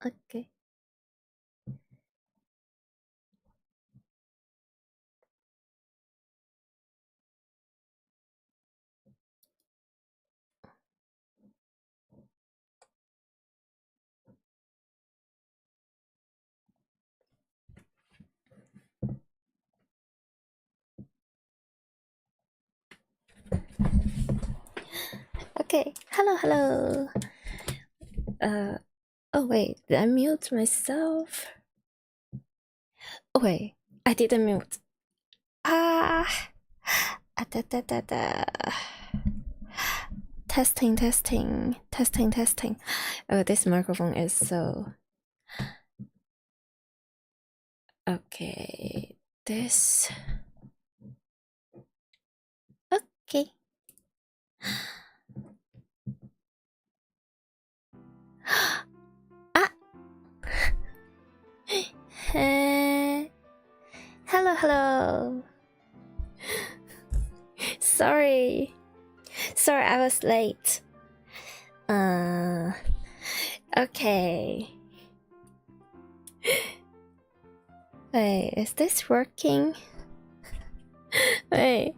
Okay. Okay. Hello, hello. Oh wait, did I mute myself? Oh wait, I didn't mute. Da. Testing. Oh, this microphone is so... Okay, this... Okay. Hello. Sorry, I was late. Okay. Wait, is this working? Wait,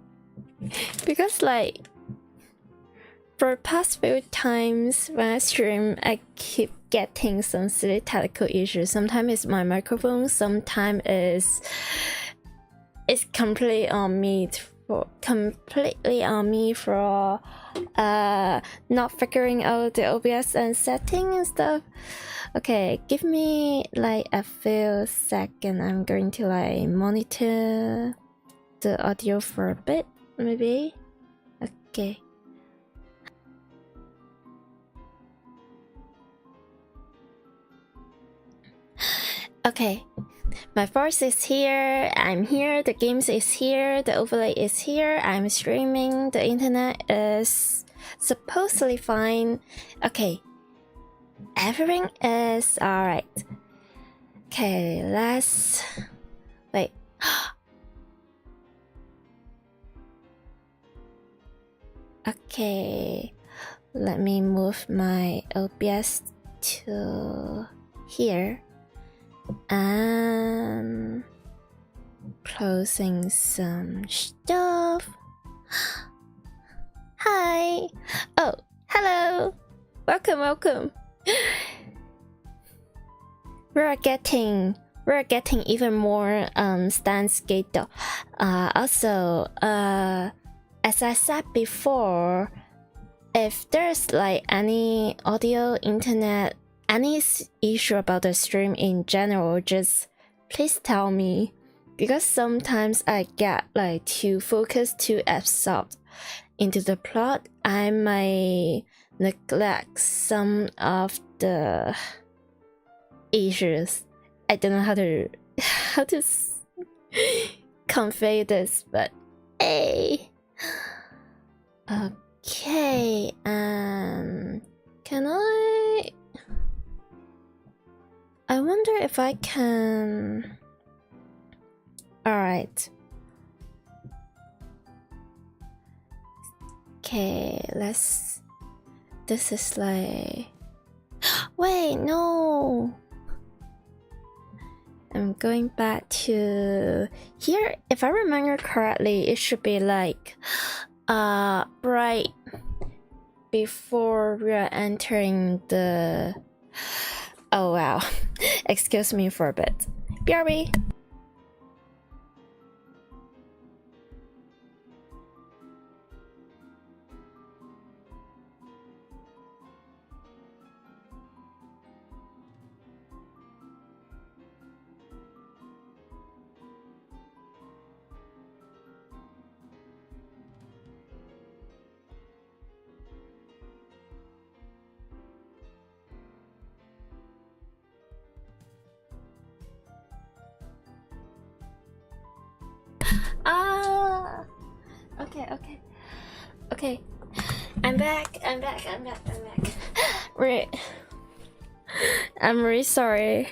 because like for the past few times when I stream, I keep getting some silly technical issues. Sometimes it's my microphone, sometimes it's completely on me for not figuring out the OBS and setting and stuff. Okay, give me like a few seconds. I'm going to like monitor the audio for a bit, maybe. Okay. Okay, my voice is here, I'm here, the games is here, the overlay is here, I'm streaming, the internet is supposedly fine. Okay, everything is alright. Okay, let's... Wait. Okay, let me move my OBS to here. And closing some stuff. Hi. Oh, hello. Welcome. We're getting even more Steins gate though. Also, as I said before, if there's like any audio, internet, any issue about the stream in general, just please tell me, because sometimes I get like too focused, too absorbed into the plot. I might neglect some of the issues. I don't know how to convey this, but hey. Okay, can I wonder if I can... Alright. Okay, let's... This is like... Wait, no! I'm going back to... Here, if I remember correctly, it should be like... right before we are entering the... Oh wow. Excuse me for a bit. BRB. Okay. I'm back. Right. I'm really sorry.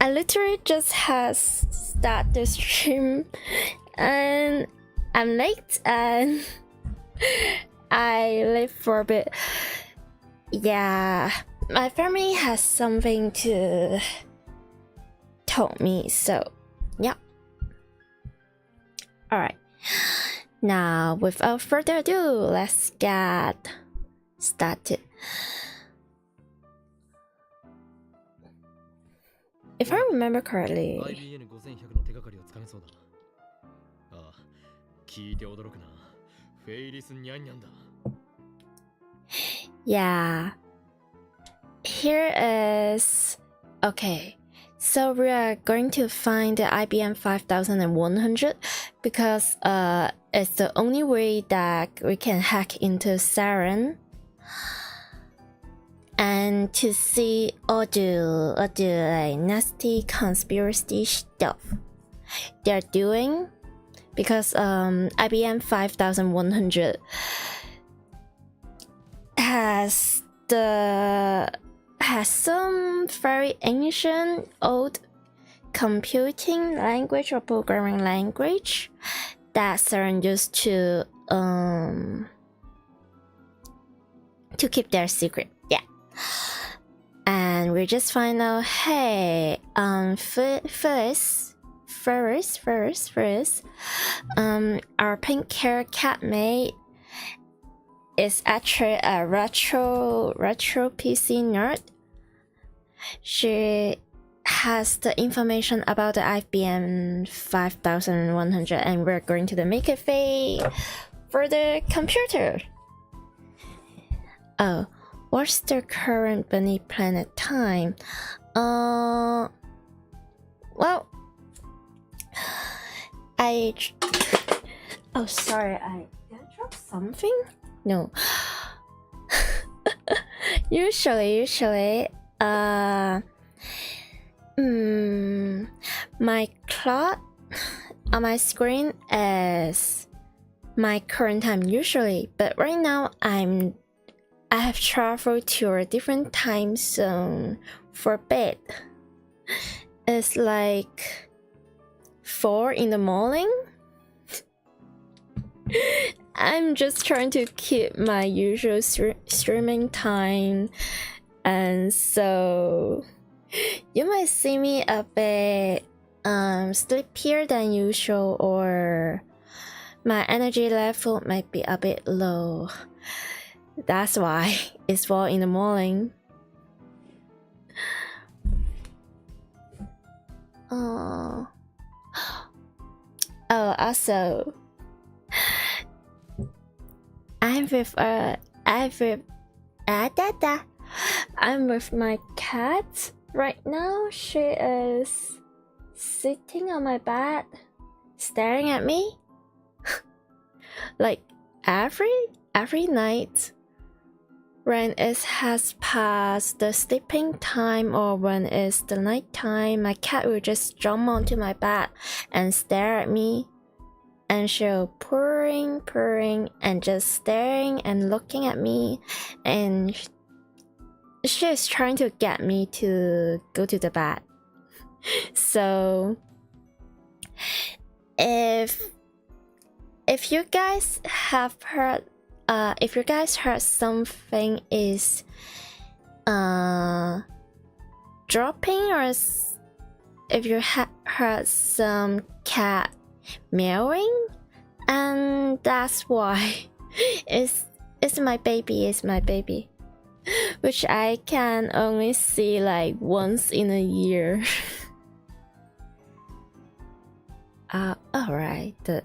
I literally just has started the stream and I'm late and I left for a bit. Yeah, my family has something to tell me, so yeah. Alright. Now, without further ado, let's get started. If I remember correctly, yeah, here is okay. So we are going to find the IBM 5100 because it's the only way that we can hack into Saren and to see all the like nasty conspiracy stuff they're doing, because IBM 5100 has some very ancient old computing language or programming language that Saren used to keep their secret. Yeah. And we just find out, hey, first, our pink hair catmaid is actually a retro PC nerd. She has the information about the IBM 5100, and we're going to make a fake for the computer. Oh, what's the current bunny planet time? Well, oh, sorry, I dropped something? No. usually, my clock on my screen is my current time usually, but right now I have traveled to a different time zone for bed. It's like 4 in the morning. I'm just trying to keep my usual streaming time, and so you might see me a bit sleepier than usual, or my energy level might be a bit low. That's why it's 4 in the morning. Oh, also, I'm with my cat right now. She is sitting on my bed, staring at me. Like every night, when it has passed the sleeping time or when it's the night time, my cat will just jump onto my bed and stare at me, and she'll purring and just staring and looking at me, and she's trying to get me to go to the bed. So if you guys have heard something is dropping, or if you heard some cat meowing, and that's why it's my baby, which I can only see like once in a year. Alright, the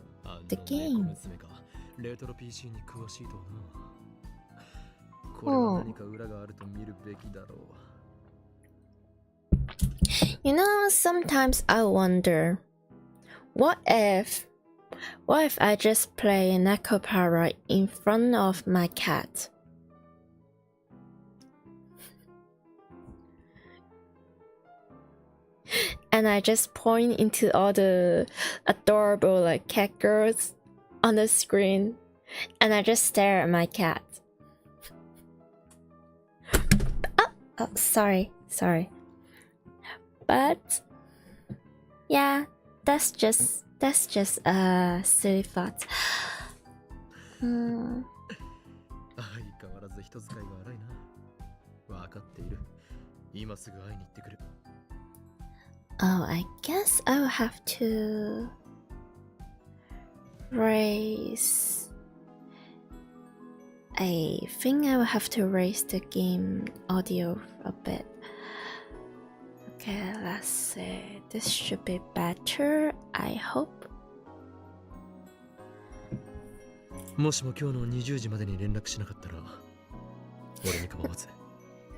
game. Oh. You know, sometimes I wonder, what if I just play Necropara right in front of my cat? And I just point into all the adorable like cat girls on the screen, and I just stare at my cat. Oh, sorry. But yeah, that's just a silly thought. Oh, I guess I will have to raise. I think I will have to raise the game audio a bit. Okay, let's see. This should be better, I hope. もしも今日の20時までに連絡しなかったら、俺に構わず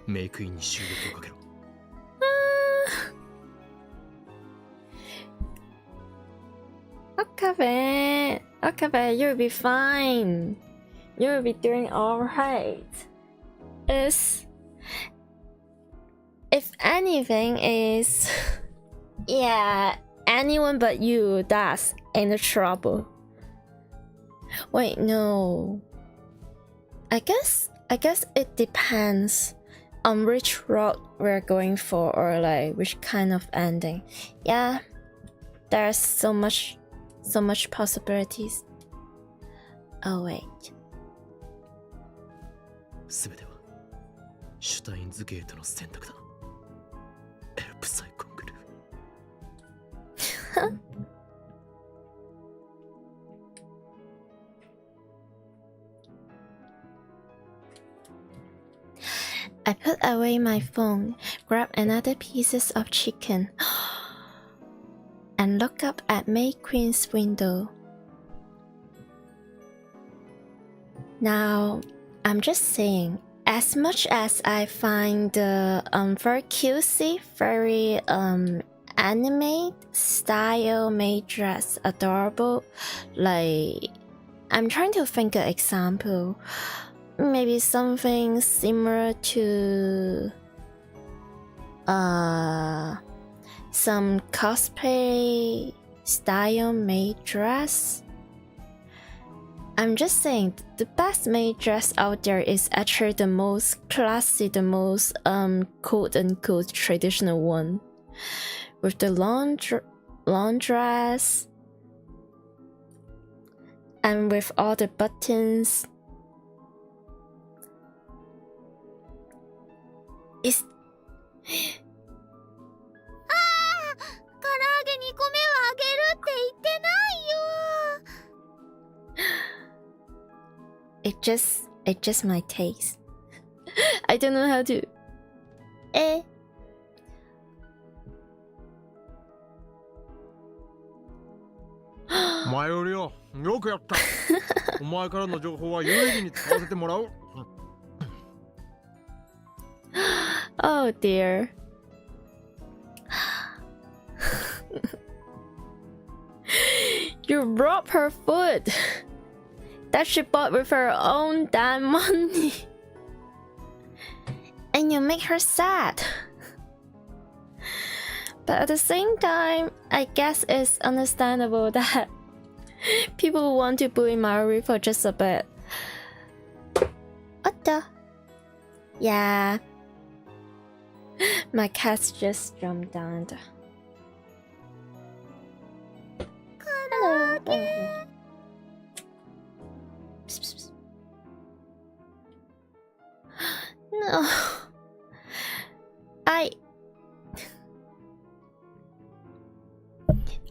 メイクインに襲撃をかけろ。Okay, you'll be fine. You'll be doing alright. If anything is, yeah, anyone but you that's in the trouble. Wait, no. I guess it depends on which route we're going for, or like which kind of ending. Yeah, there's so much possibilities. Oh wait. すべてはシュタインズゲートの選択だ。エルプサイコングルー。I put away my phone, grab another pieces of chicken, and look up at Maid Queen's window. Now, I'm just saying, as much as I find the very cutesy, very anime style maid dress adorable, like I'm trying to think an example. Maybe something similar to some cosplay style maid dress. I'm just saying the best maid dress out there is actually the most classy, the most quote unquote traditional one, with the long dress and with all the buttons. It's 唐揚げ2個目をあげるって言ってないよ。 It just my taste. I don't know how to. 前よりよくやった。お前からの情報は有意義に使わせてもらう。Oh dear. You robbed her food that she bought with her own damn money. And you make her sad. But at the same time, I guess it's understandable that people want to bully Maori for just a bit. What the? Yeah. My cats just jumped down. Hello. No.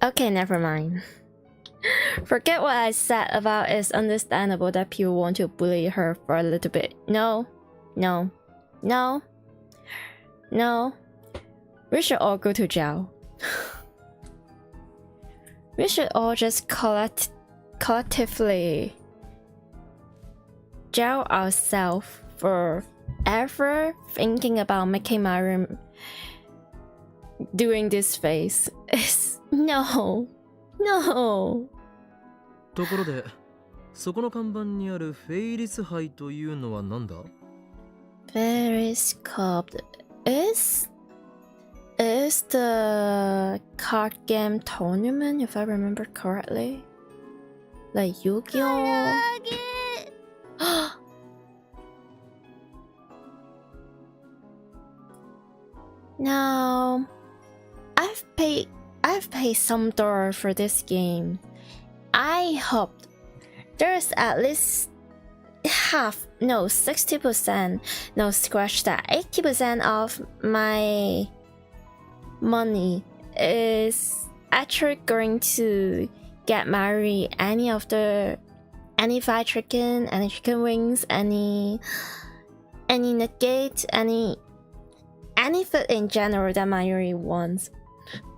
Okay, never mind. Forget what I said about it's understandable that people want to bully her for a little bit. No. We should all go to jail. We should all just collectively jail ourselves for ever thinking about making Mario doing this face. It's no. ところで、そこの看板にあるフェイリス杯というのは何だ？ Fairies Cup is the card game tournament, if I remember correctly. Like Yu-Gi-Oh! Now, I've paid some dollar for this game. I hope there's at least half, no, 60%, no, scratch that, 80% of my money is actually going to get married any fried chicken, any chicken wings, any nugget, any food in general that Mayuri wants.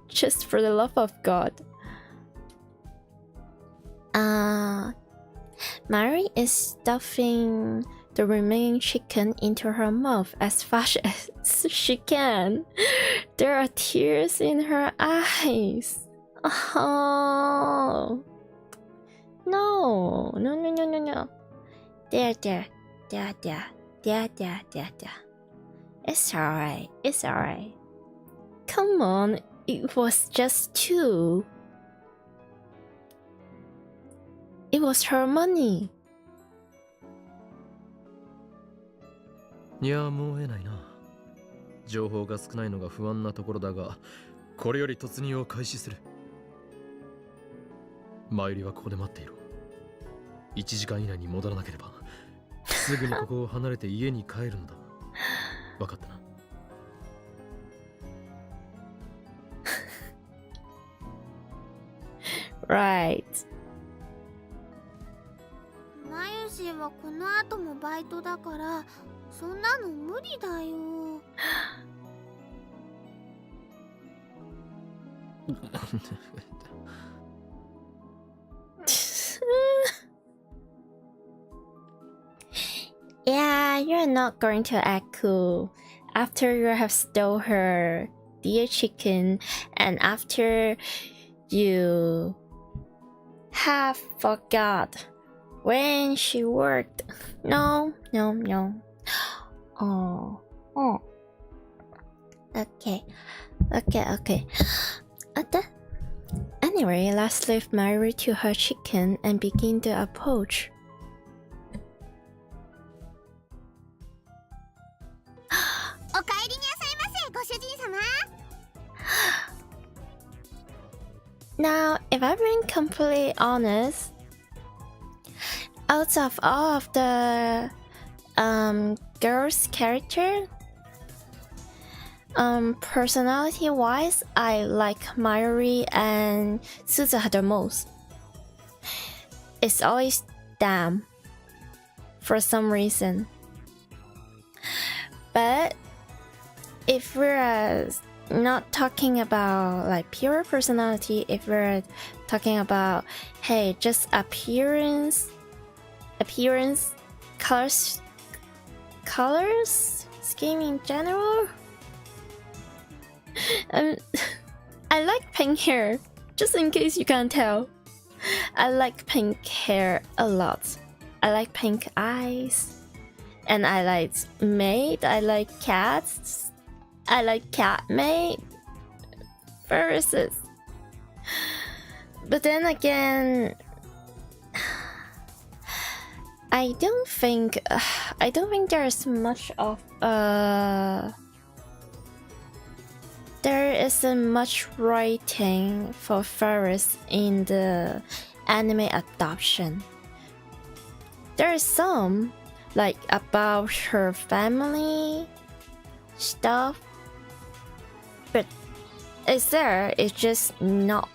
Just for the love of God. Mayuri is stuffing the remaining chicken into her mouth as fast as she can. There are tears in her eyes. Oh. No. There. It's alright. Come on, it was just 2. It was her money. いやもう得ないな。情報が少ないのが不安なところだが、これより突入を開始する。前よりはここで待っていろ。1時間以内に戻らなければ、すぐにここを離れて家に帰るのだ。分かったな。Right. マユシはこの後もバイトだから、そんなの無理だよ。Yeah, you're not going to act cool after you have stole her dear chicken and after you have forgot when she worked. No. Oh. Okay. Anyway, let's leave Mary to her chicken and begin the approach. Now, if I'm being completely honest, out of all of the girls' character, personality-wise, I like Mayuri and Suzuha the most. It's always them, for some reason. But if we're not talking about like pure personality, if we're talking about just appearance, colors, scheme in general. I like pink hair, just in case you can't tell. I like pink hair a lot. I like pink eyes, and I like maid. I like cats. I like catmaid versus. But then again, I don't think there's much of there isn't much writing for Ferris in the anime adoption. There is some like about her family stuff, but it's there. It's just not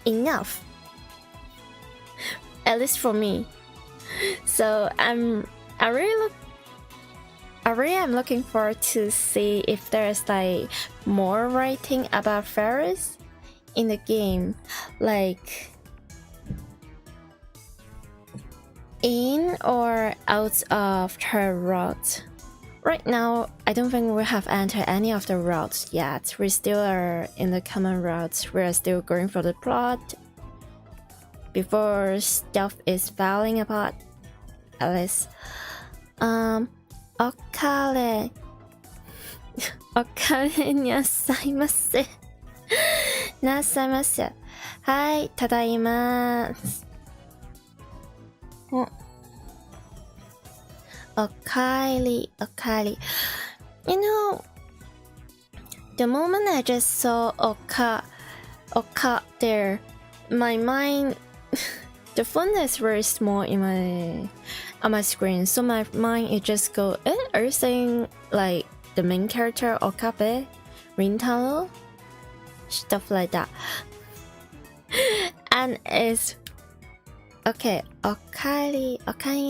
enough, at least for me. So I really am looking forward to see if there's like more writing about Ferris in the game, like in or out of her route. Right now, I don't think we have entered any of the routes yet. We still are in the common routes. We are still going for the plot before stuff is falling apart. At least, Okare nasaimasu. Nasaimasu. Hi, tadaimasu. Okairi. You know, the moment I just saw Oka there, my mind, the font is very small on my screen, so my mind it just go, are you saying like the main character Okabe, Rintaro? Stuff like that. And it's okay, okaeri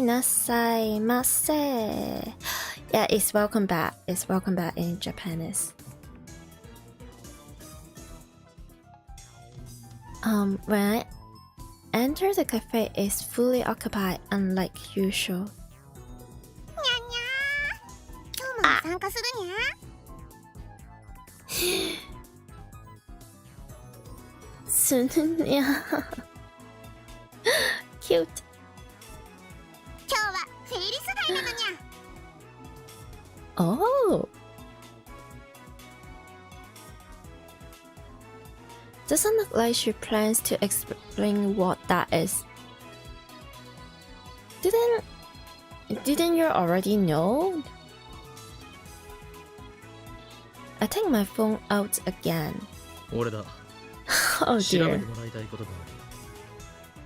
nasaimasu. Yeah, it's welcome back. It's welcome back in Japanese. When I enter the cafe, it's fully occupied, unlike usual. にゃにゃー。今日も参加するにゃ。Sununya. Cute. 今日はフェイリス杯なのにゃ。Oh. Doesn't look like she plans to explain what that is. Didn't you already know? I take my phone out again. 俺だ。 Oh 調べ dear. てもらいたいことがある。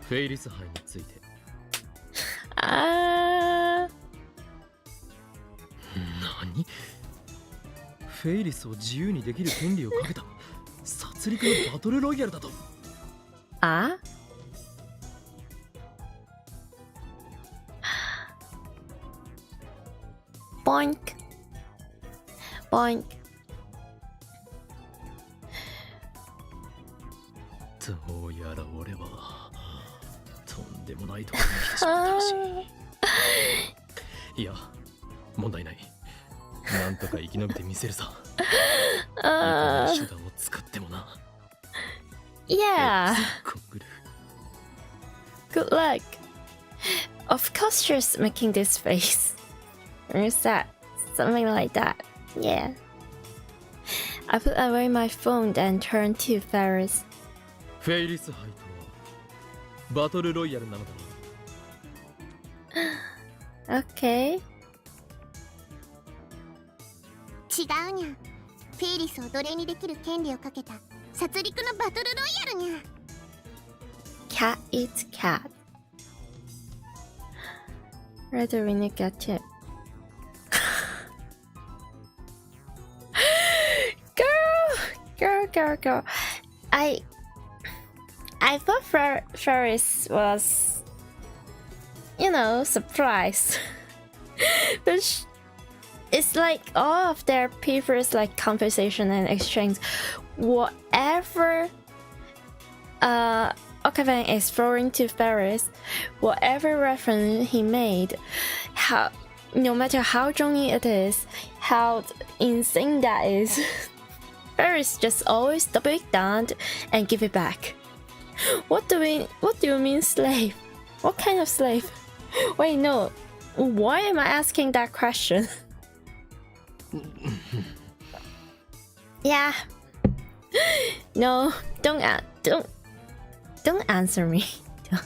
フェイリス杯について。Ah. 何？フェイリスを自由にできる権利をかけた殺戮のバトルロイヤルだと。Ah? Boink. Boink. どうやら俺はとんでもないところに来てしまったらしい。いや、問題ない。なんとか生き延びてみせるさ。いかな手段を使ってもな。Yeah. コングル。 Good luck. Of course she's making this face. Or is that something like that? Yeah. I put away my phone and turned to Ferris. フェイリス杯とはバトルロイヤルなのだな。 Okay. 違うにゃ。フェイリスを奴隷にできる権利をかけた殺戮のバトルロイヤルにゃ。 Cat eats cat. Where do we need to get to? Girl. I thought Ferris was, surprised. But it's like all of their previous like conversation and exchange, whatever Okabe is throwing to Ferris, whatever reference he made, no matter how Johnny it is, how insane that is, Ferris just always double it down and give it back. What do you mean slave? What kind of slave? Wait, no. Why am I asking that question? Yeah. No, don't answer me. Don't.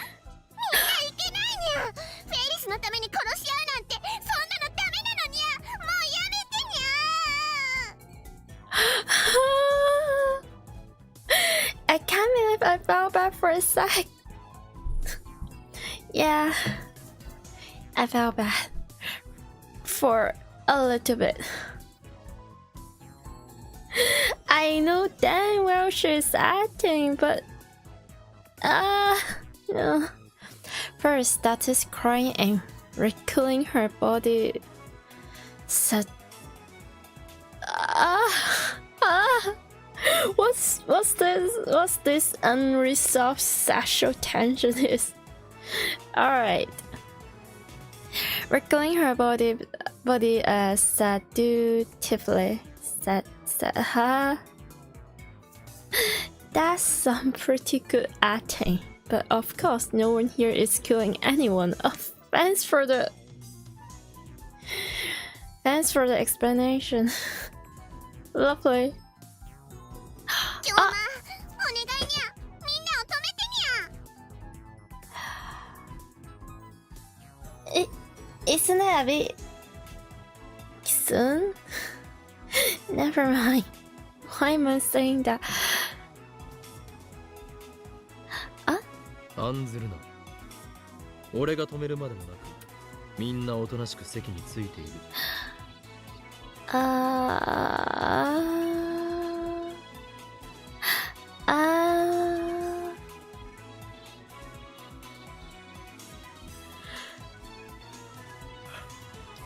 いけないにゃ。フェイリスのために殺し合うなんてそんなのダメなのにゃ。もうやめてにゃ。 I can't believe I felt bad for a sec. Yeah, I felt bad for a little bit. I know damn well she's acting, but no. First started crying and wriggling her body. Said, what's this unresolved sexual tension is? Alright. Wriggling her body seductively. Said, that's some pretty good acting. But of course, no one here is killing anyone. Oh, thanks for the explanation. Lovely. 今日はお願いにゃ。みんなを止めてにゃ。 Isn't it a bit soon? Never mind. Why am I saying that? 案ずるな。俺が止めるまでもなく、みんなおとなしく席についている。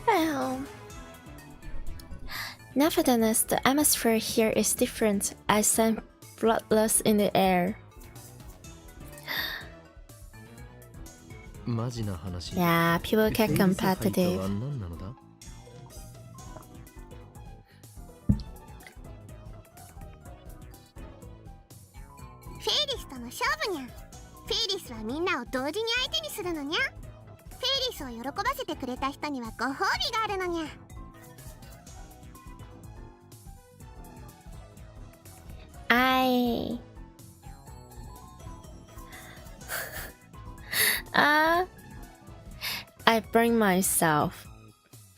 Well, nevertheless, the atmosphere here is different. I scent bloodlust in the air. マジな話。Yeah, people get フェイスハイと competitive. は何なのだ？フェイリスとの勝負にゃ。フェイリスはみんなを同時に相手にするのにゃ。フェイリスを喜ばせてくれた人にはご褒美があるのにゃ。I bring myself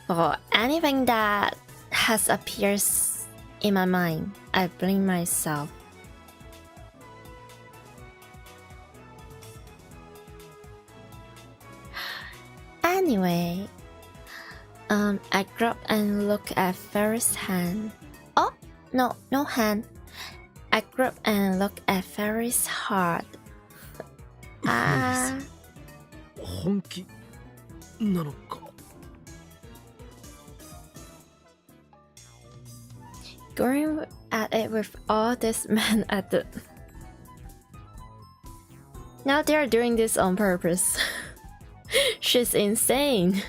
for anything that has appears in my mind. I blame myself. Anyway, I grab and look at Ferris' hand. Oh, no hand. I grab and look at Ferris' heart. 本気なのか。Going at it with all these men at the... Now they are doing this on purpose. She's insane.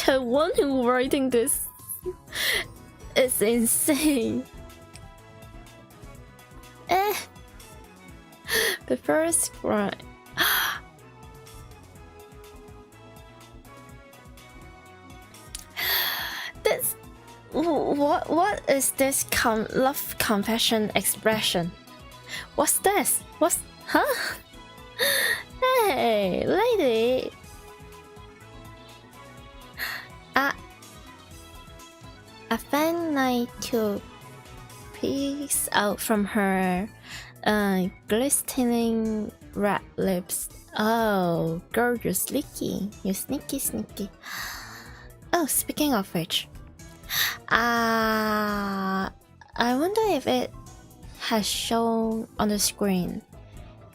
The one who writing this is insane. The first crime. This... What is this love confession expression? What's this? What's... Huh? Hey, lady. A fan night to peeks out from her glistening red lips. Oh, girl, you're sneaky. You're sneaky. Oh, speaking of which, I wonder if it has shown on the screen.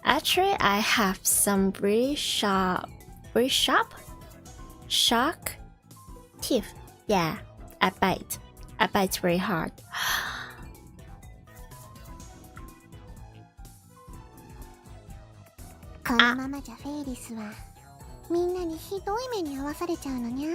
Actually, I have some really sharp teeth. Yeah, I bite very hard. このままじゃフェイリスはみんなにひどい目に遭わされちゃうのにゃ。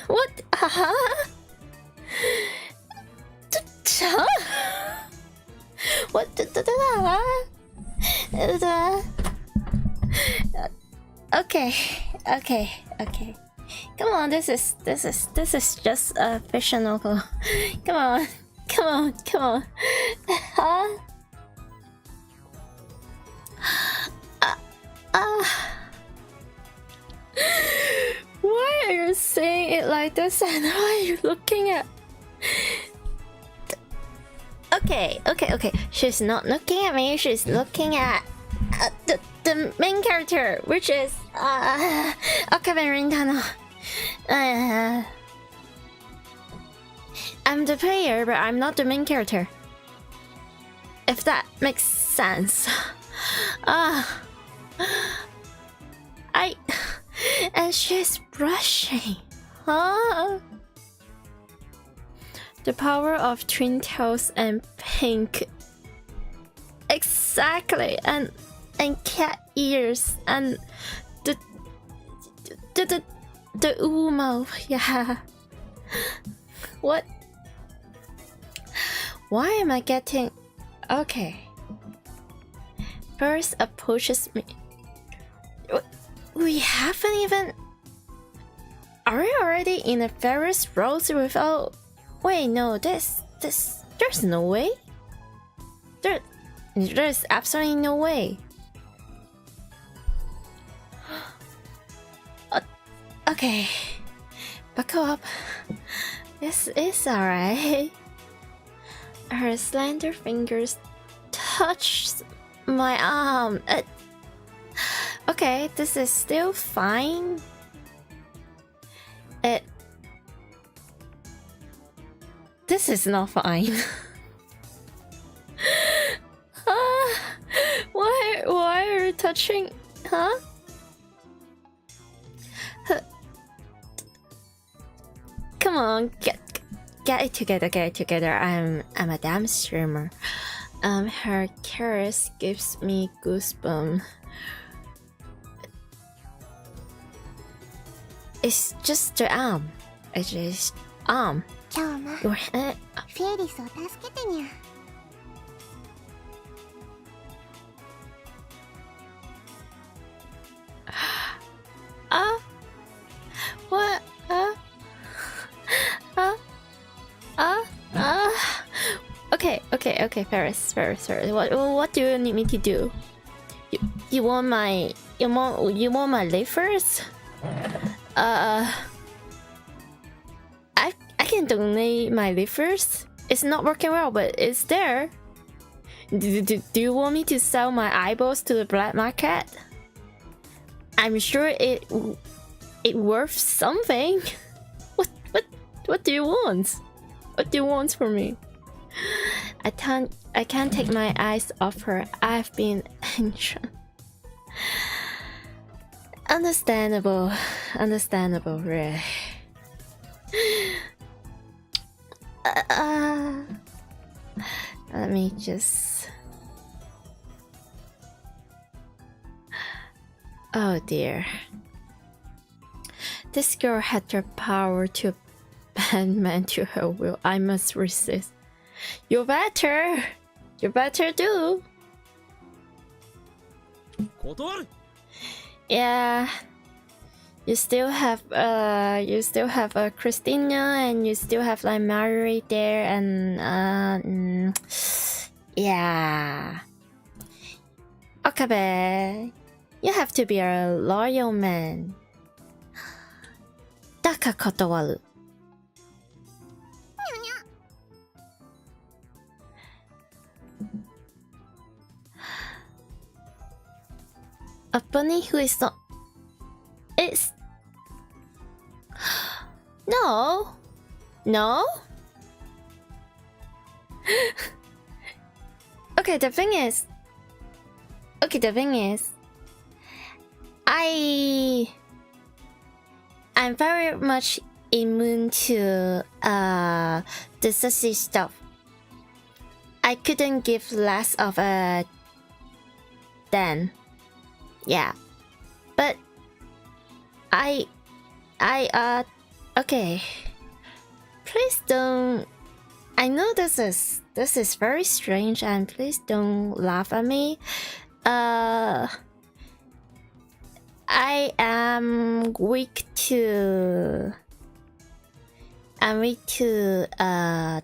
What? What? Okay. Come on, this is just a fictional. Come on. Why are you saying it like this and why are you looking at... Okay. She's not looking at me, she's looking at the main character, which is Okabe Rintano. I'm the player, but I'm not the main character. If that makes sense. And she's brushing. The power of twin tails and pink. Exactly. And cat ears and the mouth. Yeah. What? Why am I getting... Okay. First approaches me. We haven't even... Are we already in the Ferris roads without... Wait, no, there's no way. There's absolutely no way. Okay, buckle up. This is alright. Her slender fingers touch my arm. Okay, this is still fine. This is not fine. Why are you touching? Huh? Come on, get it together, get it together. I'm a damn streamer. Her caress gives me goosebumps. It's just the arm. It's just arm. 今日も Your hand. フェリスを助けてにゃ。What? Okay, Ferris. What do you need me to do? You want my livers? I can donate my livers. It's not working well, but it's there. Do you want me to sell my eyeballs to the black market? I'm sure it worth something. What do you want? What do you want from me? I can't take my eyes off her. I've been anxious. Understandable, really. Let me just... Oh dear. This girl had the power to bend men to her will. I must resist. You better do. 断る。 Yeah. You still have Christina, and you still have like Mary there, and yeah. Okabe, you have to be a loyal man. だから断る。A bunny who is not... It's... No. Okay, the thing is... I'm very much immune to decency stuff. I couldn't give less of a than. Yeah. But okay. Please don't... I know this is very strange, and please don't laugh at me. I am weak to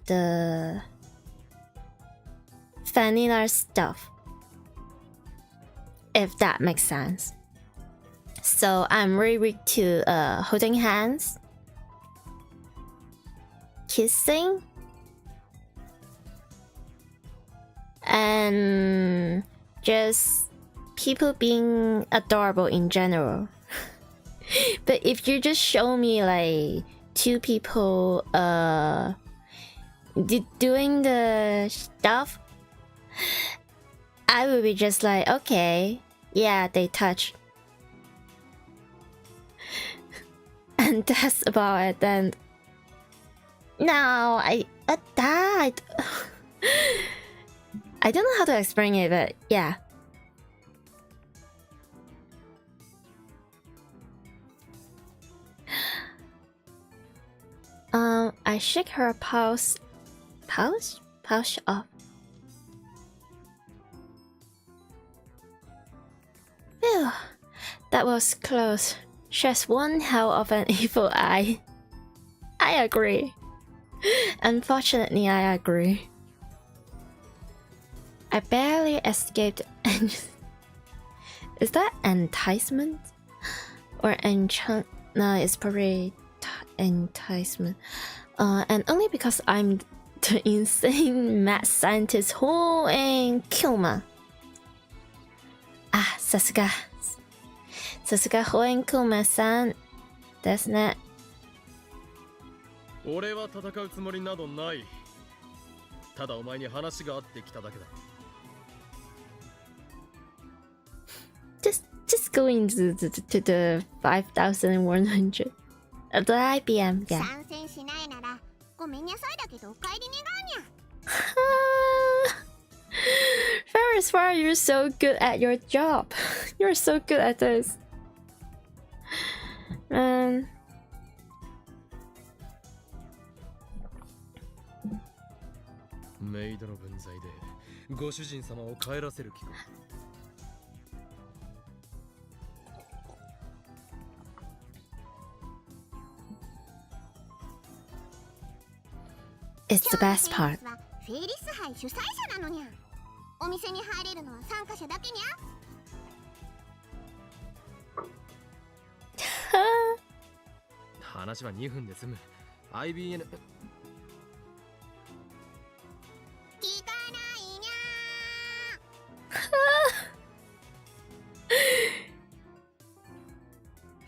the vanilla stuff, if that makes sense. So I'm really weak to holding hands, kissing, and just people being adorable in general. But if you just show me like two people doing the stuff, I will be just like, okay, yeah, they touch. And that's about it. Then now I don't know how to explain it, but yeah. I shake her pouch off. Phew, That was close. She has one hell of an evil eye. I agree. Unfortunately, I agree. I barely escaped. Is that enticement? Or enchant? No, it's probably enticement. And only because I'm the insane mad scientist who ain't Kuma. Ah, さすがホエンクマさんですね。俺は戦うつもりなどない。ただお前に話があってきただけだ。Just going to the 5100 of the IBM, yeah. 参戦しないならごめんなさいだけどお帰り願うにゃ。Ferris, why are you so good at your job? You're so good at this. Man. メイドの分際でご主人様を帰らせる気か。It's the best part. フェリス杯主催者なのにゃ。お店に入れるのは参加者だけにゃ。話は2分で済む。IBN 聞かないにゃ。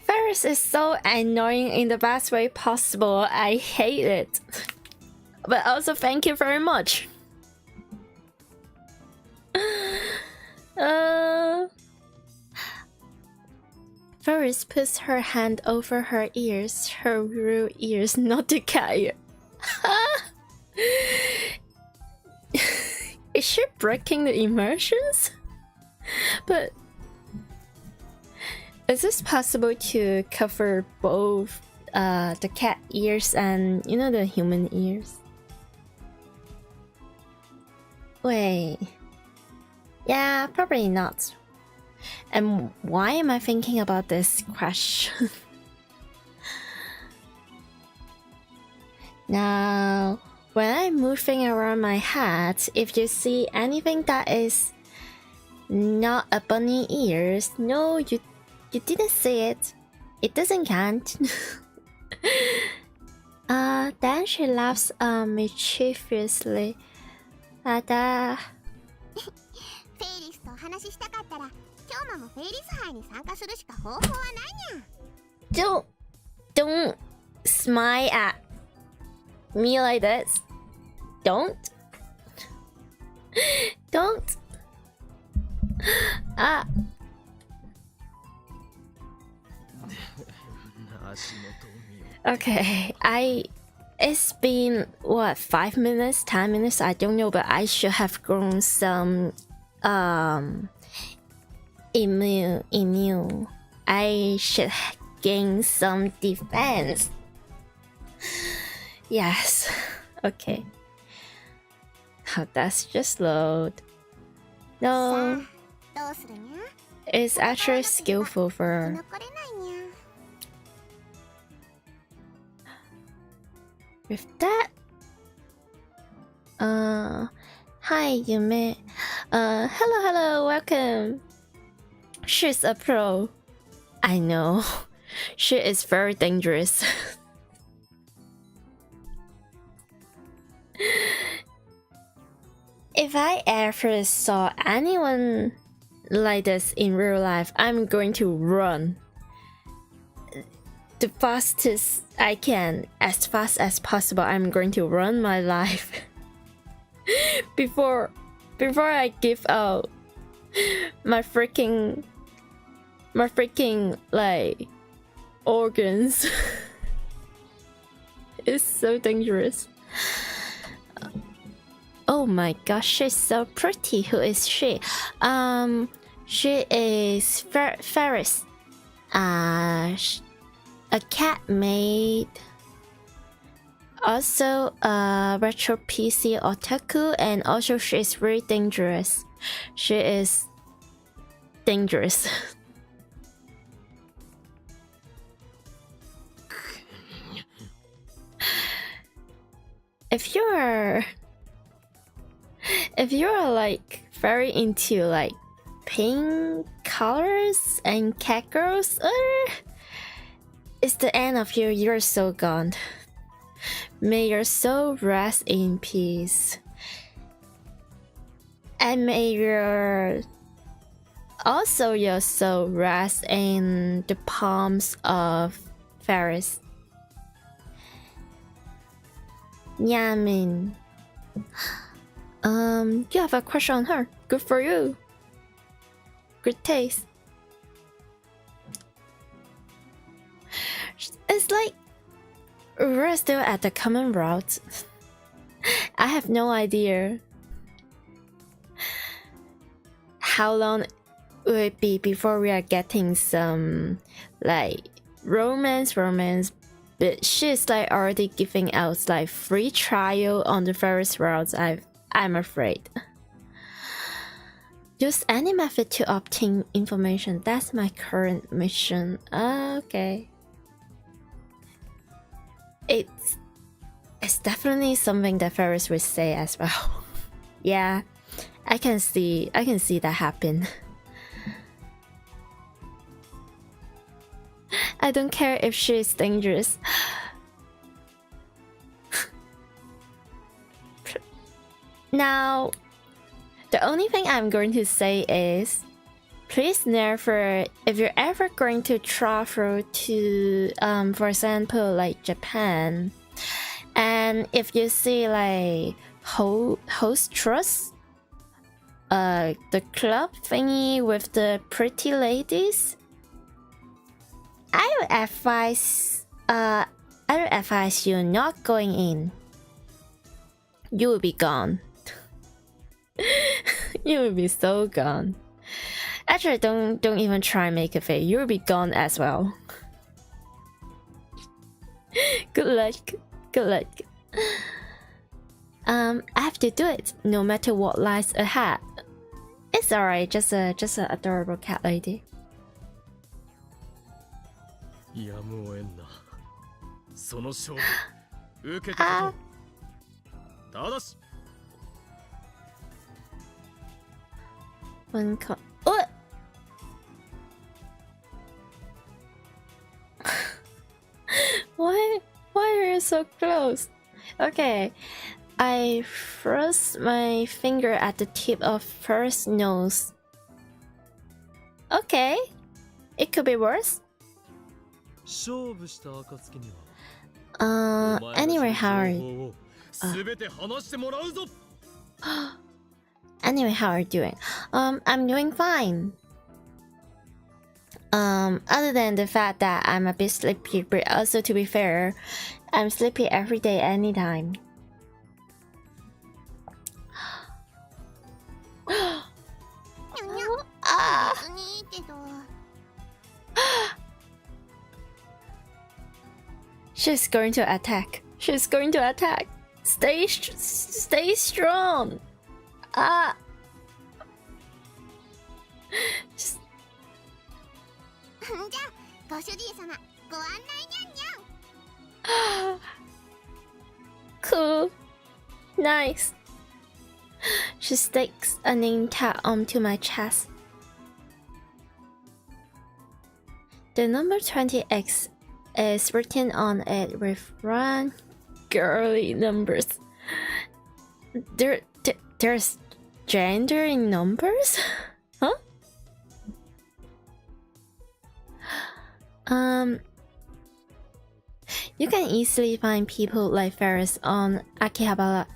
Ferris is so annoying in the best way possible. I hate it. But also thank you very much. Ferris puts her hand over her ears, her real ears, not the cat ear. Is she breaking the immersions? But is this possible to cover both the cat ears and, you know, the human ears? Wait. Yeah, probably not. And why am I thinking about this question? Now, when I'm moving around my hat, if you see anything that is not a bunny ears, no, you didn't see it. It doesn't count. Then she laughs mischievously. フェイリスとお話ししたかったら、今日もフェイリス杯に参加するしか方法はないにゃ。Don't smile at me like this. Don't. Okay, it's been what, 5 minutes, 10 minutes, I don't know, but I should have grown some immune. I should gain some defense. Yes. Okay. That's just load. No. どうするにゃ。 It's actually skillful for 残れないにゃ。 with that. Hi, Yumemi. Hello, welcome. She's a pro. I know. She is very dangerous. If I ever saw anyone like this in real life, I'm going to run the fastest I can, as fast as possible. I'm going to run my life before I give out my freaking like organs. It's so dangerous. Oh my gosh, she's so pretty. Who is she? She is Ferris. A cat maid. Also a retro PC otaku, and also she is very dangerous. She is dangerous. if you're like very into like pink colors and cat girls, it's the end of you. You're so gone. May your soul rest in peace. And may your soul rest in the palms of Ferris. Yamin. You have a crush on her. Good for you. Good taste. It's like we're still at the common route. I have no idea how long will it be before we are getting some like romance, but she's like already giving out like free trial on the various routes. I'm afraid. Use any method to obtain information. That's my current mission. Okay. It's definitely something that Ferris would say as well. Yeah, I can see that happen. I don't care if she is dangerous. Now, the only thing I'm going to say is, please never, if you're ever going to travel to, for example, like Japan, and if you see like host trust, the club thingy with the pretty ladies, I would advise you not going in. You will be gone. You will be so gone. Actually, don't even try and make a face. You'll be gone as well. Good luck. Good luck. I have to do it, no matter what lies ahead. It's alright, just a adorable cat lady. やむを得んな。その勝負受けてこそ。ただし。One call. What? Why are you so close? Okay, I thrust my finger at the tip of first nose. Okay, it could be worse. Anyway, how are you? Anyway, how are you doing? I'm doing fine. Other than the fact that I'm a bit sleepy, but also to be fair, I'm sleepy every day, anytime. She's going to attack. She's going to attack. Stay strong. Just... Cool. Nice. She sticks a name tag onto my chest. The number 20X is written on it with round girly numbers. There's gender in numbers? Huh? You can easily find people like Ferris on Akihabara.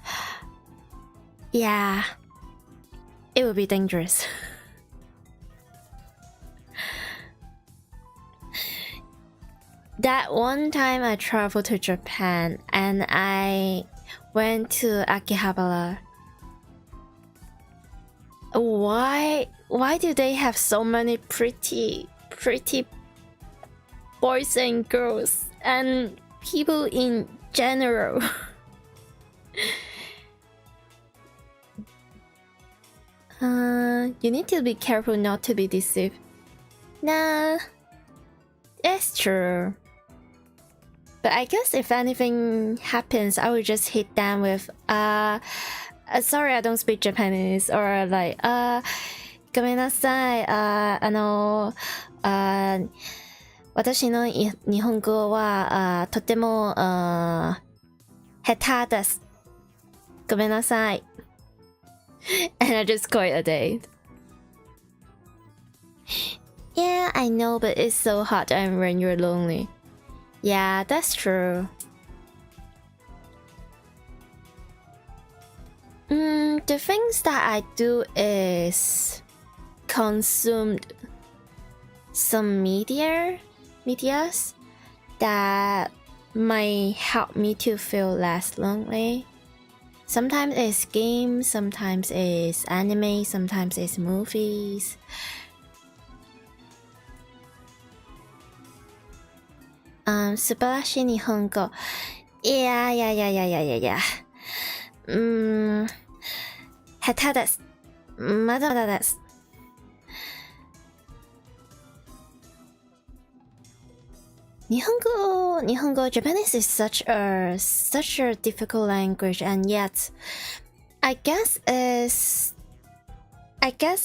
Yeah, it would be dangerous. That one time I traveled to Japan and I went to Akihabara. Why do they have so many pretty boys and girls and people in general? You need to be careful not to be deceived. Nah, it's true. But I guess if anything happens, I would just hit them with sorry, I don't speak Japanese, or like ごめんなさい、私の日本語はとても下手です。ごめんなさい。And I just call it a day. Yeah, I know, but it's so hard when you're lonely. Yeah, that's true. The things that I do is consume some medias that might help me to feel less lonely. Sometimes it's games, sometimes it's anime, sometimes it's movies. Subarashi Nihongo. Yeah. 下手です。まだまだです。日本語 Japanese is such a difficult language, and yet I guess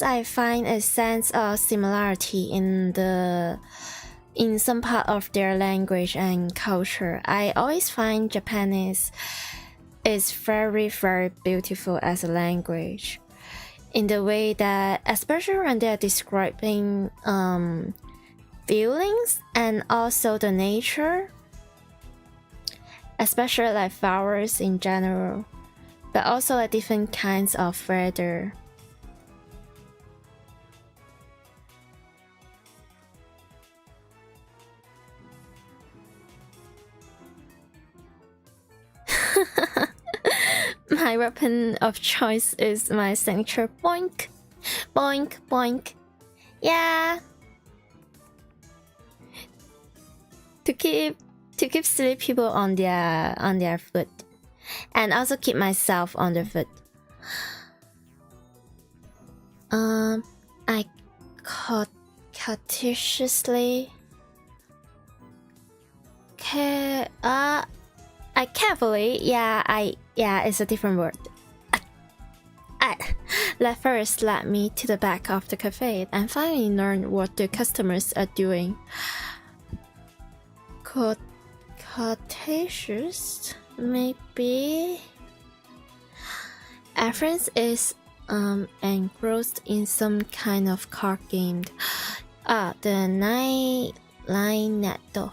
I find a sense of similarity in some part of their language and culture. I always find Japanese is very, very beautiful as a language, in the way that, especially when they're describing feelings and also the nature, especially like flowers in general, but also like different kinds of weather. My weapon of choice is my signature boink, boink, boink. Yeah. To keep silly people on their foot, and also keep myself on the foot. I cautiously. I carefully, it's a different word. First led me to the back of the cafe and finally learned what the customers are doing. Cautious, maybe. Everyone is engrossed in some kind of card game. The nine netto.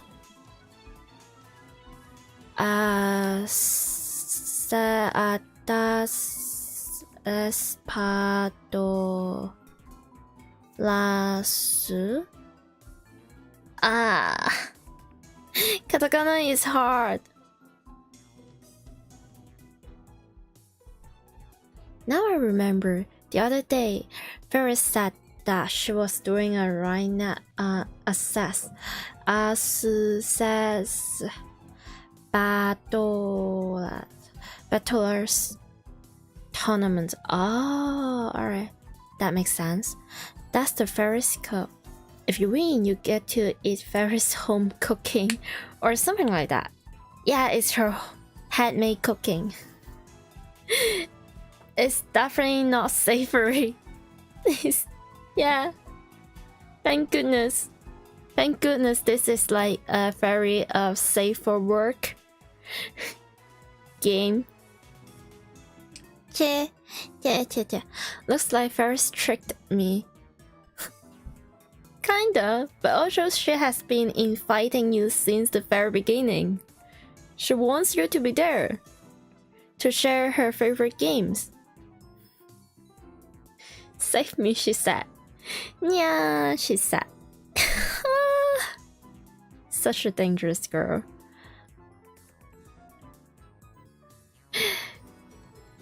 Espado lasu. Katakana is hard. Now I remember the other day, Ferris said that she was doing a right assess. Says battlers tournament. Oh, alright. That makes sense. That's the Ferris Cup. If you win, you get to eat Ferris home cooking or something like that. Yeah, it's her handmade cooking. It's definitely not savory. Yeah. Thank goodness. Thank goodness this is like a very safe for work game. Che. Looks like Ferris tricked me. Kinda, but also she has been inviting you since the very beginning. She wants you to be there, to share her favorite games. Save me, she said. Yeah, she said. Such a dangerous girl.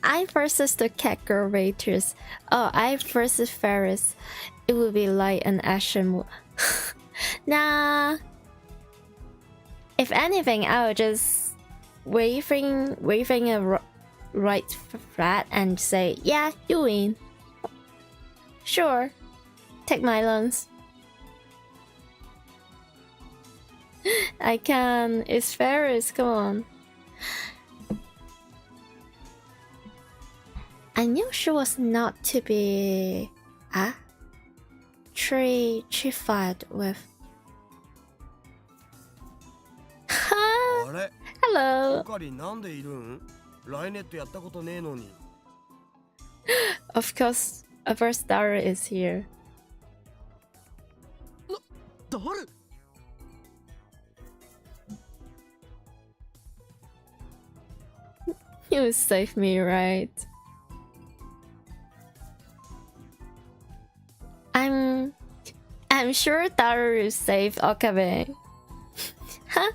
I versus the cat girl waitress. Oh, I versus Ferris. It would be like an action. Nah. If anything, I would just waving a right flat and say, yeah, you win. Sure. Take my lungs. I can. It's Ferris. Come on. I knew she was not to be treated with. Hello. Of course, a first star is here. You saved me, right? I'm sure Daru saved Okabe. Huh?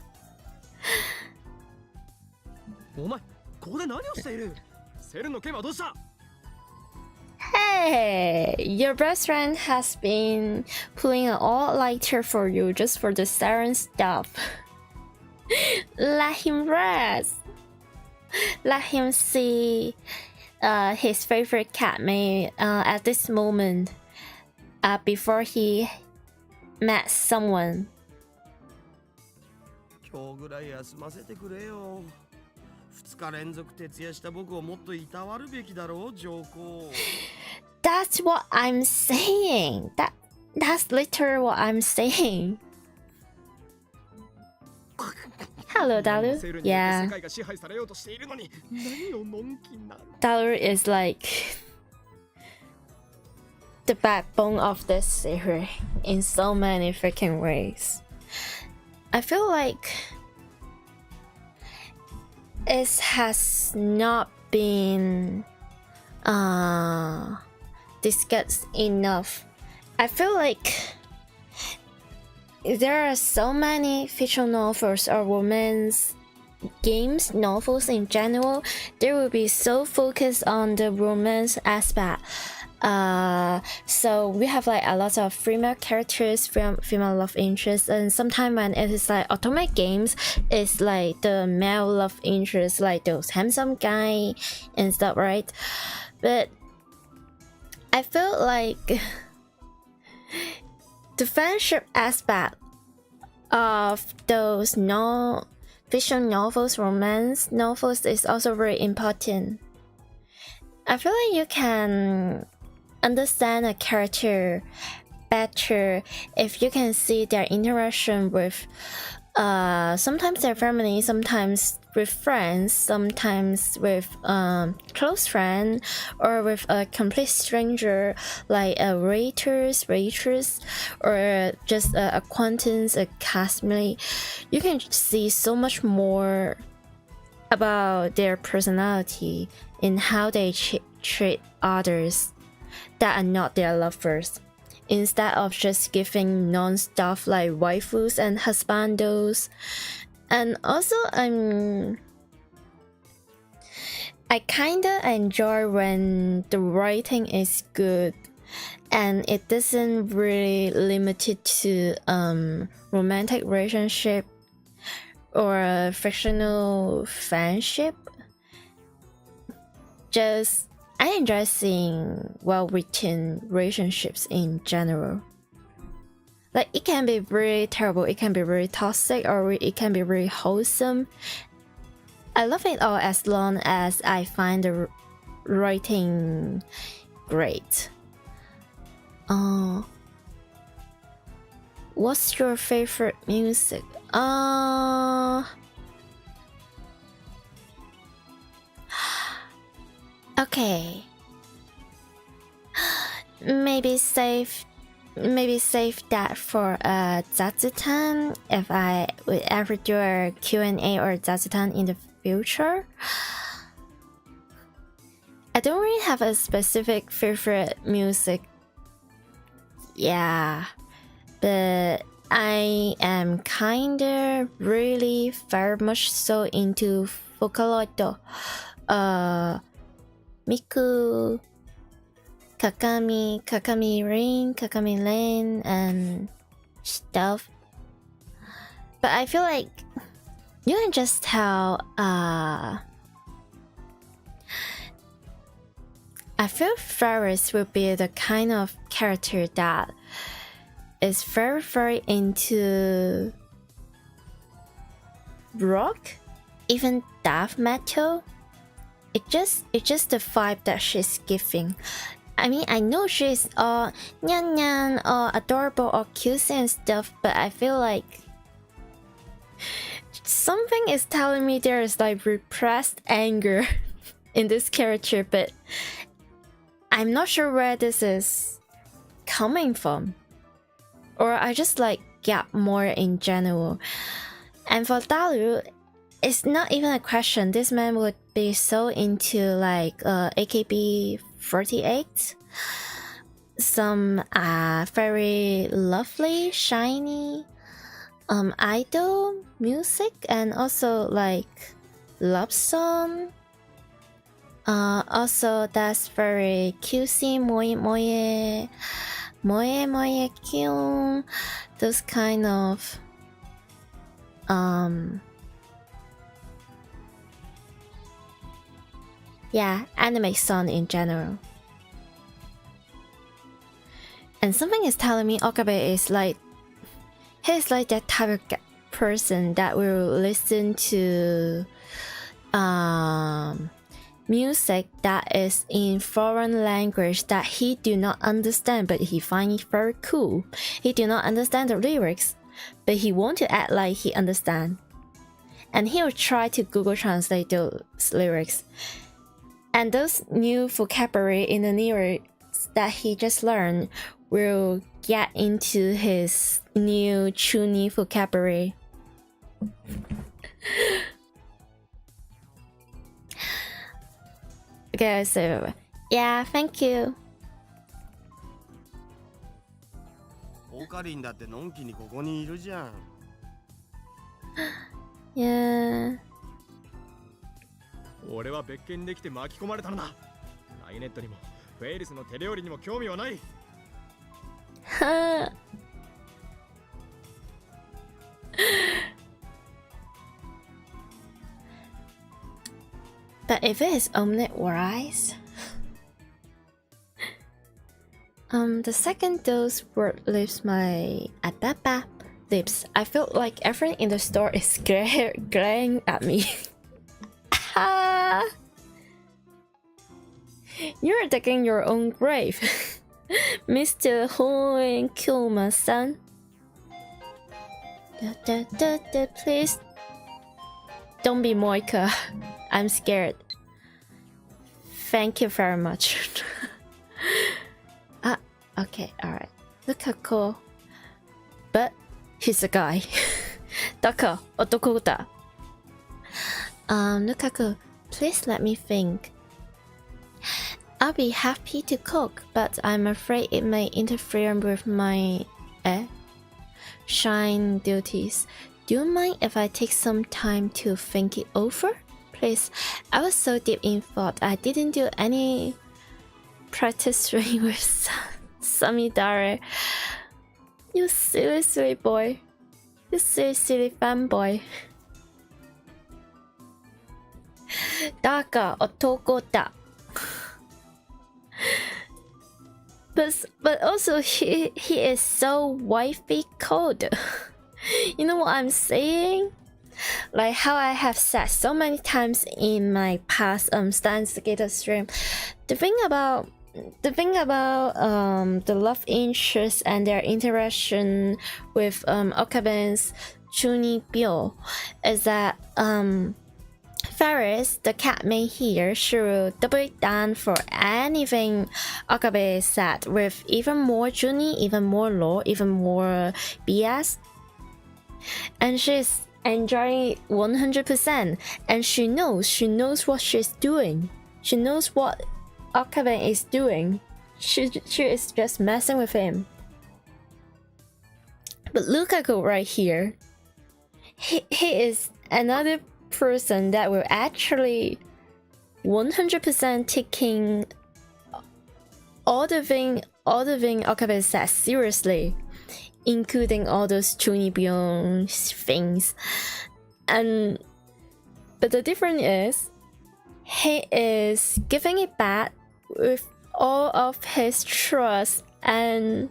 Hey, your best friend has been pulling an all-nighter for you just for the siren stuff. Let him rest. Let him see his favorite catmaid at this moment before he met someone. That's what I'm saying. That's literally what I'm saying. Hello, Dalu. Yeah. Dalu is like the backbone of this series in so many freaking ways. I feel like it has not been discussed enough. I feel like there are so many fictional novels or romance games, novels in general. They will be so focused on the romance aspect. So we have like a lot of female characters, female love interests, and sometimes when it is like automatic games, it's like the male love interest, like those handsome guy and stuff, right? But I feel like the friendship aspect of those fiction novels, romance novels is also very important. I feel like you can understand a character better if you can see their interaction with sometimes their family, sometimes with friends, sometimes with close friend, or with a complete stranger like a waitress, or just a acquaintance, a castmate. You can see so much more about their personality in how they treat others that are not their lovers, instead of just giving non-stuff like waifus and husbandos. And also I kinda enjoy when the writing is good and it doesn't really limit it to romantic relationship or a fictional friendship. Just I enjoy seeing well-written relationships in general. Like, it can be very terrible, it can be very toxic, or it can be very wholesome. I love it all as long as I find the writing great. What's your favorite music? Okay. Maybe save that for a zatsutan if I would ever do a Q&A or zatsutan in the future. I don't really have a specific favorite music. Yeah, but I am kinda really very much so into Vocaloid. Miku, Kakami Rain, Kakami Lane, and stuff. But I feel like you can just tell. I feel Ferris will be the kind of character that is very, very into rock, even death metal. It's just the vibe that she's giving. I mean, I know she's all nyan nyan or adorable or cute and stuff, but I feel like something is telling me there is like repressed anger in this character, but I'm not sure where this is coming from. Or I just like get more in general. And for Dalu, it's not even a question. This man would be so into like AKB48, some very lovely, shiny idol music, and also like love song. Also that's very cutesy, moye cute, those kind of yeah, anime song in general. And something is telling me Okabe is like, he's like that type of person that will listen to music that is in foreign language that he do not understand, but he find it very cool. He do not understand the lyrics, but he want to act like he understand. And he will try to Google translate those lyrics. And those new vocabulary in the lyrics that he just learned will get into his new Chuni vocabulary. Okay, so yeah, thank you. オカリンだってのんきにここにいるじゃん。Yeah. 俺は別件にできて巻き込まれたのだ。ライネットにもフェイリスの手料理にも興味はない。But if it is omnivorous, the second those word leaves my ababa lips, I feel like everything in the store is glaring at me. You're digging your own grave, Mr. Hoen Kyuma-san. Please don't be Moika. I'm scared. Thank you very much. Okay, alright. Look how cool. But he's a guy. だから男だ. Look how cool. Please let me think. I'll be happy to cook, but I'm afraid it may interfere with my shine duties. Do you mind if I take some time to think it over? Please, I was so deep in thought I didn't do any practice training with Samidare. You silly boy. You silly fanboy. だが男だ. But also he is so wifey cold. You know what I'm saying? Like how I have said so many times in my past Steins stream, the thing about the love interest and their interaction with Okaben's Chunibyo is that Ferris, the catmaid here, she will double it down for anything Okabe said with even more Juni, even more lore, even more BS. And she's enjoying it 100%, and she knows what she's doing. She knows what Okabe is doing. She is just messing with him. But Lukaku right here, he is another person that will actually 100% taking all the thing Okabe says seriously, including all those Chunibyon things. But the difference is he is giving it back with all of his trust and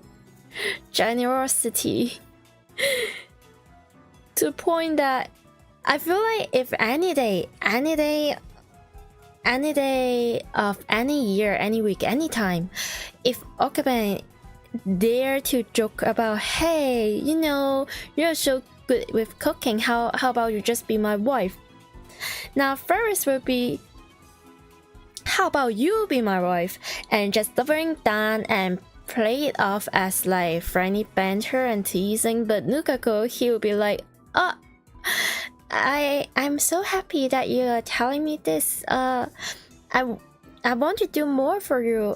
generosity to the point that I feel like if any day of any year, any week, any time, if Okabe dare to joke about, hey, you know, you're so good with cooking, how about you just be my wife? Now first would be, how about you be my wife? And just doubling down and play it off as like friendly banter and teasing. But Nukako, he would be like, oh, I'm so happy that you are telling me this. I want to do more for you.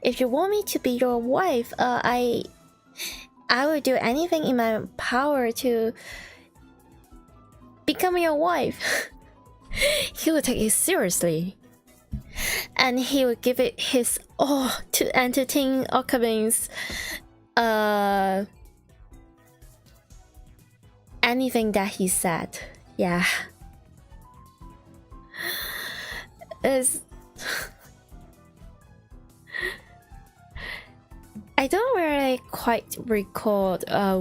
If you want me to be your wife, I will do anything in my power to become your wife. He would take it seriously, and he would give it his all to entertain Okabe's anything that he said. Yeah. It's I don't really quite recall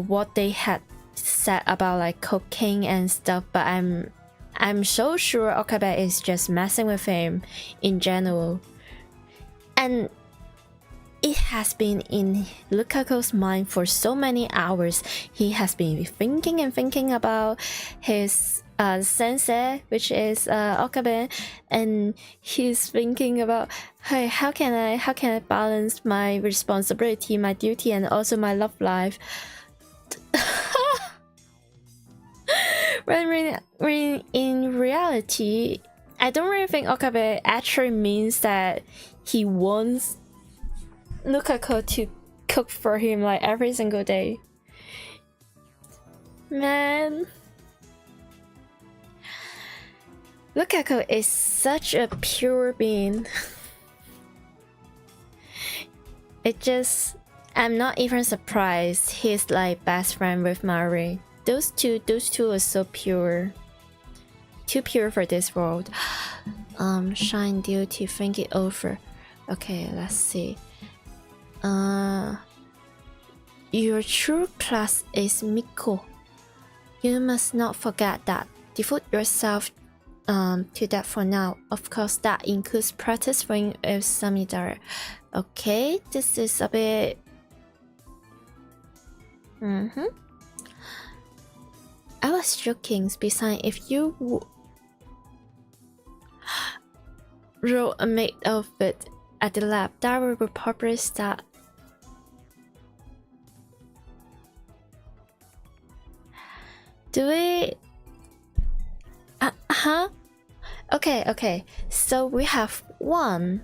what they had said about like cooking and stuff, but I'm so sure Okabe is just messing with him in general. And it has been in Lukaku's mind for so many hours. He has been thinking and thinking about his sensei, which is Okabe, and he's thinking about, hey, how can I balance my responsibility, my duty, and also my love life. when in reality, I don't really think Okabe actually means that he wants Lukaku to cook for him like every single day. Man, Lukaku is such a pure being. I'm not even surprised he's like best friend with Mari. Those two are so pure. Too pure for this world. Shine duty, think it over. Okay, let's see. Your true class is Miko. You must not forget that. Devote yourself to that for now. Of course, that includes practicing with Samidara. Okay, this is a bit. I was joking. Besides, if you wrote a maid outfit at the lab, that will probably start. Do we? Okay. So we have one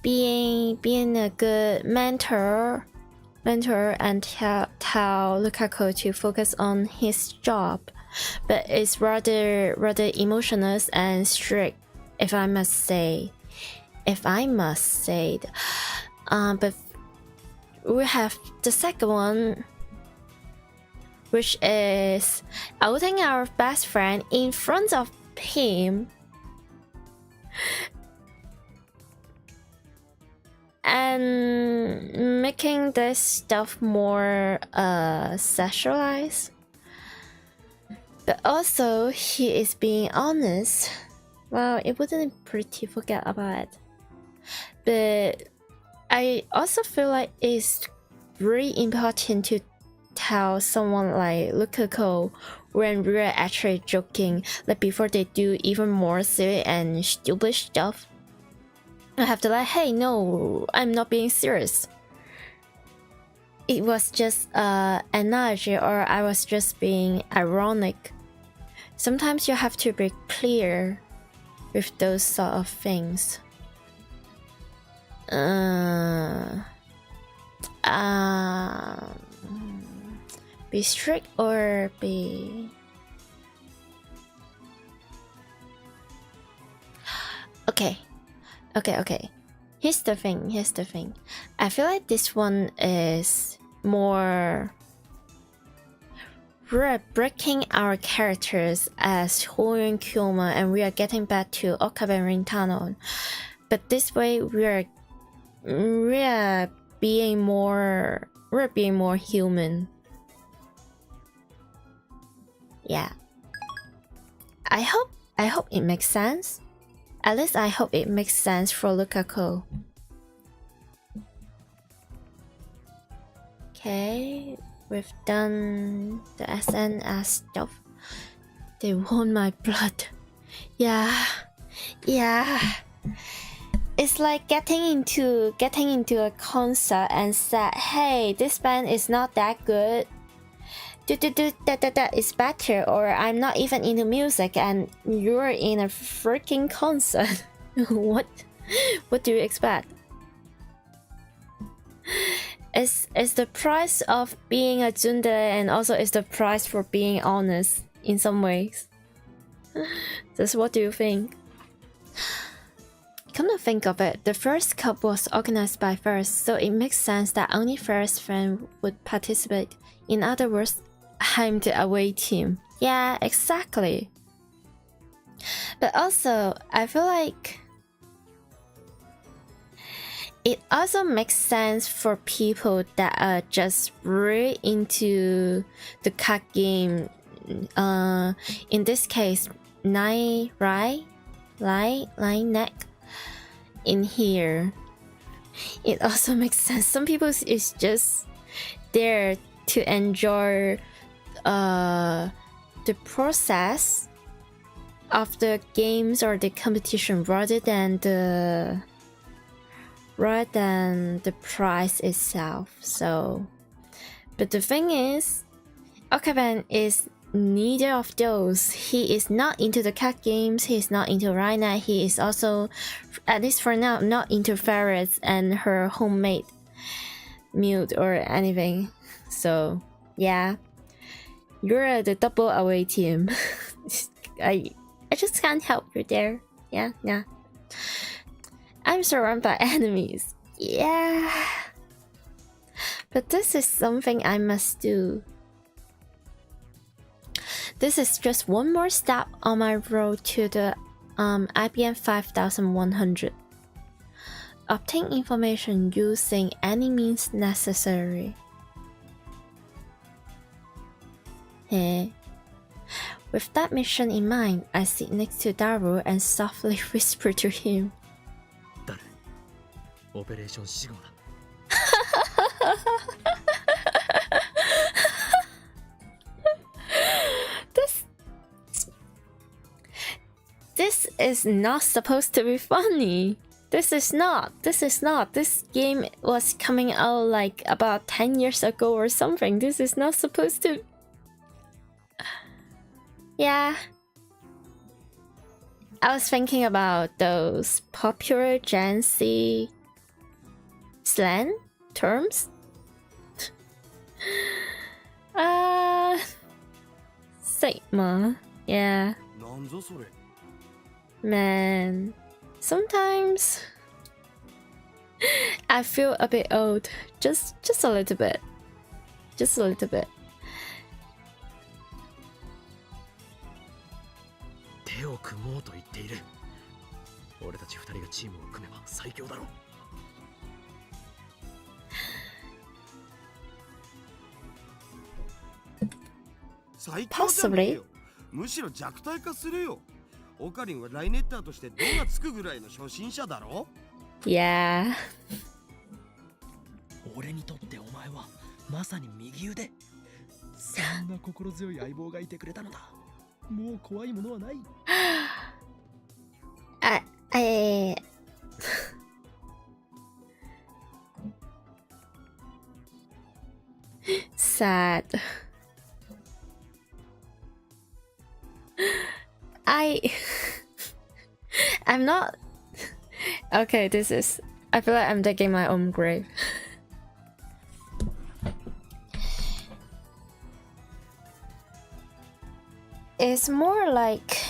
being a good mentor and tell Lukaku to focus on his job, but it's rather emotional and strict, if I must say. But we have the second one, which is outing our best friend in front of him and making this stuff more sexualized. But also, he is being honest. Well, it wouldn't be pretty, forget about it. But I also feel like it's really important to tell someone like Lukaku when we're actually joking, like before they do even more silly and stupid stuff. I have to like, hey, no, I'm not being serious. It was just analogy, or I was just being ironic. Sometimes you have to be clear with those sort of things. Be strict or be... Okay. Here's the thing. I feel like this one is more... We're breaking our characters as Hoyun Kyoma and we are getting back to Okabe and Rintano. But this way we're being more human. Yeah. I hope it makes sense. At least I hope it makes sense for Lukaku. Okay, we've done the SNS stuff. They want my blood. Yeah. It's like getting into a concert and said, hey, this band is not that good. That is better, or I'm not even into music and you're in a freaking concert. What do you expect? It's the price of being a tsundere, and also it's the price for being honest in some ways. That's what do you think? Come to think of it, the first cup was organized by First, so it makes sense that only First fans would participate. In other words, I'm the away team. Yeah, exactly. But also, I feel like it also makes sense for people that are just really into the card game. In this case, Nine, right? Line neck. In here, it also makes sense. Some people is just there to enjoy the process of the games or the competition rather than the prize itself. So, but the thing is, Okaben is neither of those. He is not into the cat games, he is not into Raina, he is also, at least for now, not into ferrets and her homemade mute or anything. So yeah, you're the double away team. I just can't help you there. Yeah. I'm surrounded by enemies. Yeah. But this is something I must do. This is just one more step on my road to the IBM 5100. Obtain information using any means necessary. With that mission in mind, I sit next to Daru and softly whisper to him. 誰？オペレーションシグマだ。This is not supposed to be funny. This is not. This game was coming out like about 10 years ago or something. This is not supposed to... Yeah. I was thinking about those popular Gen Z slang terms. Sigma. Yeah. Man, sometimes I feel a bit old. Just a little bit. Just a little bit. 手を組もうと言っている。俺たち二人がチームを組めば最強だろう。最強じゃねえよ。むしろ弱体化するよ。オカリンはライネッターとして度がつくぐらいの初心者だろ。Yeah. 俺にとってお前はまさに右腕。そんな心強い相棒がいてくれたのだ。もう怖いものはない。Sad. I'm not... Okay, this is... I feel like I'm digging my own grave. It's more like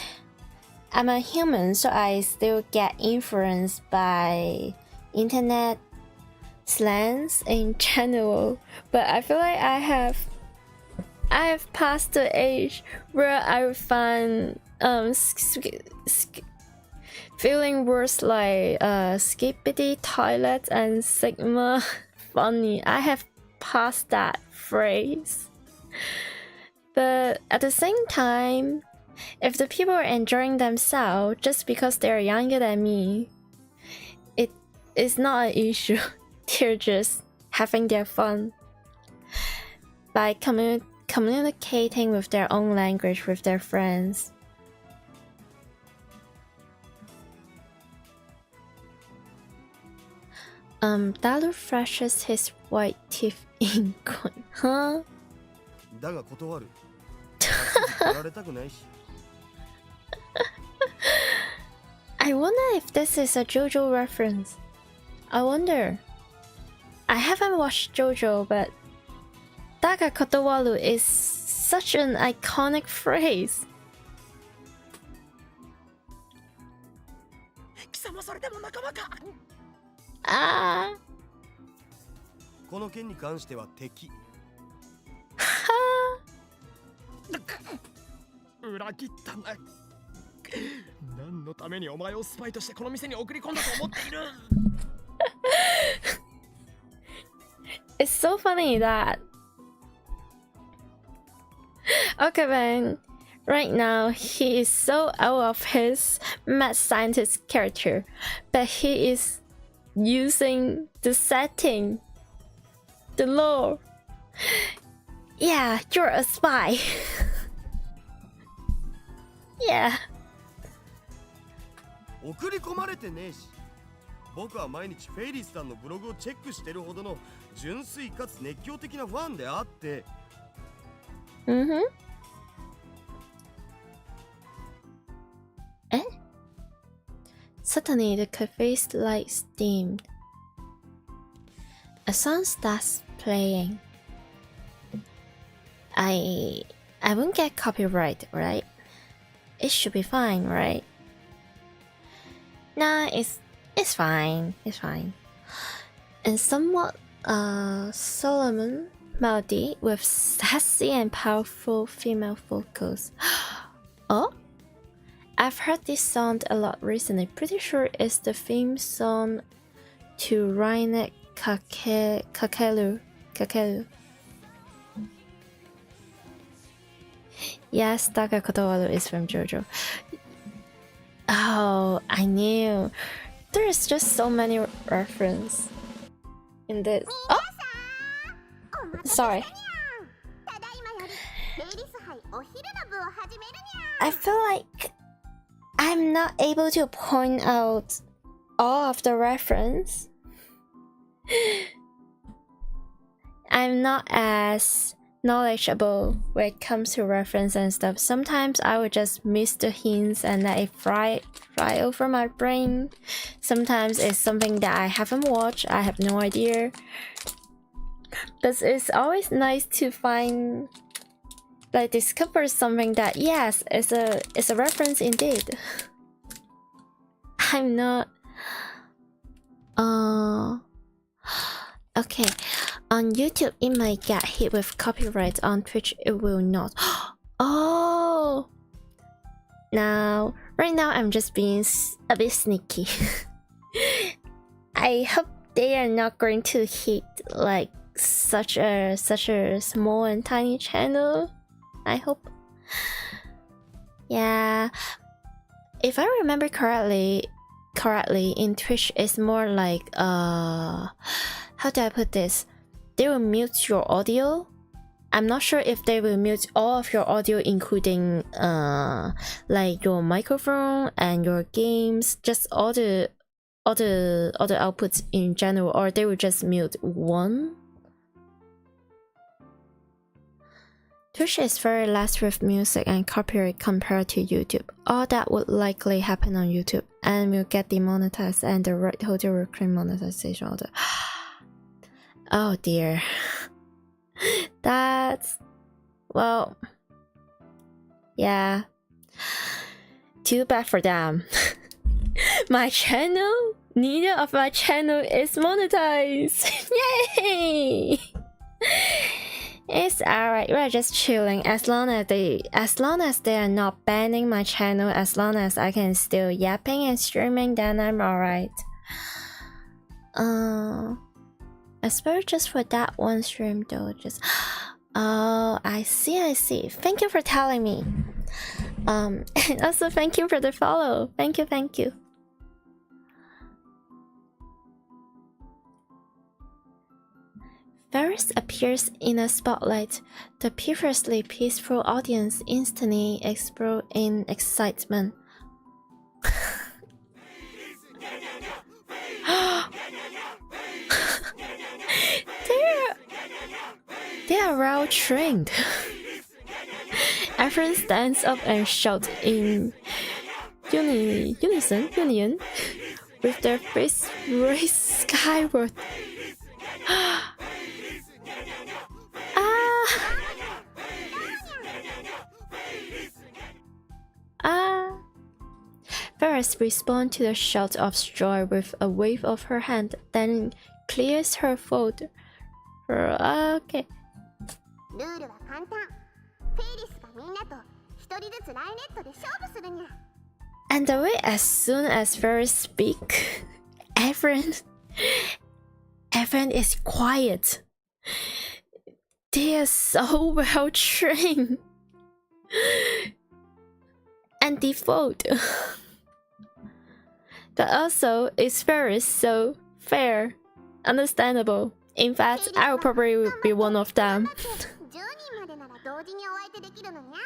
I'm a human, so I still get influenced by internet slangs in general. But I feel like I have passed the age where I find feeling words like skippity toilet and sigma funny. I have passed that phrase. But at the same time, If the people are enjoying themselves just because they're younger than me, it is not an issue. They're just having their fun by communicating with their own language with their friends. Dalu flashes his white teeth in coin. Huh? だが断る。やられたくないし。I wonder if this is a JoJo reference. I wonder. I haven't watched JoJo, but Daga Kotowaru is such an iconic phrase. 貴様それでも仲間か。Ah. この件に関しては敵。裏切ったな。何のためにお前をスパイとしてこの店に送り込んだと思っている。It's so funny that okay man, right now he is so out of his mad scientist character, but he is using the setting, the lore. Yeah, you're a spy. Yeah. 送り込まれてねえし。僕は毎日フェイリスさんのブログをチェックしてるほどの純粋かつ熱狂的なファンであって。Mm-hmm. Eh? Suddenly the cafe's lights dimmed. A song starts playing. I won't get copyright, right? It should be fine, right? Nah, it's fine. It's fine. And somewhat solemn melody with sassy and powerful female vocals. Oh? I've heard this song a lot recently. Pretty sure it's the theme song to Rainet Kakelu. Yes, Daga Kotowaru is from JoJo. Oh, I knew. There's just so many references in this. Oh! Sorry. I feel like I'm not able to point out all of the reference. I'm not as knowledgeable when it comes to reference and stuff. Sometimes I would just miss the hints and let it fly over my brain. Sometimes it's something that I haven't watched, I have no idea. But it's always nice to find, like, discover something that yes, it's a reference indeed. I'm not okay. On YouTube, it might get hit with copyright. On Twitch, it will not. Oh! Now, right now, I'm just being a bit sneaky. I hope they are not going to hit like such a small and tiny channel. I hope. Yeah. If I remember correctly, in Twitch, it's more like how do I put this? They will mute your audio. I'm not sure if they will mute all of your audio, including like your microphone and your games, just all the outputs in general, or they will just mute one. Twitch is very less with music and copyright compared to YouTube. All that would likely happen on YouTube and will get demonetized, and the right holder will claim monetization order. Oh dear. That's... well... yeah. Too bad for them. My channel? Neither of my channel is monetized! Yay! It's alright, we're just chilling. As long as they are not banning my channel, as long as I can still yapping and streaming, then I'm alright. I suppose just for that one stream though, just... oh, I see. Thank you for telling me. And also thank you for the follow. Thank you. Varys appears in a spotlight. The previously peaceful audience instantly explode in excitement. They are well trained. Everyone stands up and shouts in union, with their face raised skyward. Varys responds to the shout of joy with a wave of her hand, then clears her throat. Okay. ルールは簡単。フェイリスがみんなと一人ずつライネットで勝負するにゃ。And the way as soon as Varys speak, everyone is quiet. They are so well trained and default. But also, it's Varys so fair, understandable. In fact, I will probably be one of them. 10人までなら同時にお相手できるのにゃ。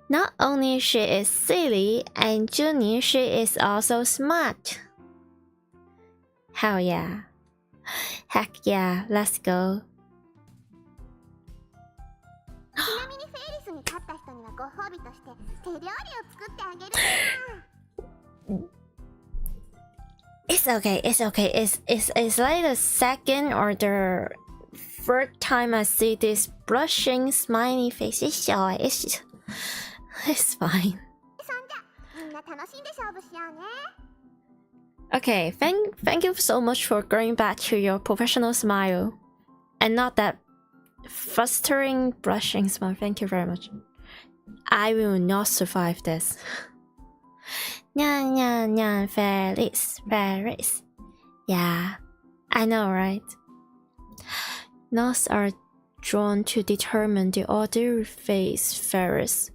Not only she is silly and Junie, she is also smart. Hell yeah. Heck yeah, let's go. ちなみにフェイリスに勝った人にはご褒美として手料理を作ってあげるにゃ。It's okay. It's like the second or the third time I see this blushing smiley face. It's fine. そんじゃ、みんな楽しんで勝負しようね。Okay, thank you so much for going back to your professional smile. And not that fostering blushing smile. Thank you very much. I will not survive this. Nyan, Ferris. Yeah, I know, right? Knots are drawn to determine the order phase Ferris.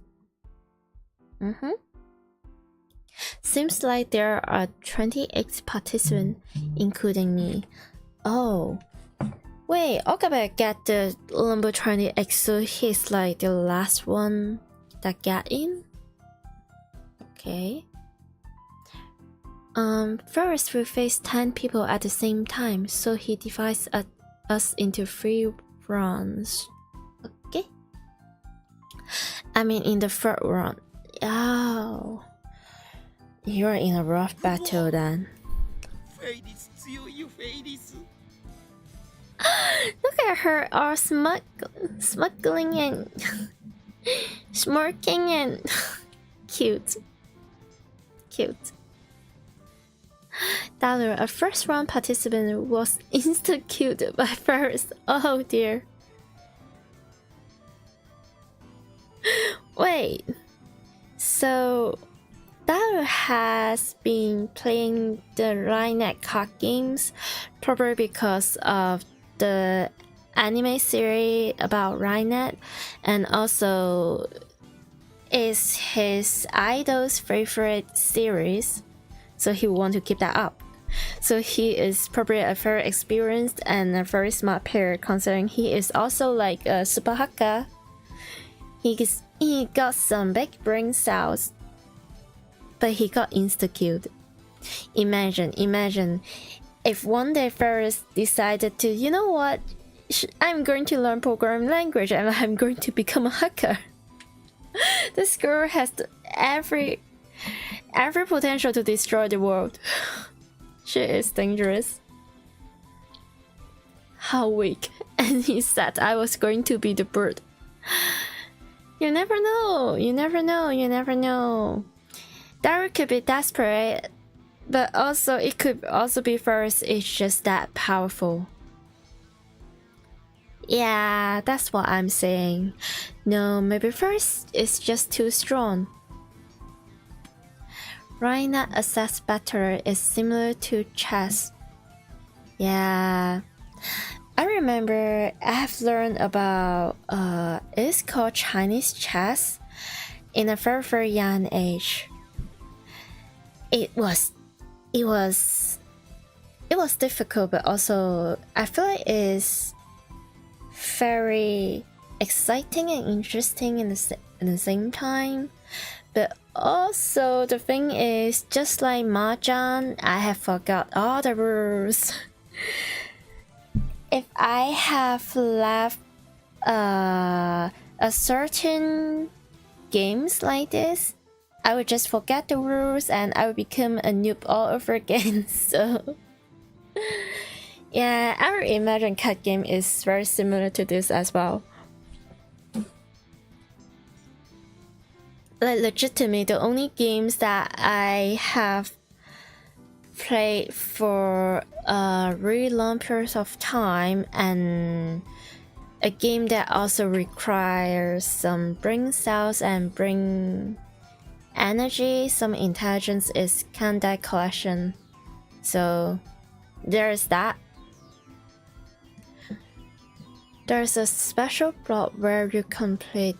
Seems like there are 28 participants, including me. Oh. Wait, Okabe get the number 28, so he's like the last one that got in? Okay. First we face 10 people at the same time, so he divides us into 3 rounds. Okay. I mean in the third round. Oh. You're in a rough battle then. Look at her all smuggling and smirking and cute. Dollar, a first round participant, was insta-killed by Ferris. Oh dear. Wait. So Dollar has been playing the Rhinenet card games probably because of the anime series about Rhinenet, and also is his idol's favorite series, so he want to keep that up. So he is probably a very experienced and a very smart player, considering he is also like a super hacker. He got some big brain cells, but he got insta-killed. Imagine if one day Ferris decided to, you know what, I'm going to learn programming language and I'm going to become a hacker. This girl has every potential to destroy the world. She is dangerous. How weak. And he said I was going to be the bird. You never know. Daryl could be desperate, but also it could also be Ferris is just that powerful. Yeah, that's what I'm saying. No, maybe Ferris is just too strong. Rhinenet assess battle is similar to chess. Yeah, I I remember I have learned about it's called Chinese chess in a very young age. It was difficult, but also I feel like it's very exciting and interesting in the same time. But also the thing is, just like Mahjong, I have forgot all the rules. If I have left a certain games like this, I would just forget the rules and I would become a noob all over again. So yeah, our Imagine Cat game is very similar to this as well. Like legitimately, the only games that I have played for a really long period of time, and a game that also requires some brain cells and brain energy, some intelligence, is Candide Collection. So there's that. There's a special plot where you complete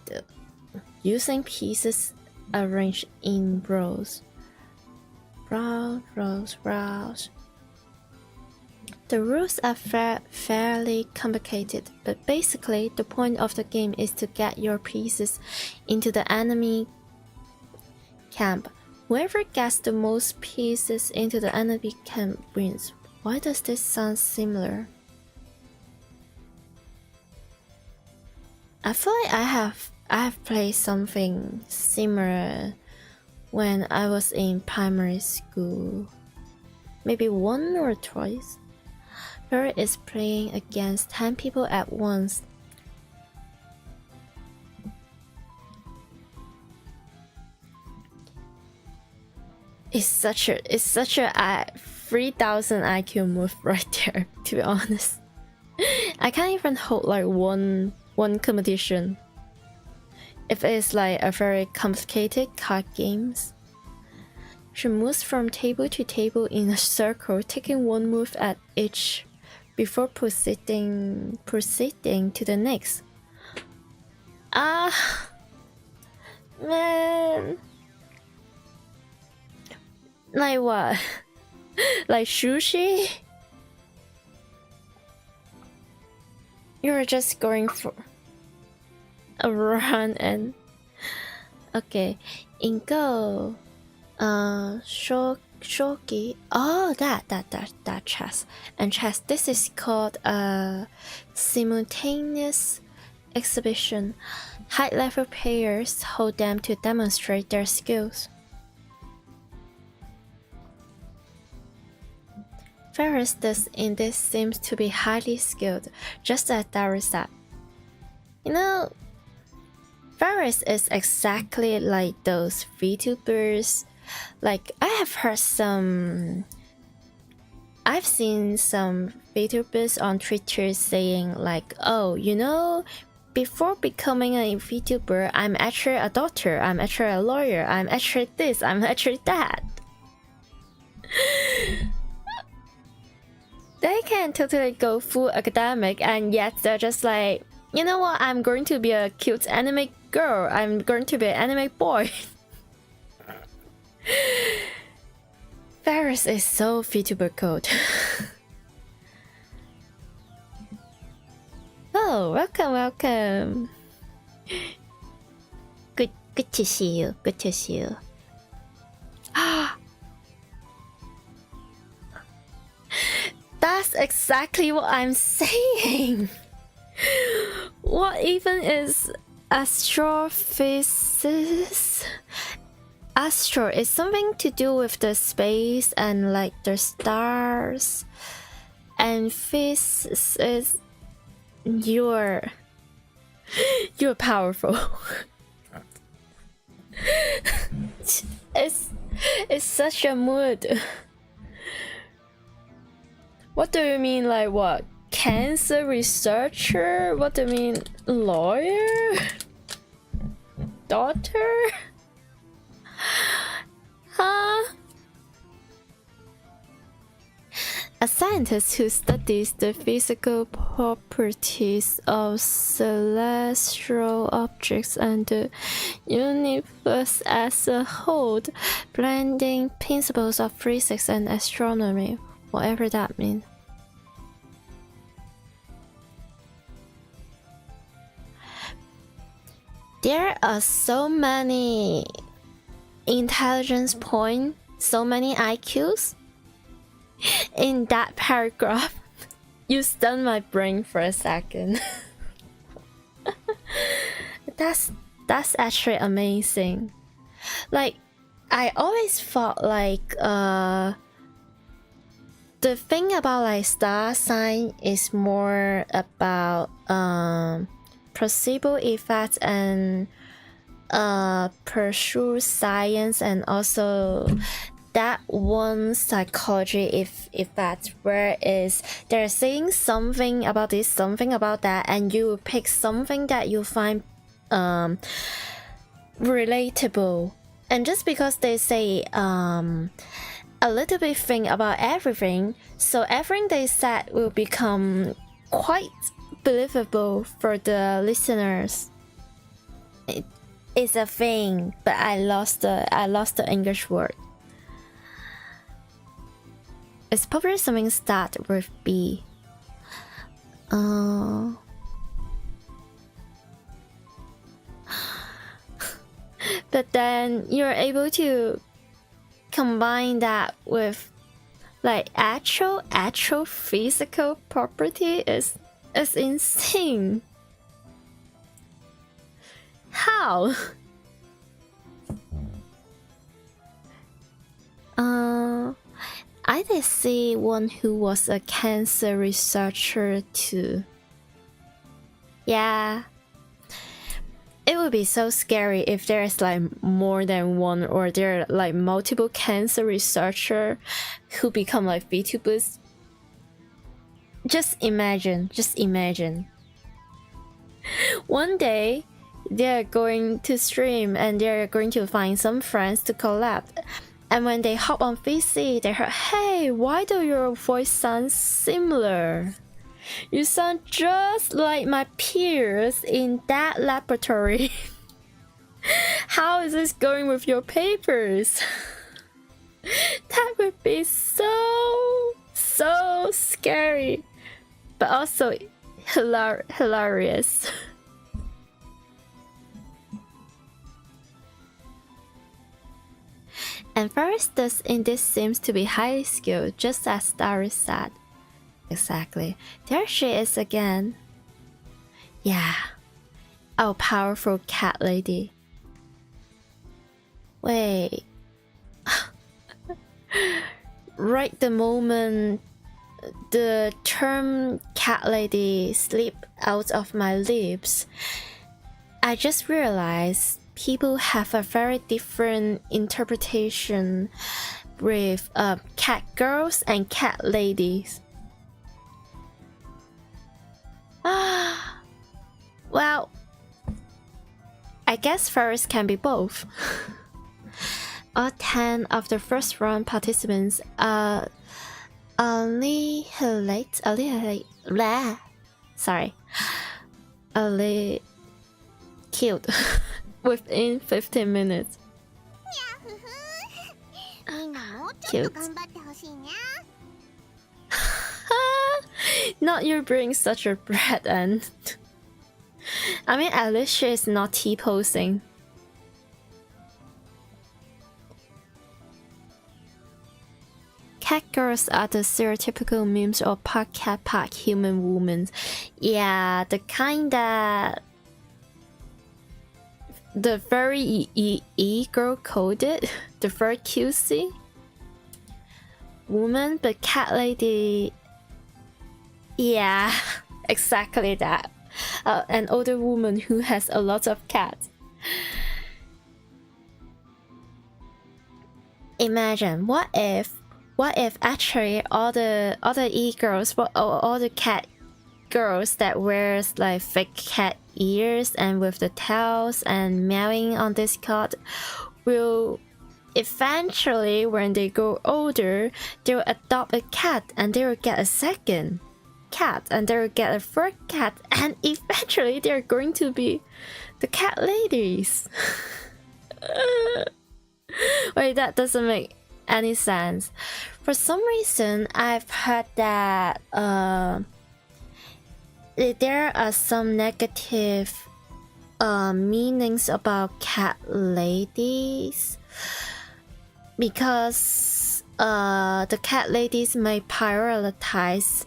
using pieces arranged in rows. Rows. The rules are fairly complicated, but basically the point of the game is to get your pieces into the enemy camp. Whoever gets the most pieces into the enemy camp wins. Why does this sound similar? I feel like I have played something similar when I was in primary school. Maybe one or twice. Her is playing against 10 people at once. It's such a 3000 IQ move right there, to be honest. I can't even hold like one competition if it's like a very complicated card games. She moves from table to table in a circle, taking one move at each before proceeding to the next. Ah, man. Like what? Like sushi? You're just going for a run and... Okay, in Go, shogi. Oh, that chess. And chess, this is called a simultaneous exhibition. High-level players hold them to demonstrate their skills. Ferris in this seems to be highly skilled, just as Dari said. You know, Ferris is exactly like those VTubers. Like, I've seen some VTubers on Twitter saying like, oh, you know, before becoming a VTuber, I'm actually a doctor, I'm actually a lawyer, I'm actually this, I'm actually that. They can totally go full academic, and yet they're just like, you know what, I'm going to be a cute anime girl, I'm going to be an anime boy. Ferris is so VTuber code. Oh, welcome. Good to see you. That's exactly what I'm saying. What even is astrophysics? Astro is something to do with the space and like the stars, and physics is you're powerful. It's such a mood. What do you mean, like what? Cancer researcher? What do you mean, lawyer? Daughter? Huh? A scientist who studies the physical properties of celestial objects and the universe as a whole, blending principles of physics and astronomy, whatever that means. There are so many intelligence points, so many IQs in that paragraph. You stunned my brain for a second. That's actually amazing. Like, I always thought like the thing about like star sign is more about placebo effects and pursue science, and also that one psychology effect where is they're saying something about this, something about that, and you pick something that you find relatable. And just because they say a little bit thing about everything, so everything they said will become quite believable for the listeners. It's a thing, but I lost the English word. It's probably something start with B. But then you're able to combine that with like actual physical property is insane. How? I did see one who was a cancer researcher too. Yeah. It would be so scary if there's like more than one, or there are like multiple cancer researchers who become like VTubers. Just imagine. One day, they're going to stream and they're going to find some friends to collab. And when they hop on VC, they heard, "Hey, why do your voice sound similar? You sound just like my peers in that laboratory. How is this going with your papers?" That would be so scary, but also hilarious. And Forresters in this seems to be highly skilled, just as Starry said. Exactly. There she is again. Yeah. Our powerful cat lady. Wait. Right the moment the term cat lady slipped out of my lips, I just realized people have a very different interpretation with cat girls and cat ladies. Well, I guess furries can be both. All 10 of the first round participants are killed within 15 minutes. Cute. Not you being such a brat, and I mean, at least she is not T-posing. Cat girls are the stereotypical memes of part cat, part human woman. Yeah, the kind that the very girl coded, the very cutesy woman, but cat lady. Yeah, exactly that. An older woman who has a lot of cats. Imagine, what if actually all the e-girls, all the cat girls that wears like fake cat ears and with the tails and meowing on Discord will eventually, when they grow older, they'll adopt a cat and they will get a second cat and they will get a third cat, and eventually they're going to be the cat ladies. Wait, that doesn't make any sense. For some reason, I've heard that there are some negative meanings about cat ladies, because the cat ladies may prioritize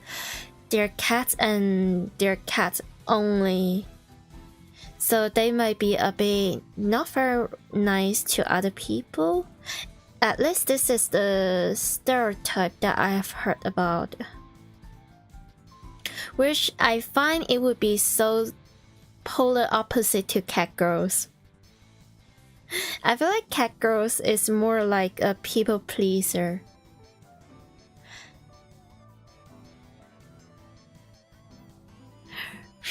their cats and their cats only, so they might be a bit not very nice to other people. At least this is the stereotype that I have heard about, which I find it would be so polar opposite to cat girls. I feel like cat girls is more like a people pleaser.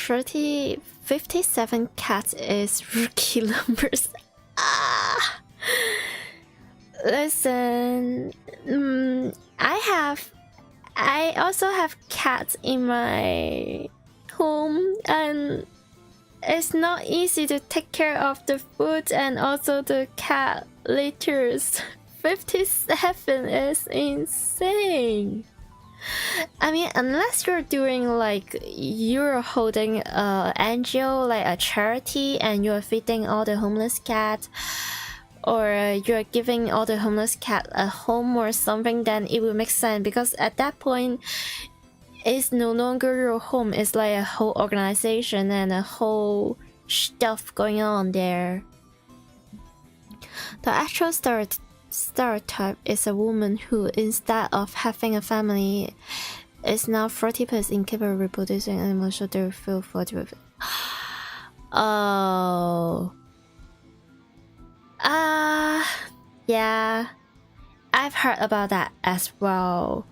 $57 cats is rookie numbers. Listen, I also have cats in my home, and it's not easy to take care of the food and also the cat litters. 57 is insane. I mean, unless you're doing like you're holding an NGO like a charity and you're feeding all the homeless cats, or you're giving all the homeless cat a home or something, then it will make sense, because at that point it's no longer your home, it's like a whole organization and a whole stuff going on there. The actual stereotype is a woman who, instead of having a family, is now 40% incapable of reproducing and emotional they feel 40%. Oh. Yeah, I've heard about that as well.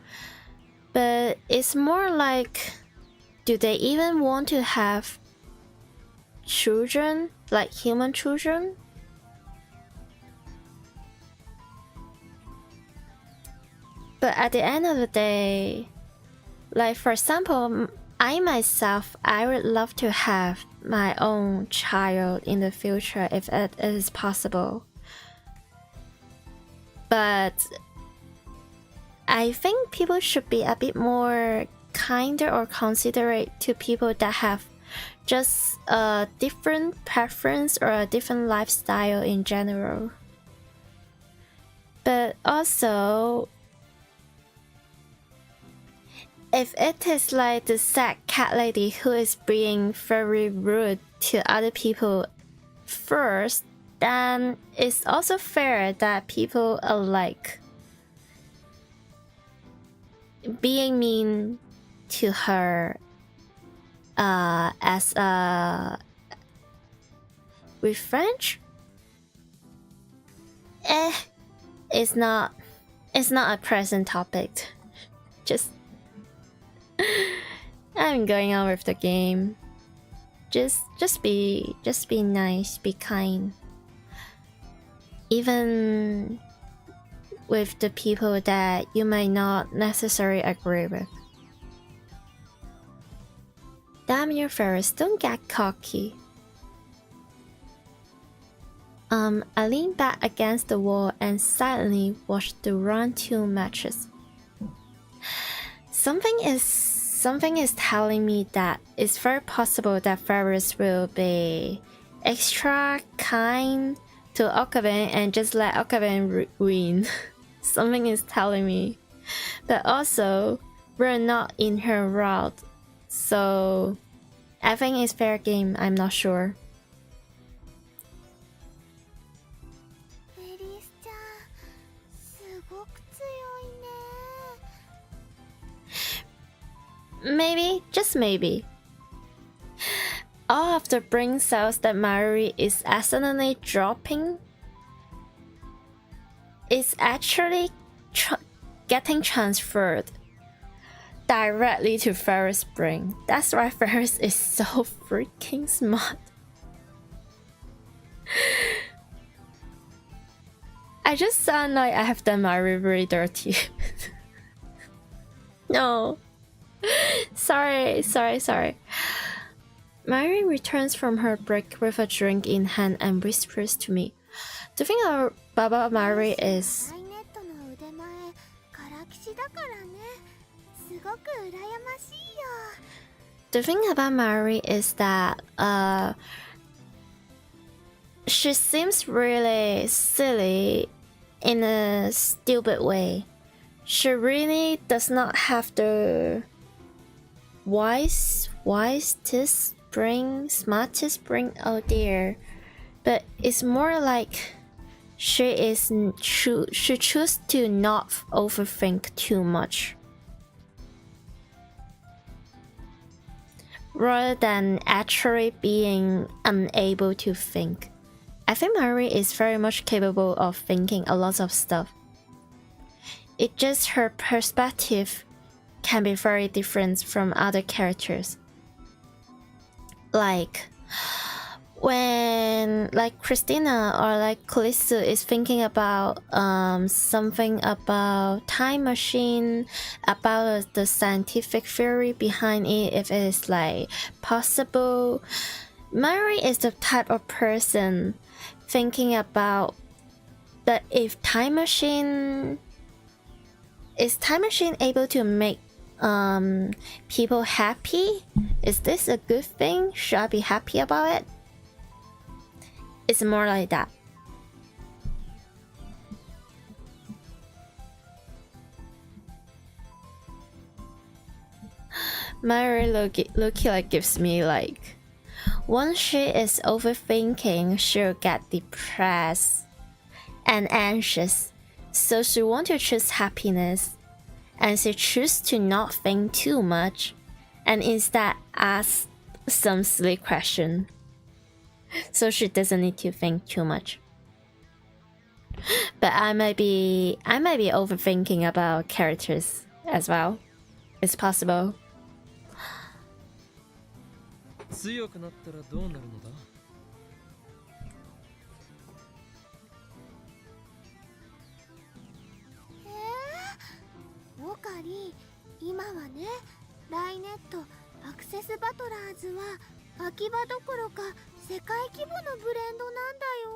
But it's more like, do they even want to have children, like human children? But at the end of the day, like for example, I myself, I would love to have my own child in the future if it is possible. But I think people should be a bit more kinder or considerate to people that have just a different preference or a different lifestyle in general. But also, if it is like the sad cat lady who is being very rude to other people first, then it's also fair that people are like being mean to her as a revenge. It's not a present topic. Just I'm going on with the game. Just be nice, be kind. Even with the people that you might not necessarily agree with. Damn your Ferris, don't get cocky. I leaned back against the wall and silently watched the round 2 matches. Something is telling me that it's very possible that Ferris will be extra kind to Okaben and just let Okaben win. Something is telling me. But also, we're not in her route, so I think it's fair game, I'm not sure. Maybe, just maybe. All of the brain cells that Mayuri is accidentally dropping is actually getting transferred directly to Ferris' brain. That's why Ferris is so freaking smart. I just sound like I have done Mary very dirty. No. Sorry. Mary returns from her break with a drink in hand and whispers to me. The thing about Mary is... ライネットの腕前からきしだからね。すごく羨ましいよ。 The thing about Mary is that she seems really silly in a stupid way. She really does not have the smartest brain out there, but it's more like she chooses to not overthink too much, rather than actually being unable to think. I think Mary is very much capable of thinking a lot of stuff. It's just her perspective can be very different from other characters. Like when Christina or like Callisto is thinking about something about time machine, about the scientific theory behind it, if it is like possible. Mary is the type of person thinking about, but if time machine able to make people happy? Is this a good thing? Should I be happy about it? It's more like that. Mary Loki like gives me like, once she is overthinking, she'll get depressed and anxious. So she wants to choose happiness, and she chooses to not think too much, and instead ask some silly question. So she doesn't need to think too much. But I might be overthinking about characters as well. It's possible. 強くなったらどうなるのだ? オカリ、今はね、ライネット、アクセスバトラーズは秋葉どころか世界規模のブレンドなんだよ。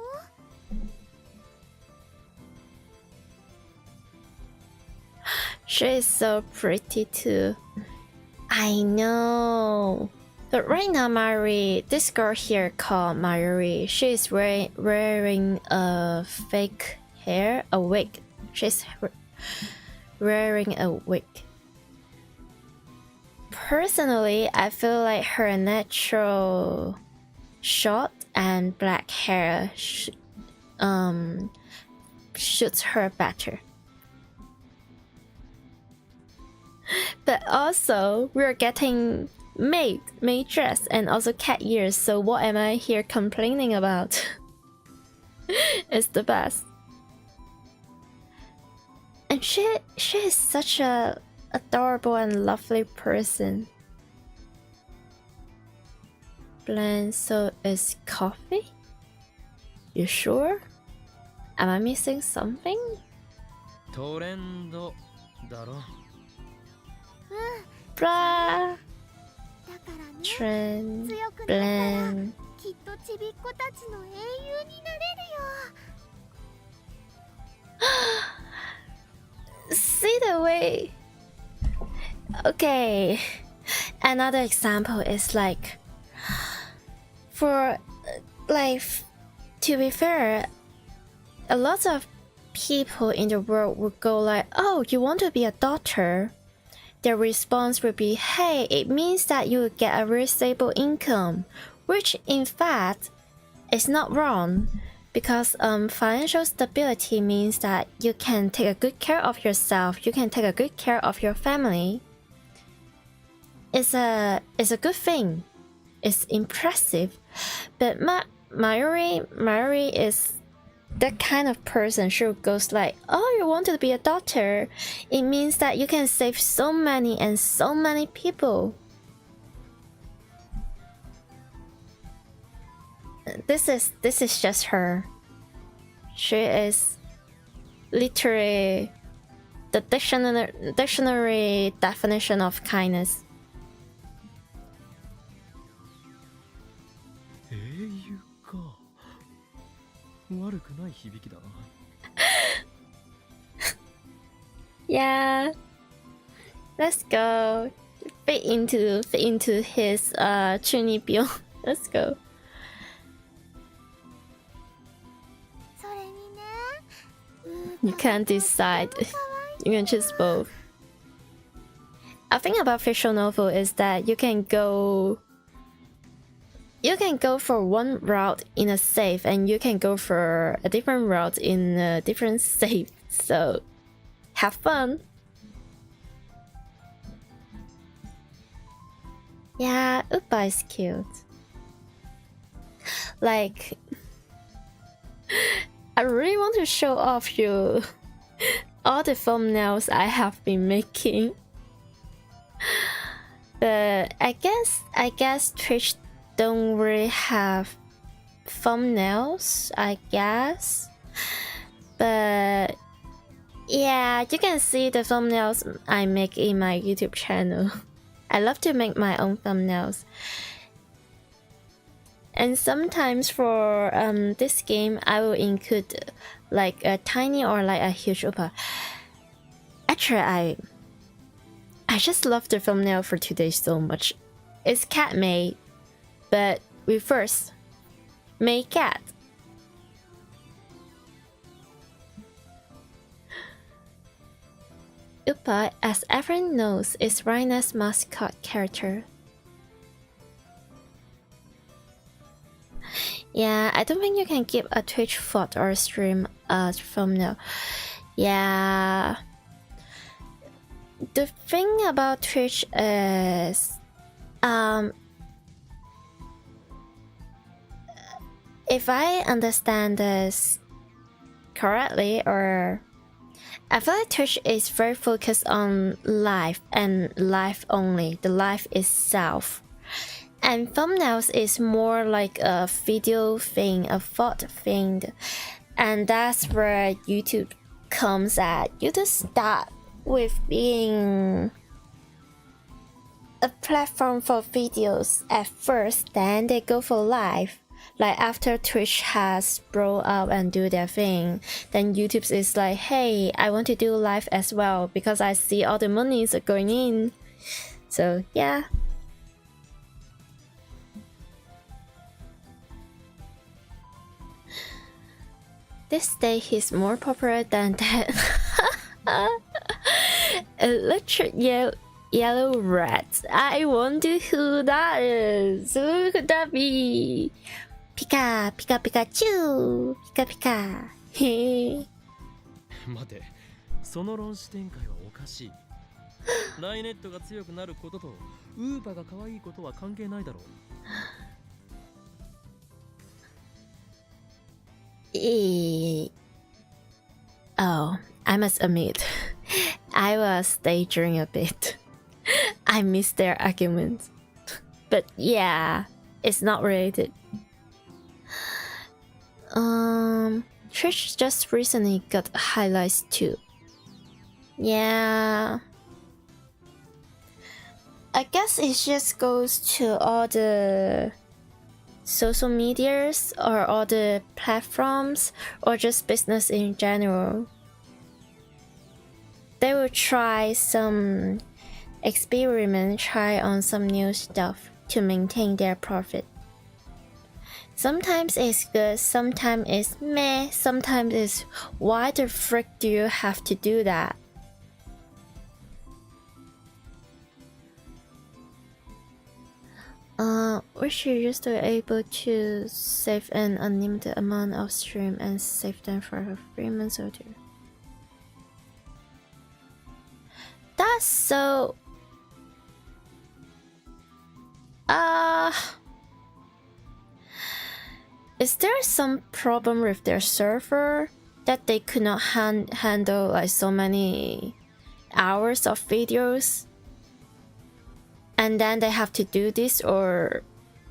She is so pretty too. I know. But right now, Mari, this girl here called Mari, she is wearing a fake hair, a wig. She's wearing a wig. Personally, I feel like her natural short and black hair suits her better. But also, we're getting maid dress and also cat ears, so what am I here complaining about? It's the best. And she is such a adorable and lovely person. Blend, so is coffee? You sure? Am I missing something? トレンドだろ。Blah. だからね、 Trend, 強くなったら blend. きっとちびっ子たちの英雄になれるよ。 See the way. Okay. Another example is like, for like, to be fair, a lot of people in the world would go like, oh, you want to be a doctor? Their response would be, hey, it means that you will get a very stable income, which in fact is not wrong, because financial stability means that you can take a good care of yourself, you can take a good care of your family. It's a good thing. It's impressive. But Mari is that kind of person. She goes like, oh, you want to be a doctor? It means that you can save so many and so many people. This is just her. She is literally the dictionary definition of kindness. 英雄か。悪くない響きだな。Yeah, let's go. Fit into his chunibyo. Let's go. それにね、 You can't decide. You can choose both. I think about visual novel is that you can go for one route in a save and you can go for a different route in a different save. So have fun. Yeah, Uppa is cute. Like, I really want to show off you all the thumbnails I have been making. But I guess Twitch don't really have thumbnails, I guess. But yeah, you can see the thumbnails I make in my YouTube channel. I love to make my own thumbnails. And sometimes for this game, I will include like a tiny or like a huge Uppa. Actually, I just love the thumbnail for today so much. It's catmaid, but reverse. Maid cat. Uppa, as everyone knows, is Rhina's mascot character. Yeah, I don't think you can give a Twitch VOD or stream a thumbnail. Yeah. The thing about Twitch is, if I understand this correctly, or I feel like Twitch is very focused on live and live only, the live itself. And thumbnails is more like a video thing, a thought thing. And that's where YouTube comes at. You just start with being a platform for videos at first, then they go for live. Like after Twitch has brought up and do their thing, then YouTube is like, hey, I want to do live as well because I see all the monies are going in. So yeah. This day he's more popular than that. Electric yellow rat. I wonder who that is. Who could that be? Pika, Pika, Pikachu. Pika, Pika. Hey. 待て、その論視展開はおかしい。ライネットが強くなることとウーパが可愛いことは関係ないだろう。Oh, I must admit, I was daydreaming a bit. I missed their arguments. But yeah, it's not related. Trish just recently got highlights too. Yeah. I guess it just goes to all the social medias or all the platforms or just business in general. They will try some experiment, try on some new stuff to maintain their profit. Sometimes it's good, sometimes it's meh, sometimes it's why the frick do you have to do that? Wish you used to be able to save an unlimited amount of stream and save them for 3 months or 2. That's so... Is there some problem with their server that they could not handle like so many hours of videos? And then they have to do this, or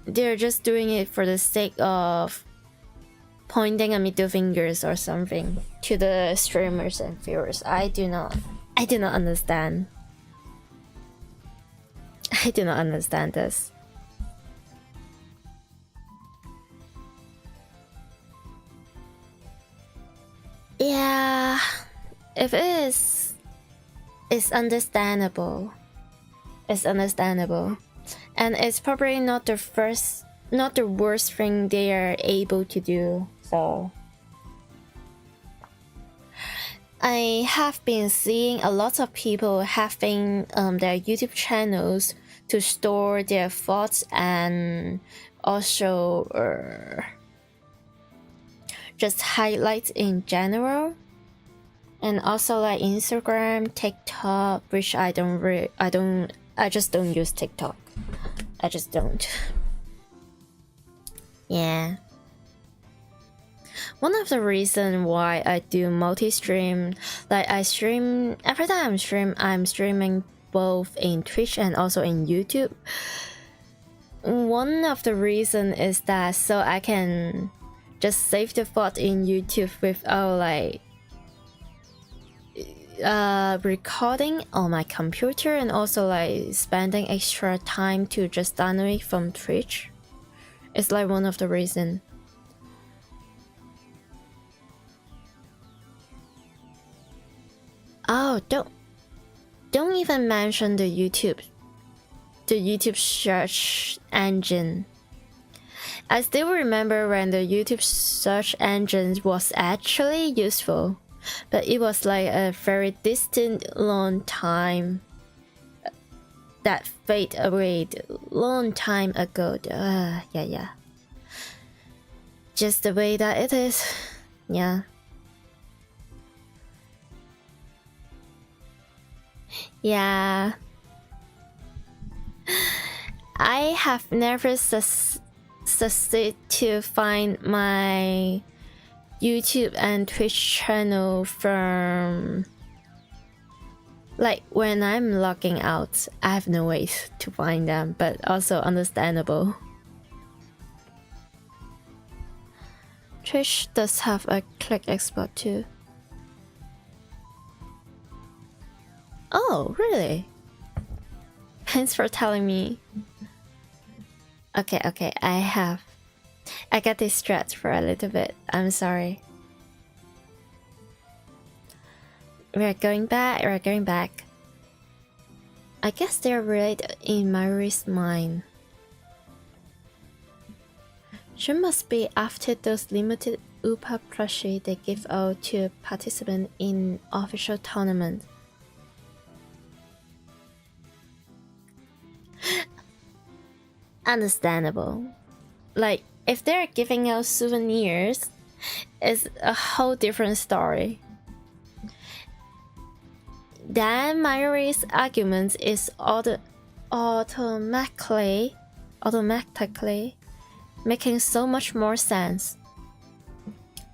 they're just doing it for the sake of pointing a middle fingers or something to the streamers and viewers. I do not understand. I do not understand this. Yeah, if it is, it's understandable. It's understandable. And it's probably not the worst thing they are able to do. So I have been seeing a lot of people having their YouTube channels to store their thoughts and also just highlights in general, and also like Instagram, TikTok, which I just don't use TikTok. I just don't. Yeah. One of the reasons why I do multi-stream, like I stream, every time I'm streaming both in Twitch and also in YouTube. One of the reasons is that so I can just save the thought in YouTube without like recording on my computer, and also like spending extra time to just download it from Twitch. It's like one of the reasons. Oh, don't even mention the YouTube search engine. I still remember when the YouTube search engine was actually useful, but it was like a very distant long time that fade away long time ago. Yeah. Just the way that it is. Yeah. Yeah. I have never succeeded to find my YouTube and Twitch channel from like when I'm logging out. I have no ways to find them, but also understandable. Twitch does have a click export too. Oh, really? Thanks for telling me. Okay, I got distracted for a little bit. I'm sorry. We're going back. I guess they're related in Mayuri's mind. She must be after those limited UPA plushie they give out to participants in official tournament. Understandable. Like, if they're giving out souvenirs, it's a whole different story. Then Mayuri's argument is automatically making so much more sense.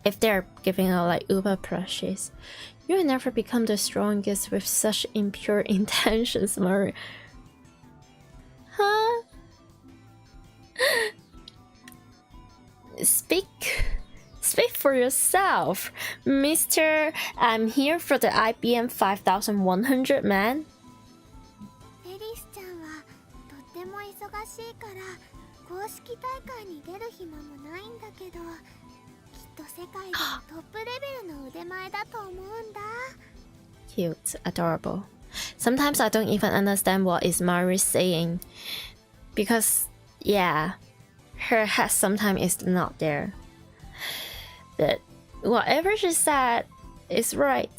If they're giving out like Uber plushies, you will never become the strongest with such impure intentions, Mayuri. Huh? Speak for yourself, Mr. I'm here for the IBM 5100 man. エリスちゃんはとっても忙しいから公式大会に出る暇もないんだけど、きっと世界でトップレベルの腕前だと思うんだ。Cute, adorable. Sometimes I don't even understand what is Mayuri saying, because yeah, her head sometimes is not there. But whatever she said is right.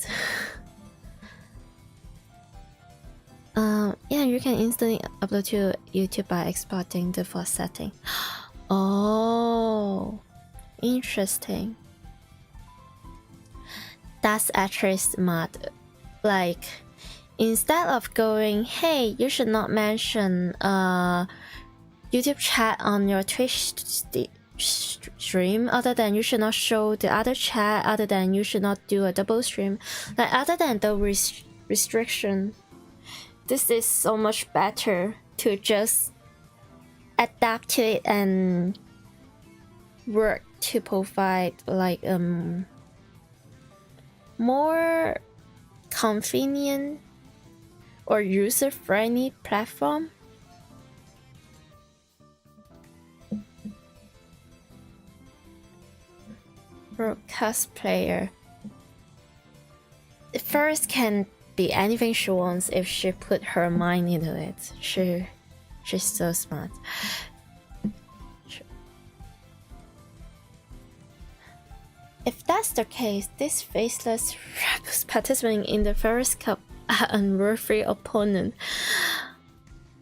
Yeah, you can instantly upload to YouTube by exporting the default setting. Oh, interesting. That's actually smart. Like, instead of going, hey, you should not mention YouTube chat on your Twitch stream, other than you should not show the other chat, other than you should not do a double stream, like other than the restriction, this is so much better to just adapt to it and work to provide like more convenient or user-friendly platform. Broadcast player. First can be anything she wants if she put her mind into it. She's so smart. If that's the case, this faceless rappers participating in the Ferris Cup are an unworthy opponent.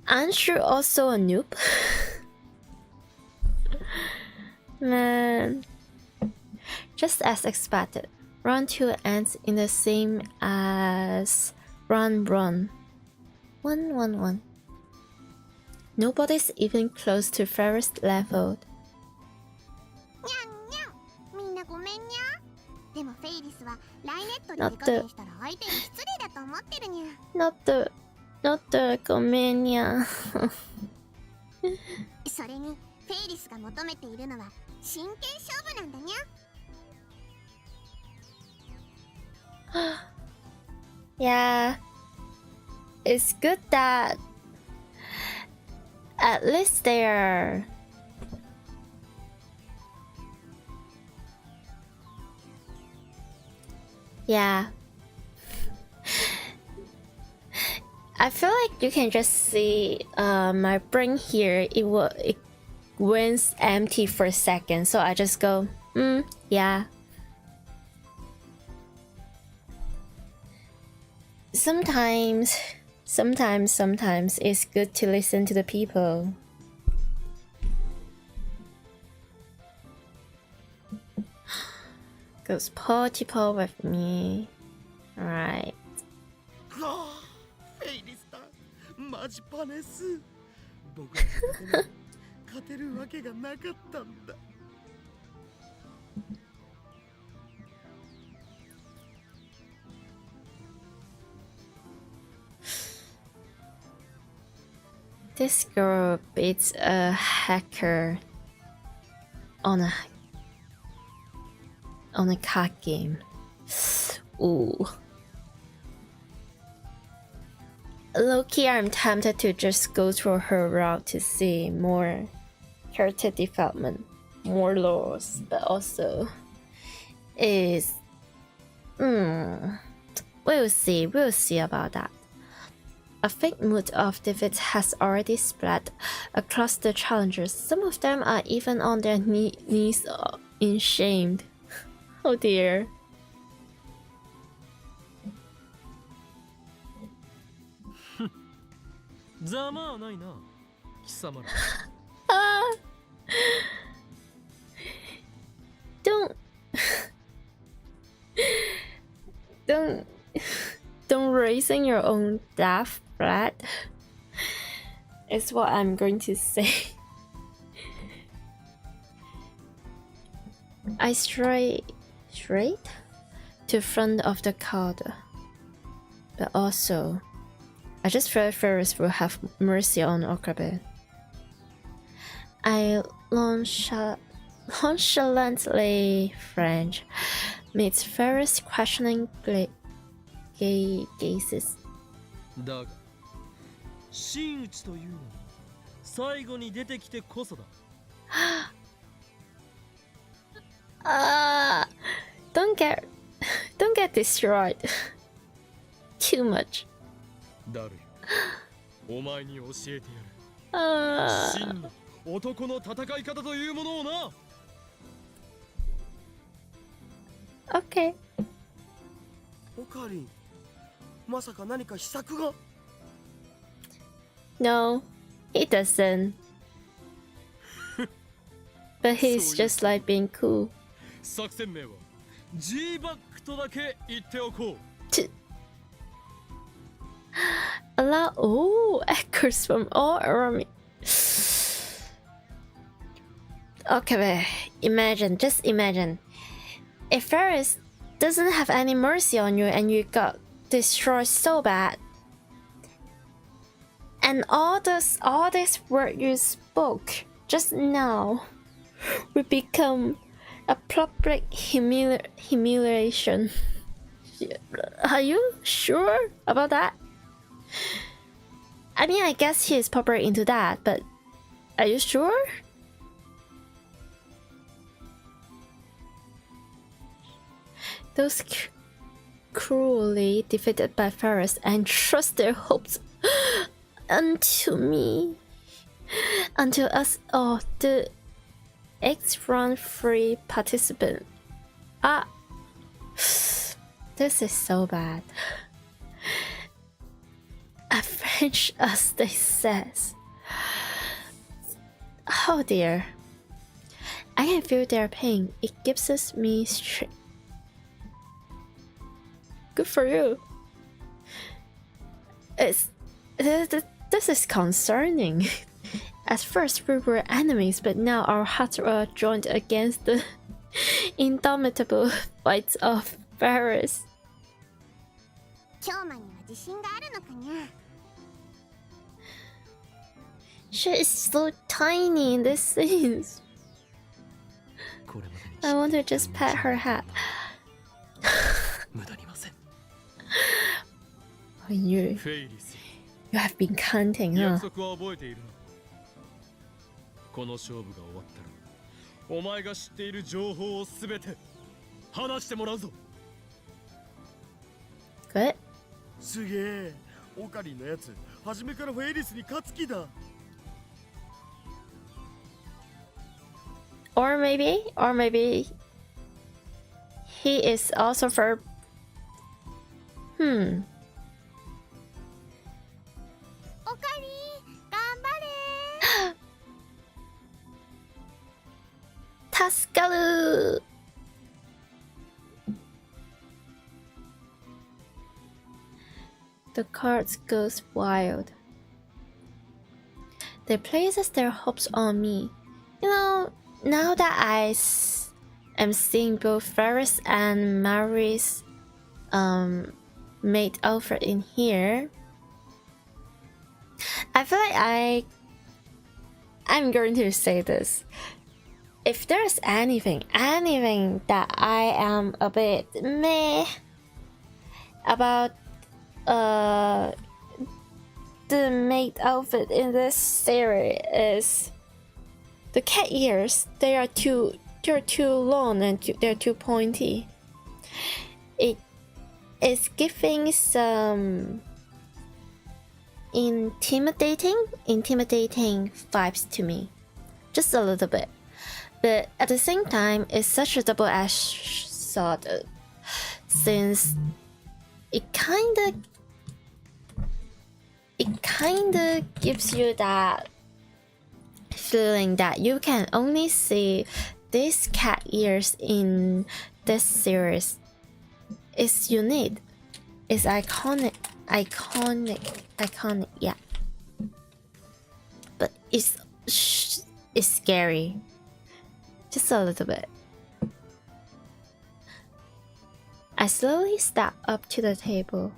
Aren't you also a noob? Man. Just as expected, round 2 ends in the same as round 1. 1-1-1. Nobody's even close to Ferris level. にゃんにゃん、みんなごめんにゃ。でもフェイリスはライネットで手加減したら相手に失礼だと思ってるにゃ。Not the ごめんにゃ。それにフェイリスが求めているのは真剣勝負なんだにゃ。Yeah, it's good that at least they're yeah. I feel like you can just see my brain here. It went empty for a second, so I just go, yeah. Sometimes it's good to listen to the people. Goes Part5 with me. Alright. フェイリスだ。マジパネス。僕らが勝てるわけがなかったんだ。This girl beats a hacker on a card game. Ooh. Low-key, I'm tempted to just go through her route to see more character development, more laws, but also is we'll see about that. A fake mood of defeat has already spread across the challengers. Some of them are even on their knees in shame. Oh dear. ざまあないな、貴様ら。Don't raising your own death threat is what I'm going to say. I straight to front of the card, but also I just felt Ferris will have mercy on Okabe. I nonchalantly French meets Ferris questioning gazes. だが真打ちというのは最後に出てきてこそだ。Don't get destroyed too much. だるよ、お前に教えてやる。真の男の戦い方というものをな。Okay. オカリン、まさか何か秘策が？ No, he doesn't. But he's just like being cool. 作戦名は G バックとだけ言っておこう。Allow echoes from all around me. Okay, just imagine. If Ferris doesn't have any mercy on you and you got destroyed so bad, and all this word you spoke just now will become A public humiliation. Are you sure about that? I mean, I guess he is probably into that, but are you sure? Those cruelly defeated by Ferris and trust their hopes unto me, until us. Oh, the X-Run free participant. Ah, this is so bad. Avenge us, they says. Oh dear. I can feel their pain. It gives us me strength. Good for you. This is concerning. At first we were enemies, but now our hearts are joined against the indomitable fights of Paris. She is so tiny in this scene. I want to just pat her hat. You have been counting, huh? この勝負が終わったら、お前が知っている情報をすべて話してもらうぞ。Good. すげえ、オカリンのやつ、初めからフェイリスに勝つ気だ。Or maybe he is also for. オカリン、頑張れ。助かる。The cards goes wild. They places their hopes on me. You know, now that I am seeing both Ferris and Mary's maid outfit in here, I feel like I'm going to say this. If there's anything that I am a bit meh about the maid outfit in this series is the cat ears. They're too long and they're too pointy. It is giving some intimidating vibes to me, just a little bit. But at the same time, it's such a double-edged sword, since it kinda gives you that feeling that you can only see these cat ears in this series. It's unique. It's iconic, yeah. But it's scary. Just a little bit. I slowly step up to the table.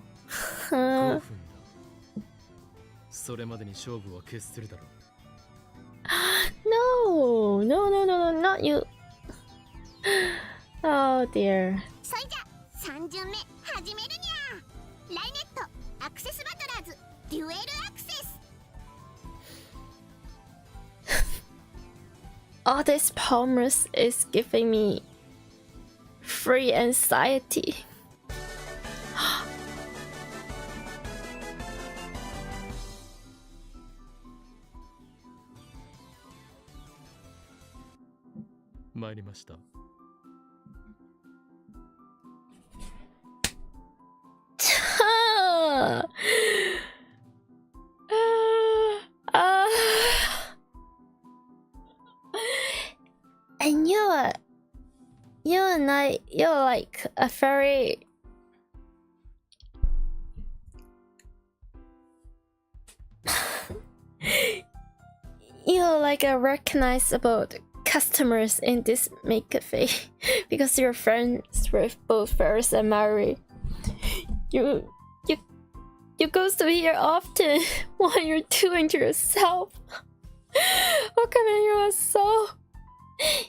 それまでに勝負は決するだろう。No, not you. Oh dear. それじゃ3巡目始めるにゃ。ライネットアクセスバトラーズデュエルアクセス。All this promise is giving me free anxiety.参りました。And you're like a very you're like a recognizable customers in this maid cafe because you're friends with both Ferris and Mary. You goes to here often while you're doing to yourself. How come you are so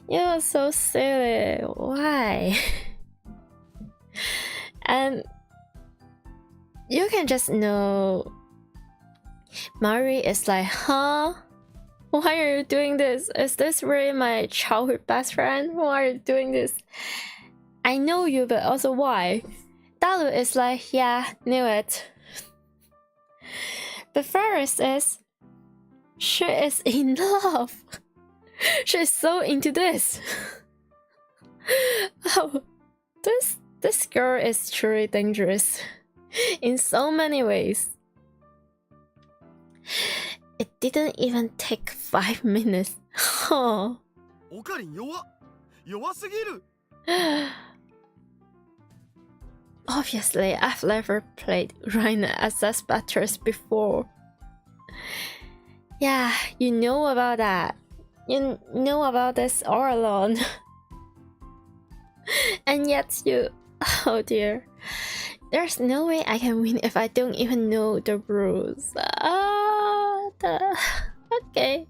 You're so silly. Why? And you can just know Mari is like, huh? Why are you doing this? Is this really my childhood best friend? Why are you doing this? I know you, but also why? Dalu is like, yeah, knew it. But Ferris is, she is in love. She's so into this. Oh, this girl is truly dangerous in so many ways. It didn't even take 5 minutes. Oh. オカリン弱すぎる Obviously, I've never played Rhino SS battles before. Yeah, you know about that. You know about this all along. And yet you... Oh dear. There's no way I can win if I don't even know the rules. Okay.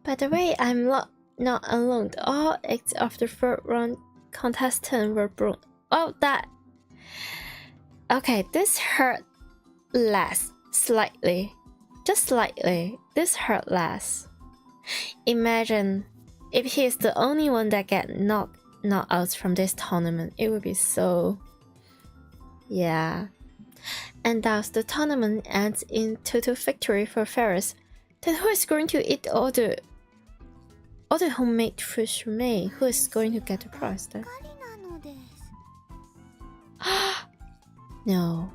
By the way, I'm not alone. All 8 of the third round contestants were broken. Oh, that... Okay, this hurt less. Slightly. Just slightly. This hurt less. Imagine if he is the only one that get knocked out from this tournament. It would be so... Yeah. And thus the tournament ends in total victory for Ferris. Then who is going to eat all the homemade fish from me? Who is going to get the prize then? No.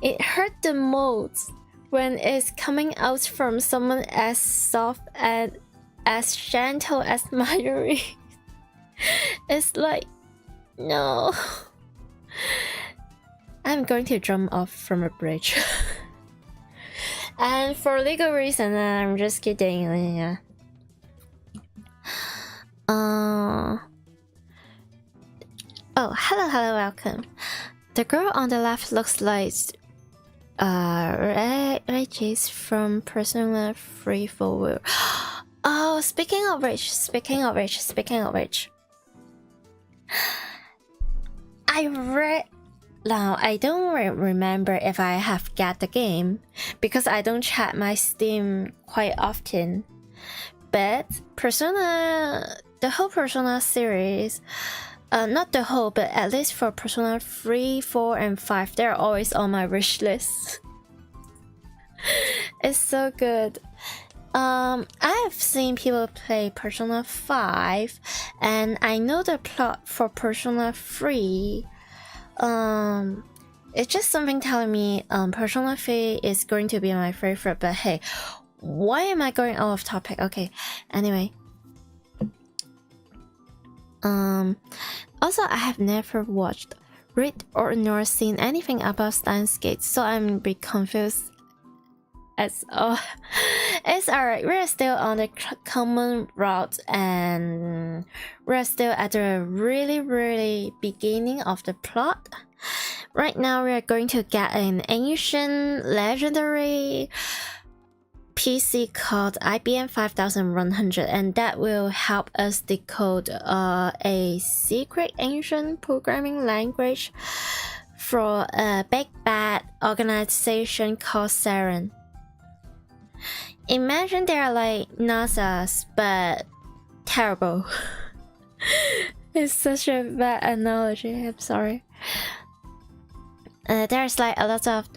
It hurt the most when it's coming out from someone as soft and as gentle as Mayuri. It's like, no. I'm going to jump off from a bridge. And for legal reasons, I'm just kidding. Yeah. Oh, hello, welcome. The girl on the left looks like Regis from Persona 3 4. Oh, speaking of which. Now, I don't remember if I have got the game, because I don't check my Steam quite often. But the whole Persona series, not the whole, but at least for Persona 3, 4, and 5, they're always on my wish list. It's so good. I've seen people play Persona 5, and I know the plot for Persona 3. It's just something telling me Persona 3 is going to be my favorite, but hey, why am I going out of topic? Okay, anyway. Also, I have never watched, read, or nor seen anything about Steins Gate, so I'm a bit confused. It's alright, we're still on the common route, and we're still at the really beginning of the plot. Right now, we are going to get an ancient legendary PC called IBM 5100, and that will help us decode a secret ancient programming language for a big bad organization called Saren. Imagine they're like NASA's, but terrible. It's such a bad analogy, I'm sorry. There's like a lot of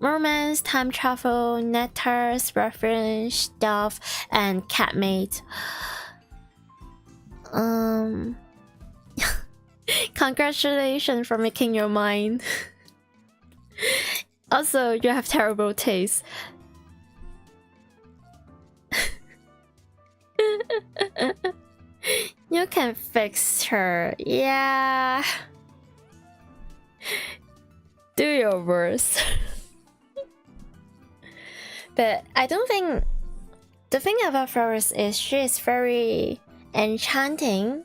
romance, time travel, netters, reference stuff, and catmaid. Congratulations for making your mind. Also, you have terrible taste. You can fix her, yeah. Do your worst. But I don't think... The thing about Ferris is she is very enchanting.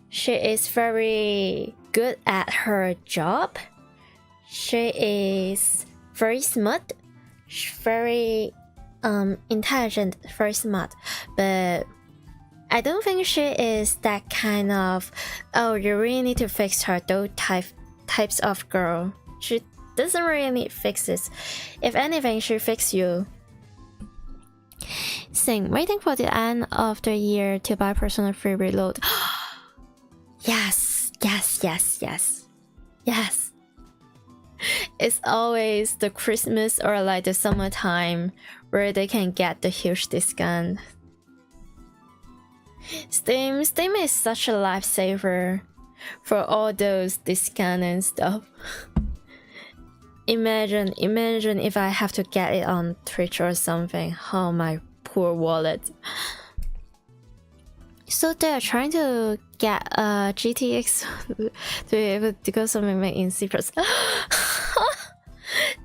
She is very good at her job. She is very smart, very intelligent, very smart, but I don't think she is that kind of, oh, you really need to fix her, those types of girl. She doesn't really need fixes. If anything, she fix you. Sing, waiting for the end of the year to buy Persona 3 Reload. Yes. It's always the Christmas or like the summertime where they can get the huge discount. Steam is such a lifesaver for all those discounts and stuff. Imagine if I have to get it on Twitch or something. Oh, my poor wallet. So they're trying to get GTX to be able to go something made in C++.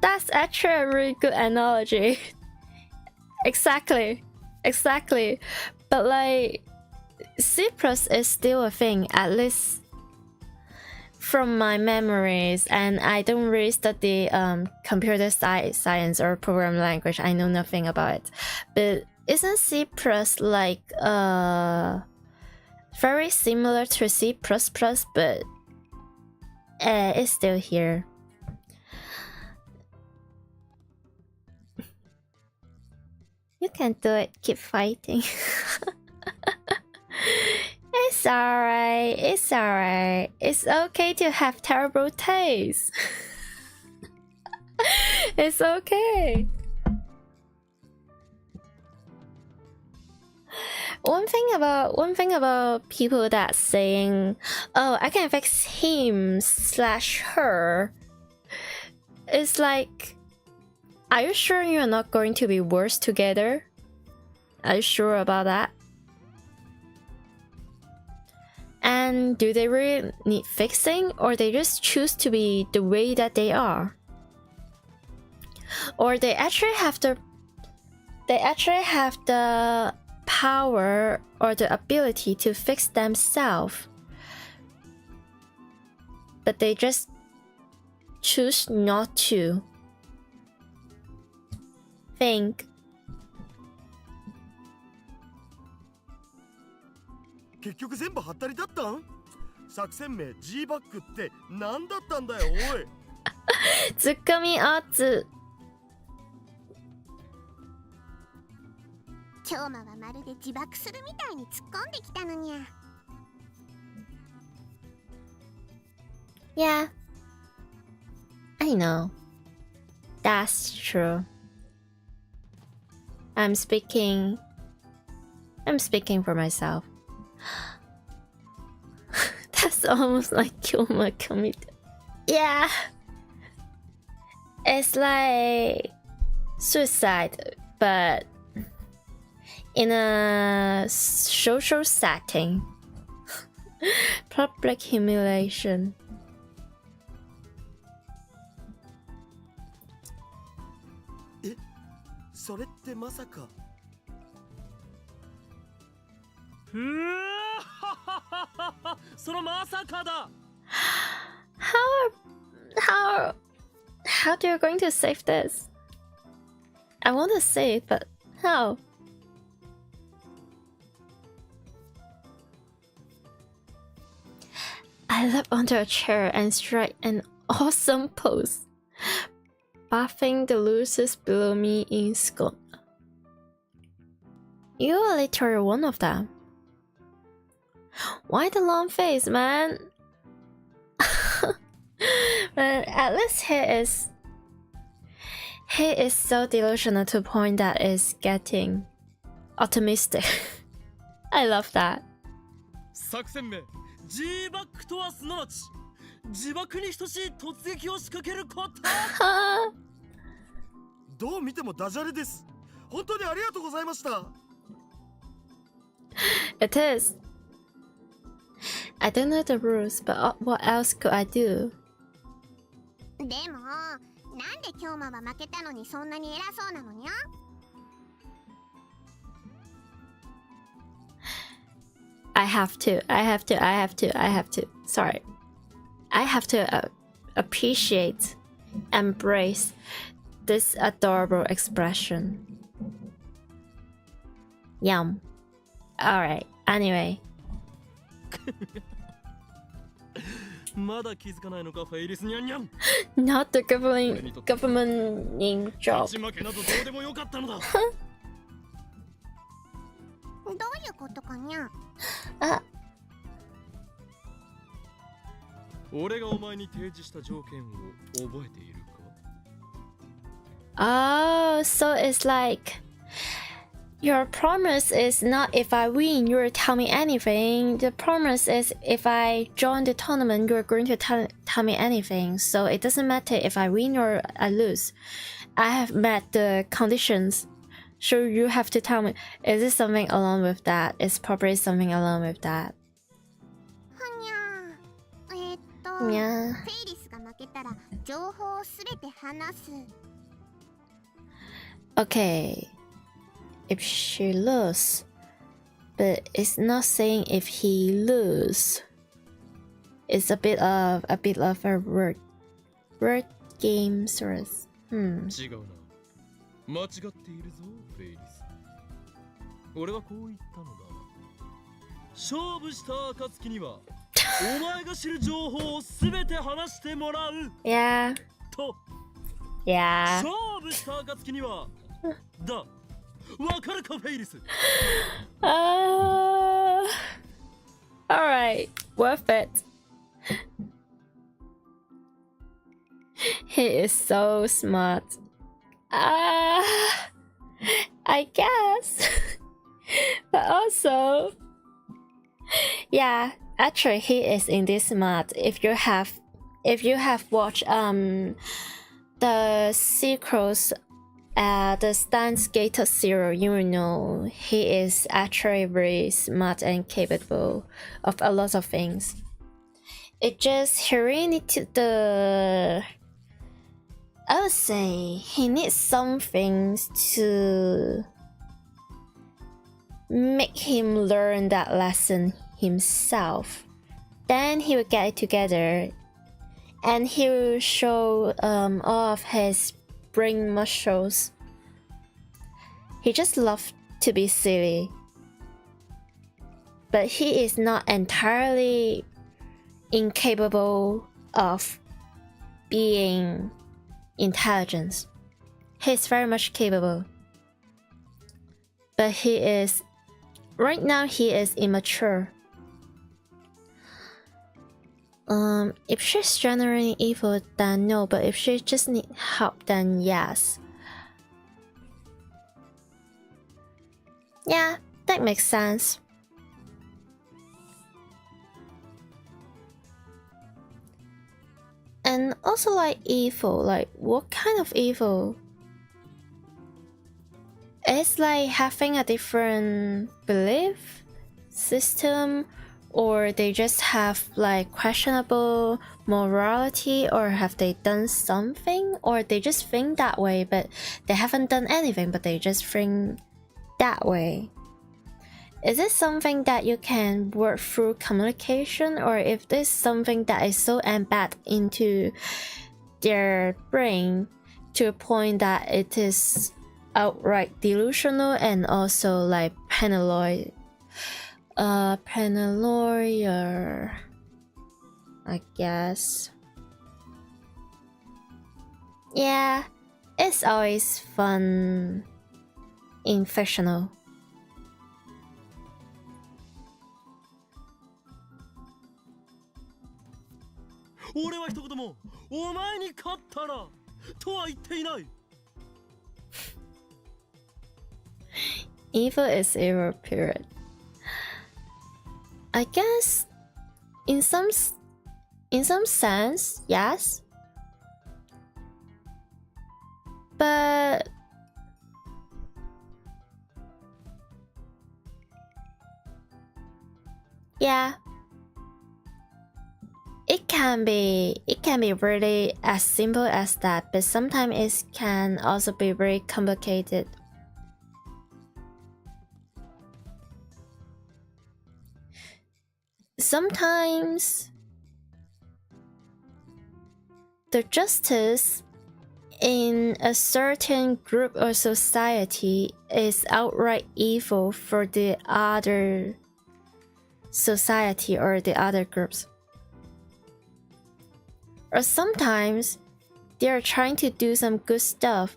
That's actually a really good analogy. Exactly. But like, C+ is still a thing, at least from my memories, and I don't really study computer science or program language. I know nothing about it. But isn't C++ like very similar to C++, but it's still here. You can do it, keep fighting. It's alright. It's okay to have terrible taste. It's okay. One thing about people that saying, oh, I can fix him/her, it's like, are you sure you're not going to be worse together? Are you sure about that? And do they really need fixing, or they just choose to be the way that they are? Or they actually have the power or the ability to fix themselves, but they just choose not to. Think. 結局全部ハッタリだったん？作戦名 G バックって何だったんだよおい。ツッコミアーツ。京馬はまるで自爆するみたいに突っ込んできたのにゃ。Yeah, I know. That's true. I'm speaking for myself. That's almost like Kyoma commit. Yeah. It's like suicide, but in a social setting. Public humiliation. Eh? それってまさか。そのまさかだ。How do you going to save this? I want to save, but how? I leap onto a chair and strike an awesome pose, buffing the losers below me in scorn. You are literally one of them. Why the long face, man? But at least he is so delusional to the point that is getting optimistic. I love that. 作戦名 G バックとはすなわち自爆に等しい突撃を仕掛けること。どう見てもダジャレです。本当にありがとうございました。It is. I don't know the rules, but what else could I do? でもなんで京馬は負けたのにそんなに偉そうなのにゃ。I have to. Sorry. I have to appreciate, embrace this adorable expression. Yum. Alright, anyway. まだ気づかないのかフェイリスニャンニャン。 Not the governing job. 勝ち負けなどどうでもよかったのだ。どういうことかにゃ。あ、俺がお前に提示した条件を覚えているか？ oh, so it's like your promise is not if I win, you'll tell me anything. The promise is if I join the tournament, you're going to tell me anything. So it doesn't matter if I win or I lose. I have met the conditions. So you have to tell me, is it something along with that? It's probably something along with that. はにゃ。Yeah. フェイリスが負けたら情報をすべて話す。Okay. If she lose, but it's not saying if he lose. It's a bit of a word game sort of. 違うな。間違っているぞ、フェイリス。俺はこう言ったのだ。勝負した暁には、お前が知る情報をすべて話してもらう。Yeah. と。Yeah. 勝負した暁には、だ。わかるか、フェイリス。Alright, worth it. He is so smart. I guess. But also, yeah, actually he is indeed smart. If you have watched the sequels, the Steins series, you will know he is actually very smart and capable of a lot of things. It just he really needs I would say he needs some things to make him learn that lesson himself. Then he will get it together and he will show all of his brain muscles. He just loves to be silly. But he is not entirely incapable of being intelligent. He's very much capable. But right now he is immature. If she's generally evil, then no, but if she just needs help, then yes. Yeah, that makes sense. And also like evil, like what kind of evil? It's like having a different belief system, or they just have like questionable morality, or have they done something, or they just think that way but they haven't done anything but they just think that way. Is it something that you can work through communication, or if this is something that is so embedded into their brain to a point that it is outright delusional and also like paranoid, I guess. Yeah, it's always fun in fictional. 俺は一言もお前に勝ったらとは言っていない。 Evil is evil, period. I guess in some sense, yes. But yeah. It can be really as simple as that, but sometimes it can also be very complicated. Sometimes the justice in a certain group or society is outright evil for the other society or the other groups. Or sometimes they are trying to do some good stuff,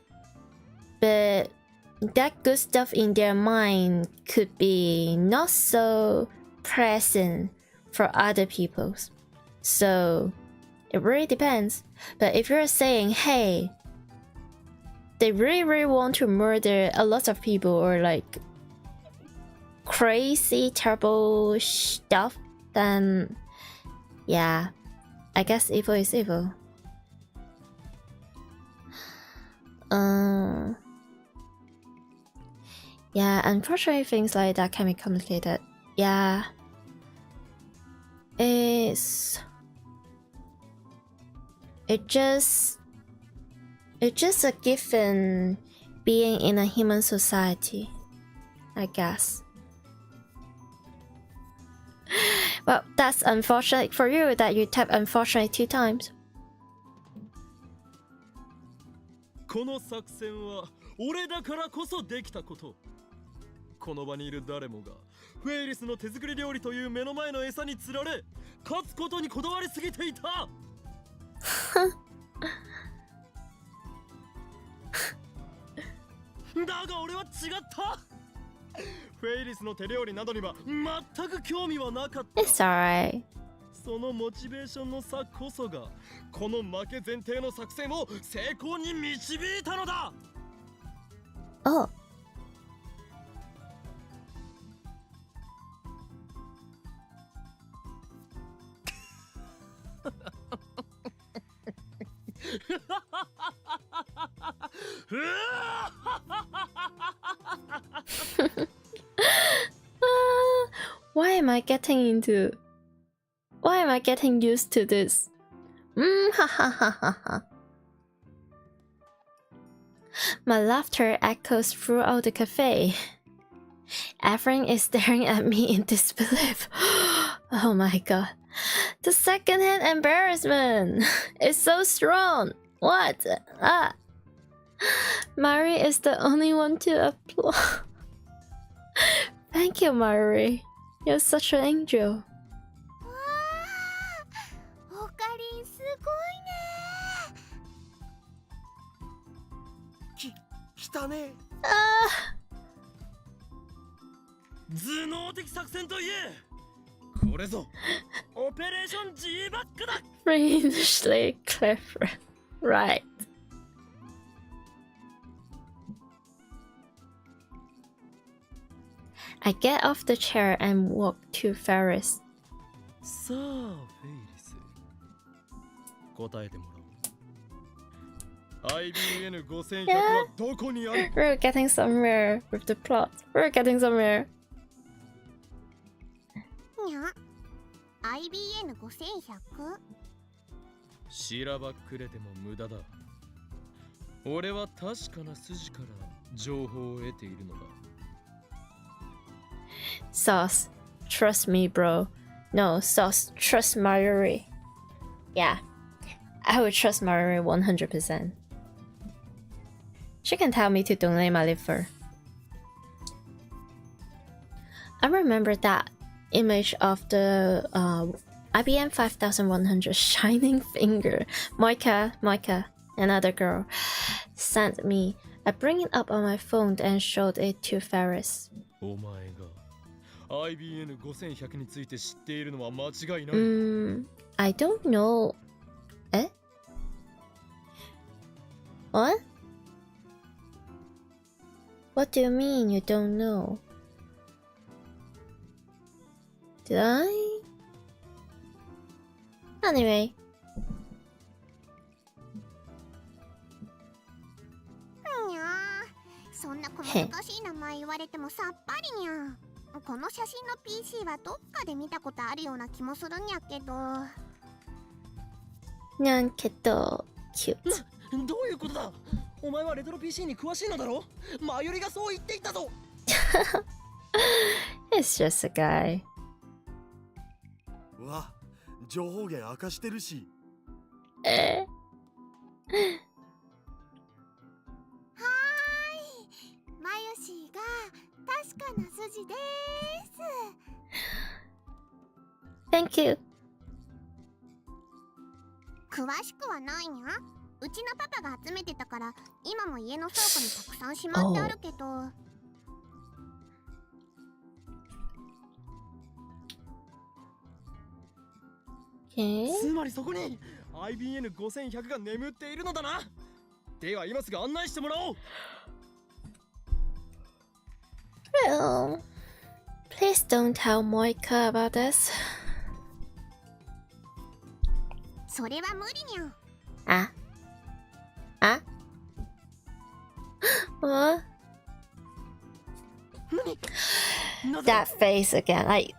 but that good stuff in their mind could be not so present for other people's. So it really depends. But if you're saying, hey, they really want to murder a lot of people or like crazy, terrible stuff, then yeah, I guess evil is evil. Yeah, unfortunately things like that can be complicated. Yeah. It's just a given being in a human society, I guess. Well, that's unfortunate for you that you type unfortunate 2 times. この作戦は俺だからこそできたこと。この場にいる誰もがフェイリスの手作り料理という目の前の餌に釣られ、勝つことにこだわりすぎていた。だが俺は違った。フェイリスの手料理などには全く興味はなかった。It's alright. そのモチベーションの差こそがこの負け前提の作戦を成功に導いたのだ。Oh. Why am I getting used to this? My laughter echoes throughout the cafe. Ephraim is staring at me in disbelief. Oh my god. The secondhand embarrassment is so strong. What? Ah. Mari is the only one to applaud. Thank you, Mari. You're such an angel. オカリンすごいね。汚ね。頭脳的作戦といえ。これぞオペレーション G バックだ。Strangely clever. Right. I get off the chair and walk to Ferris. さあ、フェイリス。答えてもらおう。IBN5100 はどこにある？ We're getting somewhere with the plot. We're getting somewhere. にゃ IBN5100？ しらばっくれても無駄だ。俺は確かな筋から情報を得ているのだ。Sauce, trust me, bro. No, Sauce, trust Marjorie. Yeah, I would trust Marjorie 100%. She can tell me to donate my liver. I remember that image of the IBM 5100 shining finger. Moika, another girl, sent me. I bring it up on my phone and showed it to Ferris. お前が IBN5100 について知っているのは間違いない。I don't know. Eh? What? What do you mean you don't know? Did I? Anyway. にゃそんな小難しい名前言われてもさっぱりにゃ。この写真の PC はどっかで見たことあるような気もするんやけど。にゃんけど cute. どういうことだ？お前はレトロ PC に詳しいのだろ？マユリがそう言っていたぞ。It's just a guy. うわ、情報源明かしてるし。詳しくはないにゃ。うちのパパが集めてたから今も家の倉庫にたくさんしまってあるけど。つまりそこに IBN5100 が眠っているのだな。では今すぐ案内してもらおう。Well, please don't tell Moika about this. それは無理にゃ。Ah? Ah? What? That face again, like...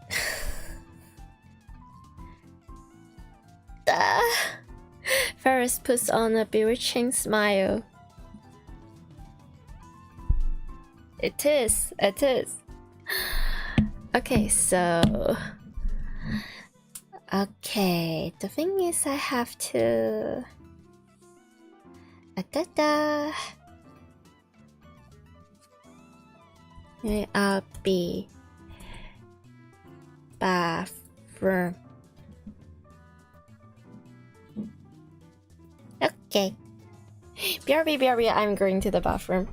Ferris puts on a bewitching smile. It is. Okay, so... Okay, the thing is I have to... I'll be... bathroom. Okay. BRB, I'm going to the bathroom.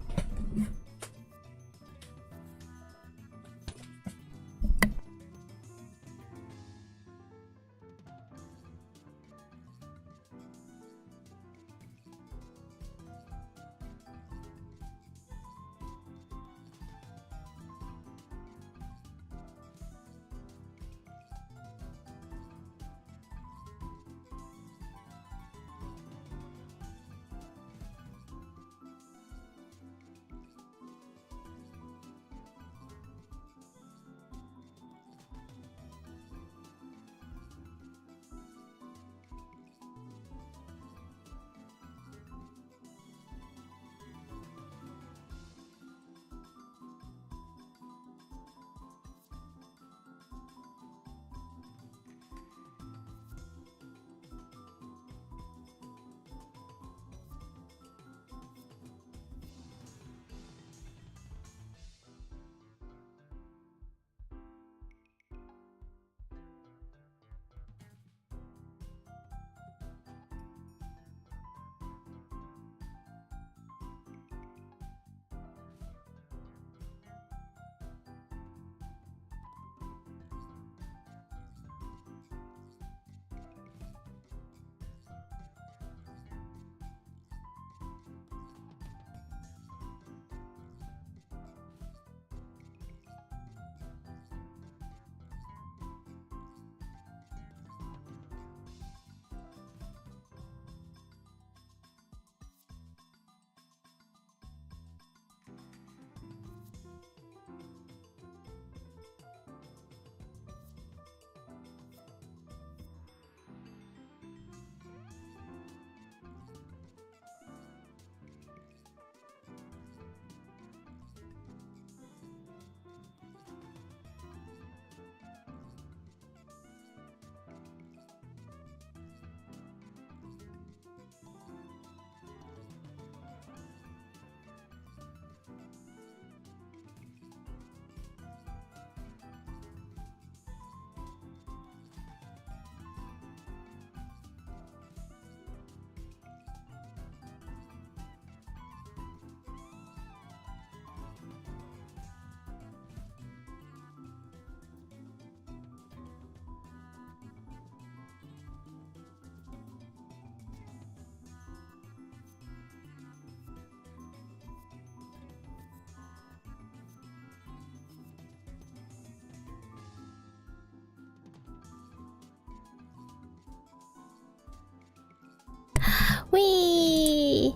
Whee!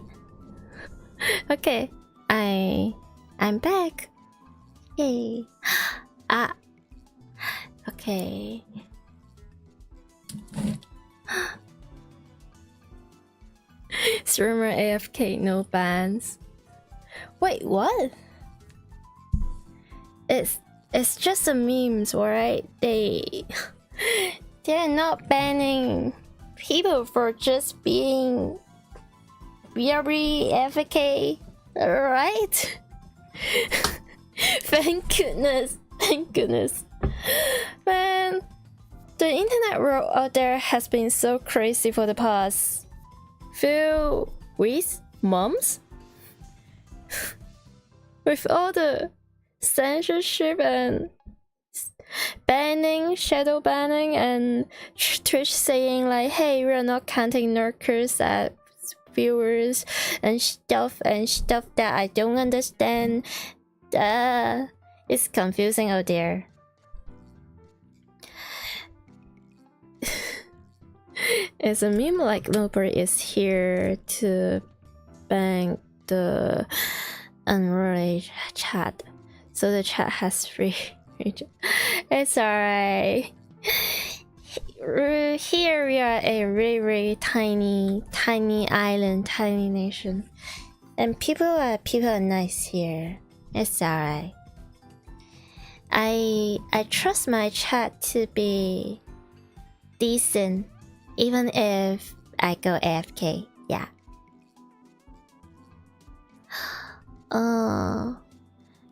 Okay, I'm back. Yay! Ah. Okay. Streamer AFK, no bans. Wait, what? It's just a memes, alright? They're not banning people for just being very AFK, right? Thank goodness, man. The internet world out there has been so crazy for the past few weeks, months. With all the censorship and banning, shadow banning, and Twitch saying like, hey, we're not counting lurkers as viewers and stuff that I don't understand. It's confusing out there. It's a meme like nobody is here to ban the unruly chat, so the chat has free. It's alright. Here we are a really tiny island, tiny nation, and people are nice here. It's alright. I trust my chat to be decent, even if I go AFK. Yeah.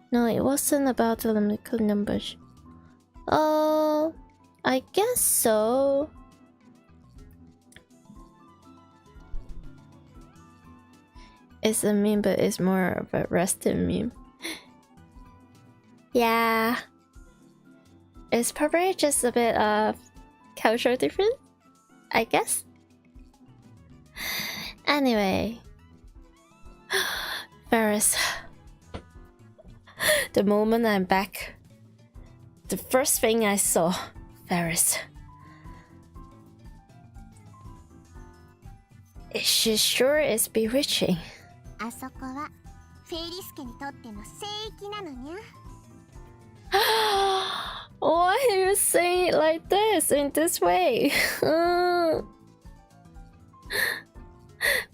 No, it wasn't about the limited numbers. I guess so. It's a meme, but it's more of a rested meme. Yeah. It's probably just a bit of cultural difference, I guess. Anyway. Ferris. The moment I'm back, the first thing I saw, Ferris. She sure is bewitching. あそこはフェイリス家にとっての聖域なのにゃ。Why are you saying it like this, in this way?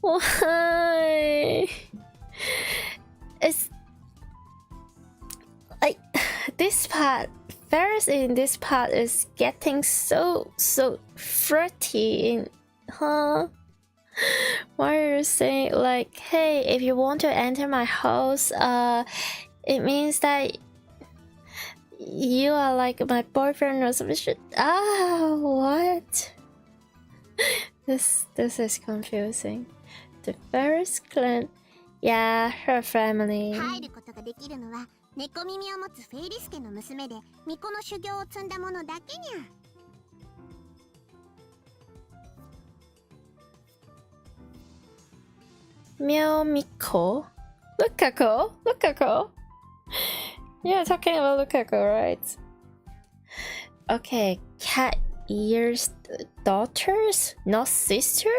Why? It's like this part, Ferris in this part is getting so flirty, huh? Why are you saying like, hey, if you want to enter my house, it means that you are like my boyfriend or something? What? This is confusing. The Ferris clan, yeah, her family. 入ることができるのは猫耳を持つフェイリス家の娘で巫女の修行を積んだ者だけにゃ。Meow Miko? Lukako? You're talking about Lukako, right? Okay, cat ears daughters, not sister?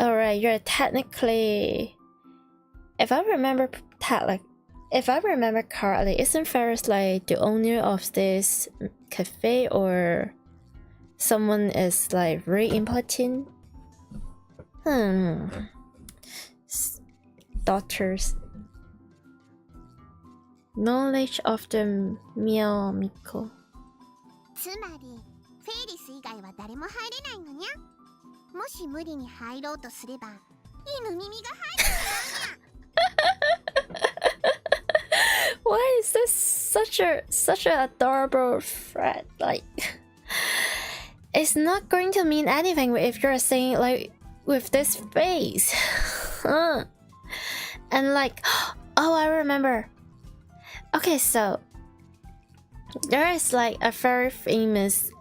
Alright, you're technically, if I remember correctly, isn't Ferris like the owner of this cafe, or someone is like very important? Daughters. Knowledge of the Meow Miko. つまりフェイリス以外は誰も入れないのにゃ。もし無理に入ろうとすれば犬耳が入るのにゃ。Why is this such an adorable thread? Like, it's not going to mean anything if you're saying like with this face. And like, oh, I remember. Okay, so there is like a very famous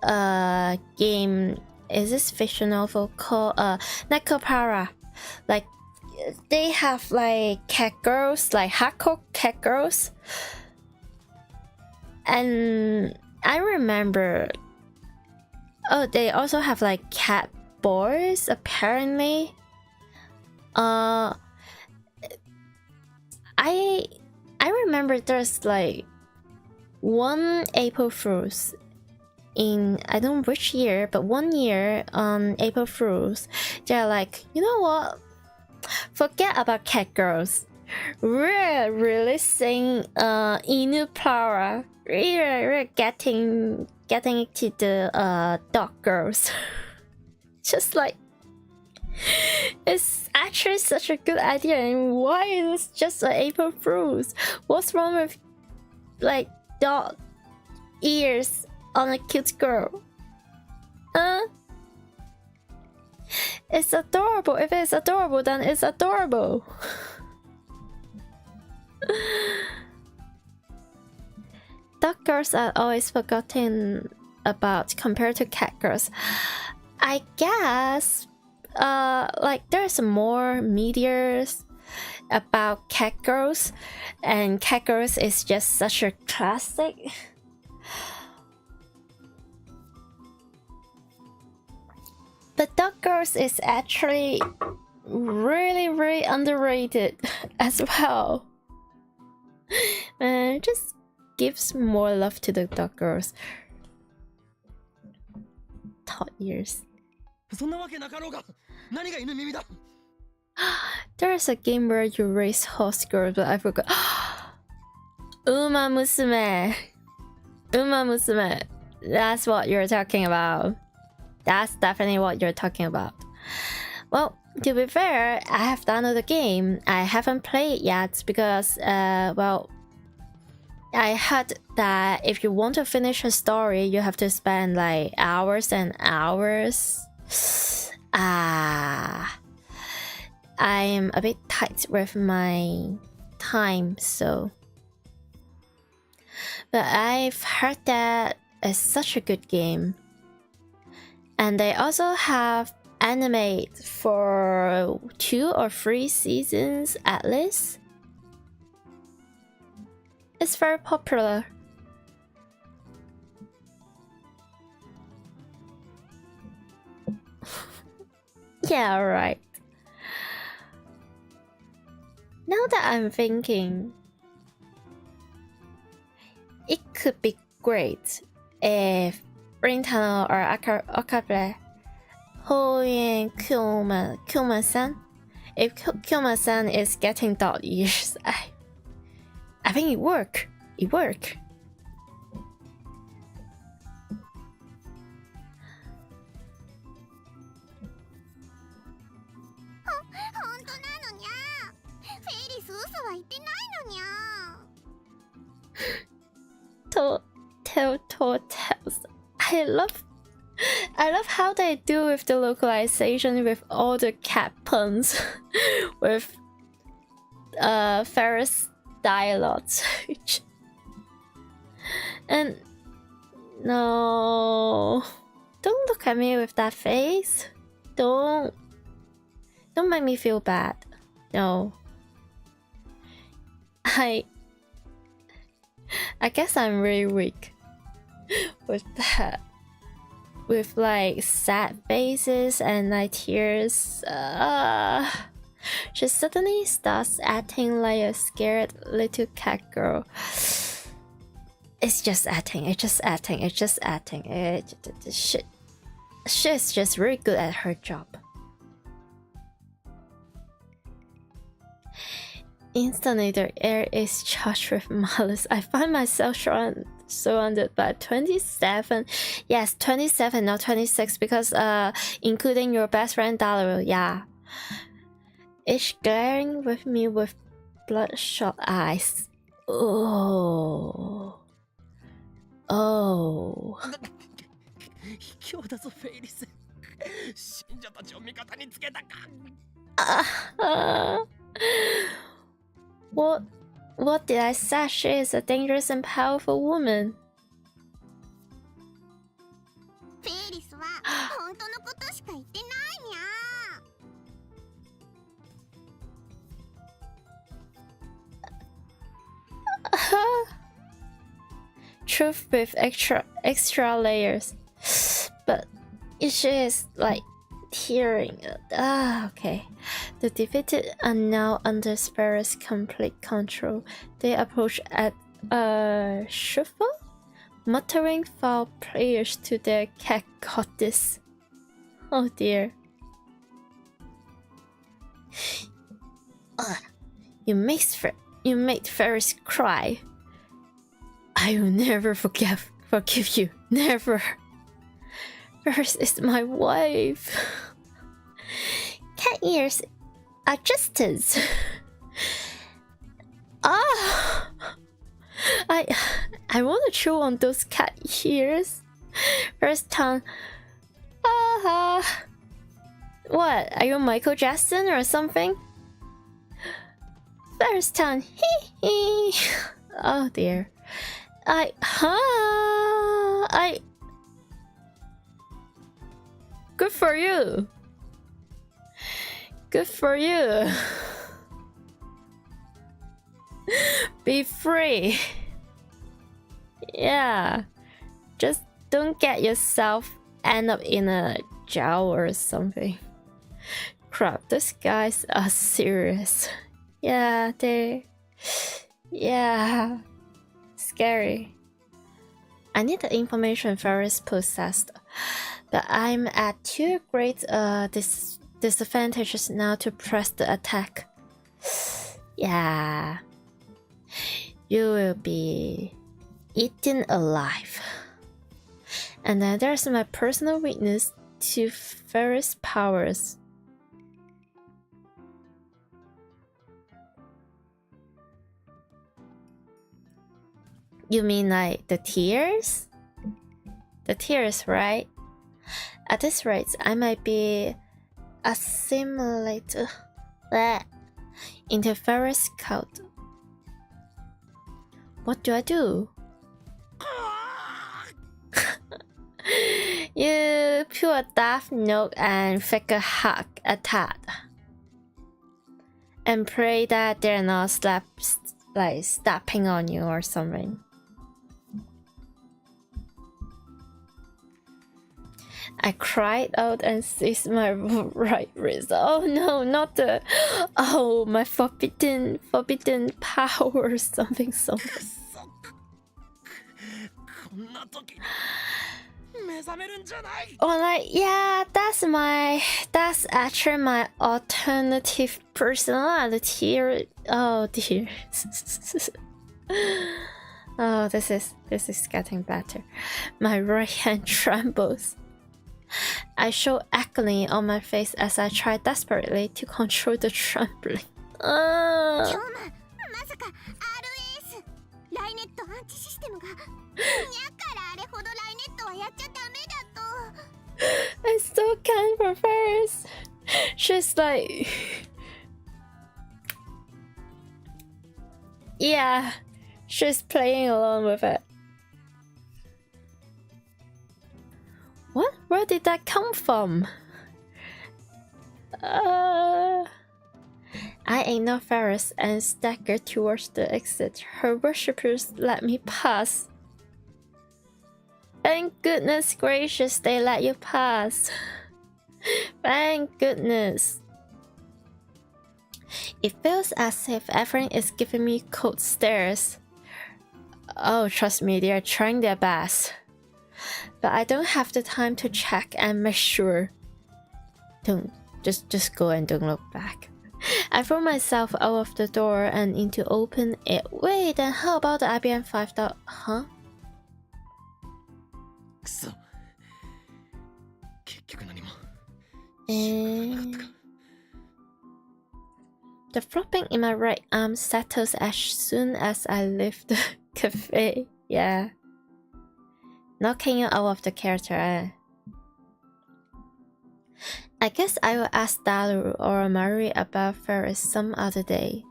game. Is this fiction novel called Nekopara? Like, they have like cat girls, like hardcore cat girls. And I remember, oh, they also have like cat boys apparently. I remember there's like one April Fools in, I don't know which year, but one year on April Fools, they're like, you know what? Forget about cat girls. We're releasing Inu Power. We're getting to the dog girls. Just like, it's actually such a good idea, and why is it just an April Fools? What's wrong with like dog ears on a cute girl. It's adorable. If it's adorable, then it's adorable. Dog girls are always forgotten about compared to cat girls. I guess, like there's more medias about cat girls, and cat girls is just such a classic. But dog girls is actually really underrated as well. Man, just gives more love to the dog girls. Tot years. There's a game where you raise horse girls, but I forgot. Uma Musume. Uma Musume. That's what you're talking about. That's definitely what you're talking about. Well, to be fair, I have downloaded the game. I haven't played it yet because, well, I heard that if you want to finish a story, you have to spend like hours and hours. I'm a bit tight with my time, so. But I've heard that it's such a good game. And they also have anime for 2 or 3 seasons at least. It's very popular. Yeah, right. Now that I'm thinking, it could be great if Rintano or Okabe Hoen Kyoma-san, if Kyoma-san is getting dog ears, I think it work. It work. Tales. I love how they do with the localization with all the cat puns with Ferris dialogues. And no, don't look at me with that face. Don't make me feel bad. No. I guess I'm really weak with that. With like sad faces and like tears. She suddenly starts acting like a scared little cat girl. It's just acting. She's just really good at her job. Instantly, the air is charged with malice. I find myself surrounded by 27. Yes, 27, not 26, because including your best friend Daru. Yeah, each glaring with me with bloodshot eyes. Oh. What did I say? She is a dangerous and powerful woman. Truth with extra layers, but she is like tearing. Okay. The defeated are now under Sparrow's complete control. They approach at a shuffle, muttering foul prayers to their cat goddess. Oh dear. You made Ferris cry. I will never forgive you. Never. Ferris is my wife. Cat ears are justice. I want to chew on those cat ears. First time. What? Are you Michael Jackson or something? First time. Oh dear. Good for you. Good for you. Be free. Yeah. Just don't get yourself end up in a jail or something. Crap, those guys are serious. Yeah, yeah. Scary. I need the information Ferris possessed, but I'm at too great disadvantages now to press the attack. Yeah. You will be eaten alive. And then there's my personal weakness to Ferris powers. You mean like the tears? The tears, right? At this rate, I might be assimilated into Ferris cult. What do I do? You put a daft note and fake a hug a tad. And pray that they're not stepping on you or something. I cried out and seized my right wrist. Oh no, not the... Oh, my forbidden power, something. Oh, like, yeah, that's actually my alternative personality. Oh dear. Oh, this is getting better. My right hand trembles. I show agony on my face as I try desperately to control the trembling. I still can't for Ferris. She's like... Yeah, she's playing along with it. What? Where did that come from? I ignore Ferris and stagger towards the exit. Her worshippers let me pass. Thank goodness gracious they let you pass. Thank goodness. It feels as if everyone is giving me cold stares. Oh, trust me, they are trying their best. But I don't have the time to check and make sure. Don't just go and don't look back. I throw myself out of the door and into open air. Wait, then how about the IBM 5? Huh? The flopping in my right arm settles as soon as I leave the cafe. Yeah. Knocking you out of the character, eh? I guess I will ask Daru or Mari about Ferris some other day.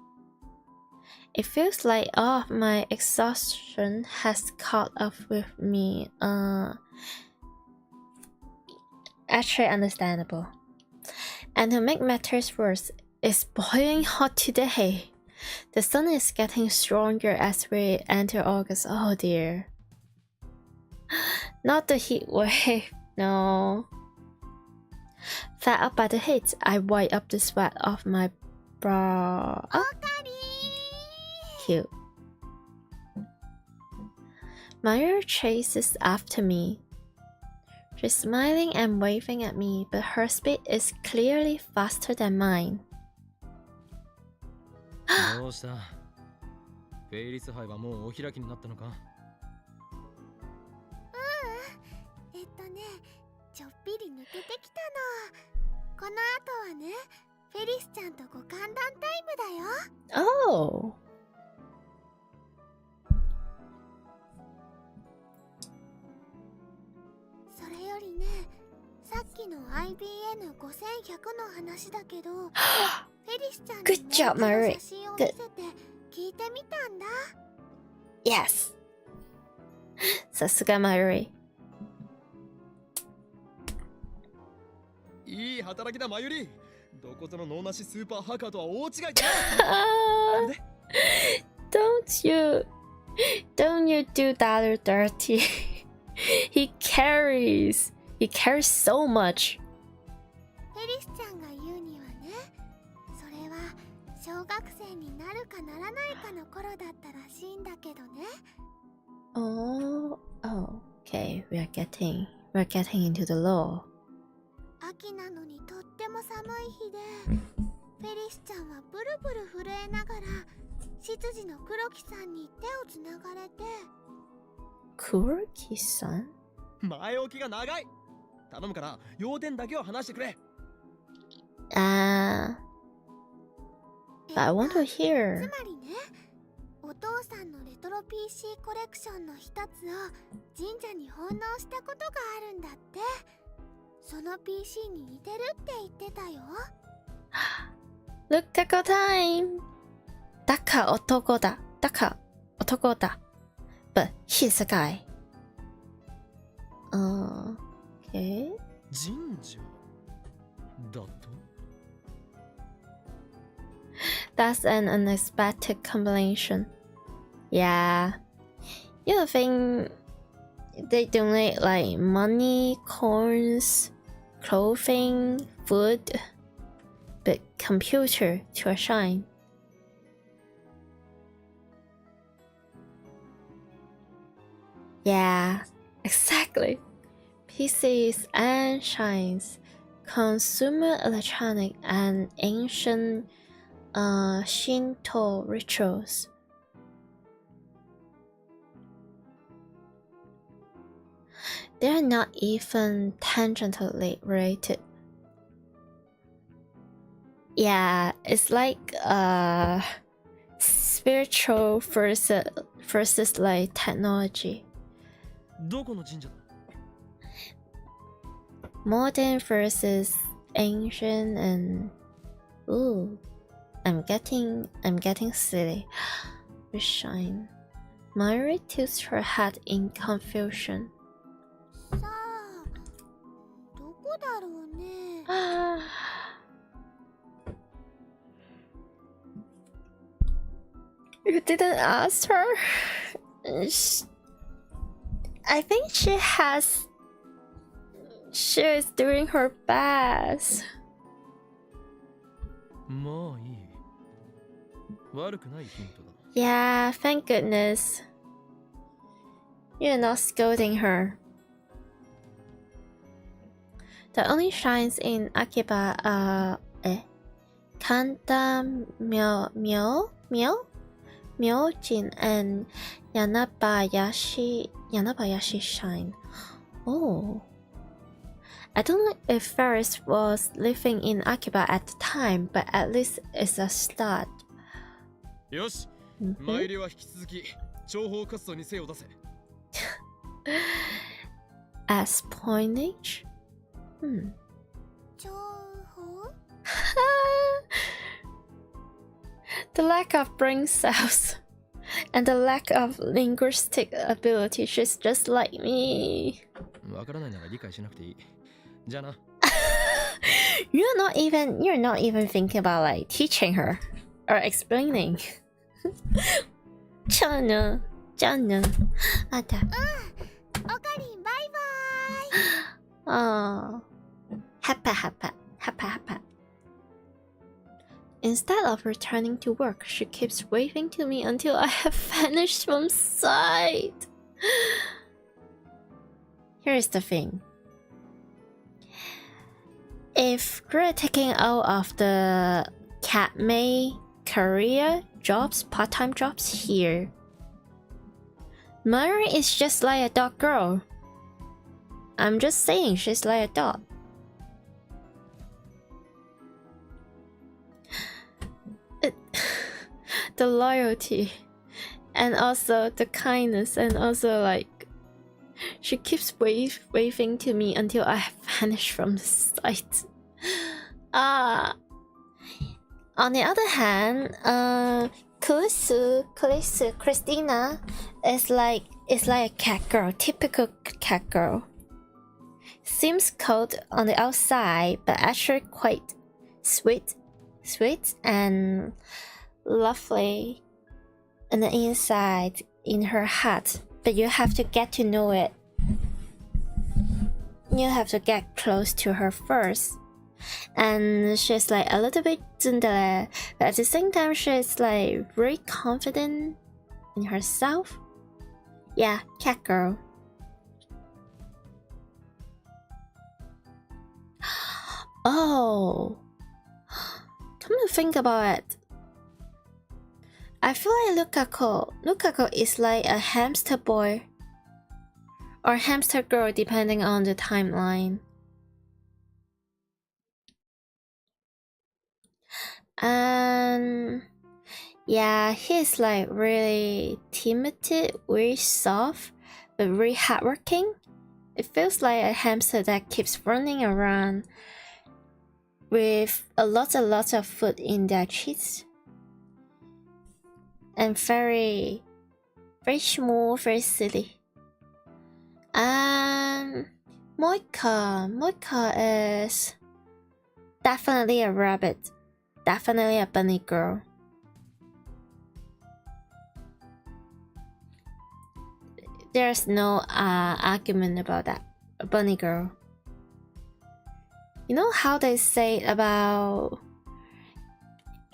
It feels like all of my exhaustion has caught up with me. Actually understandable. And to make matters worse, it's boiling hot today. The sun is getting stronger as we enter August. Oh dear. Not the heat wave, no. Fed up by the heat, I wipe up the sweat off my brow. Oh. Cute. Maya chases after me. She's smiling and waving at me, but her speed is clearly faster than mine. どうした？フェイリス杯はもうお開きになったのか？ちょっぴり抜けてきたの。この後はね、フェリスちゃんとご歓談タイムだよ。Oh. よりね、さっきの IBN5100 の話だけど、フェリスちゃんに Good job, メイドの Marie. 写真を見せて聞いてみたんだ。 Yes. さすがマリいい働きだマユリ。どこぞの脳なしスーパーハッカーとは大違いだな。Don't you do that dirty. He carries so much. フェリスちゃんが言うにはね、それは小学生になるかならないかの頃だったらしいんだけどね。Oh, okay. We're getting into the law. 秋なのにとっても寒い日で、フェリスちゃんはブルブル震えながら執事の黒木さんに手をつながれて、黒木さん？前置きが長い。頼むから要点だけを話してくれ。But I want to つ hear. まりね、お父さんのレトロ PC コレクションの一つを神社に奉納したことがあるんだって。その PC に似てるって言ってたよ。Look at the time. だから男だ。But he's a guy. Okay. 神社だと。That's an unexpected combination. Yeah. You think they donate like money, coins, clothing, food, but computer to a shrine. Yeah, exactly. PCs and shrines, consumer electronic and ancient Shinto rituals. They're not even tangentially related. Yeah, it's like spiritual versus like technology. どこの神社だ。 Modern versus ancient and ooh, I'm getting silly. We shine. Mary tilts her head in confusion. さあ、どこだろうね。You didn't ask her? I think she is doing her best. まあいい。悪くないヒントだ。Yeah, thank goodness. You're not scolding her. The only shrines in Akiba are Kanta Myojin and Yanabayashi Shrine. Oh. I don't know if Ferris was living in Akiba at the time, but at least it's a start. よし、参りは引き続き情報活動に精を出せ。Espionage? 情報？ The lack of brain cells and the lack of linguistic ability, she's just like me. わからないなら理解しなくていい。じゃあな。You're not even thinking about like teaching her or explaining. じゃあな。あた。おかりんバイバイ。Oh. Happa. Instead of returning to work, she keeps waving to me until I have vanished from sight. Here's the thing. If you're taking out of the catmaid career jobs, part-time jobs here, Mary is just like a dog girl. I'm just saying she's like a dog. The loyalty and also the kindness and also like She keeps waving to me until I vanish from the sight. On the other hand, Christina is like a cat girl, typical cat girl. Seems cold on the outside, but actually quite sweet and lovely on the inside in her heart. But you have to get to know it. You have to get close to her first. And she's like a little bit tsundere, but at the same time she's like very confident in herself. Yeah, cat girl. Oh, come to think about it, I feel like Lukaku is like a hamster boy or hamster girl depending on the timeline. And yeah, he's like really timid, very soft, but very hardworking. It feels like a hamster that keeps running around with a lot of food in their cheeks. And very smooth, very silly. And Moika is definitely a rabbit. Definitely a bunny girl. There's no argument about that. A bunny girl. You know how they say about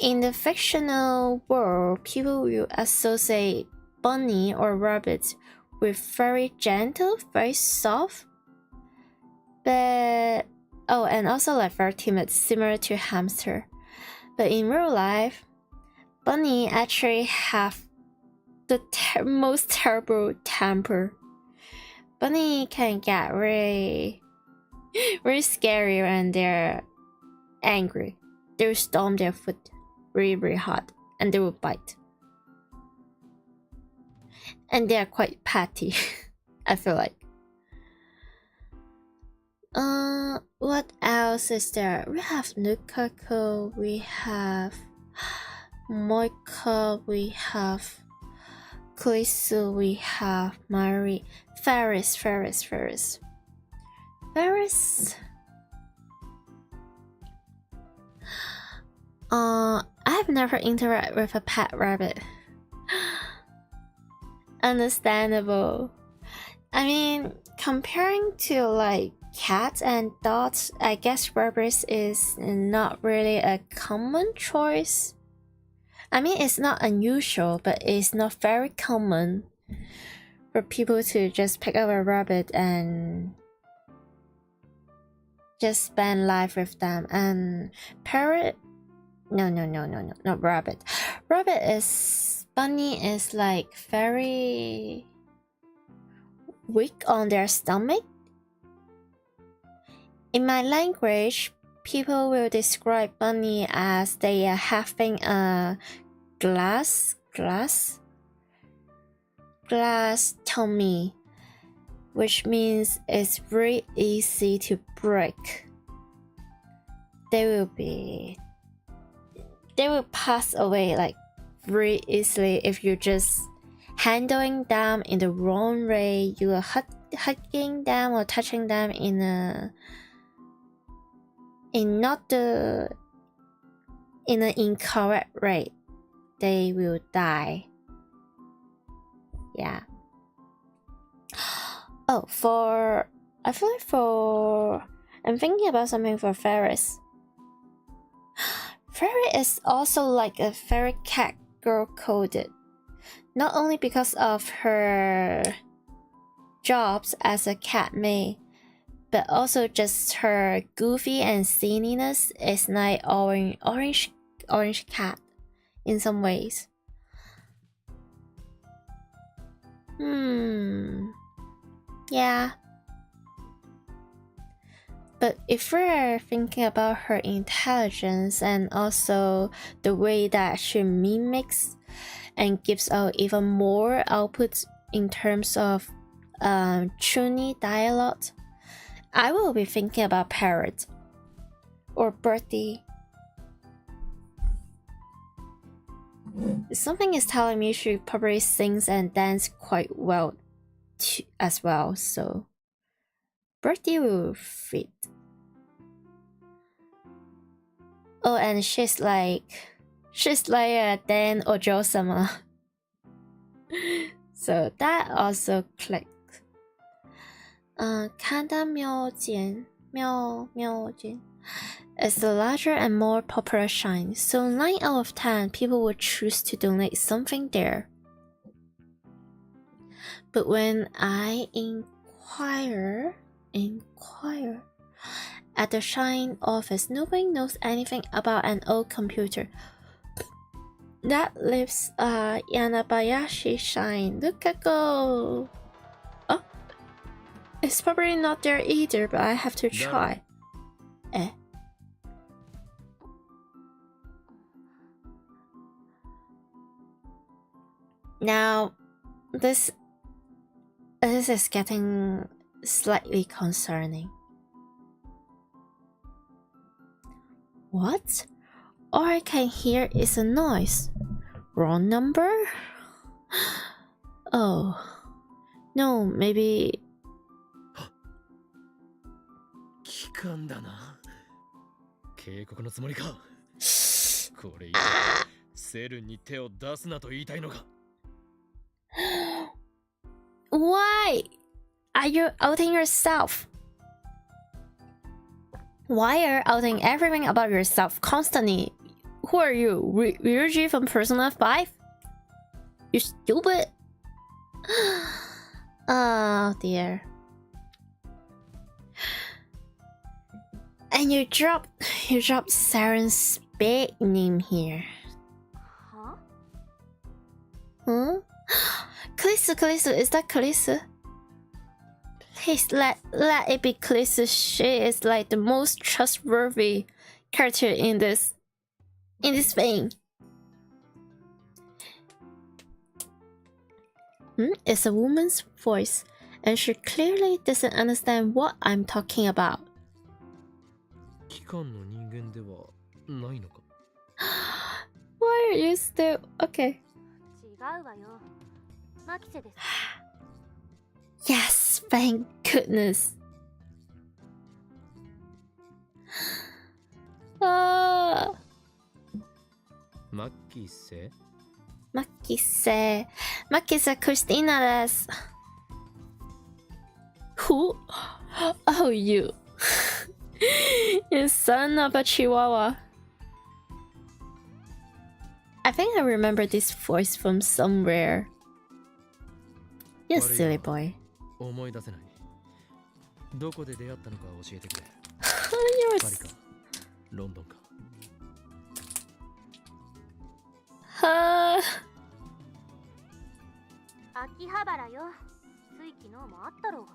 in the fictional world, people will associate bunny or rabbit with very gentle, very soft, but and also like very timid, similar to hamster. But in real life, bunny actually have the most terrible temper. Bunny can get very scary when they're angry. They will stomp their foot very hard and they will bite. And they are quite petty, I feel like. What else is there? We have Nukaku, we have Moika, we have Kuisu, we have Mari, Ferris. I've never interacted with a pet rabbit. Understandable. I mean, comparing to like cats and dogs, I guess rabbits is not really a common choice. I mean, it's not unusual, but it's not very common for people to just pick up a rabbit and just spend life with them. And parrot, no, not rabbit. Bunny is like very weak on their stomach. In my language, people will describe bunny as they are having a glass tummy, which means it's very easy to break. They will pass away like very easily if you just handling them in the wrong way. You are hugging them or touching them in an incorrect way. They will die. Yeah. I'm thinking about something for Ferris. Ferris is also like a very cat girl coded. Not only because of her jobs as a cat maid, but also just her goofy and silliness is like orange cat in some ways. Yeah. But if we're thinking about her intelligence and also the way that she mimics and gives out even more outputs in terms of Chuni dialect, I will be thinking about parrot or birdie. Something is telling me she probably sings and dances quite well as well, so birdie will fit. Oh, and she's like a Dan Ojo-sama. So that also clicked. Kanda Myoujin is the larger and more popular shrine, so 9 out of 10 people would choose to donate something there. But when I inquire at the shrine office, nobody knows anything about an old computer that lives Yanabayashi shrine. Look at go. Oh, it's probably not there either, but I have to try. Now, this is getting slightly concerning. What? All I can hear is a noise. Wrong number? Oh. No, maybe... 聞かんだな。警告のつもりか。これ以上セルに手を出すなと言いたいのか。Why are you outing yourself? Why are you outing everything about yourself constantly? Who are you? Ryuji from Persona 5? You stupid. Oh dear. And you dropped Saren's big name here. Huh? Kalisu, is that Kalisu? Please let it be Kalisu. She is like the most trustworthy character in this thing. It's a woman's voice, and she clearly doesn't understand what I'm talking about. 機関の人間ではないのか。Why are you still okay? 違うわよ。マキセです。Yes, thank goodness. Makise Christina です。Who? Oh, you. You son of a chihuahua. I think I remember this voice from somewhere. You silly boy. 思い出せない。どこで出会ったのか教えてくれ。パリか、ロンドンか。秋葉原よ。つい昨日もあったろうが。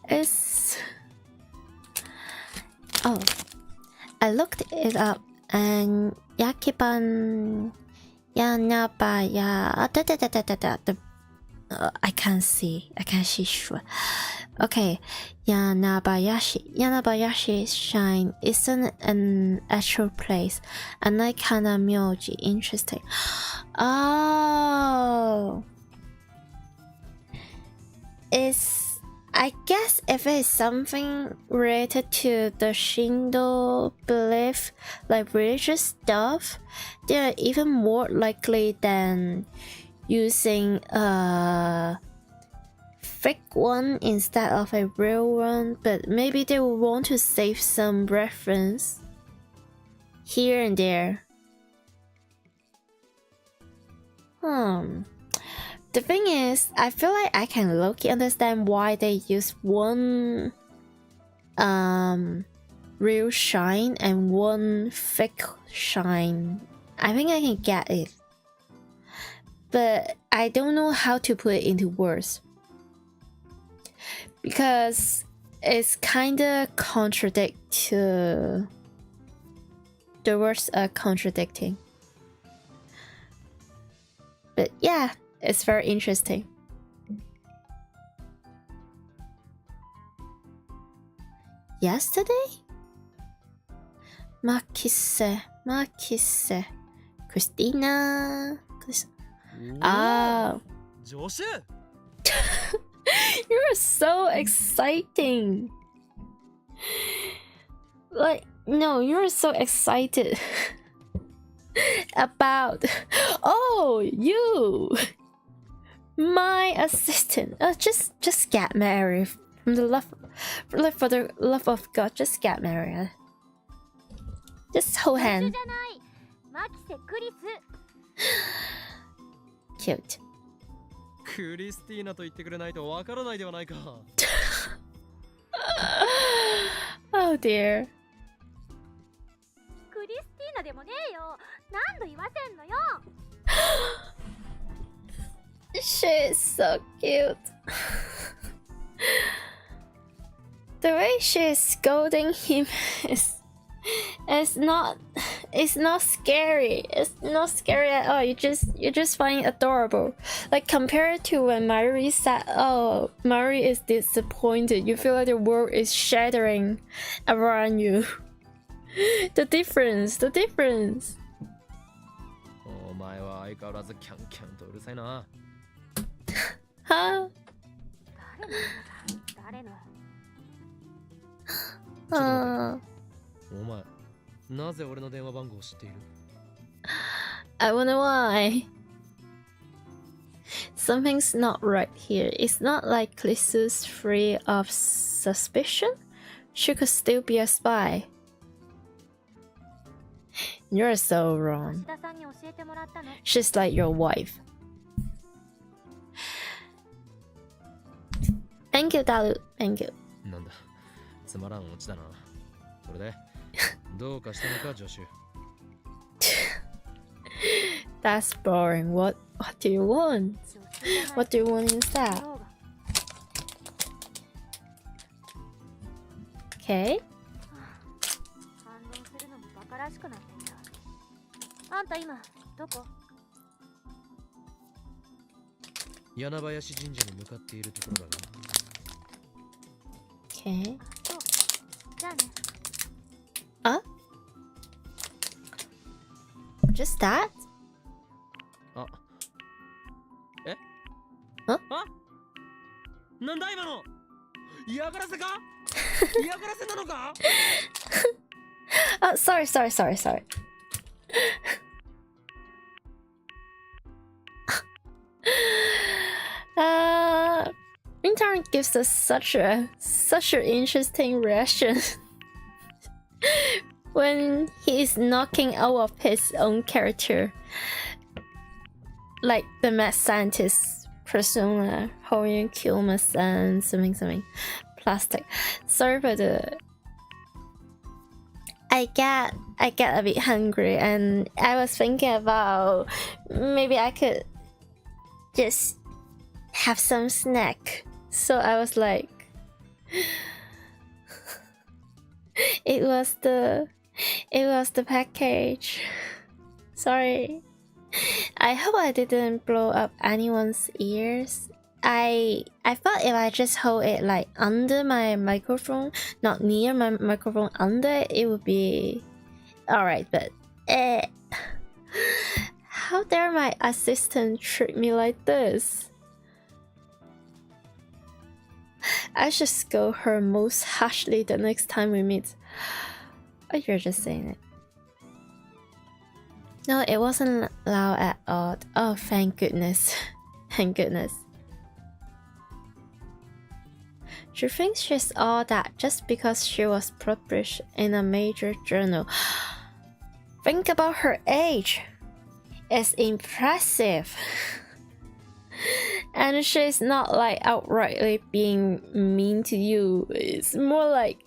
It's... Oh, I looked it up and Yakiban Yanabaya. I can't see sure. Okay, Yanabayashi Shrine isn't an actual place, unlike Hanamyoji. Interesting. Oh, I guess if it's something related to the Shindo belief, like religious stuff, they're even more likely than using a fake one instead of a real one, but maybe they will want to save some reference here and there. The thing is, I feel like I can low-key understand why they use one real shine and one fake shine. I think I can get it, but I don't know how to put it into words because it's kinda contradict to the words are contradicting. But yeah, It's very interesting. Yesterday? Makise. Christina. Oh. 助手 You're so exciting. Like, no, you're so excited about. Oh, you, my assistant. Just get married from the love, for the love of God. Just get married. Just hold hand. Cute. クリスティーナと言ってくれないとわからないではないか Oh dear. クリスティーナでもねえよ。何度言わせんのよ。She's so cute. The way she's scolding him is not scary. It's not scary at all. You just find it adorable. Like compared to when Mari said, "Oh, Mari is disappointed," you feel like the world is shattering around you. The difference. お前は相変わらずキャンキャンとうるさいな Huh? 誰の お前なぜ俺の電話番号を知っている I wonder why. Something's not right here. It's not like Clissus free of suspicion. She could still be a spy. You're so wrong. 田さんに教えてもらったの。 She's like your wife. Thank you, Dalu. Thank you. なんだつまらんオチだなそれでどうかしたのか助手 That's boring. What do you want? What do you want instead? Okay. 反論するのもバカらしくなってきた。あんた今どこ？柳林神社に向かっているところだが Okay. そう。じゃあね。 Just that? あえあなんだ今の嫌がらせか嫌がらせなのか Oh, sorry. Intern gives us such an interesting reaction when he is knocking out of his own character, like the mad scientist persona, holding Kilmas and something plastic. Sorry for the. I get a bit hungry, and I was thinking about maybe I could just have some snack. So I was like, it was the package. Sorry. I hope I didn't blow up anyone's ears. I thought if I just hold it like under my microphone, not near my microphone, under it would be alright, but how dare my assistant treat me like this? I should scold her most harshly the next time we meet. Oh, you're just saying it. No, it wasn't loud at all. Oh, thank goodness. Thank goodness. She thinks she's all that just because she was published in a major journal. Think about her age. It's impressive. And she's not like outrightly being mean to you. It's more like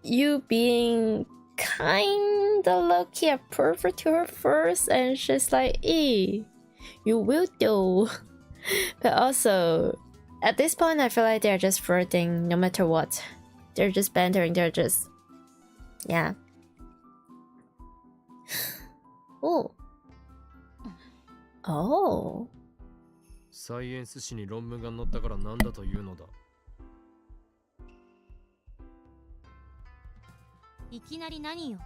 you being kinda low-key a pervert to her first, and she's like, you will do. But also, at this point, I feel like they're just flirting no matter what. They're just bantering, they're just... yeah. Oh. Oh. サイエンス誌に論文が載ったからなんだというのだ。いきなり何よ。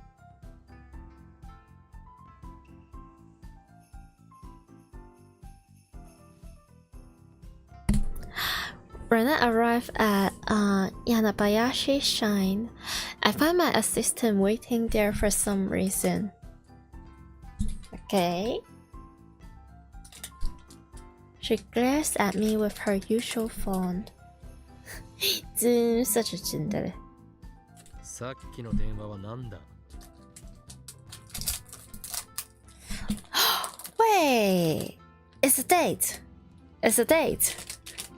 When I arrived at Yanabayashi's shrine, I found my assistant waiting there for some reason. Okay. She glares at me with her usual fawn. Such a tsundere. さっきの電話はなんだ。 Wait, it's a date. It's a date.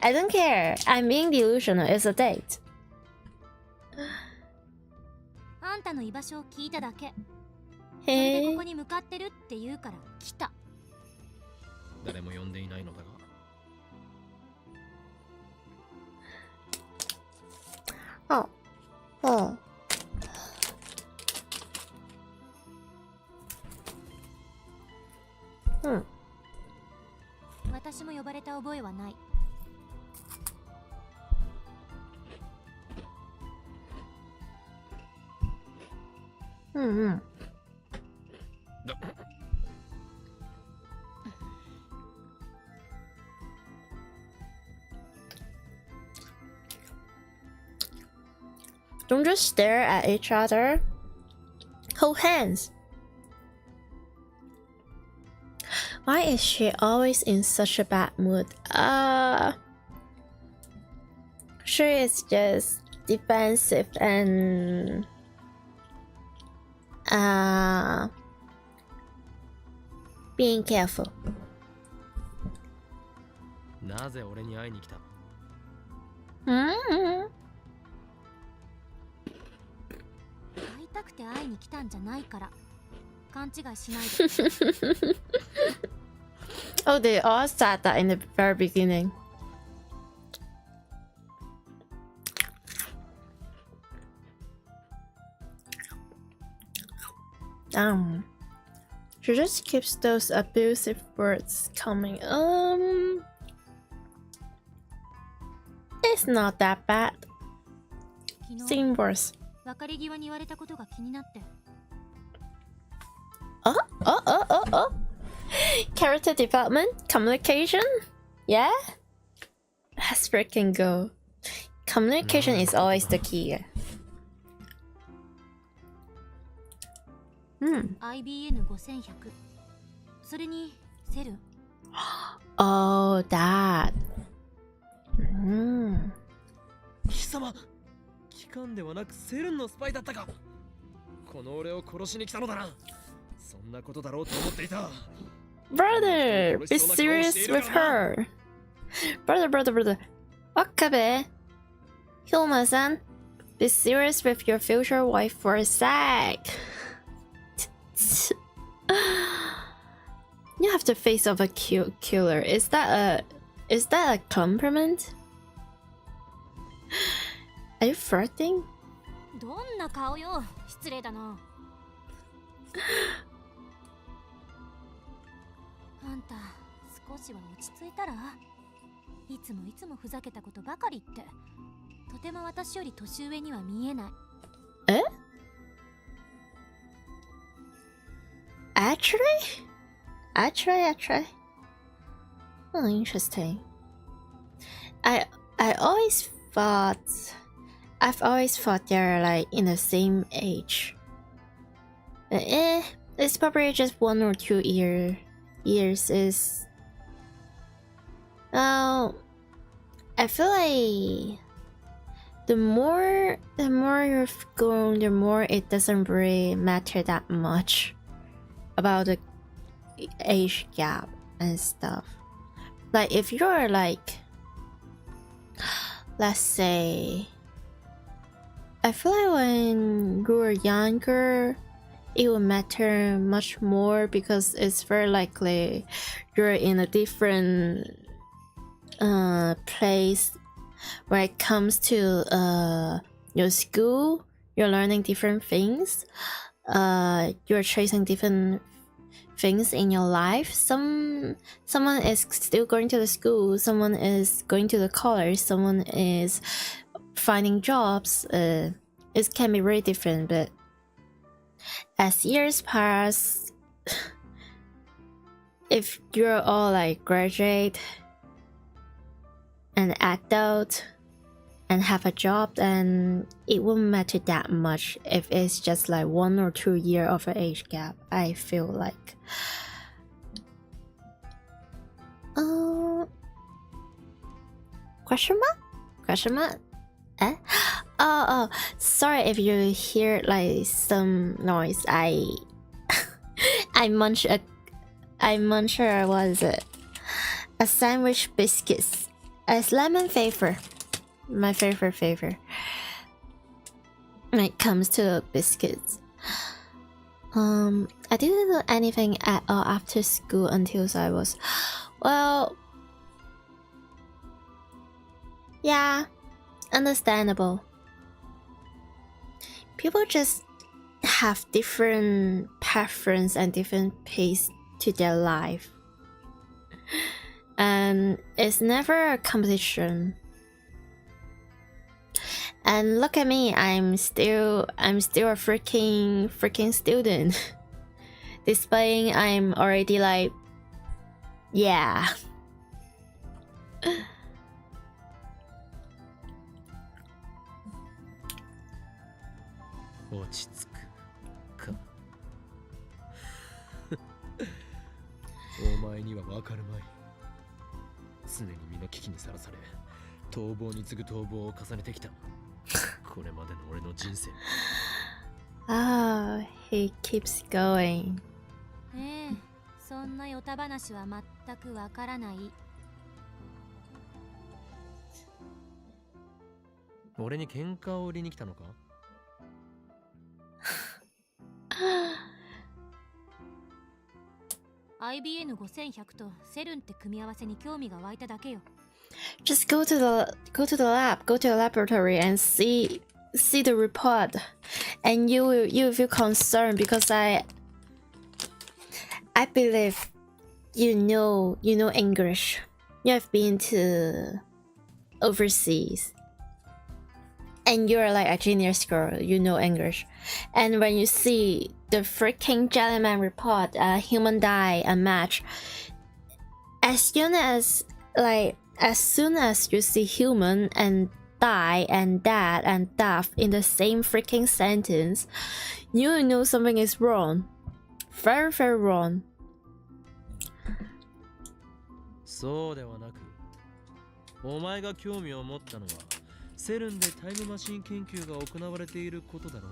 I don't care. I'm being delusional. It's a date. あんたの居場所を聞いただけ。それでここ Hey. に向かってるって言うから来た。誰も呼んでいないのだが。Oh. Oh. 私も呼ばれた覚えはない。Don't just stare at each other. Hold hands. Why is she always in such a bad mood? She is just defensive and being careful. なぜ俺に会いに来た。 Mm-hmm. 会いたくて会いに来たんじゃないから。勘違いしないで。Oh, they all said that in the very beginning. She just keeps those abusive words coming. It's not that bad. 昨日 Seen worse. 別れ際に言われたことが気になって。 Oh. Character development? Communication? Yeah? Let's freaking go. Communication is always the key. IBN5100。それにセル。 Oh, that. 貴様、機関ではなくセルンのスパイだったか。この俺を殺しに来たのだな。そんなことだろうと思っていた。 Brother, be serious with her. Brother. Okabe. Hilma-san, be serious with your future wife for a sec. You have the face of a killer. Is that a compliment? Are you flirting? どんな顔よ。失礼だな。あんた、少しは落ち着いたら？いつもふざけたことばかり言って、とても私より年上には見えない。え？ Actually? Oh, interesting. I've always thought they're like in the same age. It's probably just 1 or 2 years is. Well, I feel like the more you've grown, the more it doesn't really matter that much about the age gap and stuff. Like if you're like, let's say, I feel like when you were younger, it would matter much more because it's very likely you're in a different place when it comes to your school. You're learning different things. You're chasing different things in your life. Someone is still going to the school, someone is going to the college, someone is finding jobs. It can be really different, but as years pass, if you're all like graduate and adult and have a job, then it won't matter that much if it's just like 1 or 2 years of an age gap. I feel like question mark eh? Oh, sorry if you hear like some noise. I munch what is it, a sandwich biscuits. It's lemon flavor, my favorite flavor when it comes to biscuits. I didn't do anything at all after school until I was, well, yeah, understandable. People just have different preference and different pace to their life, and it's never a competition. And look at me, I'm still a freaking student. Displaying I'm already like, yeah. Oh, he keeps going. そんなヨタ話は全くわからない。俺に喧嘩を売りに来たのかIBN5100 とセルンって組み合わせに興味が湧いただけよ。Just go to the lab, go to the laboratory and see the report, and you will feel concerned because I believe you know English. You have been to overseas, and you're like a genius girl. You know English, and when you see the freaking gentleman report, a human die, a match, as soon as you see human and die and dad and death in the same freaking sentence, you know something is wrong. Very, very wrong. そうではなく、お前が興味を持ったのはセルンでタイムマシン研究が行われていることだろ。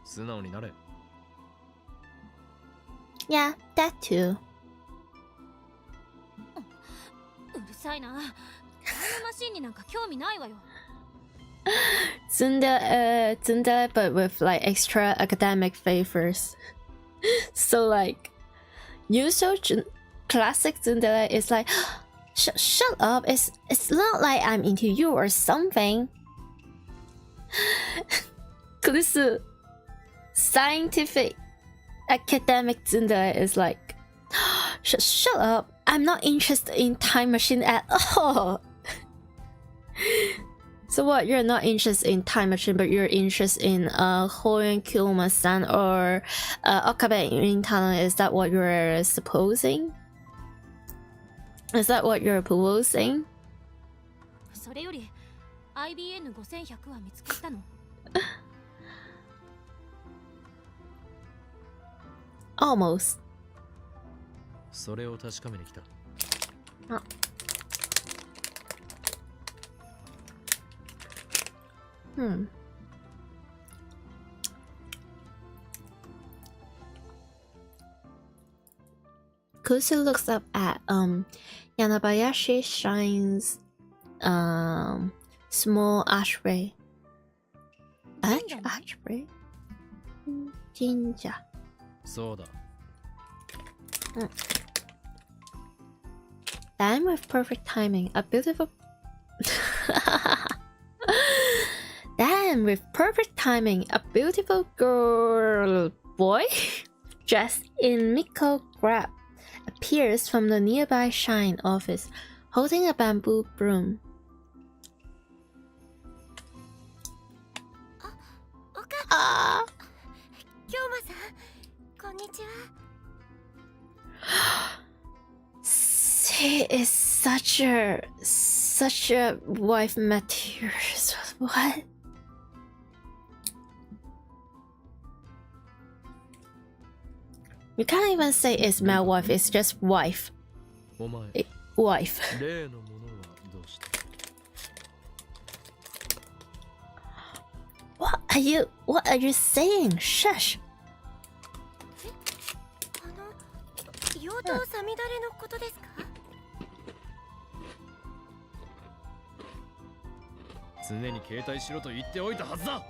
素直になれ。Yeah, that too. うるさいな。タイムマシンになんか興味ないわよ。Tsundere, but with like extra academic favors. So like, usual classic tsundere is like, shut up. It's not like I'm into you or something. This scientific academic tsundere is like, shut up. I'm not interested in time machine at all. So what? You're not interested in time machine, but you're interested in Hoen Kyoma-san or Okabe Rintano. Is that what you're supposing? Is that what you're proposing? それより IBN5100 は見つかったの？Almost. それを確かめに来た。あ。Kusu looks up at Yanabayashi Shine's small archway. Archway? Jinja. そうだ。Then with perfect timing, a beautiful Then with perfect timing, a beautiful girl boy dressed in Miko grab appears from the nearby Shine office, holding a bamboo broom. おか Ah, 京馬さんこんにちは she is such a wife material. What? You can't even say it's my wife. It's just wife. お前 Wife. 例のものはどうした What are you saying? Shush. 妖刀さみだれのことですか 常に携帯しろと言っておいたはずだ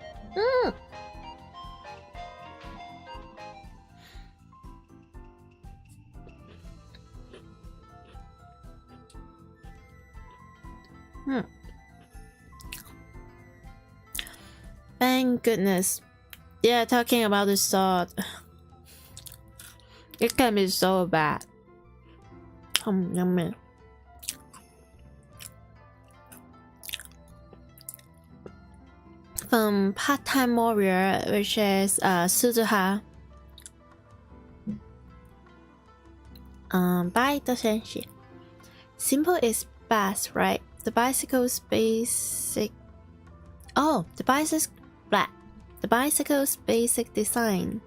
Thank goodness. Yeah, talking about the sword. It can be so bad. Yummy. From Part-Time Warrior, which is Suzuha. By decency. Simple is best, right? The bicycle's basic. Oh, the bicycle's basic design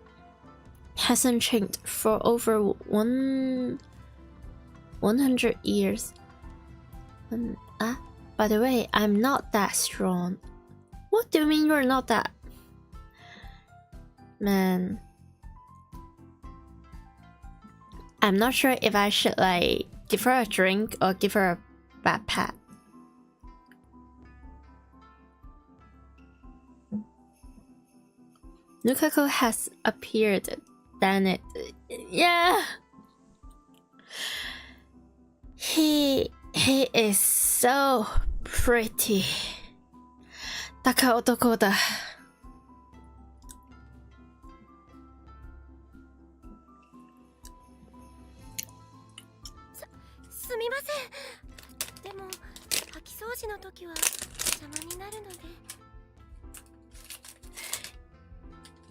hasn't changed for over 100 years. By the way, I'm not that strong. What do you mean you're not that? Man, I'm not sure if I should like give her a drink or give her a bad pat. Lukako has appeared. Damn it. Yeah. He is so pretty. Taka otoko da. すみませんでも掃き掃除の時は邪魔になるので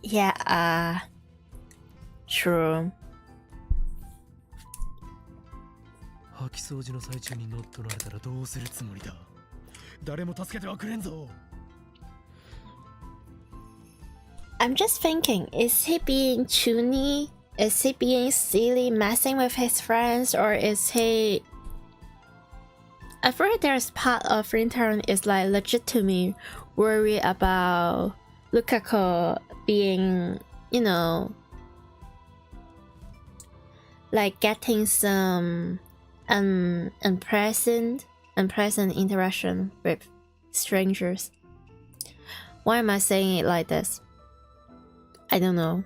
Yeah, true. 掃き掃除の最中に乗っ取られたらどうするつもりだ誰も助けてはくれんぞ I'm just thinking, is he being chuny? Is he being silly, messing with his friends, or is he... I feel like there's part of Rintaro is like legitimate worry about Lukako being, you know, like getting some unpleasant interaction with strangers. Why am I saying it like this? I don't know.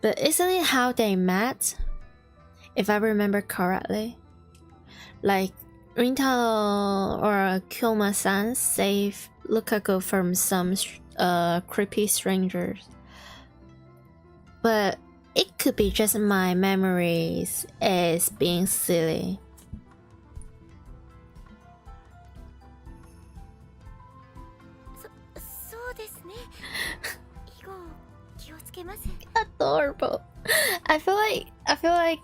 But isn't it how they met? If I remember correctly. Like, Rintaro or Kyoma-san saved Lukako from some creepy strangers. But it could be just my memories as being silly. そうですね以後気をつけます Adorable. I feel like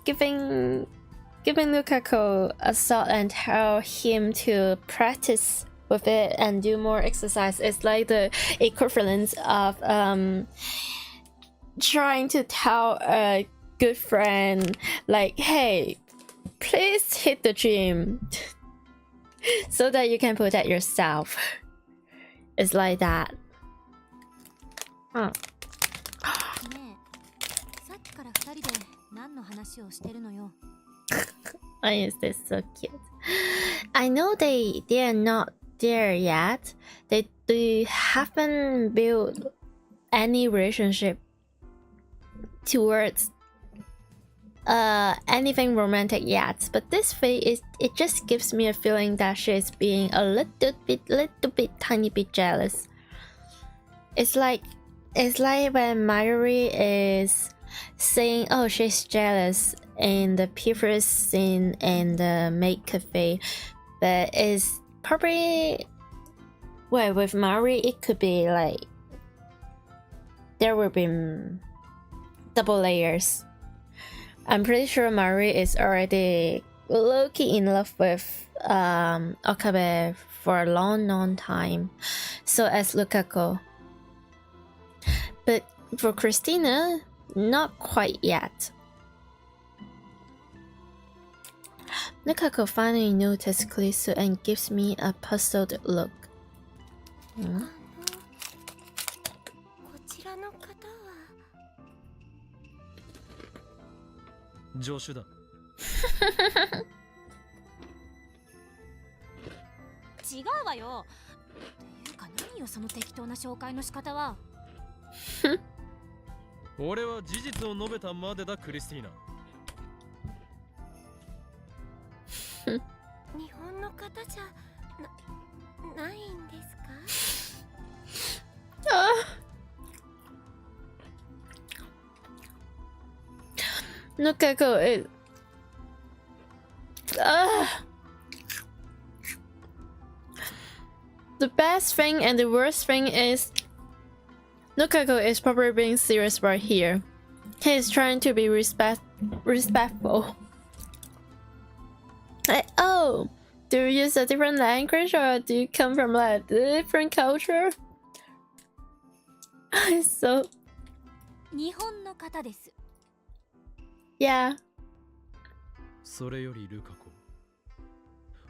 giving Lukako a sword and tell him to practice with it and do more exercise is like the equivalent of trying to tell a good friend like, hey, please hit the gym so that you can protect yourself. It's like that. ねえさっきから二人で何の話をしてるのよ Why is this so cute? I know they are not there yet. They haven't built any relationship towards anything romantic yet. But this phase it just gives me a feeling that she's being a little bit tiny bit jealous. It's like It's like when Mayuri is saying, "Oh, she's jealous" in the previous scene in the maid cafe, but it's probably well with Mayuri it could be like there will be double layers. I'm pretty sure Mayuri is already low-key in love with Okabe for a long time, so as Lukaku. But for Christina, not quite yet. Lukaku finally noticed Klisu and gives me a puzzled look. こちらの方は助手だ。違うわよ。っていうか何よその適当な紹介の仕方は。俺は事実を述べたまでだ、クリスティーナ。日本の方じゃないんですか？Lukaku is the best thing and the worst thing is Lukaku is probably being serious right here. He is trying to be respectful. Like, oh, do you use a different language or do you come from like a different culture? So 日本の方です。yeah. それよりルカ子、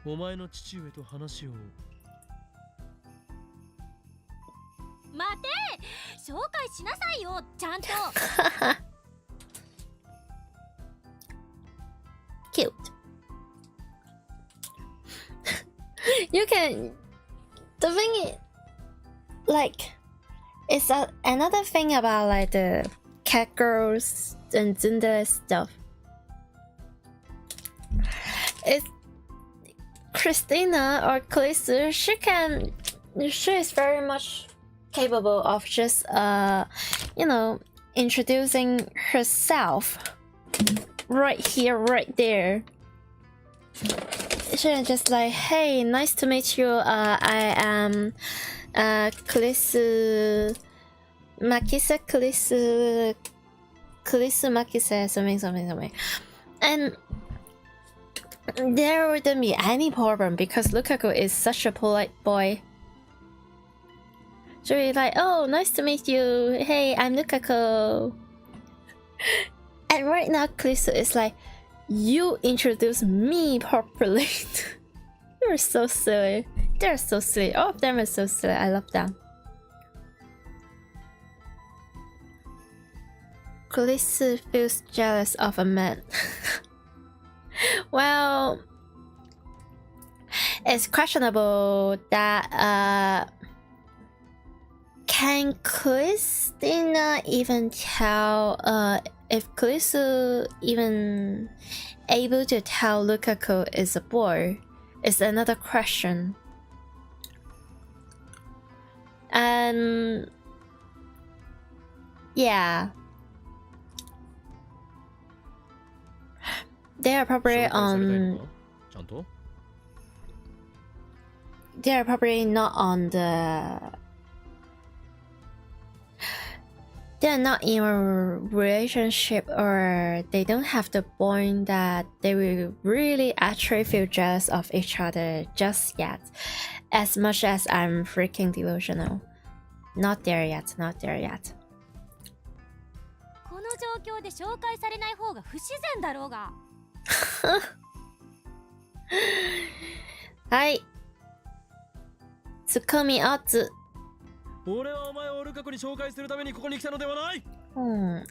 お前の父上と話を。待て、紹介しなさいよ、ちゃんと。Cute. You can. The thing is, like, it's another thing about like the cat girls and tsundere stuff. It's Christina or Klisu. She is very much capable of just you know, introducing herself right here, right there. She's just like, hey, nice to meet you. I am Klisu Makise, Klisu Makise, something. And there wouldn't be any problem because Lukaku is such a polite boy. She'll be like, oh, nice to meet you. Hey, I'm Lukaku. And right now, Klisu is like, you introduce me properly. You're so silly. They're so silly. All of them are so silly. I love them. Klisu feels jealous of a man. Well, it's questionable that can Christina even tell if Klisu even able to tell Lukaku is a boy is another question. And yeah, they are probably not on the. They're not in a relationship or they don't have the bond that they will really actually feel jealous of each other just yet. As much as I'm freaking delusional. Not there yet, not there yet. この状況で紹介されない方が不自然だろうが。はい。ツッコミオツ。俺はお前をルカ子に紹介するためにここに来たのではない。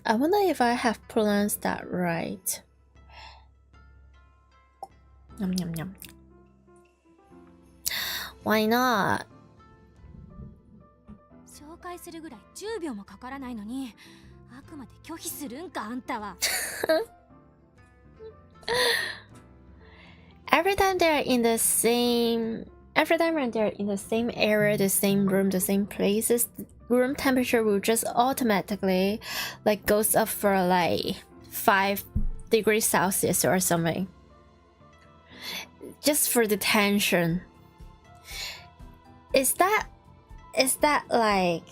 I wonder if I have pronounced that right. Yum yum yum. Why not? 紹介するぐらい10秒もかからないのに、あくまで拒否するんかあんたは。Every time they're in the same every time when they're in the same area, the same room, the same places, the room temperature will just automatically like goes up for like 5 degrees Celsius or something. Just for the tension. Is that like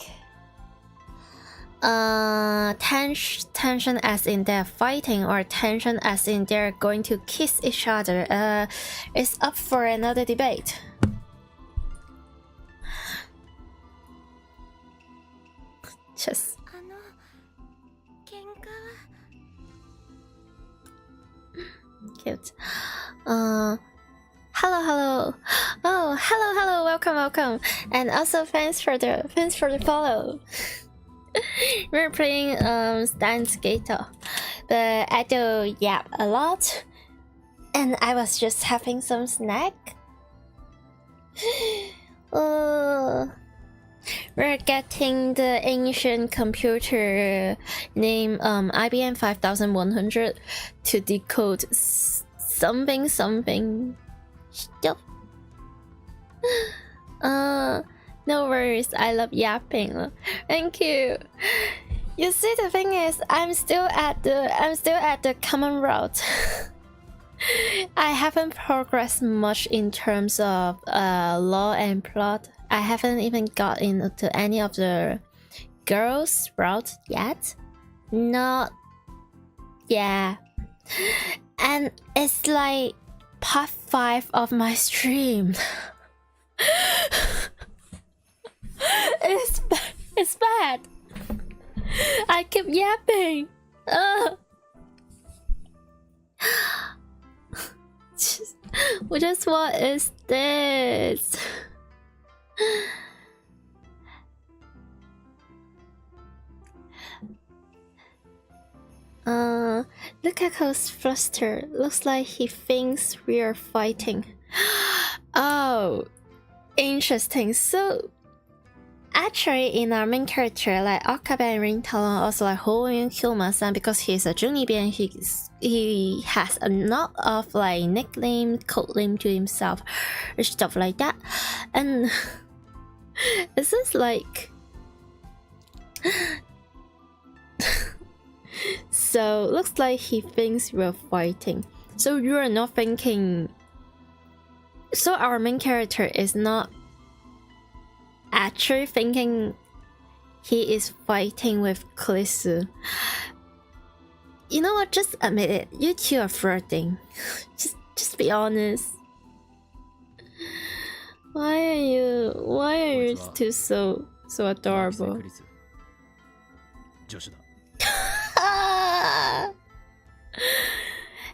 tension as in they're fighting, or tension as in they're going to kiss each other? It's up for another debate. Just 喧嘩は cute. Hello. Oh, hello. Welcome. And also thanks for the follow. We're playing Steins, but I do yap a lot, and I was just having some snack. We're getting the ancient computer name IBM 5100 to decode something. Stop. No worries, I love yapping. Thank you. You see, the thing is, I'm still at the common route. I haven't progressed much in terms of law and plot. I haven't even got into any of the girls' route yet. Not, yeah. And it's like part 5 of my stream. It's bad. I keep yapping. Just what is this? Lukaku's flustered. Looks like he thinks we are fighting. Oh, interesting. So actually, in our main character, like Okabe and Rintalon, also like Hoen Kyoma-san, because he's a Junibi, he has a lot of like nickname, code name to himself, or stuff like that. And this is like so looks like he thinks we're fighting. So you are not thinking. So our main character is not actually thinking he is fighting with Klisu. You know what? Just admit it. You two are flirting. just be honest. Why are you two so adorable?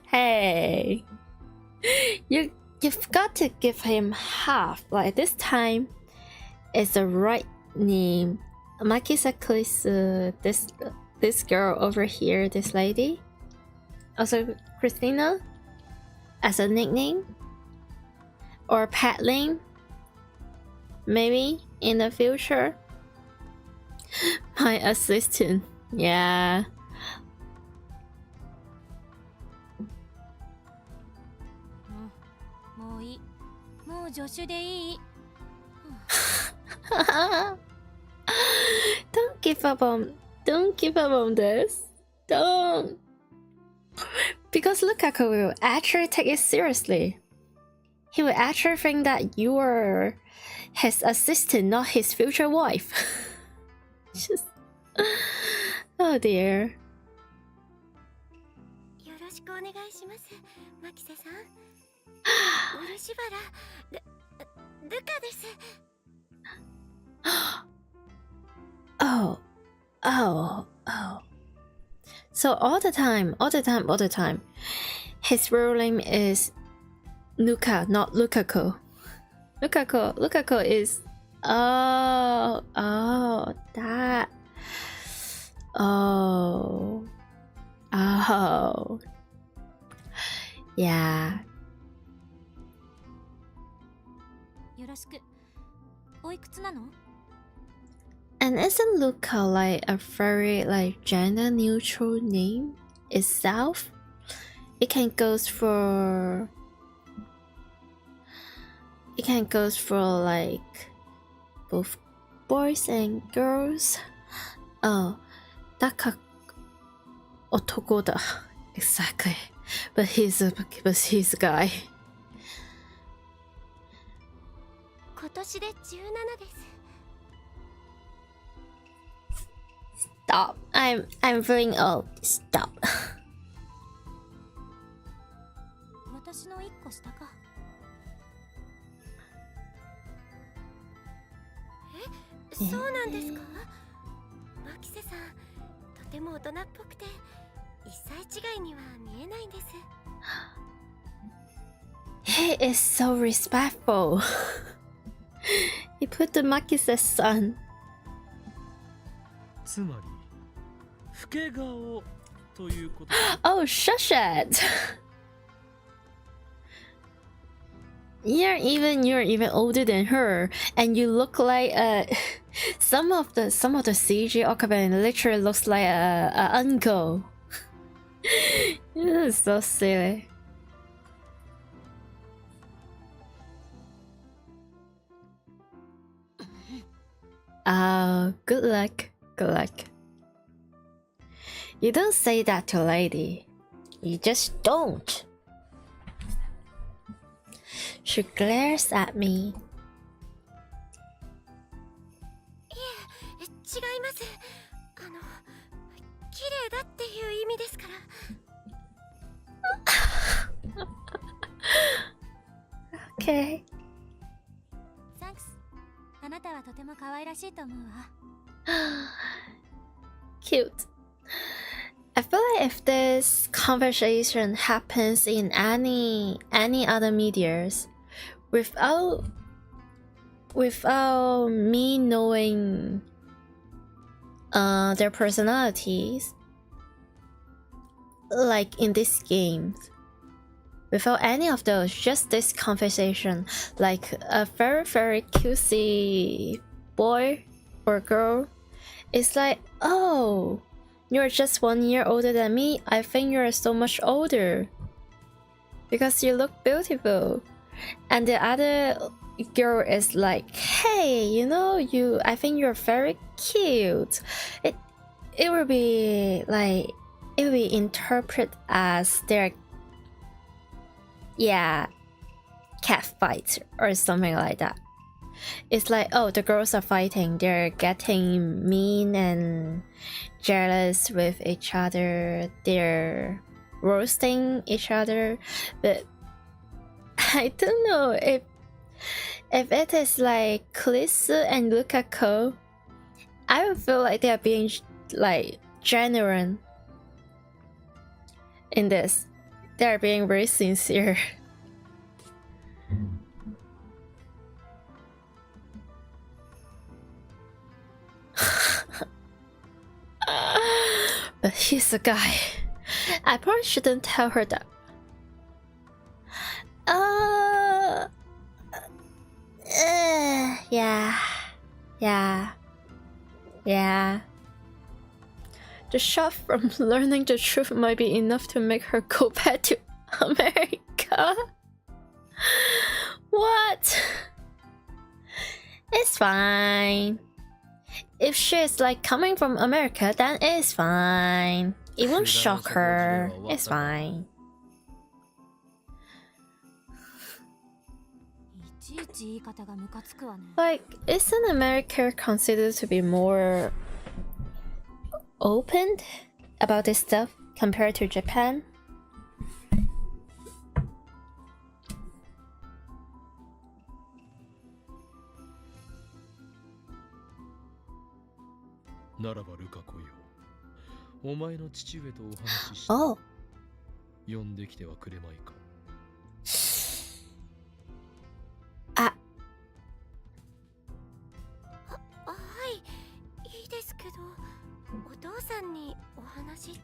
Hey, you've got to give him half. Like this time, it's the right name. Makisa Klisu, this girl over here, this lady. Also Christina, as a nickname or pet name. Maybe in the future. My assistant, yeah. Don't give up on this. Don't. Because Lukaku will actually take it seriously. He will actually think that you are his assistant, not his future wife. Just, oh dear. よろしくお願いします、マキセさん。漆原ルカです。Oh. So all the time, his real name is Luka, not Lukaku. Lukaku is that. Yeah. よろしく。おいくつなの？ And isn't Luka like a very like gender neutral name itself? It can it can go for like both boys and girls. Oh, that otokoda. Exactly. But he's a guy. 今年で17です。 Stop. I'm feeling old. Stop. 私の1個下か。そうなんですか？マキセさん、とても大人っぽくて1歳違いには見えないんです。 He is so respectful. He put the Maki's son. つまり老け顔ということ。 Oh, shush it. You're even older than her, and you look like some of the CG occupant literally looks like a uncle. This is so silly. Oh, good luck. Good luck. You don't say that to a lady. You just don't. She glares at me. 違います。綺麗だっていう意味ですから。 Okay. Thanks. あなたはとても可愛らしいと思うわ。 Cute. I feel like if this conversation happens in any other medias, without me knowing their personalities, like in this game, without any of those, just this conversation, like a very very cutesy boy or girl, it's like, oh, you're just 1 year older than me. I think you're so much older because you look beautiful. And the other girl is like, hey, you know, I think you're very cute. It will be like, it will be interpreted as their, yeah, cat fight or something like that. It's like, oh, the girls are fighting, they're getting mean and jealous with each other, they're roasting each other. But I don't know if it is like Kalisa and Lukako, I would feel like they are being like genuine in this. They are being very sincere. But he's a guy. I probably shouldn't tell her that. Yeah. The shock from learning the truth might be enough to make her go back to America. What? It's fine. If she's like coming from America, then it's fine. It won't shock her. It's fine. いちいち言い方がムカつくわね。 Like, isn't America considered to be more open about this stuff compared to Japan? ならばルカ子よ、お前の父上とお話しして Oh. 呼んできてはくれまいか。はい、いいですけど、お父さんにお話って。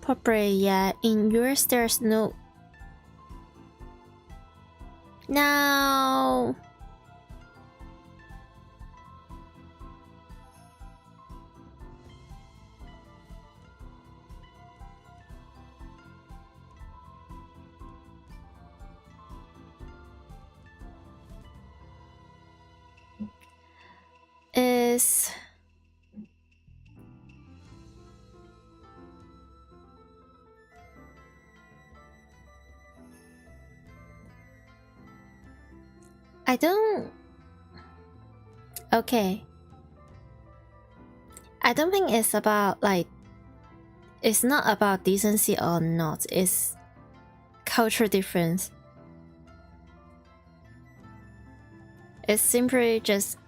Properly, yeah. In yours, there's no. No. is I don't okay. I don't think it's about like it's not about decency or not, it's cultural difference. It's simply just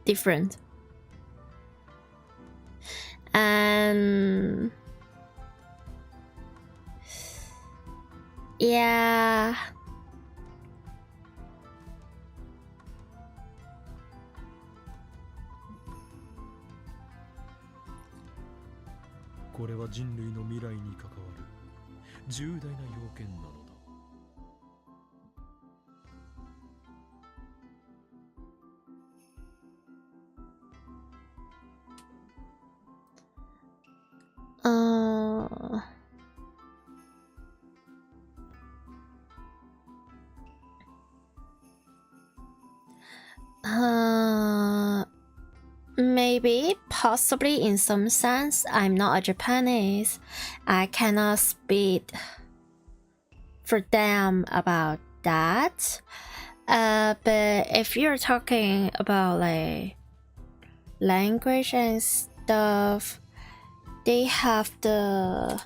different. And yeah,これは人類の未来に関わる重大な要件なのだ。maybe, possibly in some sense. I'm not a Japanese. I cannot speak for them about that. But if you're talking about like language and stuff, they have the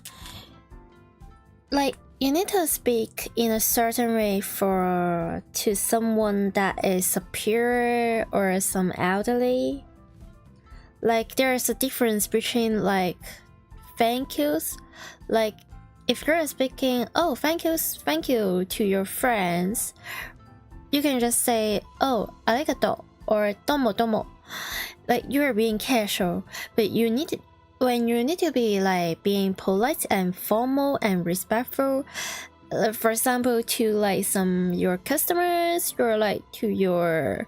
like you need to speak in a certain way for to someone that is superior or some elderly. Like there's a difference between like thank yous, like if you're speaking oh thank you to your friends, you can just say oh arigato or tomo tomo, like you're being casual. But when you need to be like being polite and formal and respectful, for example to like some your customers, or like to your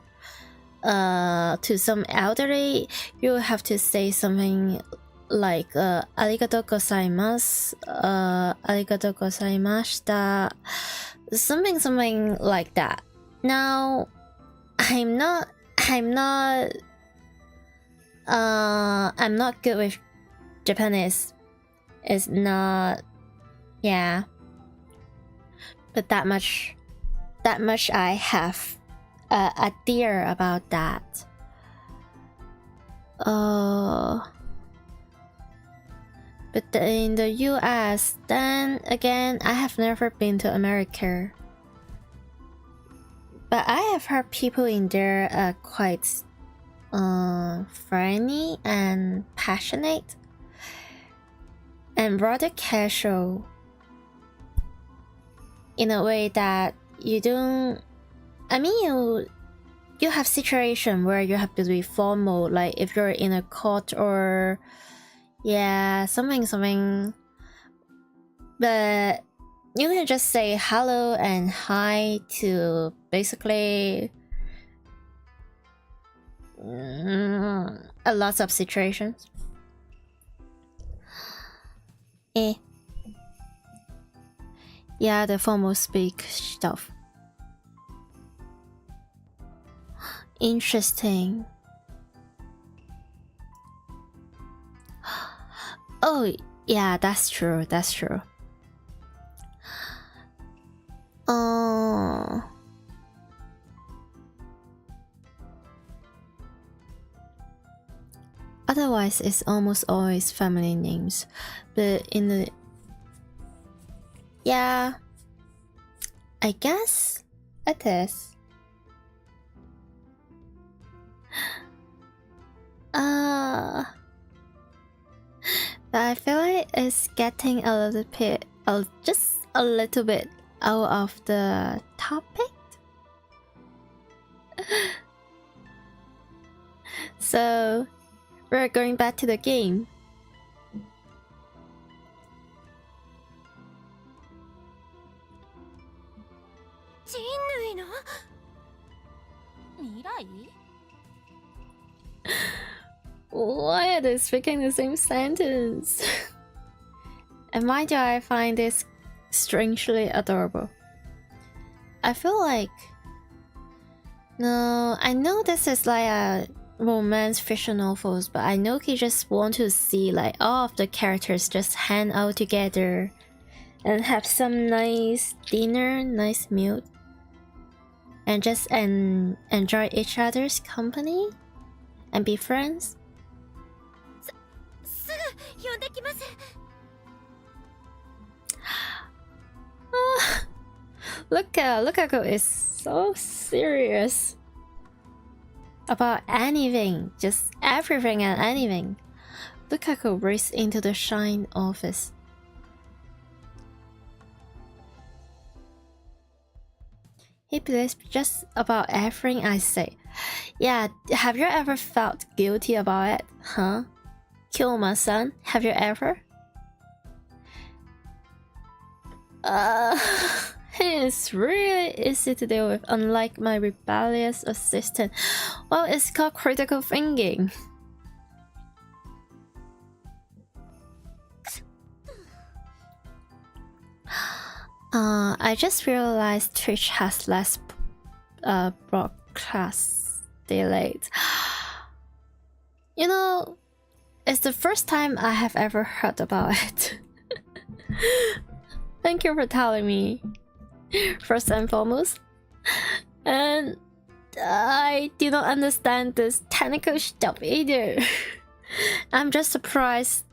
to some elderly, you have to say something like arigatou gozaimasu, arigatou gozaimashita, something like that. Now I'm not good with Japanese. It's not, yeah, but that much I have idea about that. But in the US, then again, I have never been to America. But I have heard people in there are quite friendly and passionate and rather casual, in a way that you don't, I mean you have situation where you have to be formal, like if you're in a court or yeah something, but you can just say hello and hi to basically a lot of situations. Yeah, the formal speak stuff. Interesting. Oh yeah, that's true. Otherwise, it's almost always family names, but in the yeah, I guess it is. But I feel like it's getting a little bit, just a little bit out of the topic. So we're going back to the game. Why are they speaking the same sentence? And mind you, I find this strangely adorable. I feel like, no, I know this is like a romance fiction novels, but I know he just want to see like all of the characters just hang out together and have some nice dinner, nice meal, and just enjoy each other's company and be friends. すぐ呼んできます。Lukaku is so serious about anything, just everything and anything. Lukaku raced into the Shine office. He believes just about everything I say. Yeah, have you ever felt guilty about it? Huh? Kyoma-san, have you ever? It's really easy to deal with, unlike my rebellious assistant. Well, it's called critical thinking. I just realized Twitch has less broadcast delayed. You know, it's the first time I have ever heard about it. Thank you for telling me, first and foremost. And I do not understand this technical stuff either. I'm just surprised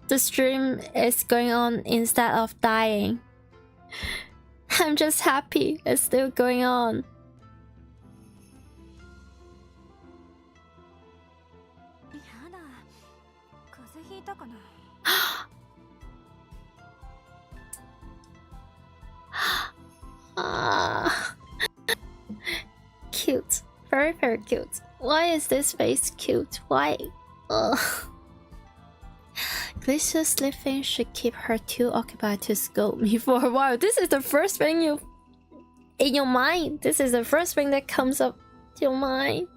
the stream is going on instead of dying. I'm just happy it's still going on. Cute. Very, very cute. Why is this face cute? Why? Glicious sleeping should keep her too occupied to scold me for a while. This is the first thing you... in your mind. This is the first thing that comes up to your mind.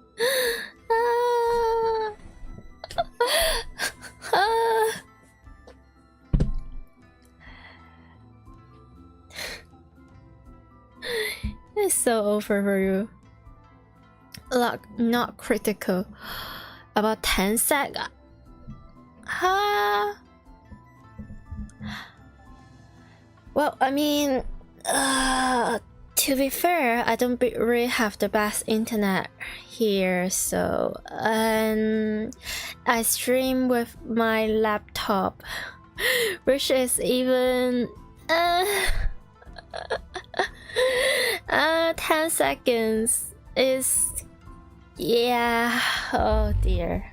It's so over for you. Like, not critical. About 10 sec. Well, I mean, to be fair, I don't really have the best internet here, so I stream with my laptop, which is even 10 seconds is, yeah. Oh dear.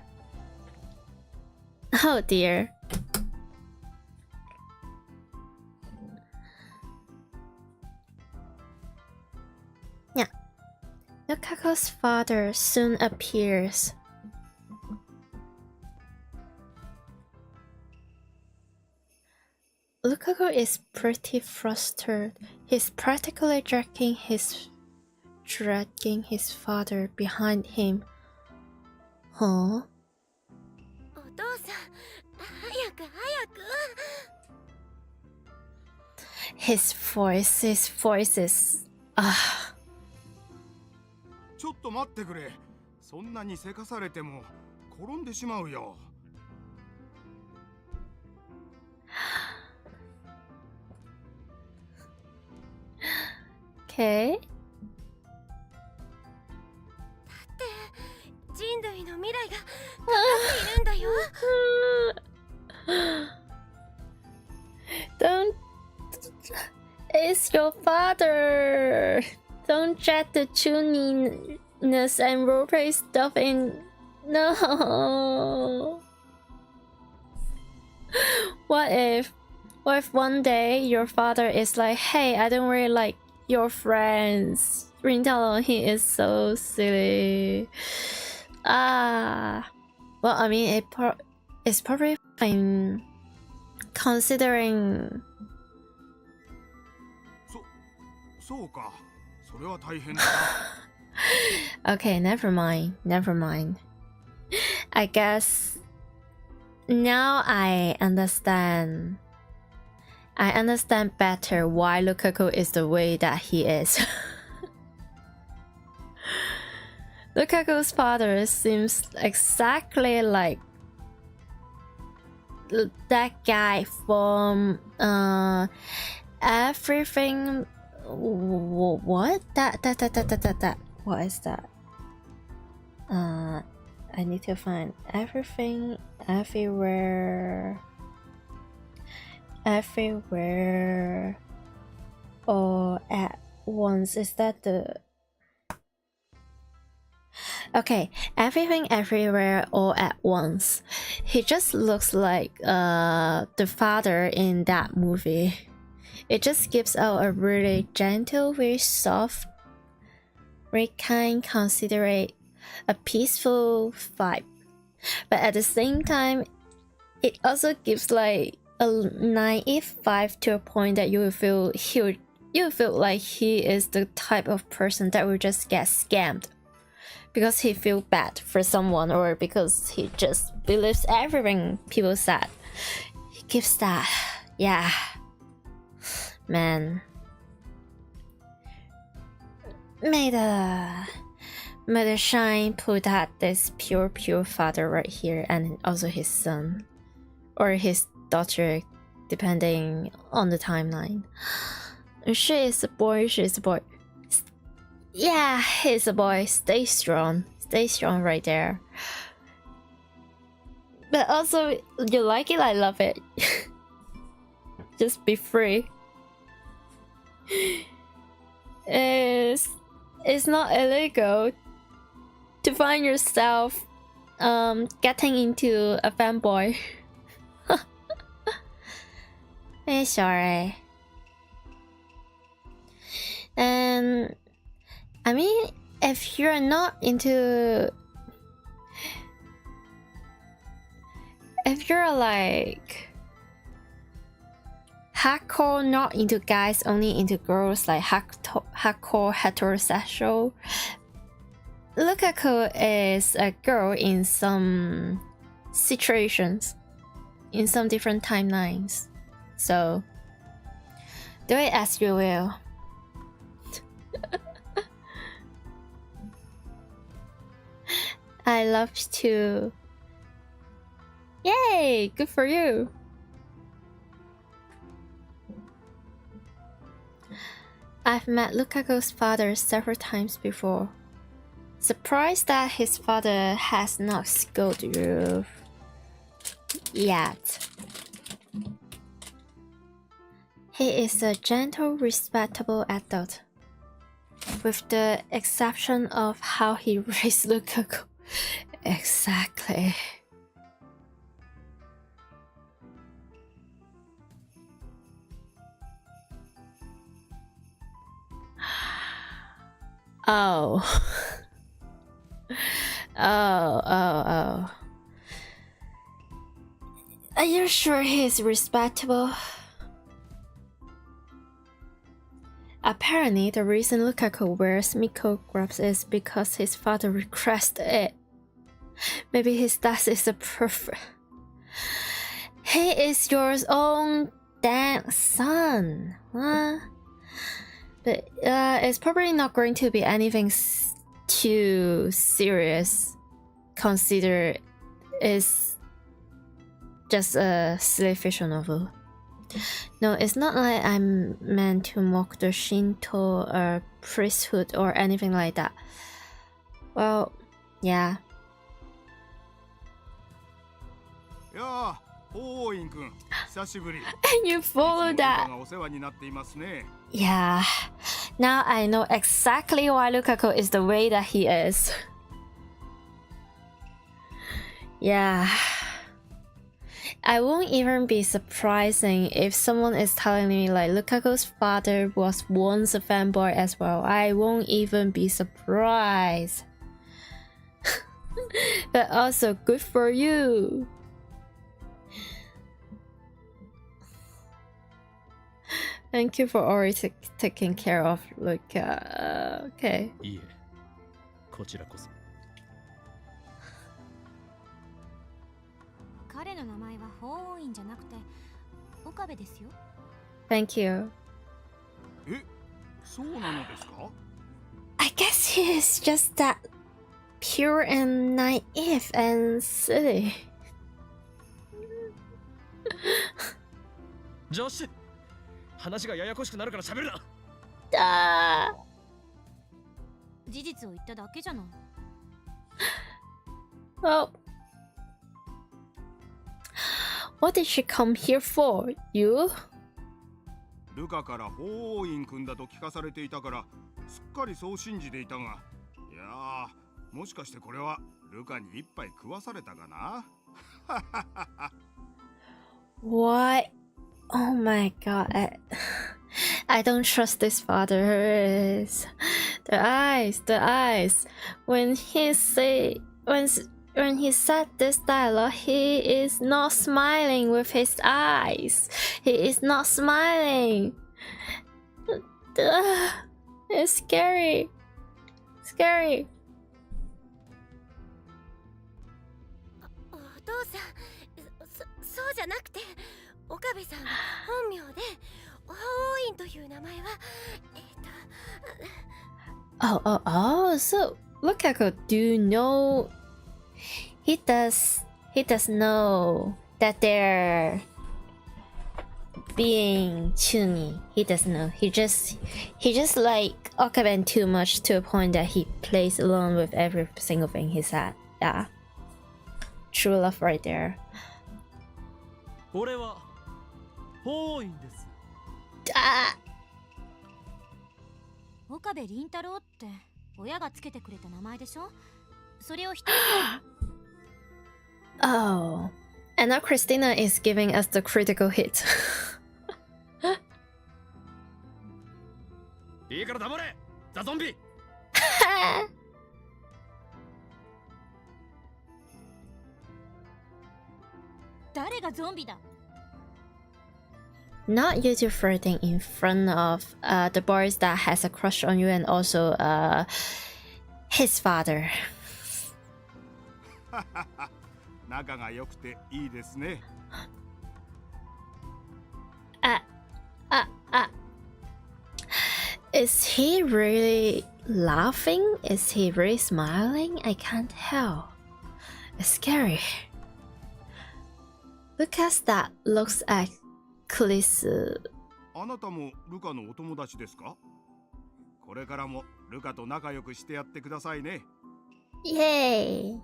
Oh dear. Yeah. Lukaku's father soon appears. Lukaku is pretty frustrated. He's practically dragging his father behind him. Huh? His voice is... ちょっと待ってくれ。そんなにせかされても転んでしまうよ。Okay. 人類の未来がかかっているんだよ。Don't... It's your father. Don't jet the tuniness and roleplay stuff in. No. What if one day your father is like, hey, I don't really like your friends. Rintaro, he is so silly. Well, I mean, it's probably fine considering. そうか。それは大変だ。Okay, never mind. I guess now I understand better why Lukaku is the way that he is. Lukaku's father seems exactly like that guy from everything. What? That. What is that? I need to find everything, everywhere, all at once. Is that the? Okay, everything, everywhere, all at once. He just looks like the father in that movie. It just gives out a really gentle, very soft, very kind, considerate, a peaceful vibe. But at the same time, it also gives like a naive vibe to a point that you feel like he is the type of person that will just get scammed because he feels bad for someone, or because he just believes everything people said. He gives that, yeah. Man, may the shine put at this pure father right here, and also his son or his daughter, depending on the timeline. She is a boy. Yeah, he's a boy. Stay strong right there. But also, you like it, I love it. Just be free. It's not illegal to find yourself getting into a fanboy. Sorry. And I mean, if you're not into, if you're like hardcore, not into guys, only into girls, like hardcore heterosexual, Lukaku is a girl in some situations, in some different timelines. So do it as you will. I love to. Yay! Good for you. I've met Lukaku's father several times before. Surprised that his father has not scolded you yet. He is a gentle, respectable adult, with the exception of how he raised Lukaku. Exactly. Oh. Oh. Are you sure he's respectable? Apparently, the reason Lukaku wears Miko gloves is because his father requested it. Maybe his dad is a perfect. He is your own damn son. Huh? But it's probably not going to be anything too serious. Consider it's just a silly fiction novel. No, it's not like I'm meant to mock the Shinto priesthood or anything like that. Well, yeah. Yeah, and you follow that. Yeah. Now I know exactly why Lukaku is the way that he is. Yeah. I won't even be surprising if someone is telling me like Lukaku's father was once a fanboy as well. I won't even be surprised. But also good for you. Thank you for always taking care of Luka. Okay. いいえ、こちらこそ。彼の名前は法王院じゃなくて岡部ですよ。Thank you. え、そうなのですか？ I guess he is just that pure and naive and silly. ジョッシュ、話がややこしくなるから喋るな。事実を言っただけじゃない。Well, what did she come here for? You? ルカから法院君だと聞かされていたからすっかりそう信じていたが、いやー、もしかしてこれはルカに一杯食わされたかな。What? Oh my god. I don't trust this father. The eyes. When he said this dialogue, he is not smiling with his eyes. He is not smiling. It's scary. Scary. お父さん、そうじゃなくて、岡部さんは本名で法院という名前はSo Lukaku, do you know he does know that they're being chuny. He doesn't know. He just like Okaben too much to a point that he plays along with every single thing he said. Yeah. True love right there. 俺は法院です。岡部倫太郎って親がつけてくれた名前でしょ。それを否定するの？ Oh, and now Christina is giving us the critical hit. いいから黙れ、ザゾンビ。誰がゾンビだ？ Not you two flirting in front of the boys that has a crush on you and also his father. 仲が良くていいですね。Is he really laughing? Is he really smiling? I can't tell. It's scary. Lucas that looks at Chris. あなたもルカのお友達ですか？これからもルカと仲良くしてやってくださいね。Yay!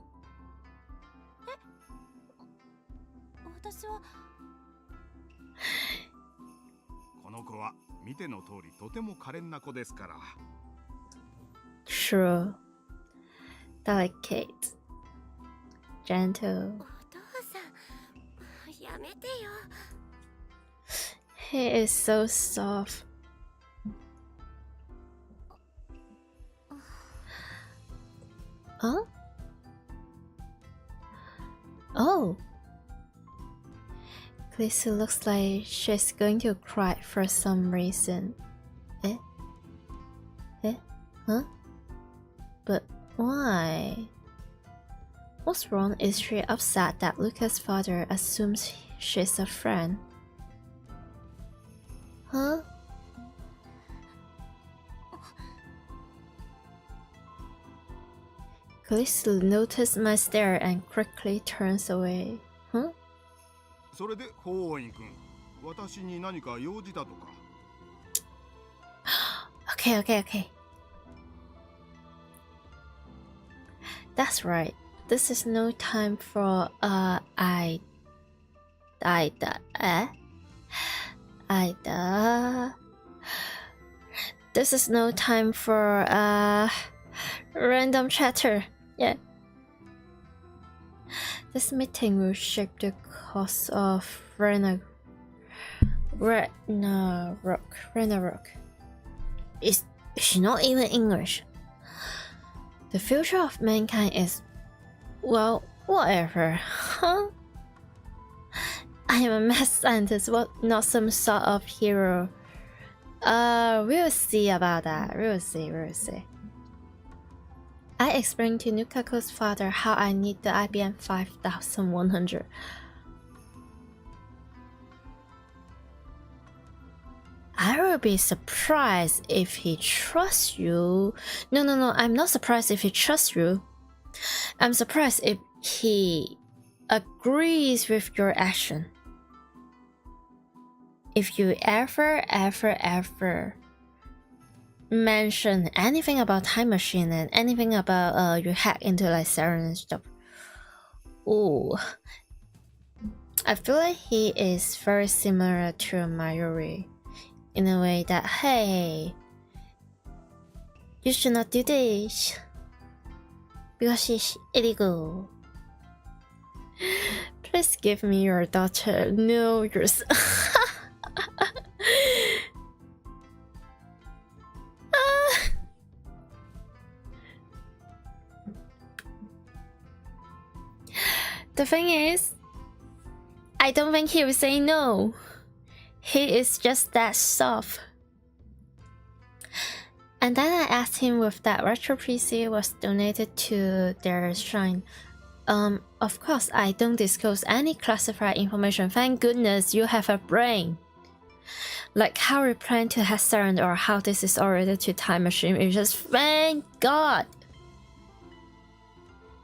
私はこの子は見ての通りとても可憐な子ですから。True. Delicate. Gentle. お父さん、やめてよ。He is so soft. Huh? Oh. Lisa looks like she's going to cry for some reason. Eh? Huh? But why? What's wrong? Is she upset that Luca's father assumes she's a friend? Huh? Lisa noticed my stare and quickly turns away. Huh? それで法院君、私に何か用事だとか。Okay. That's right. This is no time for This is no time for random chatter. Yeah. This meeting will shape the course of Ragnarok. Is she not even English? The future of mankind is, well, whatever. Huh? I am a mad scientist, not some sort of hero. We'll see about that. We'll see. I explained to Nukako's father how I need the IBM 5100. I will be surprised if he trusts you. No, I'm not surprised if he trusts you. I'm surprised if he agrees with your action. If you ever mention anything about time machine and anything about you hack into like Saren and stuff, ooh, I feel like he is very similar to Mayuri in a way that, hey, you should not do this because it's illegal. Please give me your daughter. No, yours. The thing is, I don't think he will say no. He is just that soft. And then I asked him if that retro PC was donated to their shrine. Of course, I don't disclose any classified information. Thank goodness you have a brain. Like how we plan to have Saren or how this is all related to time machine. It's just thank God.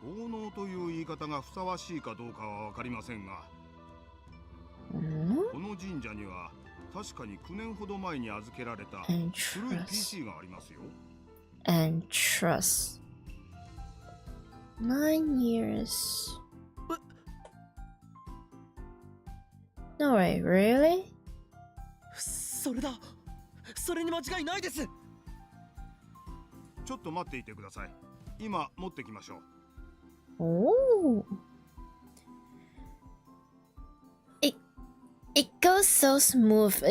奉納という言い方がふさわしいかどうかはわかりませんが、この神社には確かに9年ほど前に預けられた古い PC がありますよ。And trust. 9 years. No way, really? それだ。それに間違いないです。ちょっと待っていてください。今持ってきましょう。Oh. It goes so smooth.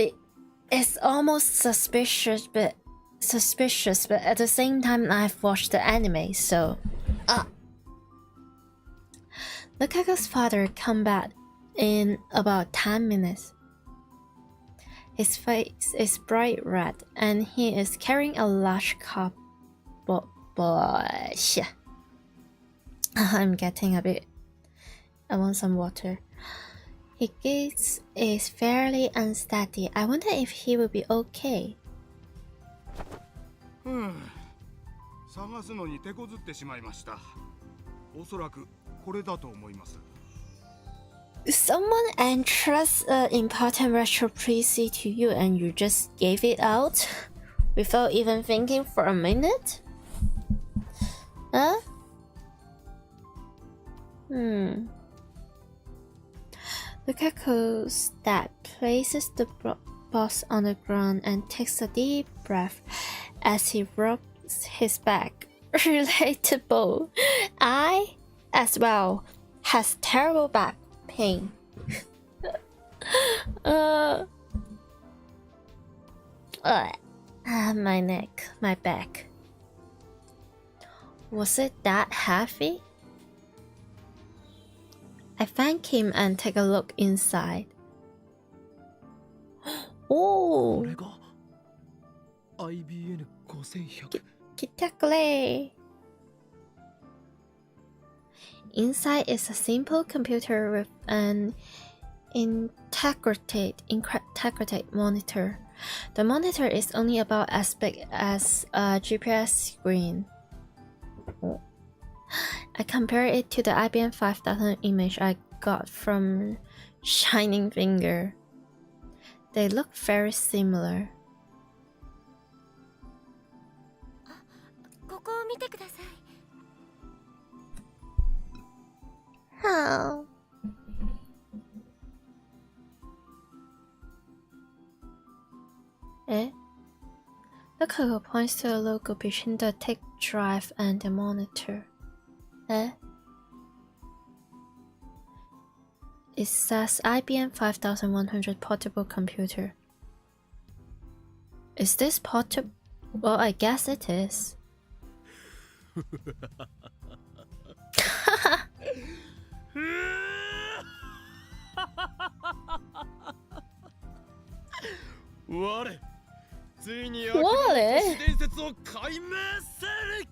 It's almost suspicious, but at the same time I've watched the anime, so Lukaku's father come back in about 10 minutes. His face is bright red and he is carrying a large cup. I'm getting a bit. I want some water. His gaze is fairly unsteady. I wonder if he will be okay. 探すのに手こずってしまいました。おそらくこれだと思います。Someone entrusts an important retro PC to you and you just gave it out without even thinking for a minute? Huh? Lukaku places the box on the ground and takes a deep breath as he rubs his back. Relatable. I, as well, has terrible back pain. My neck, my back. Was it that heavy? I thank him and take a look inside. Oh! これが IBN5100。catmaid. Inside is a simple computer with an integrated monitor. The monitor is only about as big as a GPS screen. I compare it to the IBM 5000 image I got from Shining Finger. They look very similar. ここを見てください。How? Eh? Lukaku points to a logo between the tape drive and the monitor. Eh? It says IBM 5100 portable computer. Is this portable? Well, I guess it is. What? ついに What? 伝説を解明せる。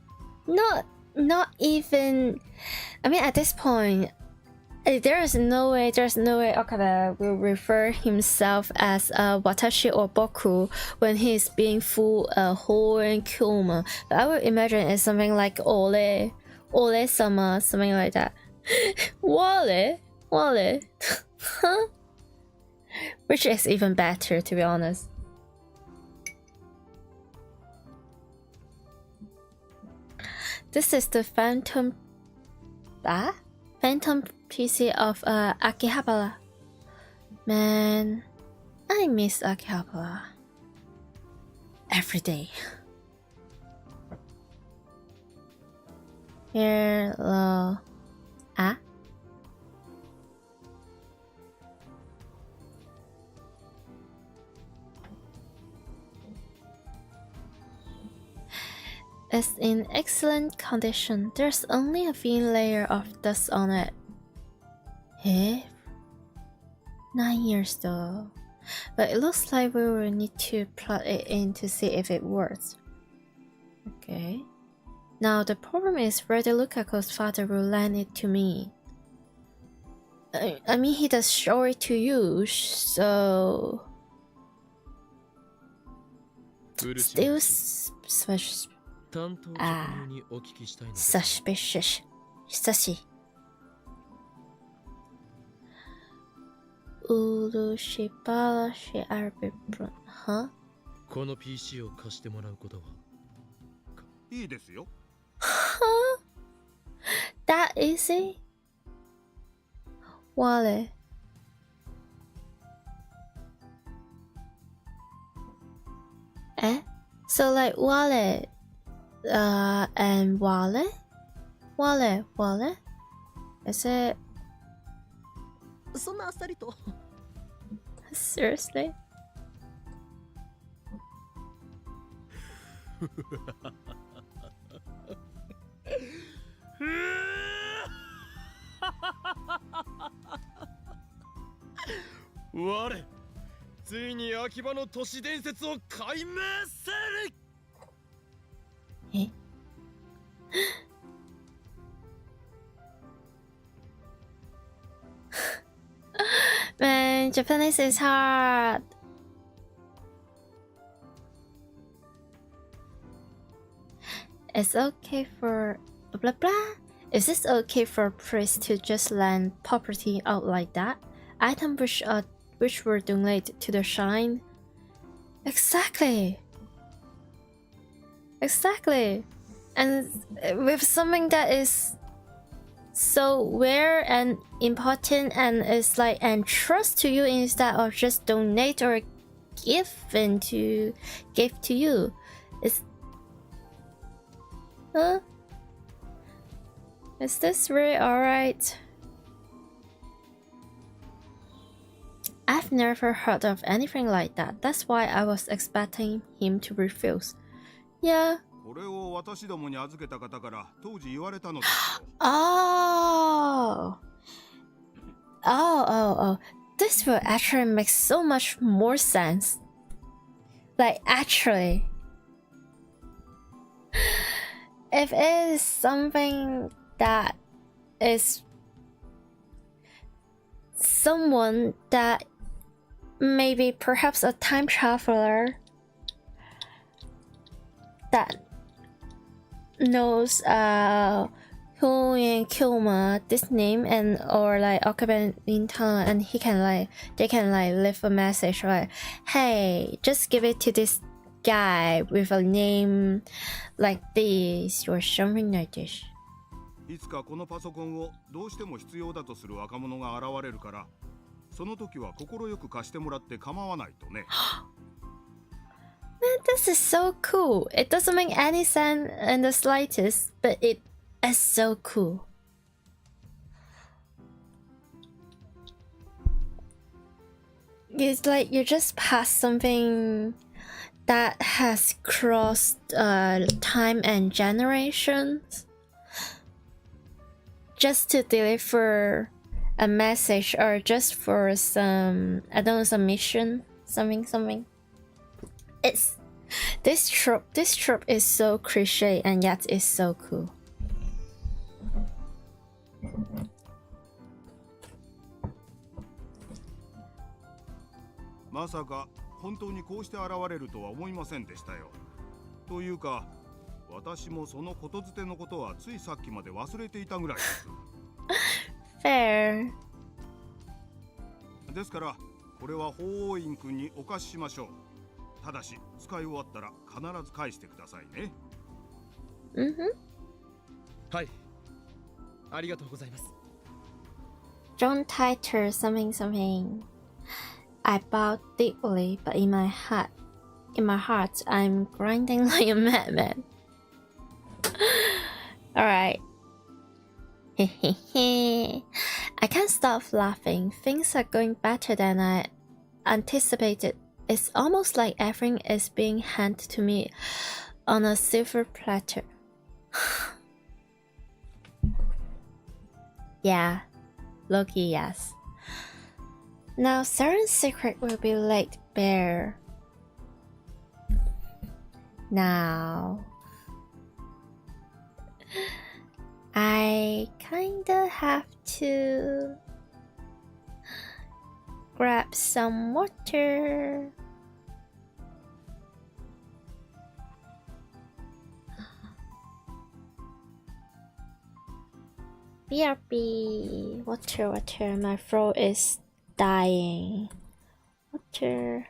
Not even. I mean, at this point, there's no way Okada will refer himself as Watashi or Boku when he's being full whole and Kyoma. But I would imagine it's something like Ole ole sama, something like that. Wale, wale, huh? Which is even better, to be honest. This is the phantom PC of Akihabara. Man, I miss Akihabara every day. Hello. Ah? It's in excellent condition. There's only a thin layer of dust on it. Eh? 9 years though. But it looks like we will need to plug it in to see if it works. Okay. Now the problem is whether Lukaku's father will lend it to me. I mean, he does show it to you, so... Still suspicious. Suspicious. Huh? この PC を貸してもらうことは。いいですよ。Huh? That easy? Wallet. Eh? So like wallet, and wallet? Wallet? Is it? そんなあっさりと。Seriously?我ついに秋葉の都市伝説を解明する。Eh? Man, Japanese is hard. It's okay for blah blah. Is this okay for a priest to just lend property out like that? Items which were donated to the shrine? Exactly. And with something that is so rare and important and is like entrust to you instead of just donate or give to you. It's huh? Is this really alright? I've never heard of anything like that. That's why I was expecting him to refuse. Yeah. これを私どもに預けた方から当時言われたのですよ。Oh. This will actually make so much more sense. Like actually. If it is something that is someone that maybe perhaps a time traveler that knows who in Kilma this name and or like occupant in town, and they can like leave a message like, hey, just give it to this guy with a name like this or something like this. いつかこのパソコンをどうしても必要だとする若者が現れるから、その時は心よく貸してもらって構わないとね。Man, this is so cool. It doesn't make any sense in the slightest, but it is so cool. It's like you just pass something that has crossed time and generations just to deliver a message or just for some, I don't know, some mission, something. It's this trope is so cliche and yet it's so cool. まさか本当にこうして現れるとは思いませんでしたよ。というか、私もそのことづてのことはついさっきまで忘れていたぐらいです。Fair. ですからこれは法王院君にお貸ししましょう。ただし使い終わったら必ず返してくださいね。はい、ありがとうございます。 John tighter something something. I bowed deeply, but in my heart, I'm grinding like a madman. Alright. I can't stop laughing. Things are going better than I anticipated. It's almost like everything is being handed to me on a silver platter. Yeah, Loki, yes. Now Saren's secret will be laid bare. Now I kinda have to grab some water. BRB, water, my throat is dying. Water.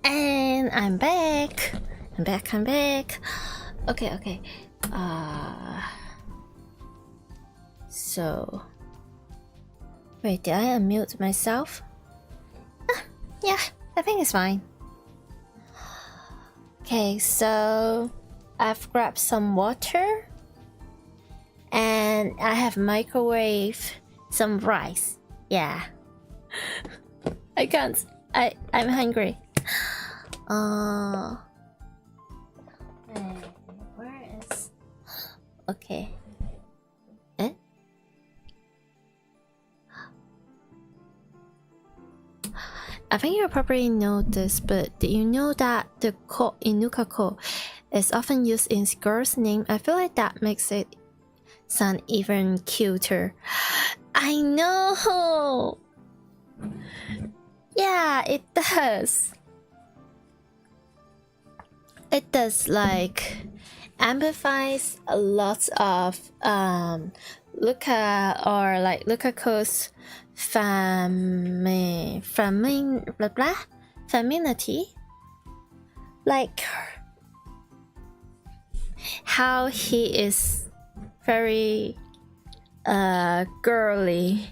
And I'm back. Okay. So wait, did I unmute myself? Yeah, I think it's fine. Okay, so I've grabbed some water and I have microwave some rice. Yeah. I can't. I'm hungry. Where is? Okay. Eh? I think you probably know this, but did you know that the ko in Nukako is often used in girls' name? I feel like that makes it sound even cuter. I know! Yeah, it does. It does, like, amplifies a lot of Luca or like Lukaku's femininity, like how he is very girly,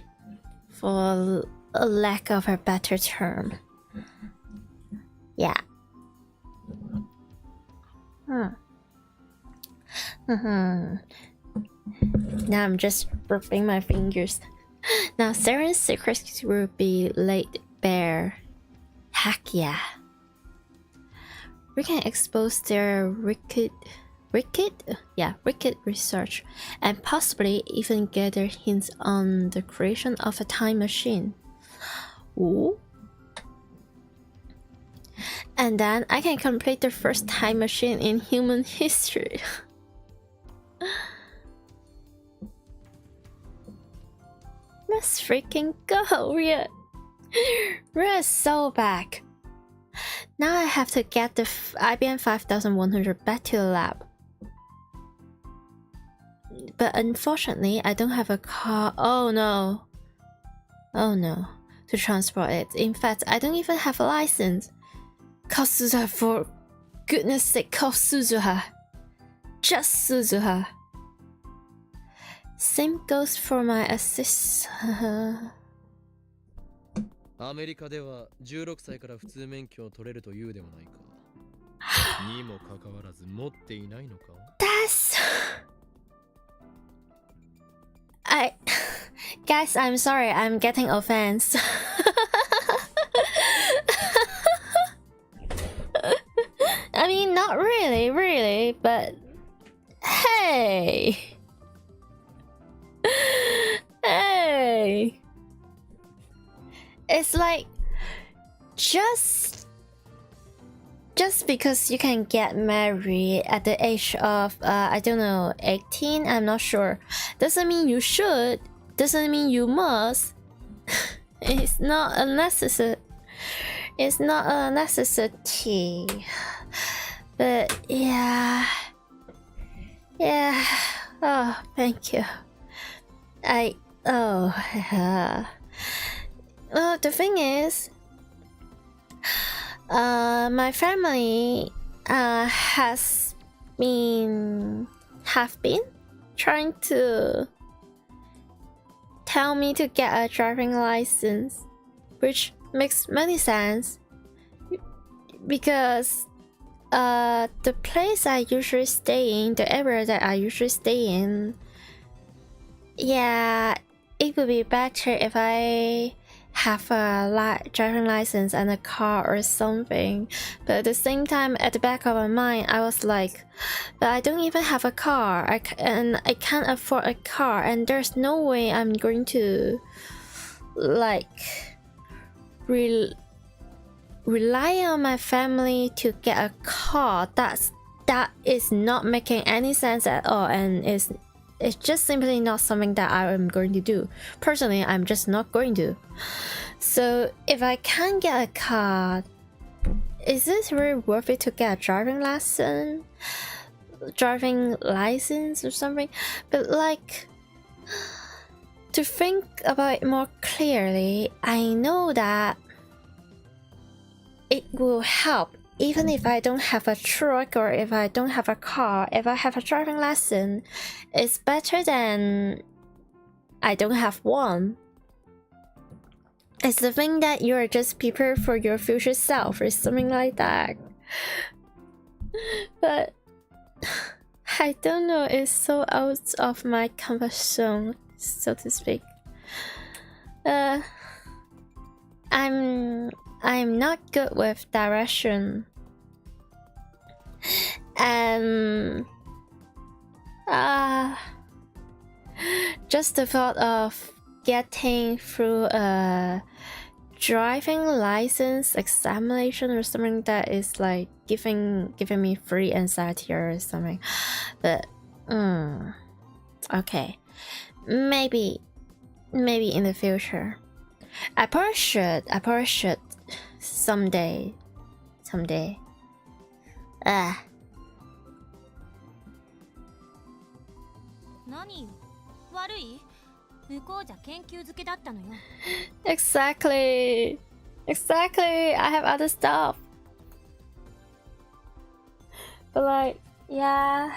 for a lack of a better term. Yeah. Now I'm just rubbing my fingers. Now Saren's secrets will be laid bare. Heck yeah. We can expose their wicked research and possibly even gather hints on the creation of a time machine. Ooh. And then I can complete the first time machine in human history. Let's freaking go! We're so back. Now I have to get the IBM 5100 back to the lab. But unfortunately, I don't have a car. Oh no, to transport it. In fact, I don't even have a license. Call Suzuha, for goodness sake, call Suzuha. Just Suzuha. Same goes for my assist. アメリカでは16歳から普通免許を取れるというではないか。にもかかわらず持っていないのか。That's... Guys, I'm sorry, I'm getting offense. I mean, not really, but hey. Hey. It's like just because you can get married at the age of I don't know, 18, I'm not sure, doesn't mean you should, doesn't mean you must. It's not a necessity. But yeah. Oh, thank you. Well, the thing is, my family have been trying to tell me to get a driving license, which makes many sense because the place I usually stay in, the area that I usually stay in, yeah, it would be better if I have a driving license and a car or something. But at the same time, at the back of my mind, I was like, but I don't even have a car, and I can't afford a car, and there's no way I'm going to like rely on my family to get a car. That is not making any sense at all, and it's just simply not something that I am going to do. Personally, I'm just not going to. So if I can't get a car, is this really worth it to get a driving license or something? But like, to think about it more clearly, I know that it will help even if I don't have a truck or if I don't have a car, if I have a driving lesson, it's better than I don't have one. It's the thing that you are just prepared for your future self or something like that. But I don't know, it's so out of my comfort zone, so to speak. I'm not good with direction. Just the thought of getting through a driving license examination or something that is like giving me free anxiety or something. But okay, maybe in the future. I probably should someday. Exactly. I have other stuff. But like, yeah.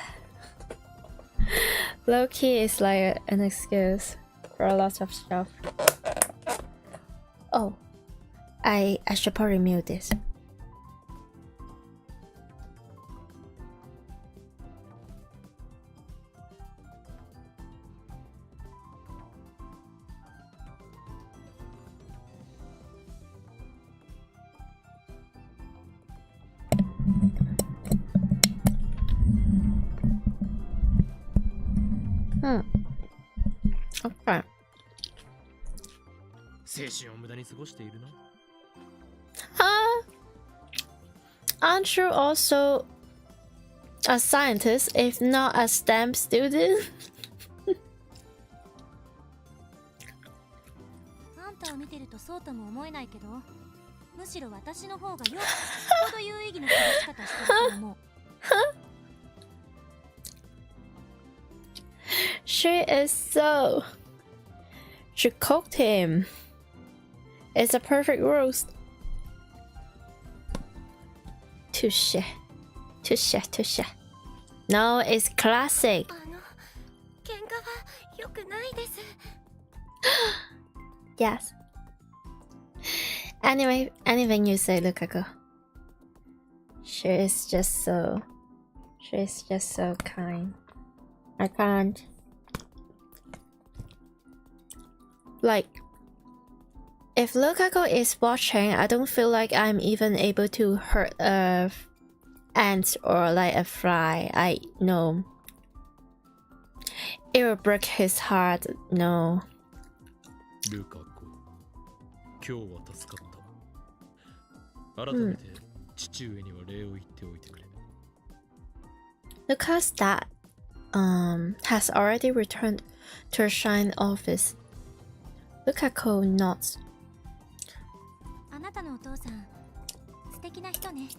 Low key is like an excuse for a lot of stuff. Oh, I should probably mute this. Okay. Aren't you also a scientist, if not a STEM student? あんたを見てるとそうとも思えないけど、むしろ私の方がよっぽど有意義な過ごし方してると思う。She is so. She cooked him. It's a perfect roast. Touche. No, it's classic. Yes. Anyway, anything you say, Lukaku. She's just so kind. I can't. Like, if Lukaku is watching, I don't feel like I'm even able to hurt a ant or like a fly. I know. It will break his heart. No. Lukaku, 今日は助かった。改めて父上には礼を言っておいてくれ。Luka's dad has already returned to her Shine office. Lukaku nods. あなたのお父さん、素敵な人ね。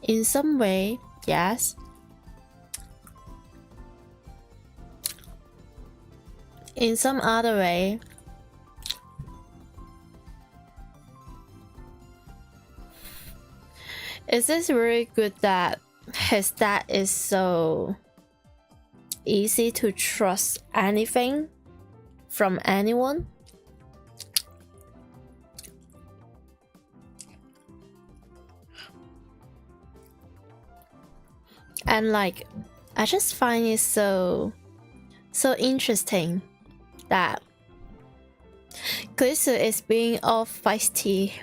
In some way, yes. In some other way, is this really good that his dad is so easy to trust anything from anyone? And like, I just find it so interesting that Kusu is being all feisty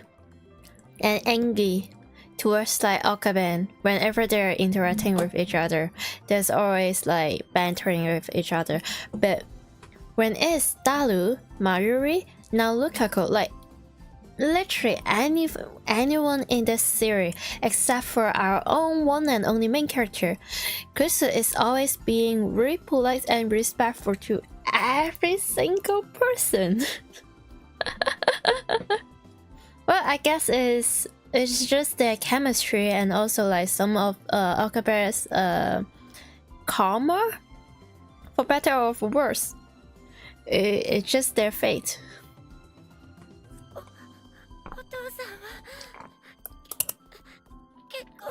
and angry towards like Okaben. Whenever they're interacting with each other, there's always like bantering with each other. But when it's Dalu, Mayuri, now Lukaku, like literally anyone in this series except for our own one and only main character, Kusu is always being really polite and respectful to every single person. Well, I guess it's just their chemistry and also like some of Okabe's karma, for better or for worse. It's just their fate. お父さんは結婚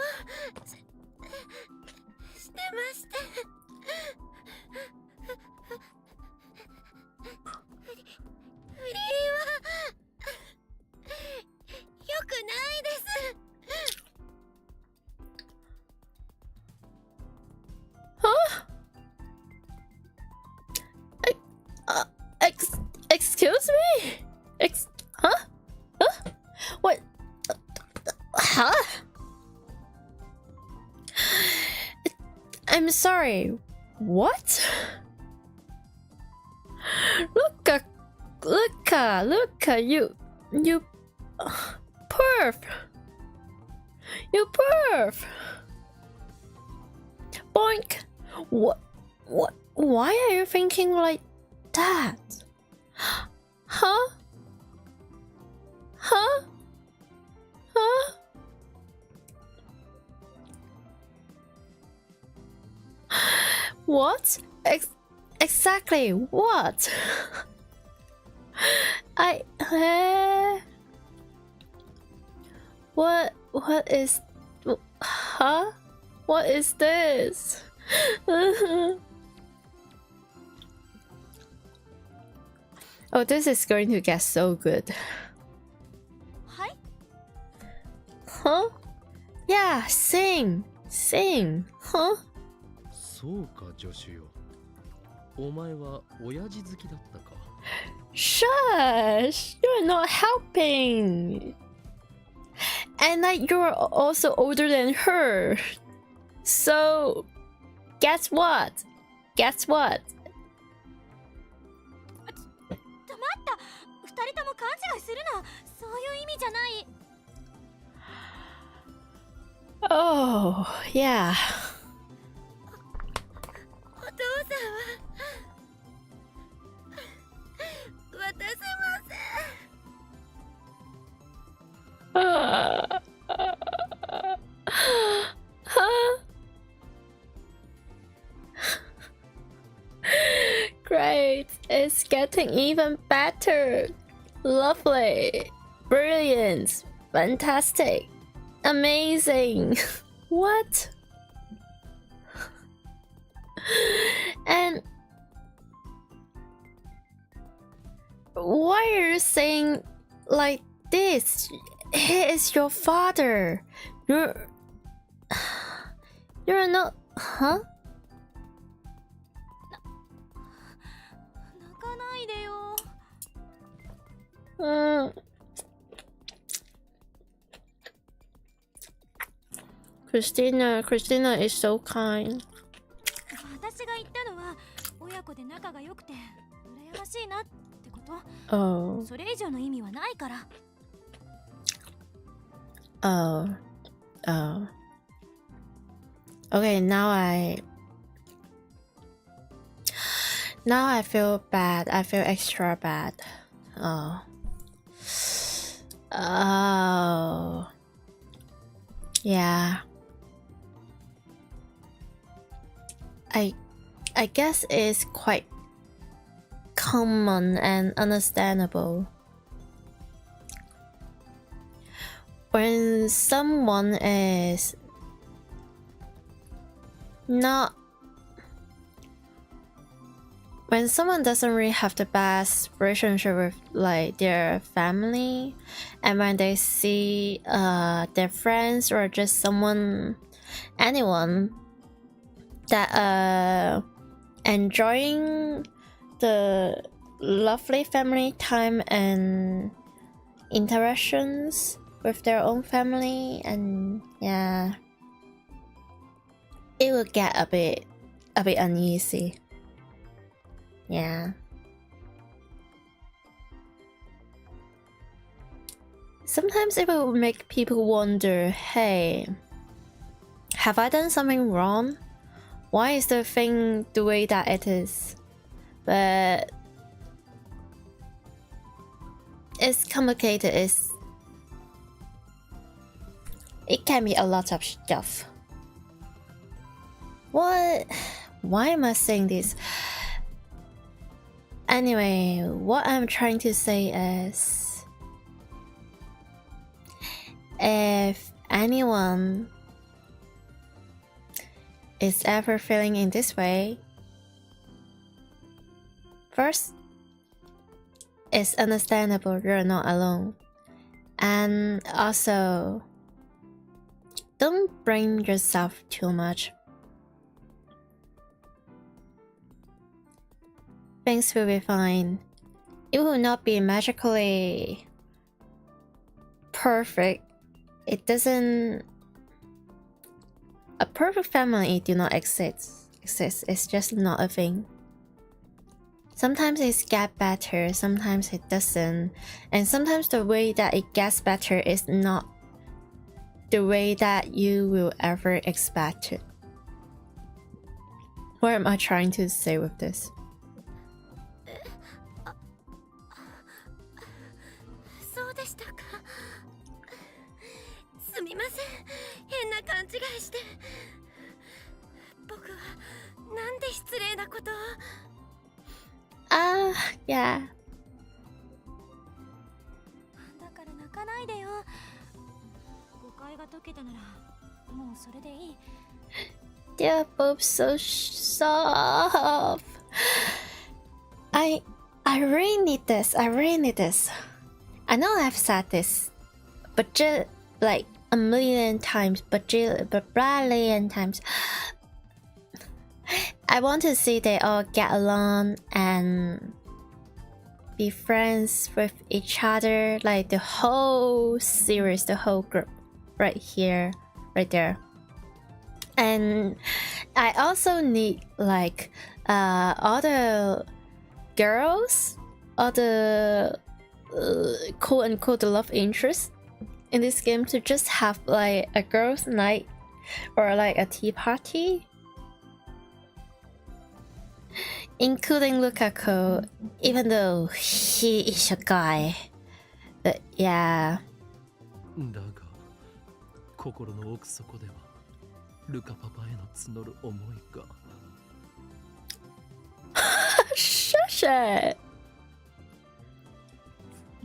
してまして、不倫は良くないです。Huh? Excuse me? Huh? Huh? What? Huh? I'm sorry. What? Look, you perf. You perf. Boink. What? Why are you thinking like that? Huh? Huh? Huh? What? Exactly what? What is... Huh? What is this? Oh, this is going to get so good. Hi? Huh? Yeah, sing. Huh? そうか、助手よ。お前は親父好きだったか。Shush! You're not helping! And like you're also older than her. So, guess what? ちょっと待った。二人とも勘違いするな。そういう意味じゃない。Oh, yeah. お父さんは渡せません。Great, it's getting even better. Lovely, brilliant, fantastic, amazing. What? And why are you saying like this? He is your father. You're not, huh? 泣かないでよ。Christina is so kind. 私が言ったのは親子で仲が良くて羨ましいなってこと。Oh. それ以上の意味はないから。Oh. Okay, now I feel bad. I feel extra bad. Oh. Yeah. I guess it's quite common and understandable. When someone is not... When someone doesn't really have the best relationship with like their family, and when they see their friends or just anyone that enjoying the lovely family time and interactions with their own family, and yeah, it will get a bit uneasy. Yeah. Sometimes it will make people wonder, hey, have I done something wrong? Why is the thing the way that it is? But it's complicated. It can be a lot of stuff. What Why am I saying this? Anyway, what I'm trying to say is, if anyone is ever feeling in this way, first, it's understandable you're not alone. And also, don't blame yourself too much. Things will be fine. It will not be magically perfect. It doesn't. A perfect family do not exist. It's just not a thing. Sometimes it gets better, sometimes it doesn't, and sometimes the way that it gets better is not the way that you will ever expect it. What am I trying to say with this? そうでしたか。すみません、変な勘違いして。僕はなんで失礼なことを。Yeah. だから泣かないでよ。誤解が解けたならもうそれでいい。They're both so soft. I really need this. I really need this. I know I've said this, but just like a million times, but billion times. I want to see they all get along and be friends with each other, like the whole series, the whole group, right here, right there. And I also need like all the girls, all the quote unquote love interests in this game to just have like a girls' night or like a tea party. Including Lukaku, even though he is a guy. But yeah. だが心の奥底ではルカパパへの募る思いが Shush it!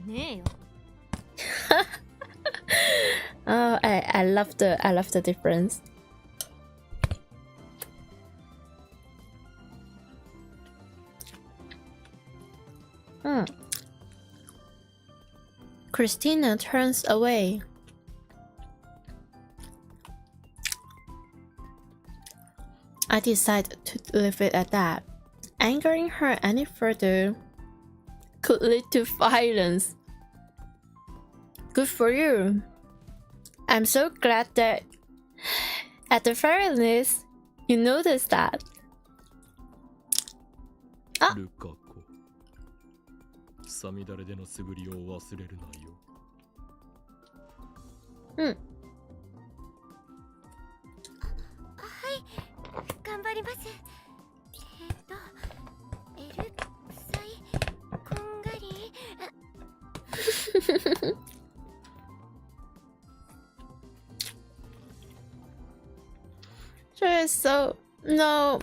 ねえよ。Oh, I love the difference. Christina turns away. I decide to leave it at that. Angering her any further could lead to violence. Good for you. I'm so glad that at the very least you noticed that. ルカ子さみだれでの素振りを忘れるなよ。はい、頑張ります。エルサイこんがり。She is so no.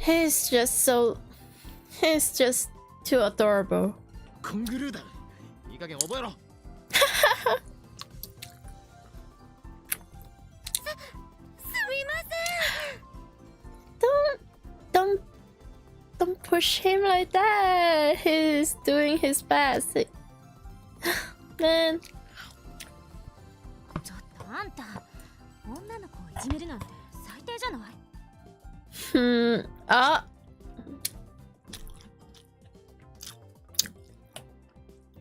He's just too adorable. コングルーだ。いい加減覚えろ。すみません。Don't push him like that. He's doing his best. Man. ちょっとあんた、女の子をいじめるなんて最低じゃない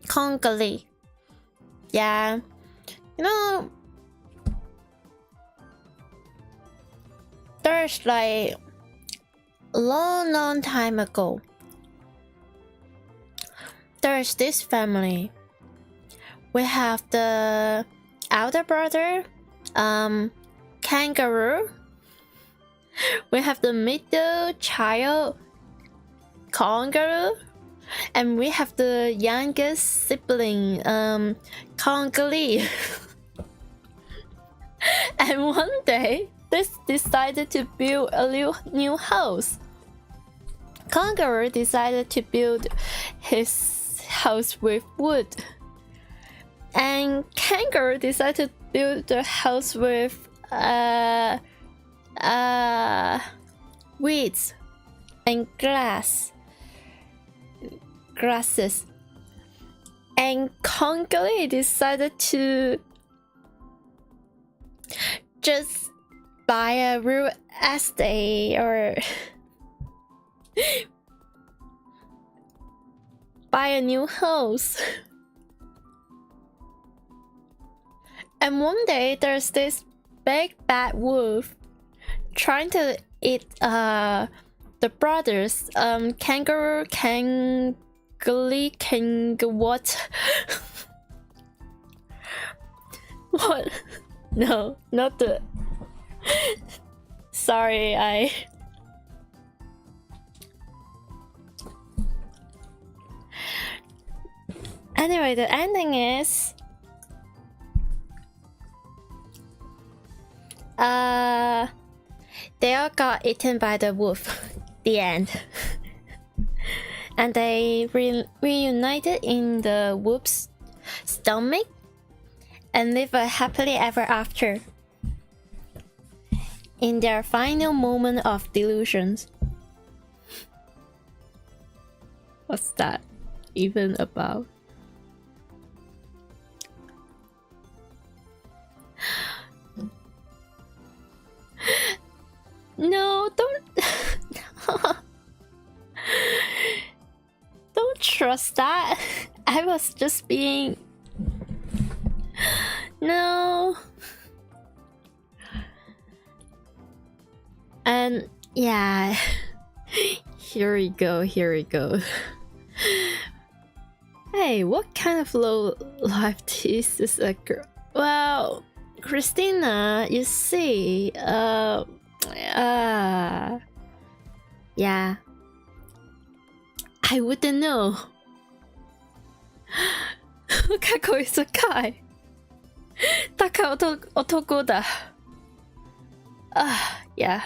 ？Congolese. Yeah. You know, there's like a long time ago, there's this family. We have the elder brother, kangaroo. We have the middle child, kangaroo. And we have the youngest sibling, Congolese. And one day, they decided to build a new house. Conqueror decided to build his house with wood. And Kangaroo decided to build a house with weeds and grasses. And Congolese decided to just buy a real estate or buy a new house. And one day there's this big bad wolf trying to eat the brothers, kangaroo, what? What? No, not the. Sorry, Anyway, the ending is. They all got eaten by the wolf. The end. And they reunited in the wolf's stomach and live a happily ever after in their final moment of delusions. What's that even about? No, don't don't trust that. I was just being no. And yeah, here we go. Hey, what kind of low life is this a girl? Well, Christina, you see, yeah, I wouldn't know. 過去世界高男だ。Yeah.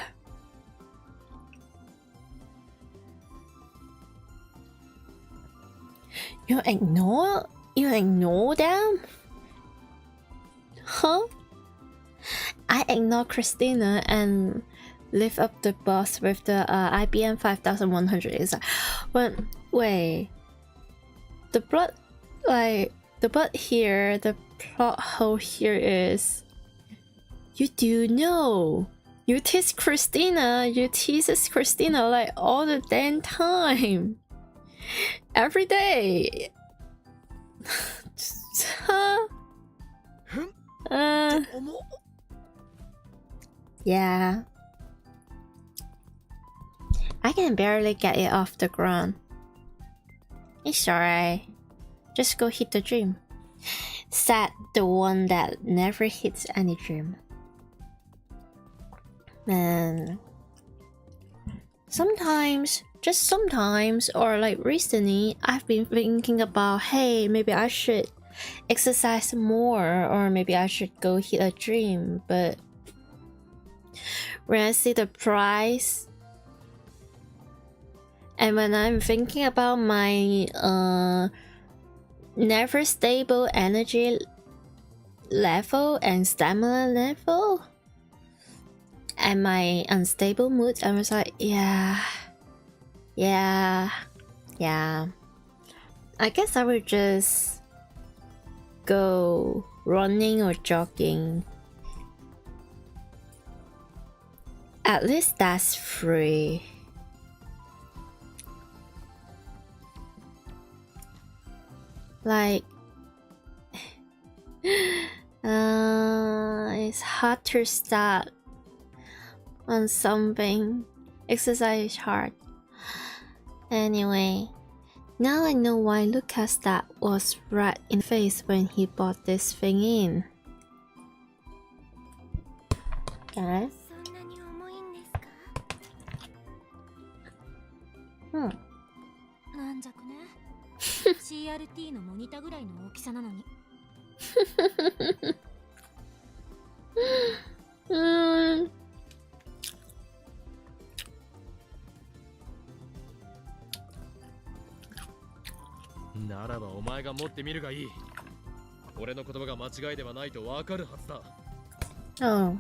You ignore them? Huh? I ignore Christina and lift up the boss with the IBM 5100. Is wait, the plot here, the plot hole here is you do know. You tease Christina like all the damn time. Every day. Yeah. I can barely get it off the ground. It's alright. Just go hit the dream. Said the one that never hits any dream. Man. Just sometimes, or like recently, I've been thinking about, hey, maybe I should exercise more, or maybe I should go hit a dream. But when I see the price, and when I'm thinking about my never stable energy level and stamina level, and my unstable mood, I was like, yeah. I guess I would just go running or jogging. At least that's free. Like, it's hard to start on something. Exercise is hard. Anyway, now I know why Lucas that was right in the face when he bought this thing in. Okay. CRT のモニターぐらいの大きさなのに。ならばお前が持ってみるがいい。俺の言葉が間違いではないとわかるはずだ。Oh.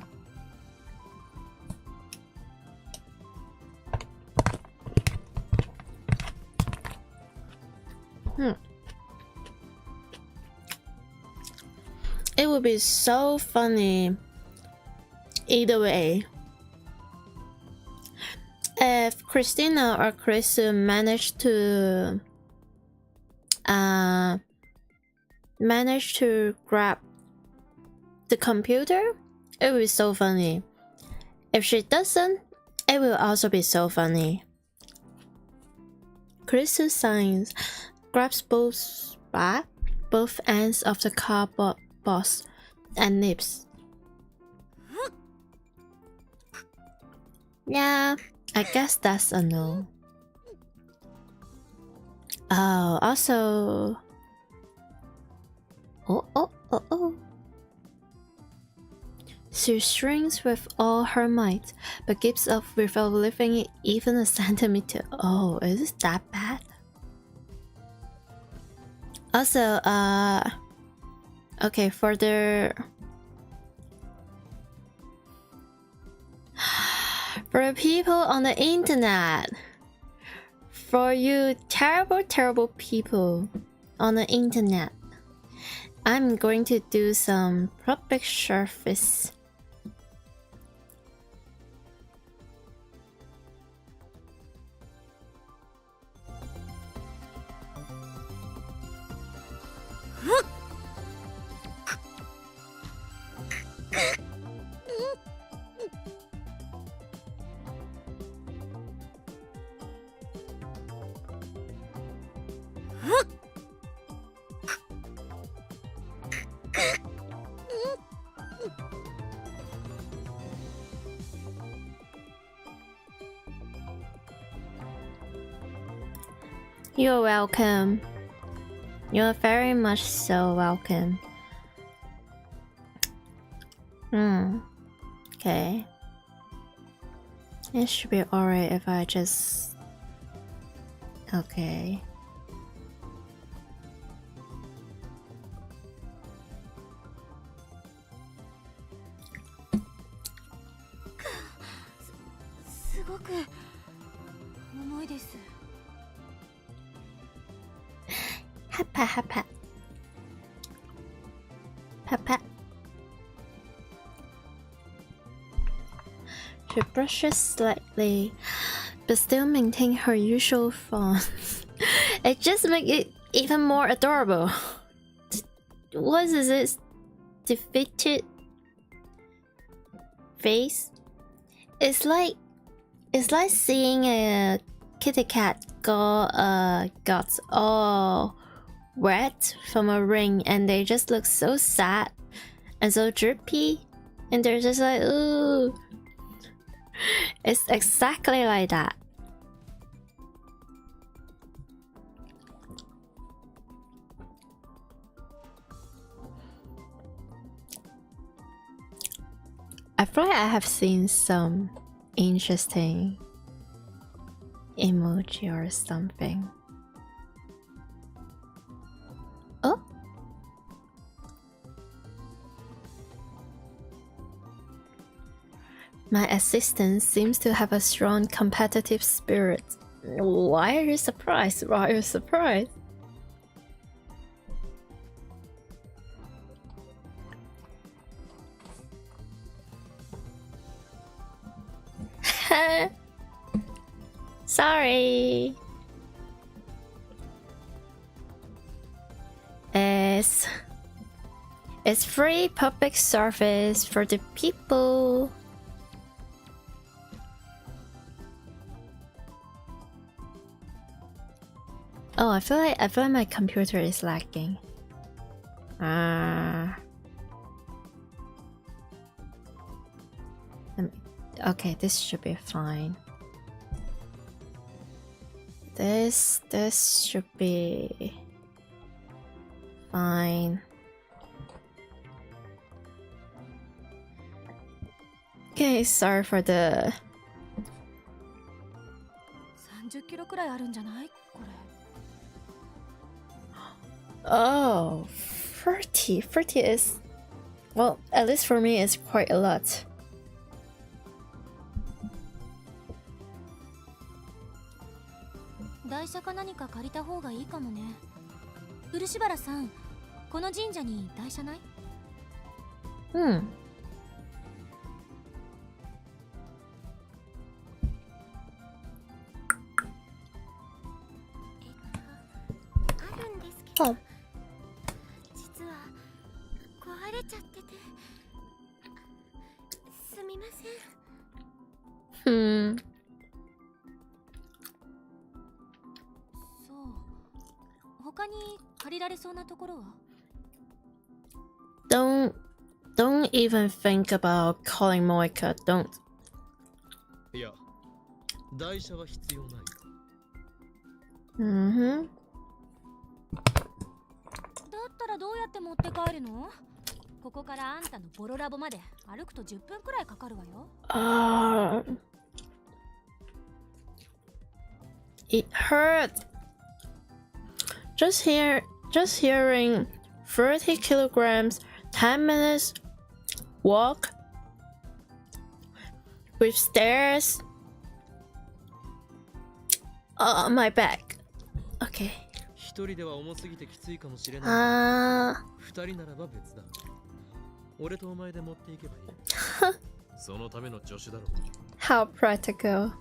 It would be so funny either way. If Christina or Chris managed to grab the computer, it will be so funny. If she doesn't, it will also be so funny. Chris Steins grabs both ends of the cardboard box and nips. Yeah, I guess that's a no. Oh, also... Oh. She shrinks with all her might, but gives up without lifting it even a centimeter. Oh, is it that bad? Also, okay, for the people on the internet, for you terrible people on the internet, I'm going to do some public service. You're welcome. You're very much so welcome. Okay. It should be alright if I just... Okay. Hapa. She brushes slightly, but still maintain her usual font. It just makes it even more adorable. What is this defeated face? It's like seeing a kitty cat got all wet from a ring, and they just look so sad and so drippy, and they're just like, ooh. It's exactly like that. I feel like I have seen some interesting emoji or something. Oh? My assistant seems to have a strong competitive spirit. Why are you surprised? Why are you surprised? Sorry. It's free public service for the people. Oh, I feel like my computer is lagging. Okay, this should be fine. This should be fine. Okay, sorry for the... 30キロくらいあるんじゃないこれ。Oh, 30. 30 is, well, at least for me, it's quite a lot. Hmm. Oh. 実は壊れちゃっててすみません。Hmm. そう他に借りられそうなところは Don't even think about calling Moeka. Don't. いや、台車は必要ない。Mm-hmm. だったらどうやって持って帰るの？ここからあんたのボロラボまで歩くと10分くらいかかるわよ。It hurt. Just hearing 30 kilograms, 10 minutes walk with stairs. Oh, my back. Okay. 一人では重すぎてきついかもしれない。二人ならば別だ。俺とお前で持っていけばいい。そのための助手だろう。How practical. こ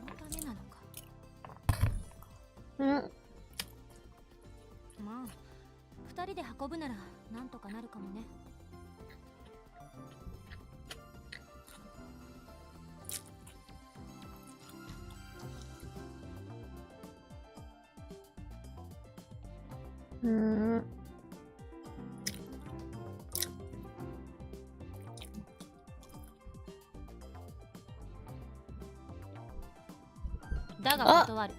のためなのか。まあ、二人で運ぶならなんとかなるかもね。だが断る。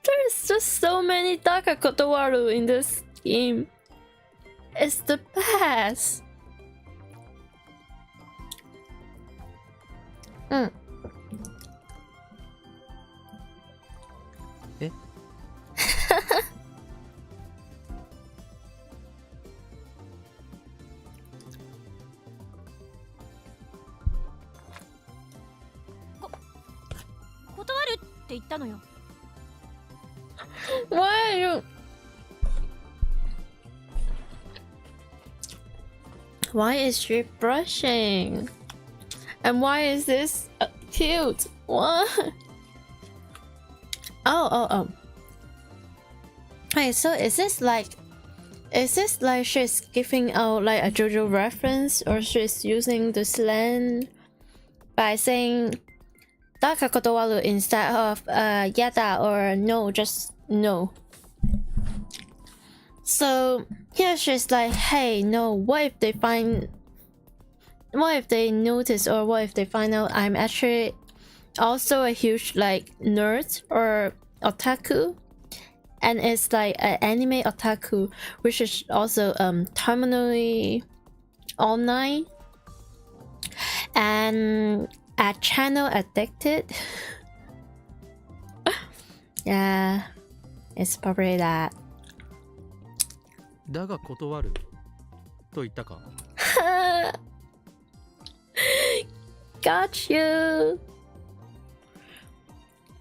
There's just so many Daka Kotowaru in this game. It's the best. Eh? 断るって言ったのよ。Why are you? Why is she brushing? And why is this cute? What? Oh. Hey, so is this like she's giving out like a JoJo reference, or she's using the slang by saying Daka Kotowaru instead of yada or no, just no. So here she's like, hey, no, what if they notice, or what if they find out I'm actually also a huge like nerd or otaku, and it's like an anime otaku, which is also terminally online and a channel addicted. Yeah, it's probably that. だが断ると言ったか。Got you.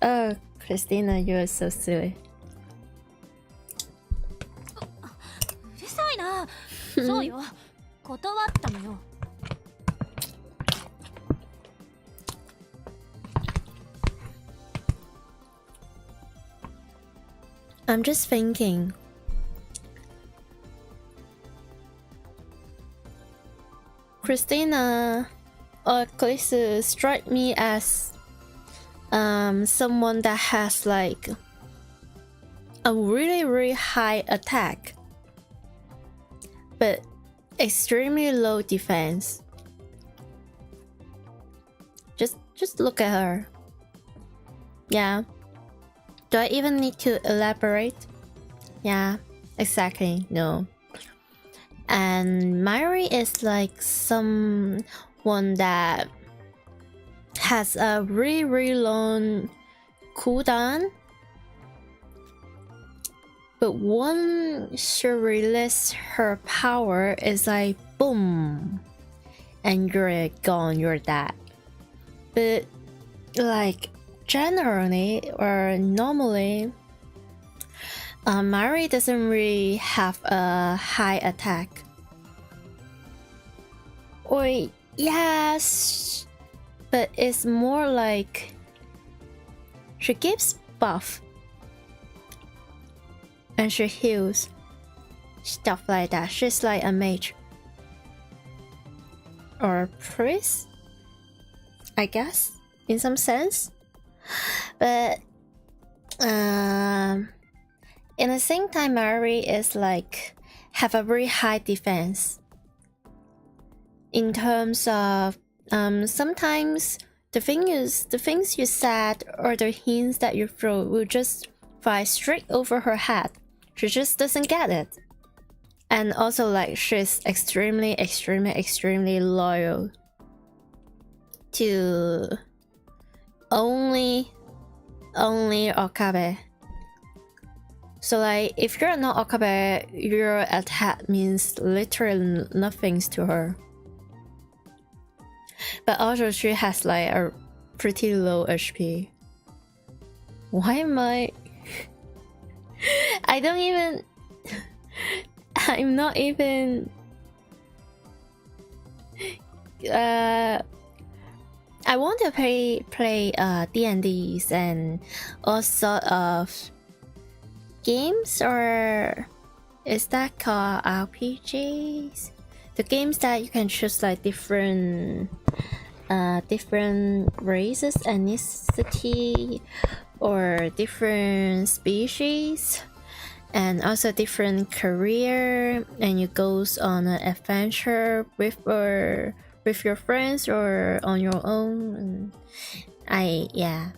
Oh, Christina, you're so silly. うるさいな。そうよ。断ったのよ。I'm just thinking. Christina, or at least strike me as someone that has like a really high attack, but extremely low defense. Just look at her. Yeah. Do I even need to elaborate? Yeah, exactly. No. And Mayuri is like someone that has a really long cooldown, but once she releases her power, it's like boom, and you're gone, you're dead. But like generally or normally, Mari doesn't really have a high attack. Or yes, but it's more like she gives buff and she heals, stuff like that. She's like a mage or a priest, I guess, in some sense. But in the same time, Mari is like have a very high defense. In terms of sometimes the things you said or the hints that you throw will just fly straight over her head. She just doesn't get it. And also like she's extremely loyal to only Okabe. So like if you're not Okabe, your attack means literally nothing to her. But also she has like a pretty low HP. Why am I I'm not even I want to play D&Ds and all sort of games, or is that called RPGs? The games that you can choose like different races, ethnicity, or different species, and also different career, and you goes on an adventure with your friends or on your own. And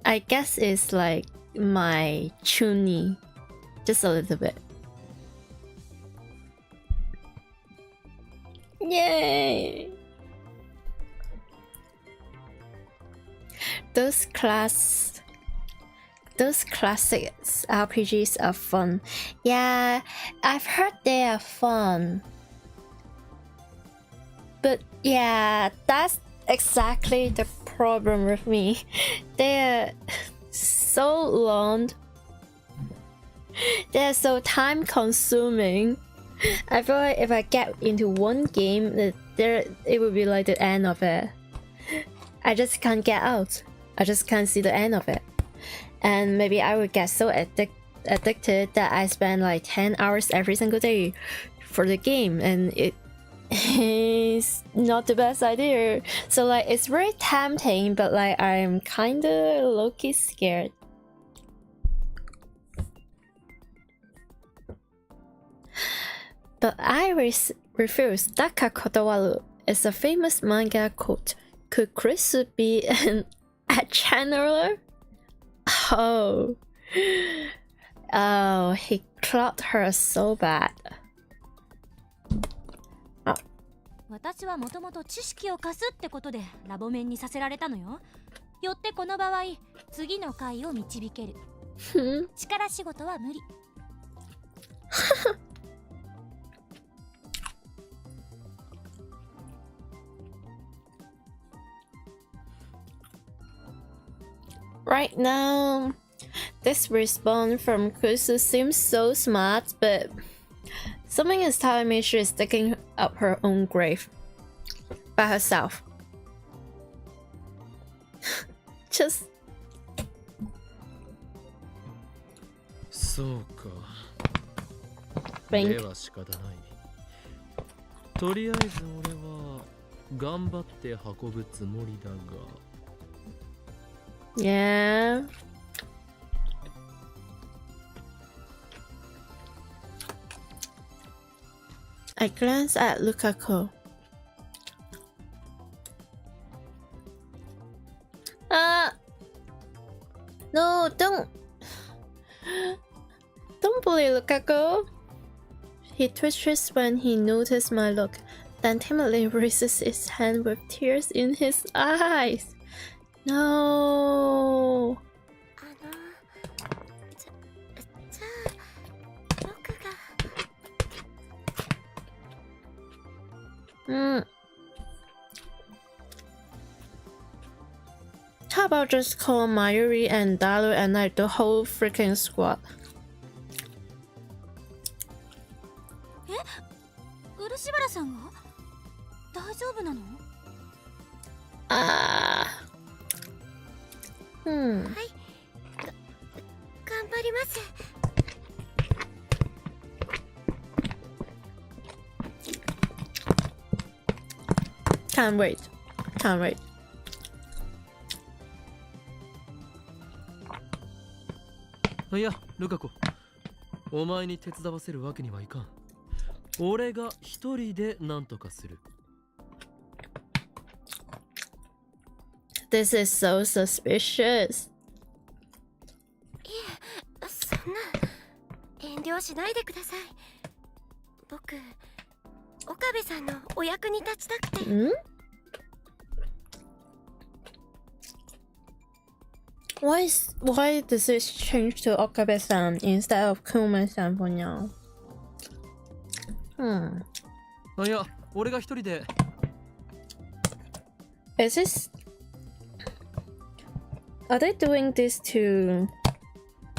I guess it's like my chuni, just a little bit. Yay! Those classic RPGs are fun. Yeah, I've heard they are fun. But yeah, that's exactly the problem with me. They're so long. They're so time consuming. I feel like if I get into one game, it will be like the end of it. I just can't get out. I just can't see the end of it. And maybe I would get so addicted that I spend like 10 hours every single day for the game, and it is not the best idea. So like it's very tempting, but like I'm kinda low-key scared. But I refuse. Daka Kotowaru is a famous manga quote. Could Chris be an ad channeler? Oh, he clocked her so bad. 私はもともと知識を貸すってことでラボ面にさせられたのよ。よってこの場合、次の回を導ける。力仕事は無理。Right now, this response from Kusu seems so smart, but something is telling me she's digging up her own grave by herself. Just そうか。 think. では仕方ない。とりあえず俺は頑張って運ぶつもりだが。Yeah. I glance at Lukaku. No, don't bully Lukaku. He twitches when he notices my look. then timidly raises his hand with tears in his eyes. No. じゃあ僕が How about just call Mayuri and Daru and like the whole freaking squad? 漆原さんが大丈夫なの？頑張ります。 Can't wait. Can't wait. いや、ルカ子。お前に手伝わせるわけにはいかん。俺が一人で何とかする。This is so suspicious. いえ、そんな遠慮しないでください。僕、岡部さんのお役に立ちたくて。Why does it change to Okabe-san instead of Kuma-san for now? いや、俺が一人で。Is this? Are they doing this to,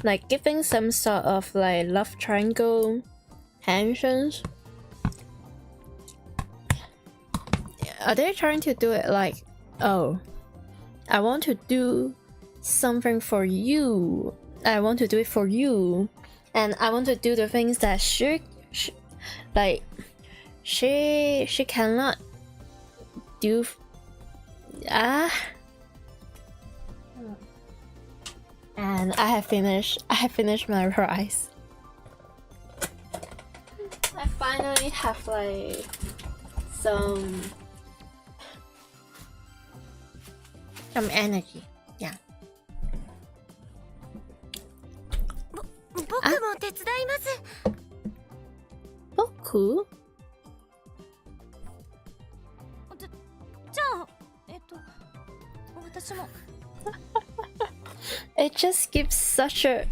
like, giving some sort of like love triangle tensions? Are they trying to do it like, oh, I want to do something for you. I want to do it for you, and I want to do the things that she cannot do. And I have finished my rice. I finally have like some energy. Yeah. 僕も手伝います。僕？じゃあ、私も。It just gives such a...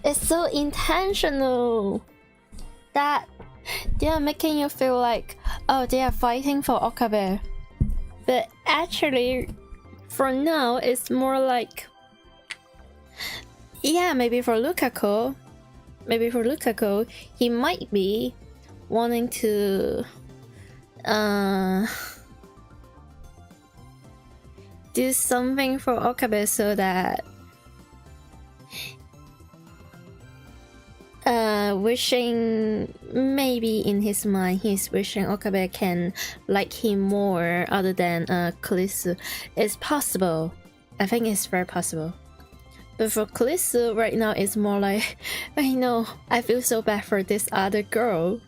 It's so intentional that they are making you feel like, oh, they are fighting for Okabe. But actually, for now, it's more like... Yeah, maybe for Lukaku, he might be wanting to... do something for Okabe so that wishing, maybe in his mind he's wishing Okabe can like him more other than Kulisu. It's possible. I think it's very possible. But for Kulisu right now it's more like, I know, I feel so bad for this other girl.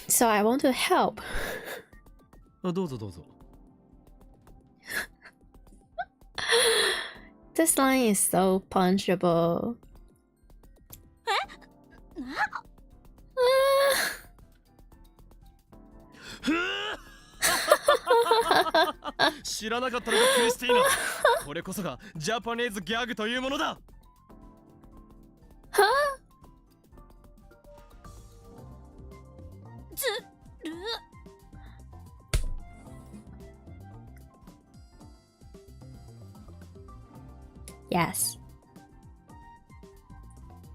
So I want to help. どうぞどうぞ。This line is so punchable. 知らなかったのかクリスティーナ。これこそがジャパニーズギャグというものだ。Huh? ずる。Yes.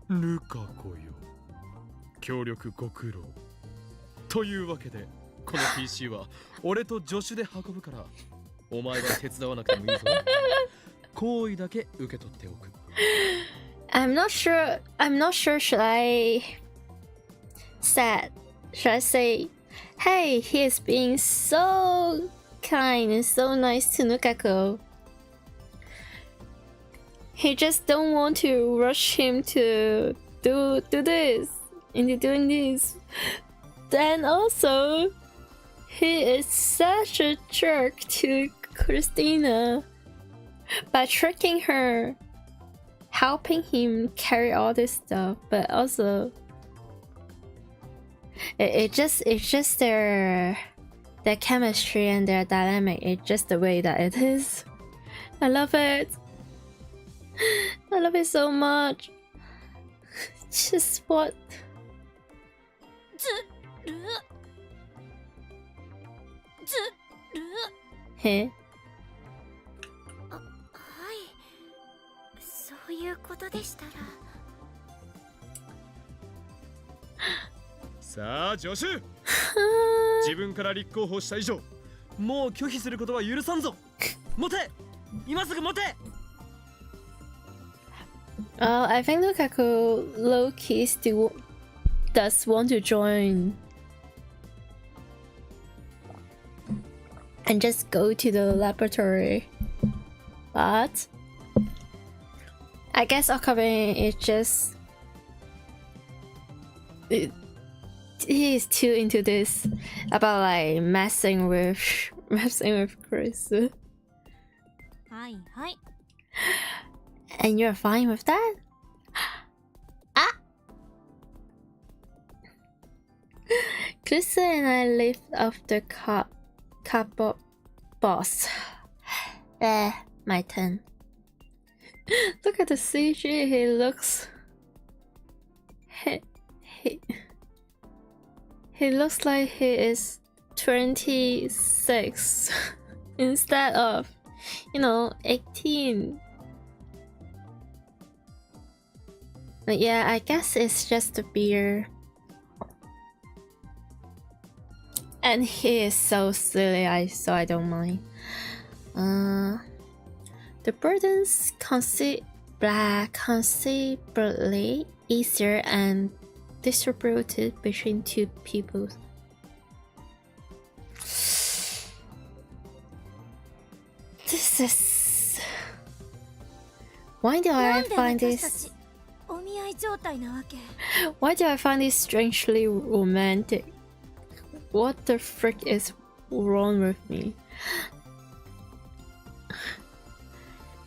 ルカ子よ。協力ご苦労。というわけで、この PC は俺と助手で運ぶから、お前は手伝わなくてもいいぞ。好意だけ受け取っておく。I'm not sure. Should I say, hey, he is being so kind and so nice to Nukaku. He just don't want to rush him to do this, into doing this. Then also, he is such a jerk to Christina by tricking her, helping him carry all this stuff, but also It's just their chemistry and their dynamic. It's just the way that it is. I love it. I love it so much. Just what? Hey. そういうことでしたら。さあ助手自分から立候補した以上もう拒否することは許さんぞ持て今すぐ持て Oh, I think Lukaku low-key still does want to join and just go to the laboratory, but I guess Okabe is just he is too into this about like messing with Chris. はいはい。 And you're fine with that? Ah! Chris and I lift off the cardboard box. My turn. Look at the CG, he looks... He looks like he is 26 instead of, 18. But yeah, I guess it's just a beer. And he is so silly, so I don't mind. The burdens considerably easier and distributed between two people. This is... Why do I find this... Why do I find this strangely romantic? What the frick is wrong with me?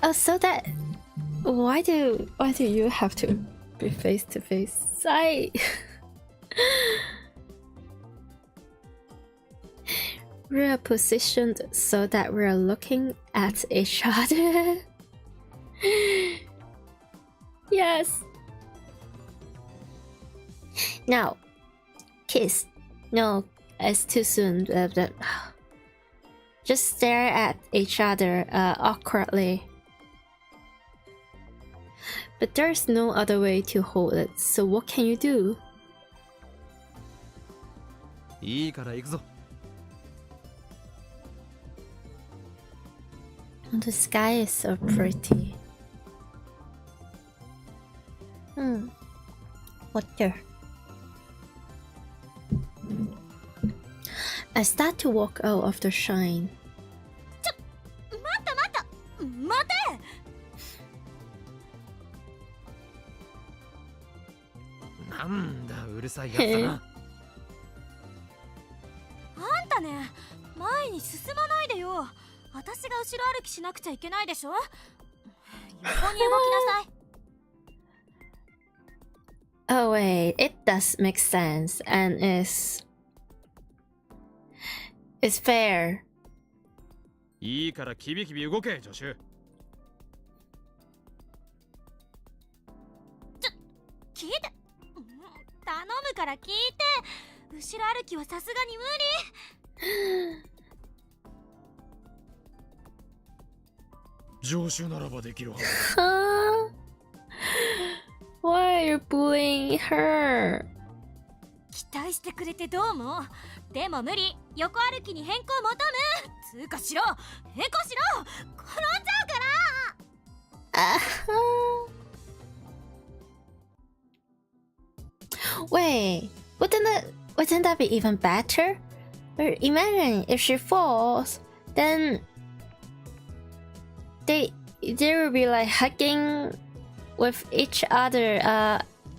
Oh, so that... Why do you have to be face to face? We're positioned so that we're looking at each other. Yes. Now, kiss. No, it's too soon. Just stare at each other awkwardly. But there's no other way to hold it, so what can you do? いいから行くぞ The sky is so pretty. Water. I start to walk out of the shine. 待てなんだうるさいやつだなあんたね、前に進まないでよ。私が後ろ歩きしなくちゃいけないでしょ。横に動きなさい。Oh wait, it does make sense and it's fair. いいからキビキビ動け助手聞いて頼むから聞いて後ろ歩きはさすがに無理助手ならばできるはず Why are you bullying her? 期待してくれてどうもでも無理横歩きに変更求むつうかしろ変更しろ転んじゃうから Wait, wouldn't that be even better? Or imagine if she falls, then they will be like hugging with each other.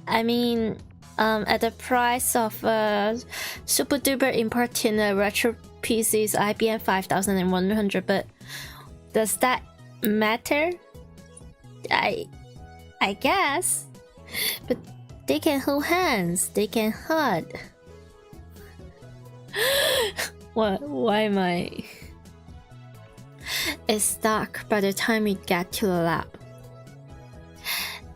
I mean, at the price of super duper importing retro PCs IBM 5100. But does that matter? I guess. But they can hold hands. They can hug. What? Why am I? It's dark by the time we get to the lab.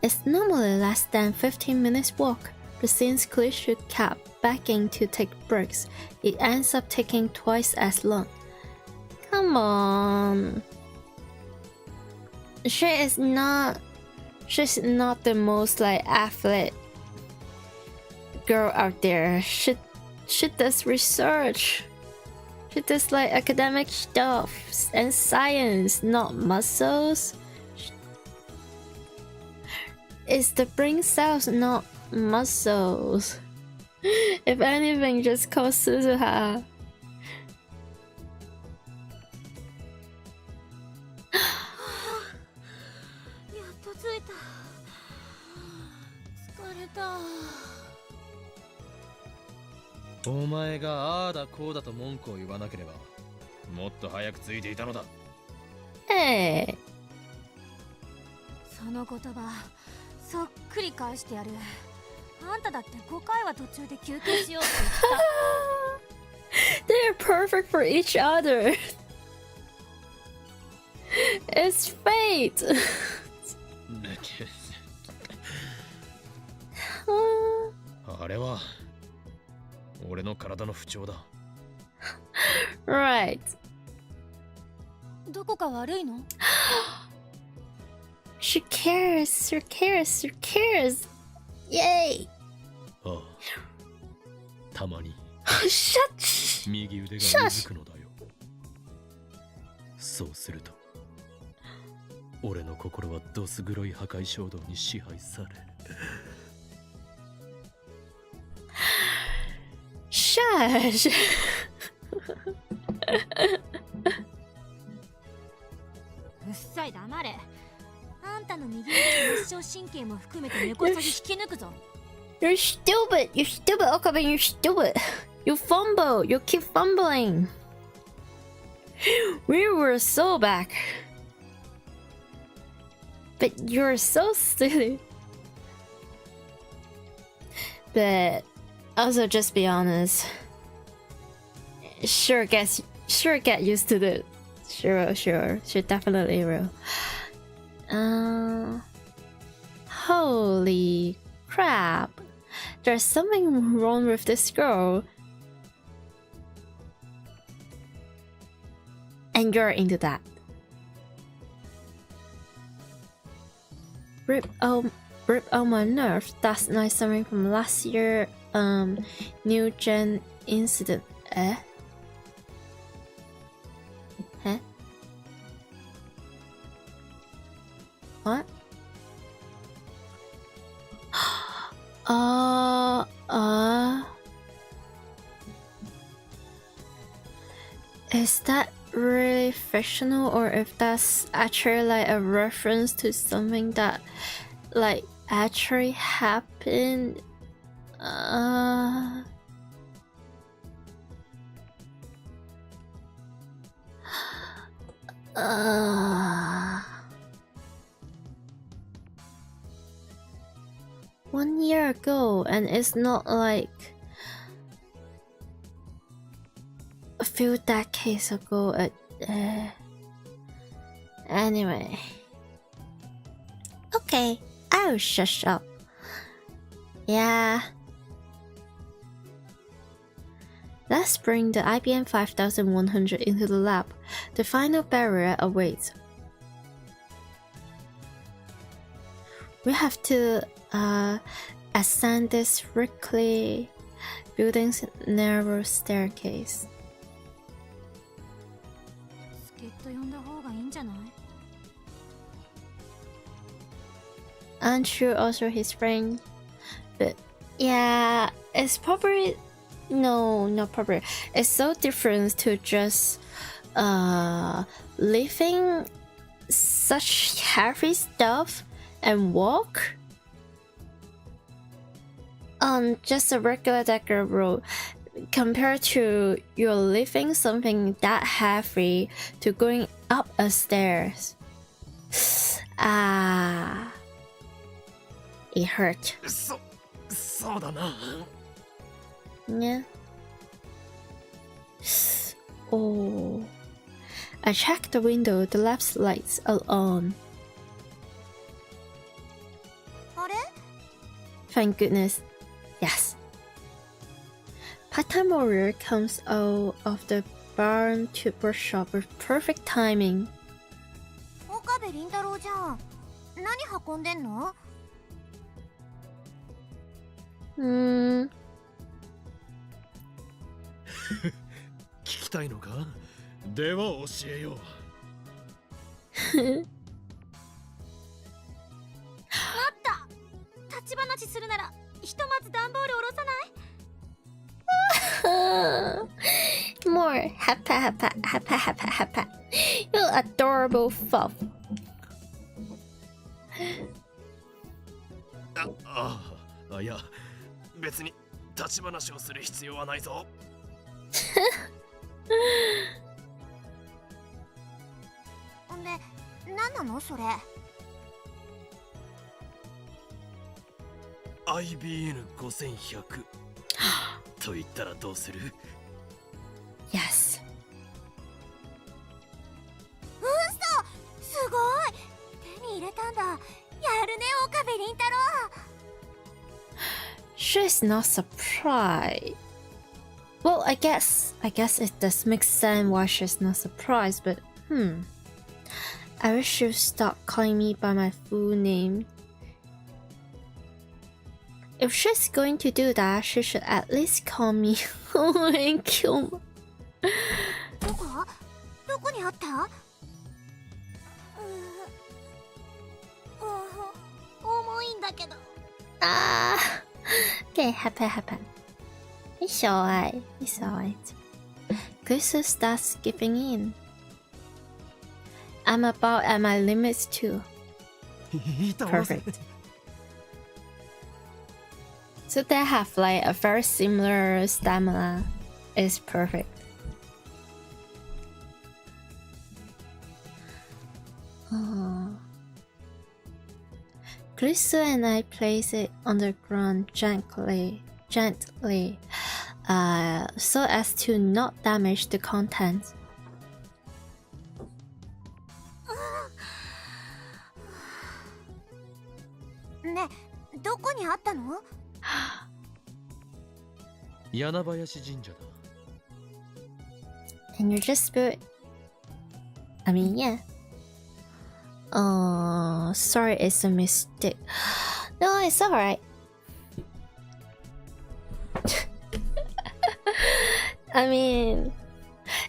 It's normally less than 15 minutes walk, but since Chris kept begging to take breaks, it ends up taking twice as long. Come on. She's not the most like athlete girl out there. She does research. She does like academic stuff and science, not muscles. It's the brain cells, not muscles. If anything, just call Suzuha. お前がああだこうだと文句を言わなければもっと早くついていたのだ。Hey. その言葉そっくり返してやる。あんただって5回は途中で休憩しようって言った。 They're perfect for each other. It's fate. あれは俺の体の不調だ。Right. どこか悪いの？ She cares. She cares. She cares. Yay. ああ、たまに Shut. 右腕がうずくのだよ。そうすると俺の心はどす黒い破壊衝動に支配される。Shush. うっさい黙れ。あんたの右腕の末梢神経も含めて根こそぎ引き抜くぞ。You're stupid. You're stupid, Okabe. You're stupid. You fumble. You keep fumbling. We were so back. But you're so silly. But also, just be honest. Sure, get used to it. Sure, definitely will. Holy crap! There's something wrong with this girl. And you're into that. Rip out my nerves. That's nice something from last year new gen incident. Eh? What? Is that really fictional, or if that's actually like a reference to something that like actually happened? One year ago, and it's not like a few decades ago. Anyway, okay, I'll shush up. Yeah. Let's bring the IBM 5100 into the lab. The final barrier awaits. We have to ascend this rickety building's narrow staircase. 助っ人呼んだ方がいいんじゃない？ Aren't you also his friend? But yeah, it's probably not probably. It's so different to just lifting such heavy stuff and walk on just a regular decker road compared to you're lifting something that heavy to going up a stairs. It hurt. そうだな。Yeah. Oh. I checked the window, the left lights are on. あれ Thank goodness. Yes. Part-time warrior comes out of the barn to workshop with perfect timing. 岡部倫太郎じゃん。何運んでんの？聞きたいのか？では教えよう。立ち話するならひとまず段ボール下ろさない？ More happa happa happa happa happa. You adorable fluff. いや、別に立ち話をする必要はないぞ。ほんで、何なのそれ？ IBN5100 と言ったらどうする？ Yes. すごい！手に入れたんだ。やるね、岡部倫太郎。 She's not surprised. Well, I guess it does make sense why she's not surprised, but I wish she'd stop calling me by my full name. If she's going to do that, she should at least call me and kill me. どこにあった？重いんだけど。Ah, okay, happen. It's alright. Crystal starts giving in. I'm about at my limits too. Perfect. So they have like a very similar stamina. It's perfect. Crystal and I place it on the ground gently, so as to not damage the contents. ね、どこにあったの？柳林神社だ。 And you just put. I mean, yeah. Oh, sorry, it's a mistake. No, it's alright. I mean,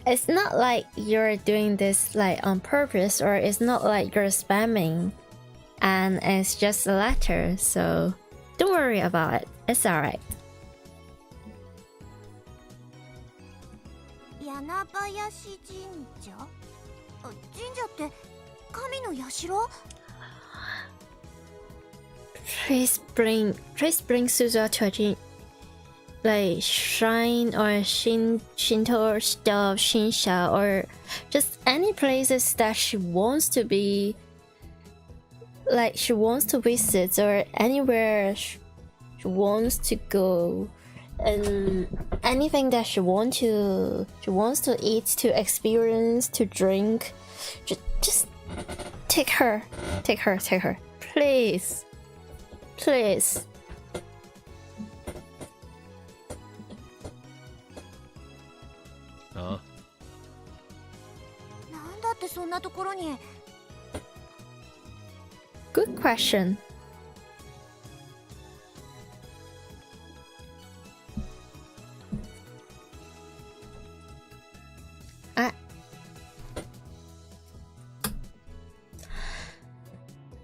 it's not like you're doing this like on purpose, or it's not like you're spamming, and it's just a letter, so don't worry about it. It's alright. 柳林神社？神社って神の社？ Please bring Suzuha to a like shrine or Shinto stuff, Shinsha, or just any places that she wants to be, like she wants to visit, or anywhere she wants to go, and anything that she wants to eat, to experience, to drink. Just take her, please.ああ。なんだってそんなところに。 Good question.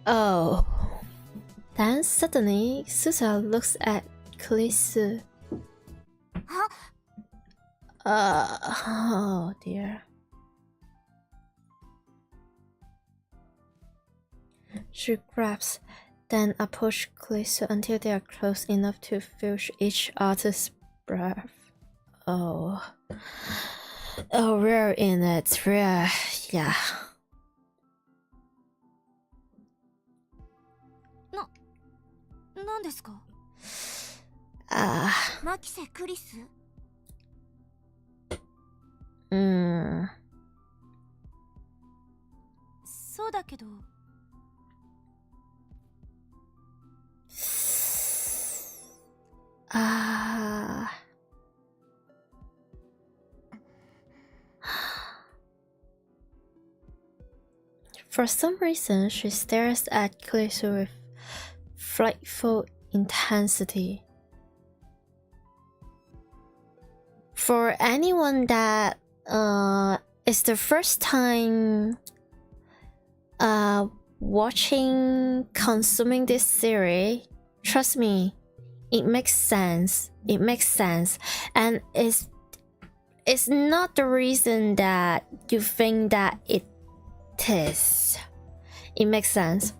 Oh. Then suddenly, Suzuha looks at Kurisu. Oh dear. She grabs, then approaches Kurisu until they are close enough to feel each other's breath. Oh, we're in it. Yeah. 何ですか？マキセ・クリス？そうだけど。For some reason, she stares at Callisto with frightful intensity. For anyone that is the first time consuming this series, trust me, it makes sense. It makes sense, and it's not the reason that you think that it is. It makes sense.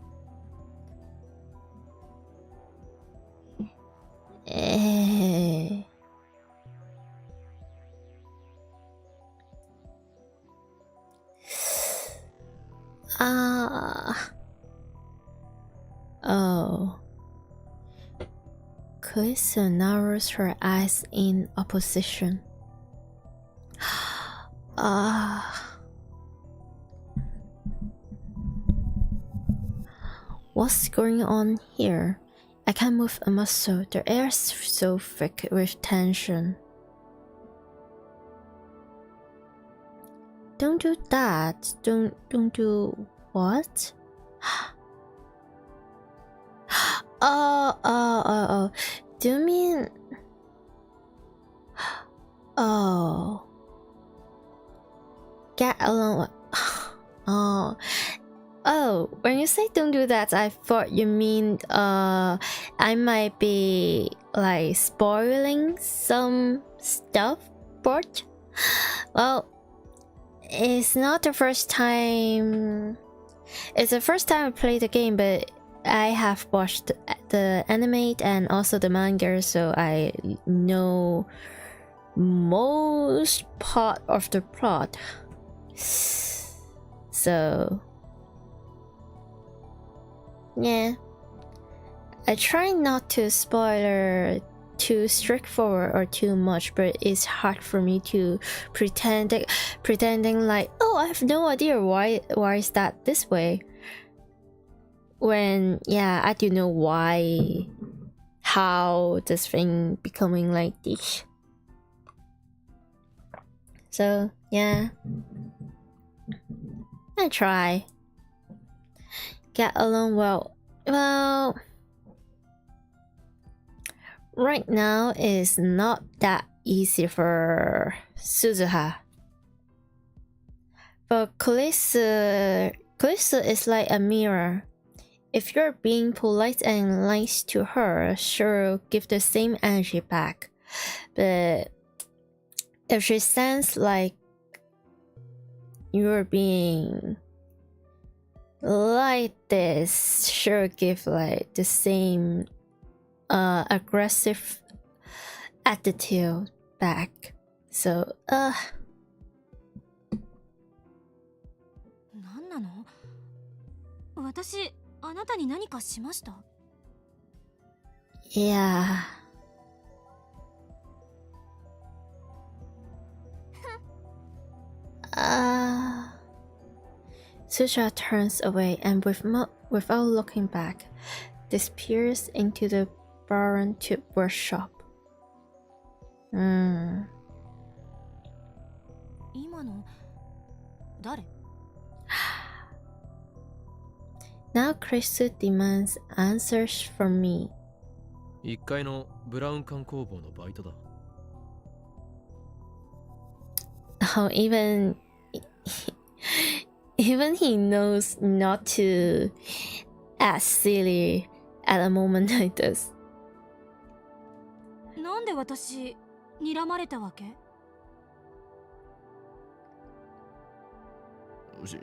Oh. Callisto narrows her eyes in opposition. What's going on here? I can't move a muscle. The air is so thick with tension. Don't do that. Don't do what? Oh. Do you mean? Oh. Get along. Oh, when you say don't do that, I thought you mean I might be like spoiling some stuff, but well, it's not the first time. It's the first time I played the game, but I have watched the anime and also the manga, so I know most part of the plot. So yeah, I try not to spoiler too straightforward or too much, but it's hard for me to pretending like, oh, I have no idea why is that this way, when yeah, I do know why, how this thing becoming like this. So yeah, I try. Get along well. Well, right now is not that easy for Suzuha. But Callisto is like a mirror. If you're being polite and nice to her, she'll give the same energy back. But if she sounds like you're being like this, she'll give like the same aggressive attitude back. So 何なの？私、あなたに何かしました？ yeah. Susha turns away and without looking back, disappears into the barren tube workshop. 今の誰？ Now Krisu demands answers from me. 1階のブラウン管工房のバイトだ。 Oh, even he knows not to act silly at a moment like this. なんで私、睨まれたわけ？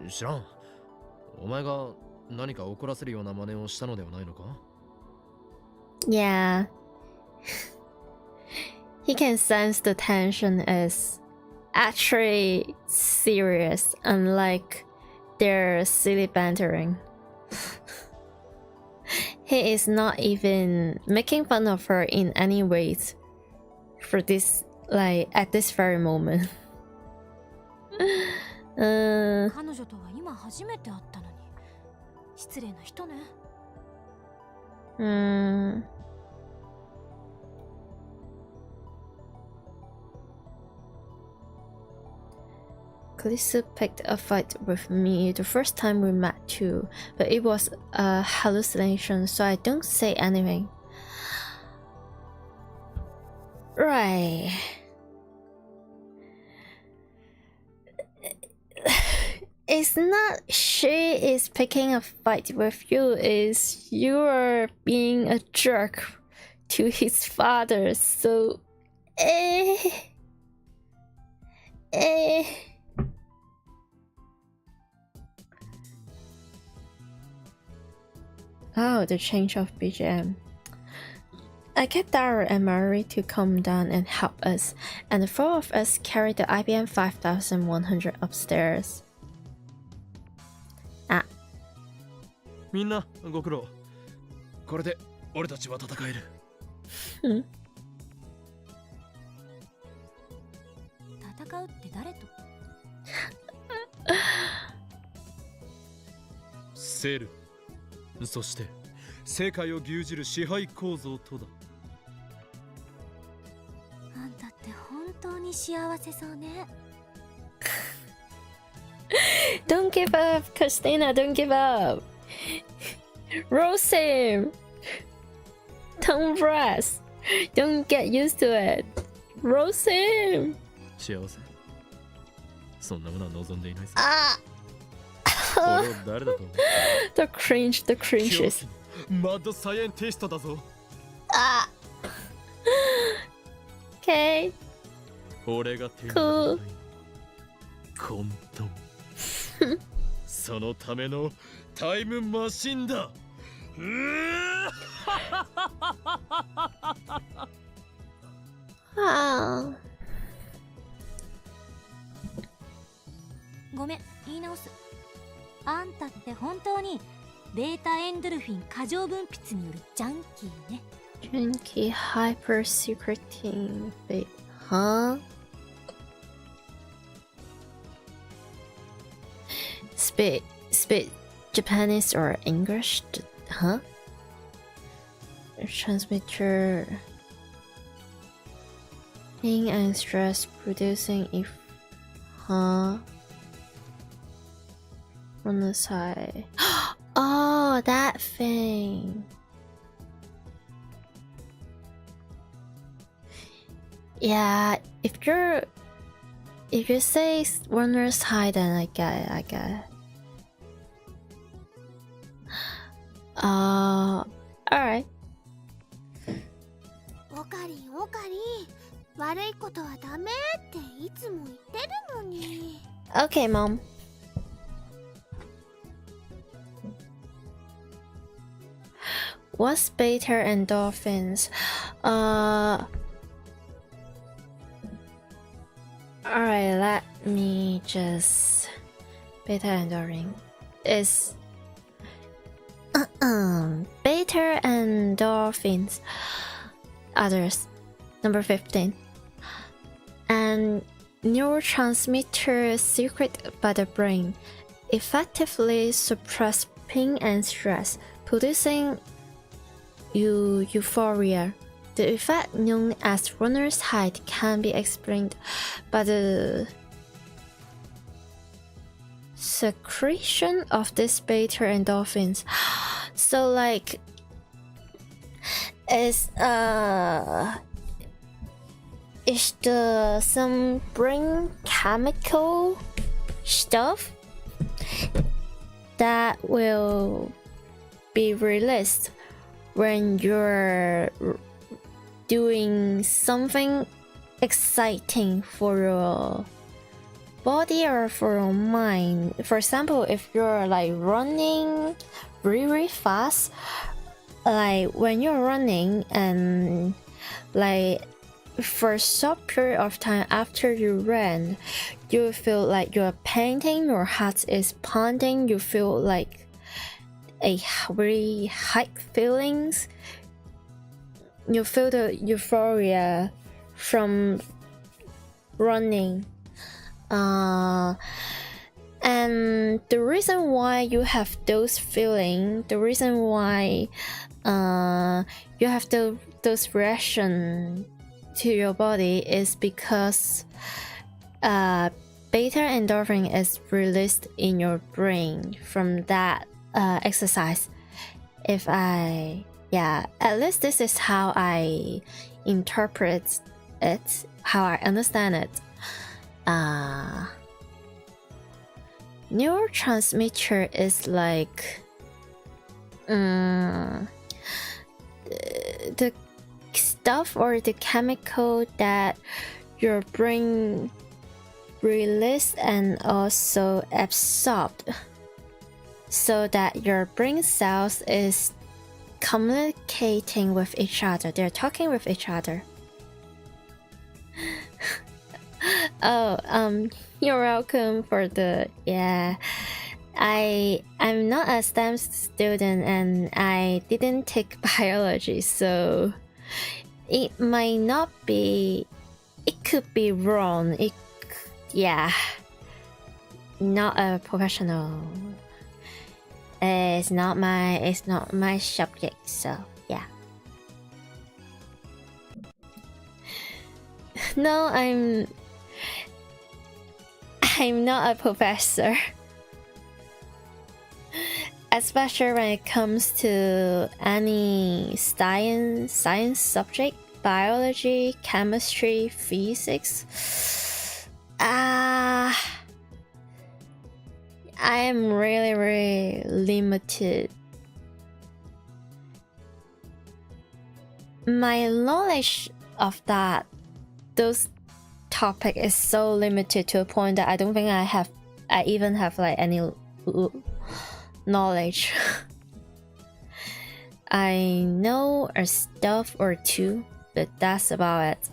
知らん。お前が何か怒らせるような真似をしたのではないのか？ Yeah. He can sense the tension is actually serious, unlike their silly bantering. He is not even making fun of her in any ways for this, like at this very moment. 彼女とは今初めて会ったのに失礼な人ね。Kalisa picked a fight with me the first time we met too, but it was a hallucination, so I don't say anything. Right. It's not she is picking a fight with you, it's you are being a jerk to his father, so Oh, the change of BGM. I kept Dara and Mary to come down and help us, and the four of us carried the IBM 5100 upstairs. みんなご苦労。これで俺たちは戦える。戦うって誰と？セル。そして世界を牛耳る支配構造とだ。あんたって本当に幸せそうね。Don't give up, Christina, don't give up. Roast him. Don't rest. Don't get used to it. Roast him. 幸せ。そんなものは望んでいないさ。Ah. 俺を誰だと思う？ The cringe, the cringes. マッドサイエンティストだぞ。Ah. Okay. 俺が手に入れたい混沌。そのためのタイムマシンだ。ごめん、言い直す。あんたって本当にベータエンドルフィン過剰分泌によるジャンキーね。Junkie hyper secreting bait. Huh? Speak Japanese or English? Huh? Transmitter. Pain and stress producing if. Huh? On the side. Oh, that thing. Yeah, if you say runner's high, then I get it. Alright. オカリンオカリン、悪いことはダメっていつも言ってるのに。 Okay, Mom. What's beta endorphins? Alright, let me just... Beta endorphin is... Beta endorphins. Others. Number 15. And neurotransmitter secreted by the brain effectively suppress pain and stress, producing euphoria. The effect known as runner's high can be explained by the secretion of these beta endorphins. So like it's some brain chemical stuff that will be released when you're doing something exciting for your body or for your mind. For example, if you're like running really fast, like when you're running and like for a short period of time after you ran, you feel like you're panting, your heart is pounding, you feel like a very high feelings. You feel the euphoria from running. And the reason why you have those feelings, the reason why you have those reaction to your body is because beta endorphin is released in your brain from that exercise. At least this is how I interpret it, how I understand it. Neurotransmitter is like the stuff or the chemical that your brain release and also absorbed, so that your brain cells is communicating with each other. They're talking with each other. Oh, you're welcome for the I'm not a STEM student and I didn't take biology, so it might not be. It could be wrong. Not a professional. It's not my subject, so yeah. No, I'm not a professor. Especially when it comes to any science subject, biology, chemistry, physics. I am really limited. My knowledge of those topic is so limited to a point that I don't think I even have like any knowledge. I know a stuff or two, but that's about it.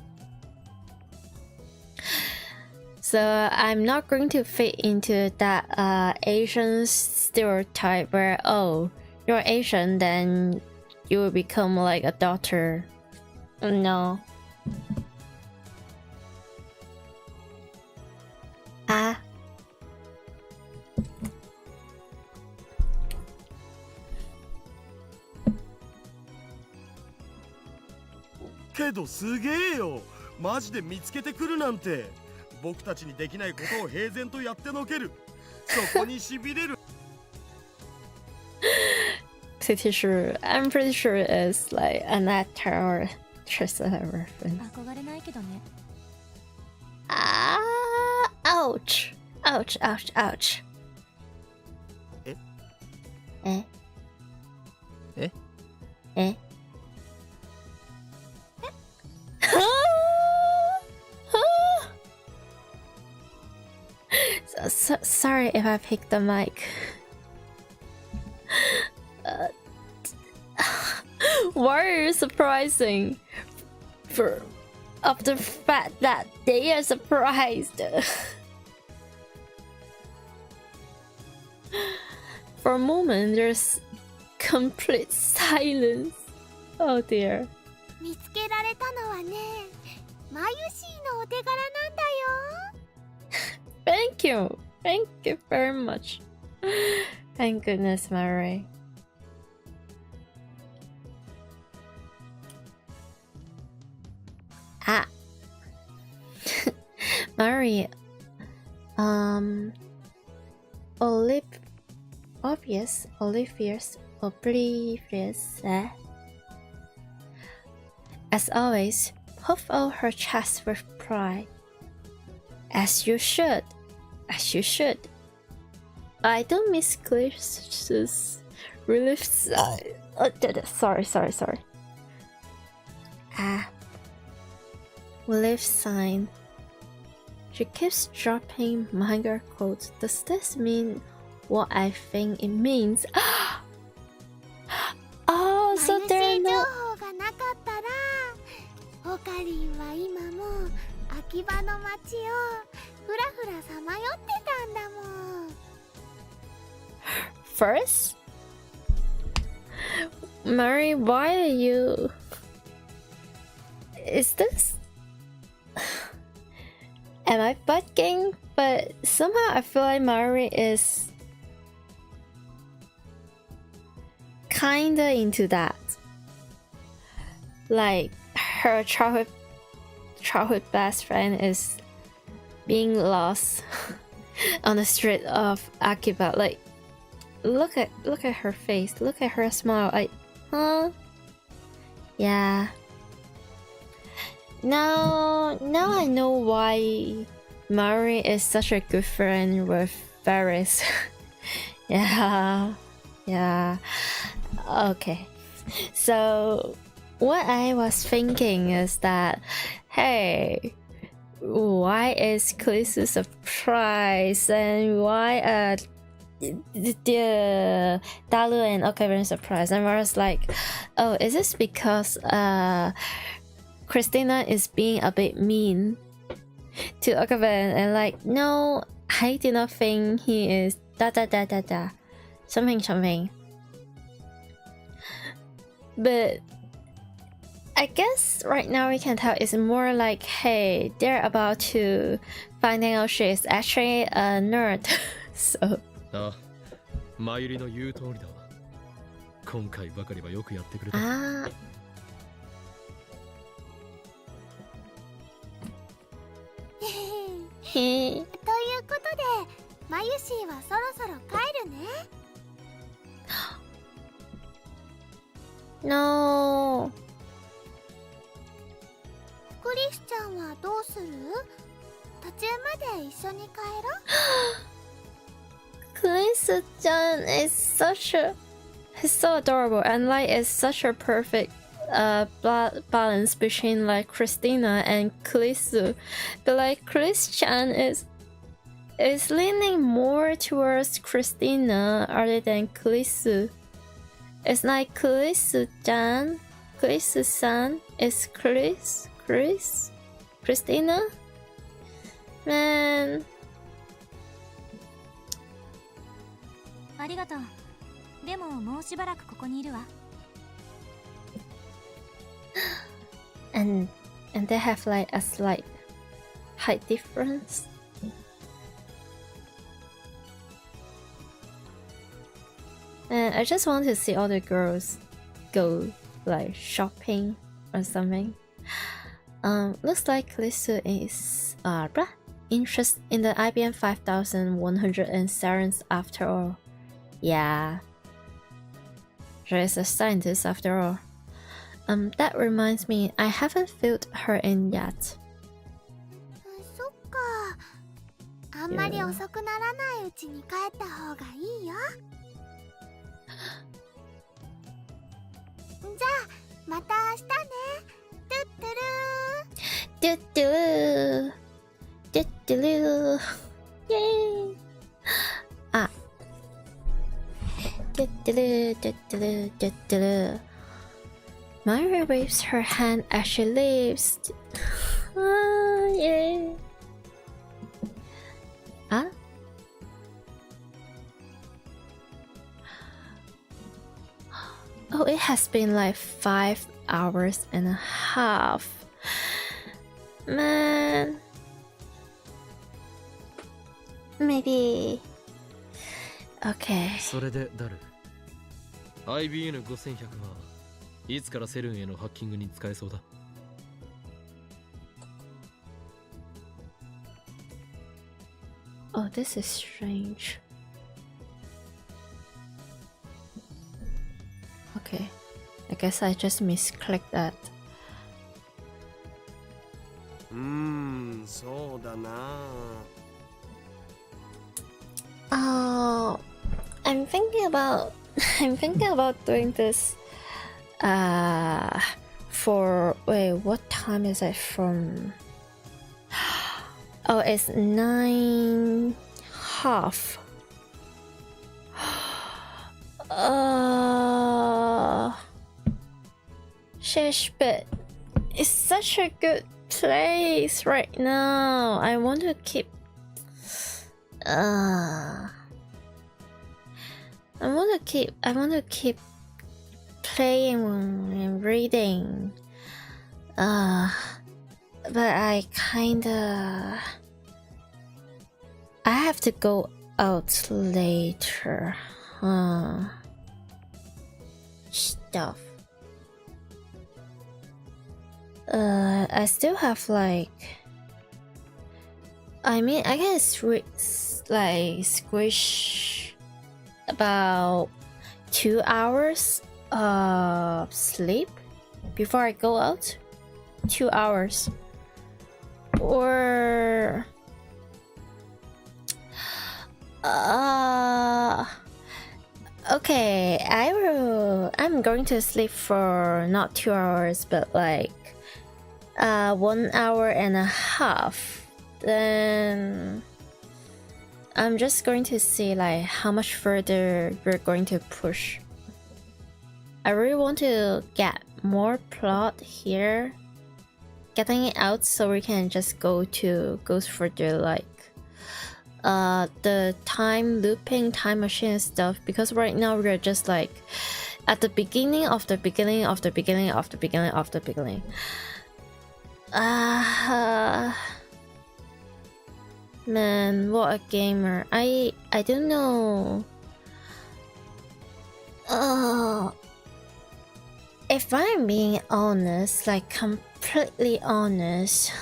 So I'm not going to fit into that Asian stereotype where, oh, you're Asian, then you will become like a doctor. No.けどすげえよ。マジで見つけてくるなんて。僕たちにできないことを平然とやってのける。そこに痺れる。Pretty sure, I'm pretty sure it's like an actor or actress or reference. 憧れないけどね。Ouch. Ouch, ouch, ouch. え Sorry if I picked the mic. Why are you surprising? Of the fact that they are surprised. For a moment, there's complete silence. Oh dear. 見つけられたのはね、マユシーのお手柄なんだよ。Thank you. Thank you very much. Thank goodness, Mary. Mary, oblivious, as always, puff out her chest with pride. As you should. I don't miss Glitch's relief side. Sorry. Relief sign. She keeps dropping manga quotes. Does this mean what I think it means? Oh, so they're not. オカリンは今も秋葉の街をふらふらさまよってたんだもん。First, Mary, why are you? Is this? Am I bugging But somehow I feel like Mari is kinda into that. Like her childhood best friend is being lost on the street of Akiba. Like look at her face, look at her smile. Like, huh? Yeah. Now I know why Mari is such a good friend with Ferris. Yeah. Okay. So what I was thinking is that, hey, why is Khaleesi surprised, and why the Dalu and Okavan surprised? And I was like, oh, is this because Christina is being a bit mean to Okavan? And like, no, I do not think he is something. But I guess right now we can tell it's more like, hey, they're about to finding out she is actually a nerd. So あ、マユリの言う通りだわ。今回ばかりはよくやってくれた。ah, ということでマユシーはそろそろ帰るね。 no. クリスちゃんはどうする？途中まで一緒に帰ろう。 Khaleesi-chan is he's so adorable, and like it's such a perfect balance between like Christina and Khaleesi. But like Khaleesi-chan is leaning more towards Christina other than Khaleesi. It's like Khaleesi-san is Christina? Man. ありがとう。でももうしばらくここにいるわ。 And they have like a slight height difference. And I just want to see all the girls go like shopping or something. Looks like Khaleesi is interested in the IBM 5107 after all. Yeah. She is a scientist after all. That reminds me, I haven't filled her in yet. そっか。あんまり遅くならないうちに帰った方がいいよ。じゃあまた明日ね。トゥットゥルー。 Do-do-do. Yay! Ah. Do-do-do. Myra waves her hand as she leaves. Ah, yay. Ah? Oh, it has been like 5 hours and a half. Man. Maybe. Okay. それでダル。IBN5100 はいつからセルンへのハッキングに使えそうだ。Oh, this is strange. Okay. I guess I just misclicked that. そうだな。 Oh, I'm thinking about doing this for wait, what time is it from? Oh, it's 9:30. Sheesh, but it's such a good place right now. I want to keep I want to keep playing and reading. But I kinda I have to go out later. Stuff. I still have like. I mean, I can squish about 2 hours of sleep before I go out. 2 hours. Or okay, I'm going to sleep for not 2 hours but like 1 hour and a half. Then I'm just going to see like how much further we're going to push. I really want to get more plot here, getting it out so we can just go further like the time looping, time machine stuff, because right now we're just like at the beginning of the beginning of the beginning of the beginning of the beginning. Man, what a gamer. I don't know. If I'm being honest, like completely honest,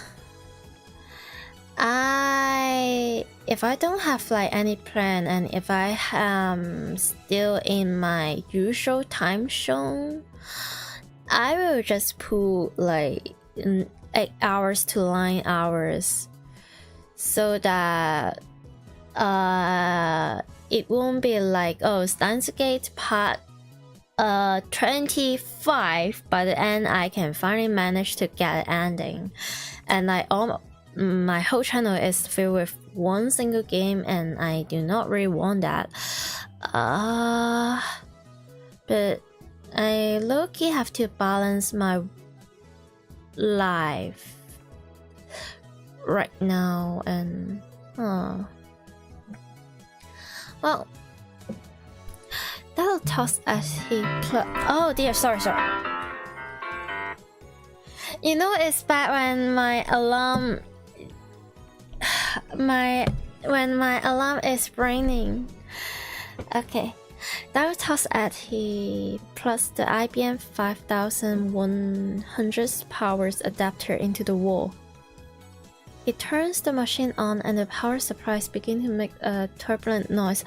if I don't have like any plan and if I am still in my usual time zone, I will just put like 8 hours to 9 hours so that it won't be like, oh, Steins Part 25 by the end I can finally manage to get an ending, and my whole channel is filled with one single game and I do not really want that. But I low-key have to balance my life right now, and well, that'll toss as he oh dear, sorry. You know, it's bad when my alarm is ringing. Okay, that'll toss at he plus the IBM 5100 powers adapter into the wall. It turns the machine on and the power supplies begin to make a turbulent noise.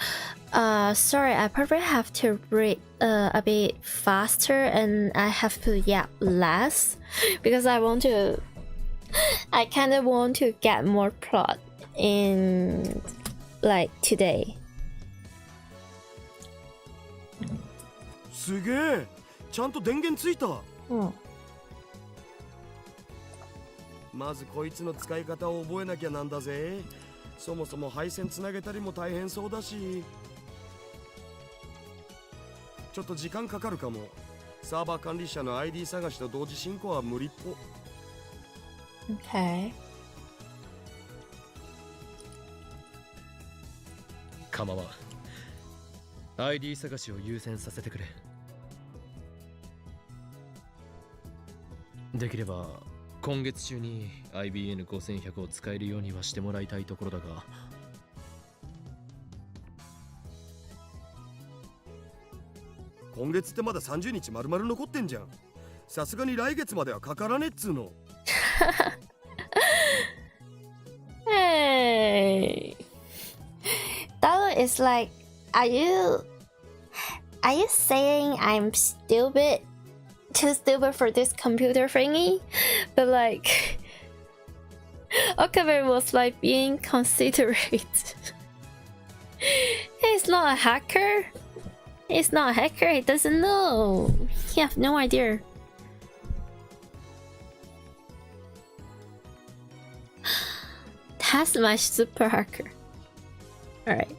Sorry, I probably have to read a bit faster and I have to yap less because I kind of want to get more plot in like today. すげえ、ちゃんと電源ついた。まずこいつの使い方を覚えなきゃなんだぜ。そもそも配線つなげたりも大変そうだし。ちょっと時間かかるかも。サーバー管理者の ID 探しと同時進行は無理っぽ。Okay. 構わん。ID 探しを優先させてくれ。できれば今月中に IBN5100 を使えるようにはしてもらいたいところだが、今月ってまだ30日丸々残ってんじゃん。さすがに来月まではかからねっつうの。Hey, that is like, are you saying I'm stupid? Too stupid for this computer thingy? But like, Okabe was like being considerate. He's not a hacker. He's not a hacker. He doesn't know. He has no idea. That's my super hacker. Alright.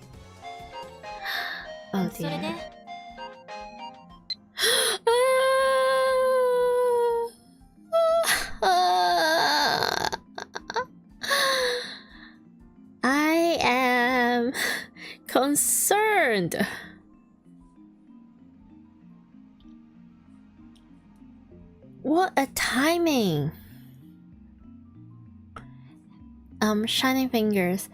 Oh dear. I am concerned. What a timing. Shining fingers.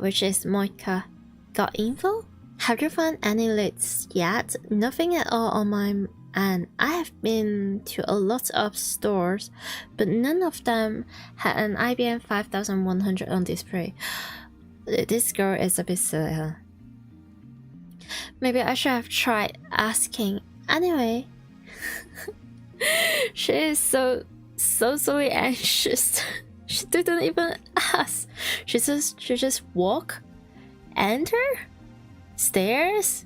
which is Moika. Got info? Have you found any leads yet? Nothing at all on my end. I have been to a lot of stores, but none of them had an IBM 5100 on display. This girl is a bit silly. Maybe I should have tried asking. Anyway, she is so anxious. She didn't even ask. She just walk, enter, stairs,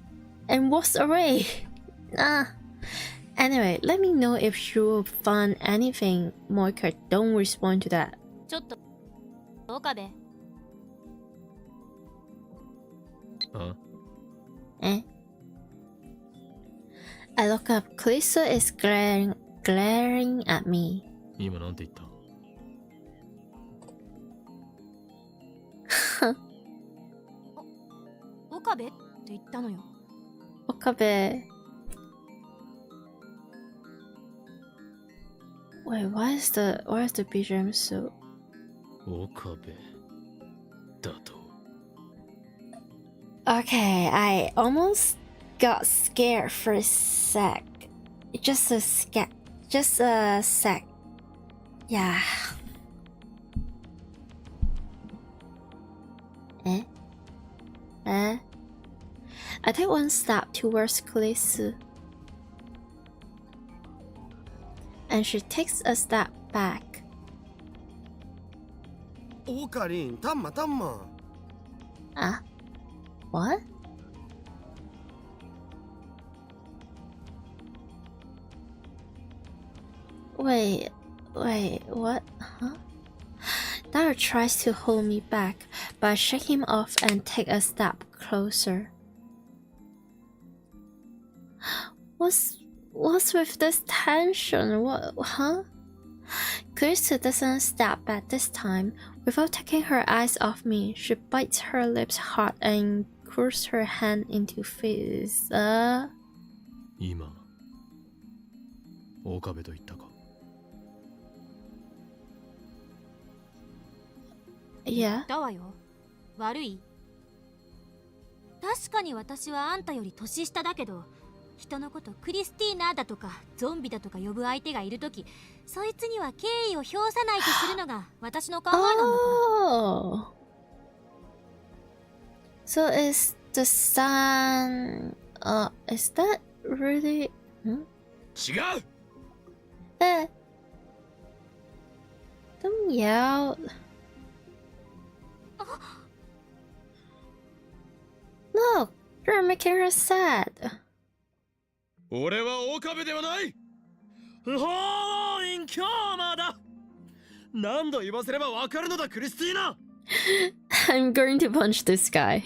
and walks away. Anyway, let me know if you found anything. Moika, don't respond to that. ちょっと岡部。あ Eh? I look up. Callisto is glaring at me. 今なんて言った？岡部って言ったのよ。Okabe. Wait, why is the BGM so? 岡部だと。 Okay, I almost got scared for a sec. Just a sec. Yeah. I take one step towards Callisto, and she takes a step back. オカリン、タンマタンマ。 What? Wait, what? Huh? Dara tries to hold me back, but I shake him off and take a step closer. What's with this tension? What? Huh? Callisto doesn't step back this time. Without taking her eyes off me, she bites her lips hard and curls her hand into face. 今岡部と言ったか？ Yeah. だわよ。悪い？確かに私はあんたより年下だけど、人のことクリスティーナだとかゾンビだとか呼ぶ相手がいるとき、そいつには敬意を表さないとするのが私の考えなんだから。Oh. So is the sun? Is that really? 違う。Don't yell. Look, you're making her sad. 俺は岡部ではない。不法員強魔だ。何度言わせればわかるのだ、クリスティーナ。I'm going to punch this guy.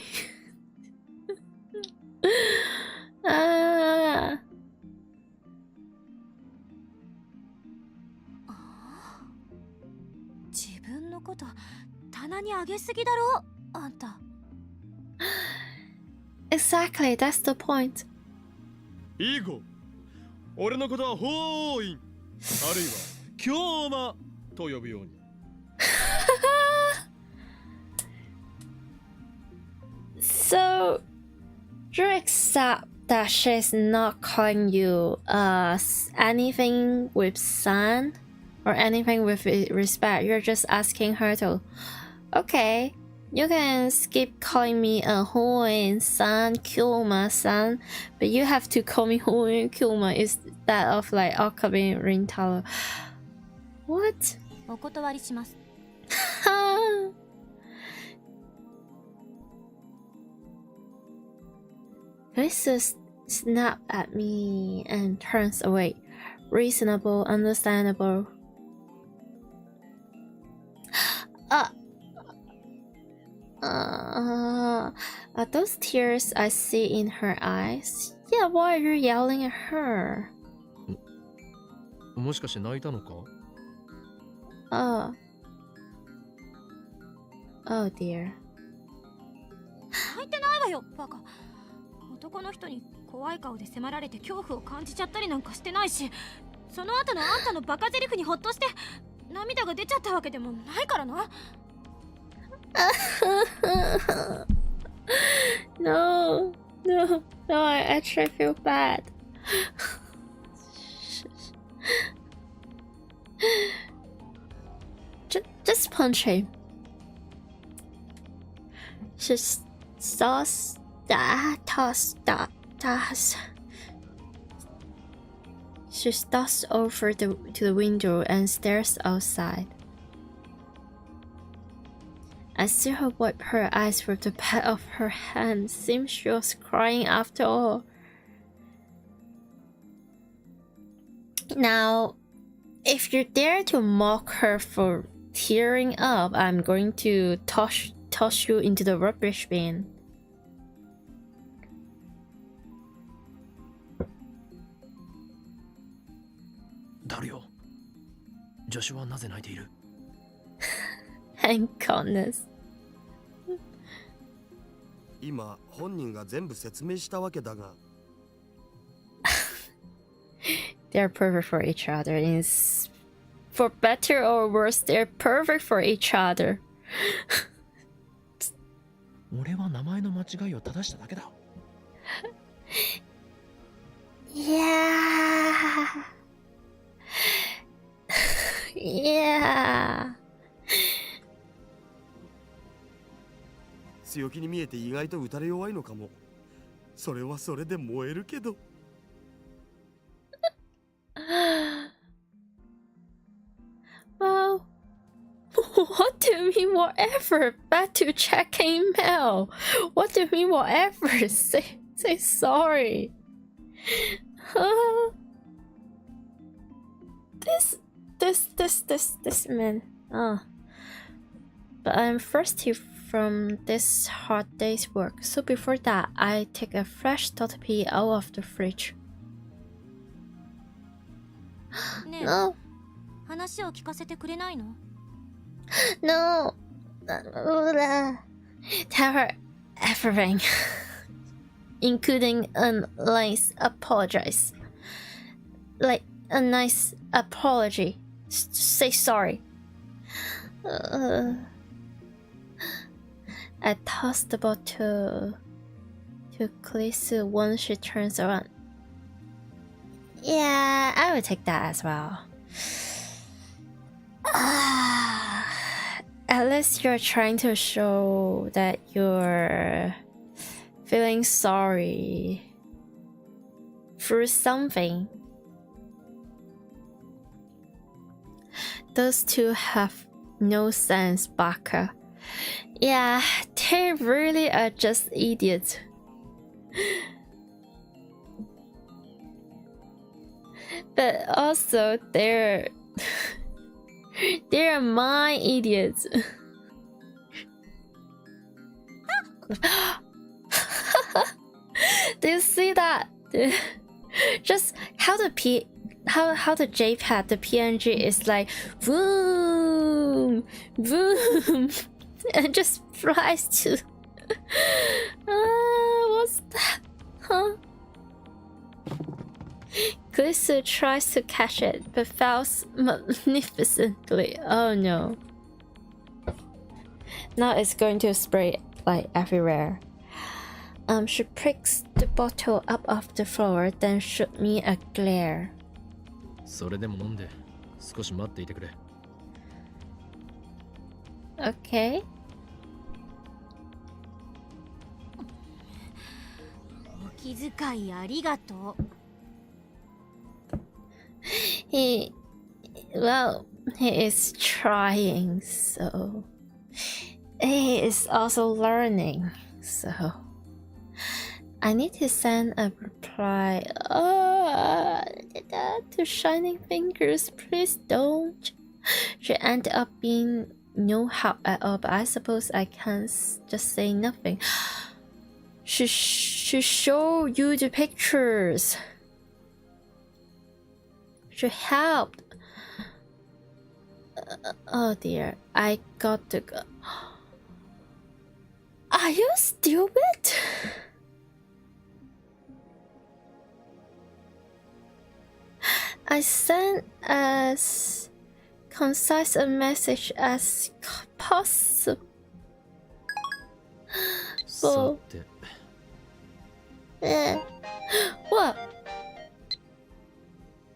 Ah. 自分のこと棚に上げすぎだろ、あんた。Exactly, that's the point. 以後、俺のことは法員、あるいは強魔と呼ぶように。So, you accept that she's not calling you anything with son or anything with respect. You're just asking her to, okay, you can skip calling me a Hoen san, Kyoma san, but you have to call me Hoen Kyoma instead of like Okabe Rintaro. What? お断りします。Callisto snaps at me and turns away. Reasonable, understandable. Are those tears I see in her eyes? Yeah, why are you yelling at her? もしかして泣いたのか？ Oh dear. 泣いてないわよ、バカ。男の人に怖い顔で迫られて恐怖を感じちゃったりなんかしてないし、その後のあんたのバカゼリフにホッとして涙が出ちゃったわけでもないからな。No, no, no, I actually feel bad. Just punch him. Just toss that. She starts over to the window and stares outside. I see her wipe her eyes with the back of her hand. Seems she was crying after all. Now, if you dare to mock her for tearing up, I'm going to toss you into the rubbish bin. ダルよ。助手はなぜ泣いている？ Thank goodness. 今本人が全部説明したわけだが。They're perfect for each other. For better or worse, they're perfect for each other. 俺は名前の間違いを正しただけだ。Yeah. Yeah. 強気に見えて意外と打たれ弱いのかも。それはそれで燃えるけど。Well, what do you mean whatever? Back to check email. What do you mean whatever? Say sorry. This man. But I'm thirsty from this hard day's work. So before that, I take a fresh totopee out of the fridge. No. 話を聞かせてくれないの？ No. Tell her everything. Including a nice apologize. Like a nice apology. Say sorry. I toss the bottle to Khaleesi once she turns around. Yeah, I would take that as well. At least you're trying to show that you're feeling sorry for something. Those two have no sense, Baka. Yeah, they really are just idiots. But also, they're my idiots. Do you see that? Just how the JPEG, the PNG is like boom, boom, and just flies to. What's that? Huh? Khaleesi tries to catch it, but fails magnificently. Oh no. Now it's going to spray like everywhere. She picks the bottle up off the floor, then shot me a glare. それでも飲んで少し待っていてくれ。Okay. お気遣いありがとう。He is trying, so he is also learning, so I need to send a reply. To Shining Fingers, please don't. She ended up being no help at all, but I suppose I can't just say nothing. She showed you the pictures. She helped. Oh dear, I got to go. Are you stupid? I sent as concise a message as possible. Oh. What?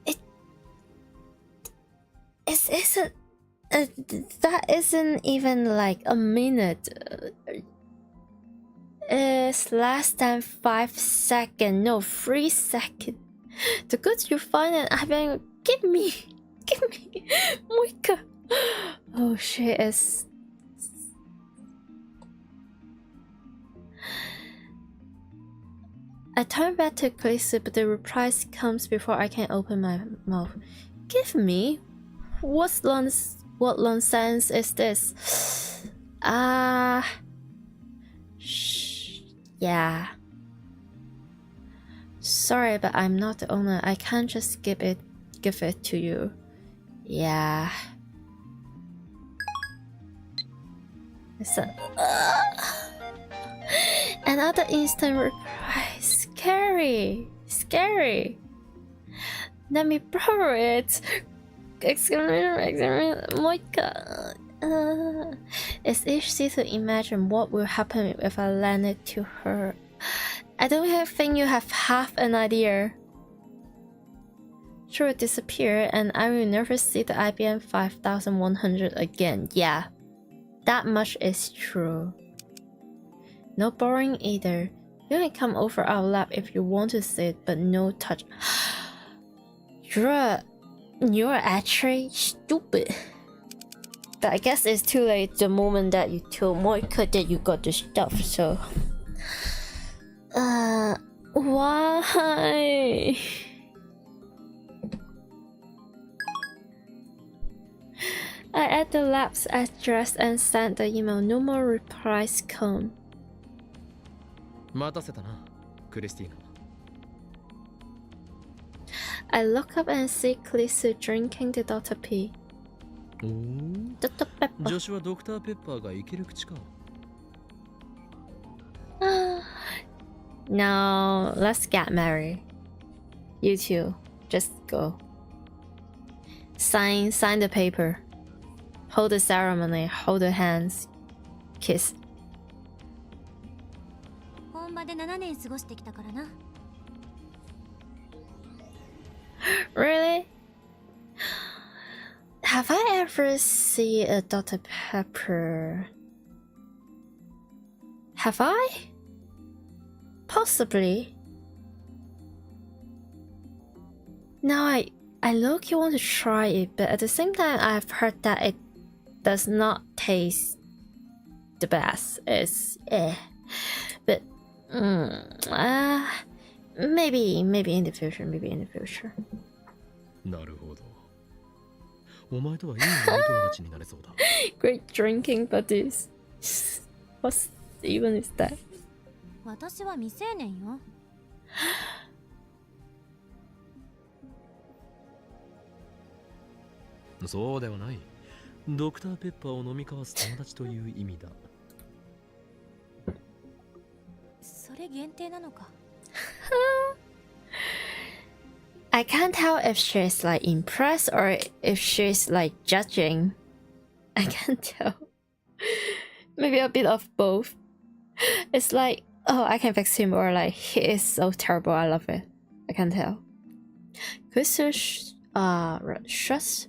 It isn't. That isn't even like a minute. It's less than 5 seconds. No, 3 seconds. The goods you find and I mean, give me, Moika. Oh shit! It's. I turn back to Kalisu, but the reply comes before I can open my mouth. Give me? What nonsense is this? Yeah. Sorry, but I'm not the owner. I can't just give it to you. Yeah. Another instant reply. Scary. Let me borrow it. Moika. It's easy to imagine what will happen if I lend it to her. I don't even think you have half an idea. She will disappear and I will never see the IBM 5100 again. Yeah, that much is true. No borrowing either. You can come over our lab if you want to see it, but no touch. You're actually stupid. But I guess it's too late the moment that you told Moika that you got the stuff, so... Why? I add the lab's address and send the email. No more replies come. 待たせたな、クリスティーナ。 I look up and see Kalisu drinking the Dr. P. おお。 Dr. Pepper. 女子はドクターペッパーがいける口か。No, let's get married. You two, just go. Sign the paper. Hold the ceremony. Hold the hands. Kiss. 本場で7年過ごしてきたからな。 Really? Have I ever seen a Dr. Pepper? Have I? Possibly. Now I look you want to try it, but at the same time I've heard that it does not taste the best. It's but maybe in the future,なるほど。お前とはいい飲み友達になれそうだ。Great drinking buddies. What even is that? 私は未成年よ。そうではない。ドクターペッパーを飲み交わす友達という意味だ。それ限定なのか。I can't tell if she's like impressed or if she's like judging. I can't tell. Maybe a bit of both. It's like, oh, I can fix him, or like, he is so terrible, I love it. I can't tell. Crystal shrugs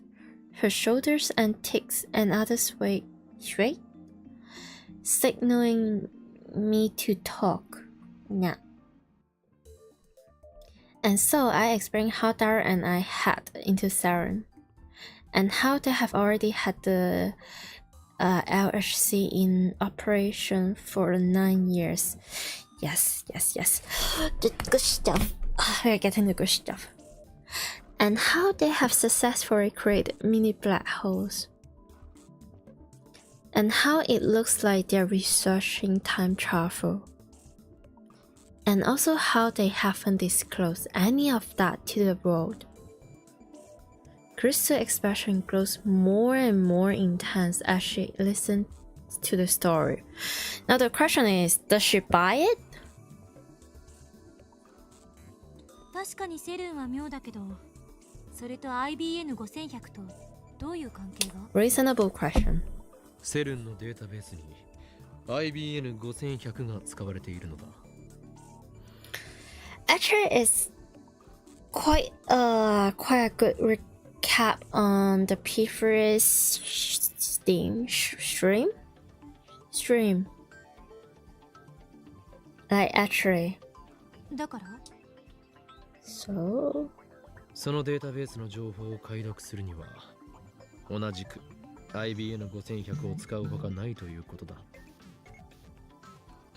her shoulders and takes another sway straight, signaling me to talk. Nah. And so I explained how Dara and I had into Saren, and how they have already had the LHC in operation for 9 years. Yes. The good stuff. We're getting the good stuff. And how they have successfully created mini black holes. And how it looks like they're researching time travel. And also how they haven't disclosed any of that to the world. Crystal's expression grows more and more intense as she listens to the story. Now the question is, does she buy it? 確かにセルンは妙だけど、それと IBN5100 とどういう関係が？ Reasonable question. セルンのデータベースに IBN5100 が使われているのだ。Actually, it's quite a good recap on the previous stream. Like actually. だから So そのデータベースの情報を解読するには同じく IBN5100 を使うほかないということだ。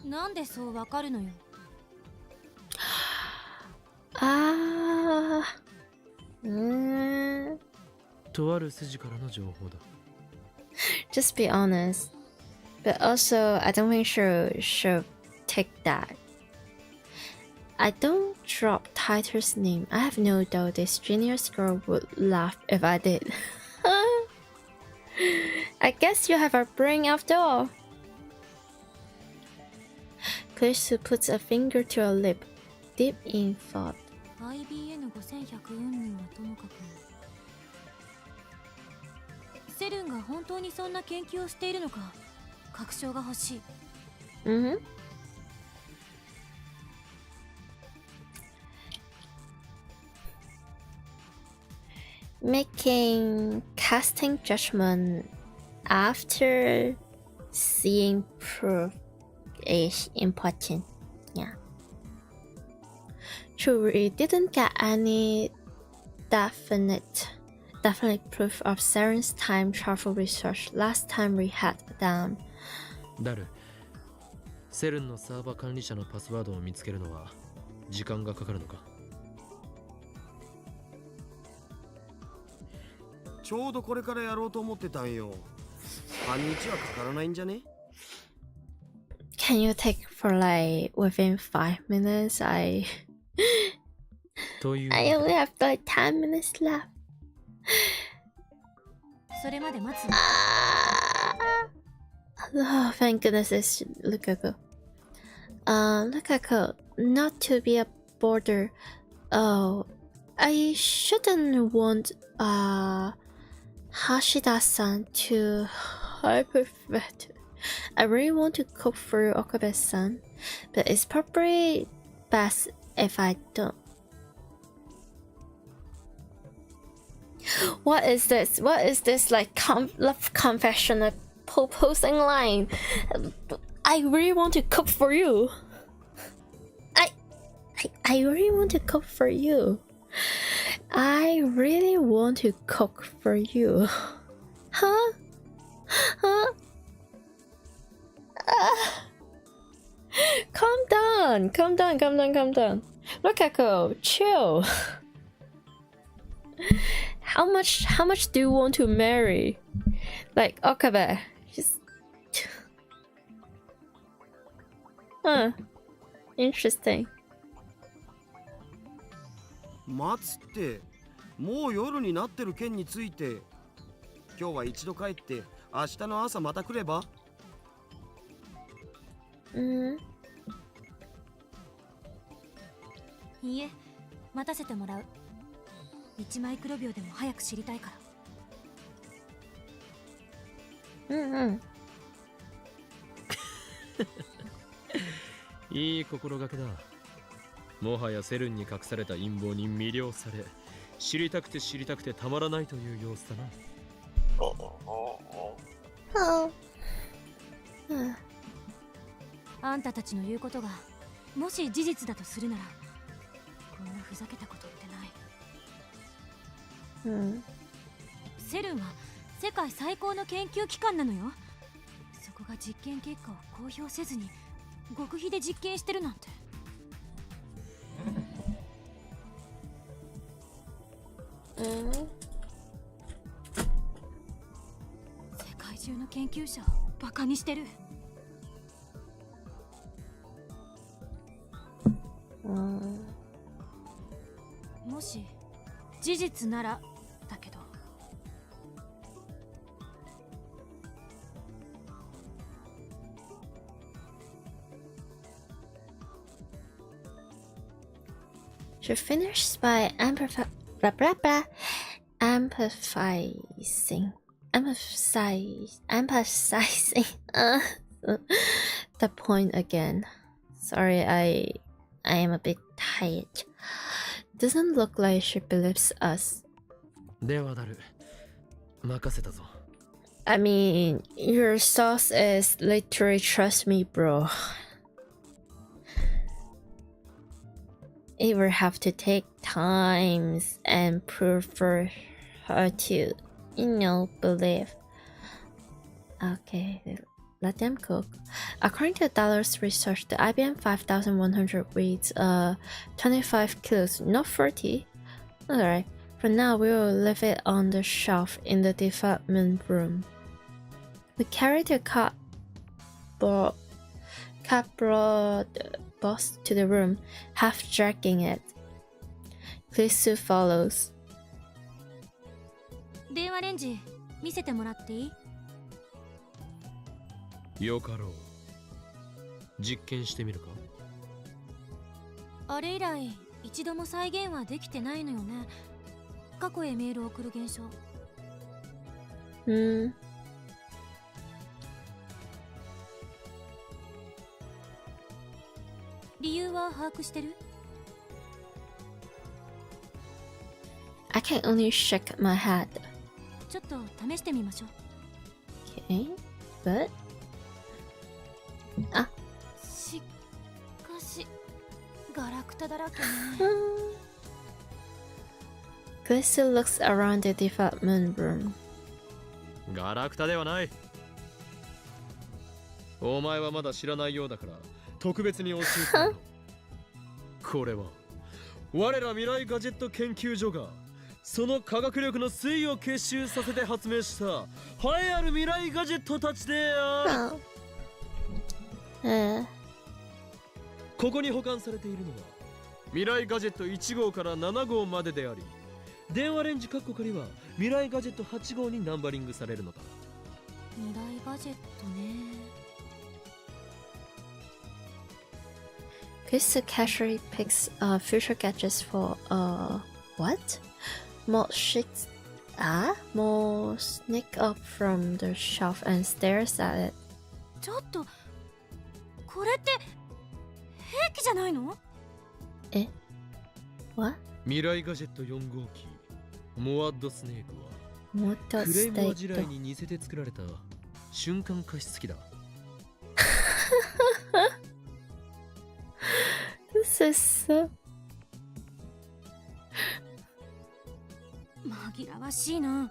なんでそうわかるのよ。とある筋からの情報だ。just be honest. But also, I don't think should take that. I don't drop Tiger's name. I have no doubt this genius girl would laugh if I did. I guess you have a brain after all. Chris puts a finger to her lip, deep in thought. IBN5100 云々はともかく、セルンが本当にそんな研究をしているのか確証が欲しい。Making casting judgment after seeing proof is important. Yeah. True, we didn't get any definite proof of Seren's time travel research last time we had them. ダル、セルンのサーバー管理者のパスワードを見つけるのは時間がかかるのか？ちょうどこれからやろうと思ってたんよ。半日はかからないんじゃね？ Can you take for like within 5 minutes? I only have like 10 minutes left. それまで待つ。Oh, thank goodness it's Lukaku. Lukaku, not to be a border. Oh, I shouldn't want Hashida-san to hypervet. I really want to cook for Okabe-san, but it's probably best if I don't. What is this? What is this like love confession posting line? I really want to cook for you. I really want to cook for you. I really want to cook for you. Huh? Huh? Calm down. Calm down. Calm down. Calm down. Lukaku, chill. How much do you want to marry? Like Okabe. Just interesting. 待つって、もう夜になってる件について、今日は一度帰って明日の朝また来れば？いいえ、待たせてもらう。1マイクロ秒でも早く知りたいから。いい心がけだ。もはやセルンに隠された陰謀に魅了され、知りたくてたまらないという様子だな。あんたたちの言うことがもし事実だとするなら、こんなふざけたことってない。セルンは世界最高の研究機関なのよ。そこが実験結果を公表せずに極秘で実験してるなんて。世界中の研究者をバカにしてる。もし事実ならだけど。She finished by emphasizing the point again. Sorry, I am a bit tired. Doesn't look like she believes us. ではだる。任せたぞ。I mean, your sauce is literally trust me, bro. It will have to take times and prove for her to, believe. Okay, let them cook. According to Dollar's research, the IBM 5100 weighs 25 kilos, not 40. Alright, for now we will leave it on the shelf in the development room. We carry the cardboard box to the room, half dragging it. Krisu follows. 電話レンジ見せてもらっていい？よかろう。実験してみるか？あれ以来一度も再現はできてないのよね。過去へメールを送る現象。理由は把握してる？ I can only shake my head. ちょっと試してみましょう。 Okay, but あ、しかしガラクタだらけね。Krisu looks around the development room. ガラクタではない。お前はまだ知らないようだから特別に教えてやろう。これは我ら未来ガジェット研究所がその科学力の推移を結集させて発明した栄えある未来ガジェットたちである。ここに保管されているのは未来ガジェット1号から7号までであり、電話レンジカッコ仮は未来ガジェット8号にナンバリングされるのだ。未来ガジェットね。Krisu casually picks future gadgets for what? More sneak up from the shelf and stares at it. ちょっとこれって兵器じゃないの？え？ What? 未来ガジェット4号機モアッドスネークはモクレイモア地雷に似せて作られた瞬間加湿器だ。This is so... 紛らわしいな。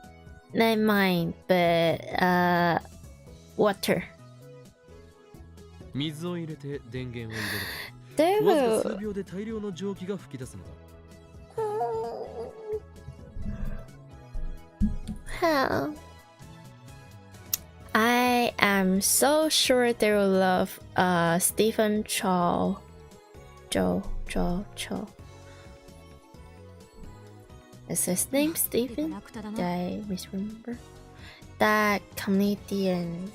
Not mine, but water. 水を入れて電源を入れる。わずか数秒で大量の蒸気が吹き出すのだ。How? I am so sure they will love Stephen Chow. Chow. Is his name Stephen? Did I misremember? That comedian.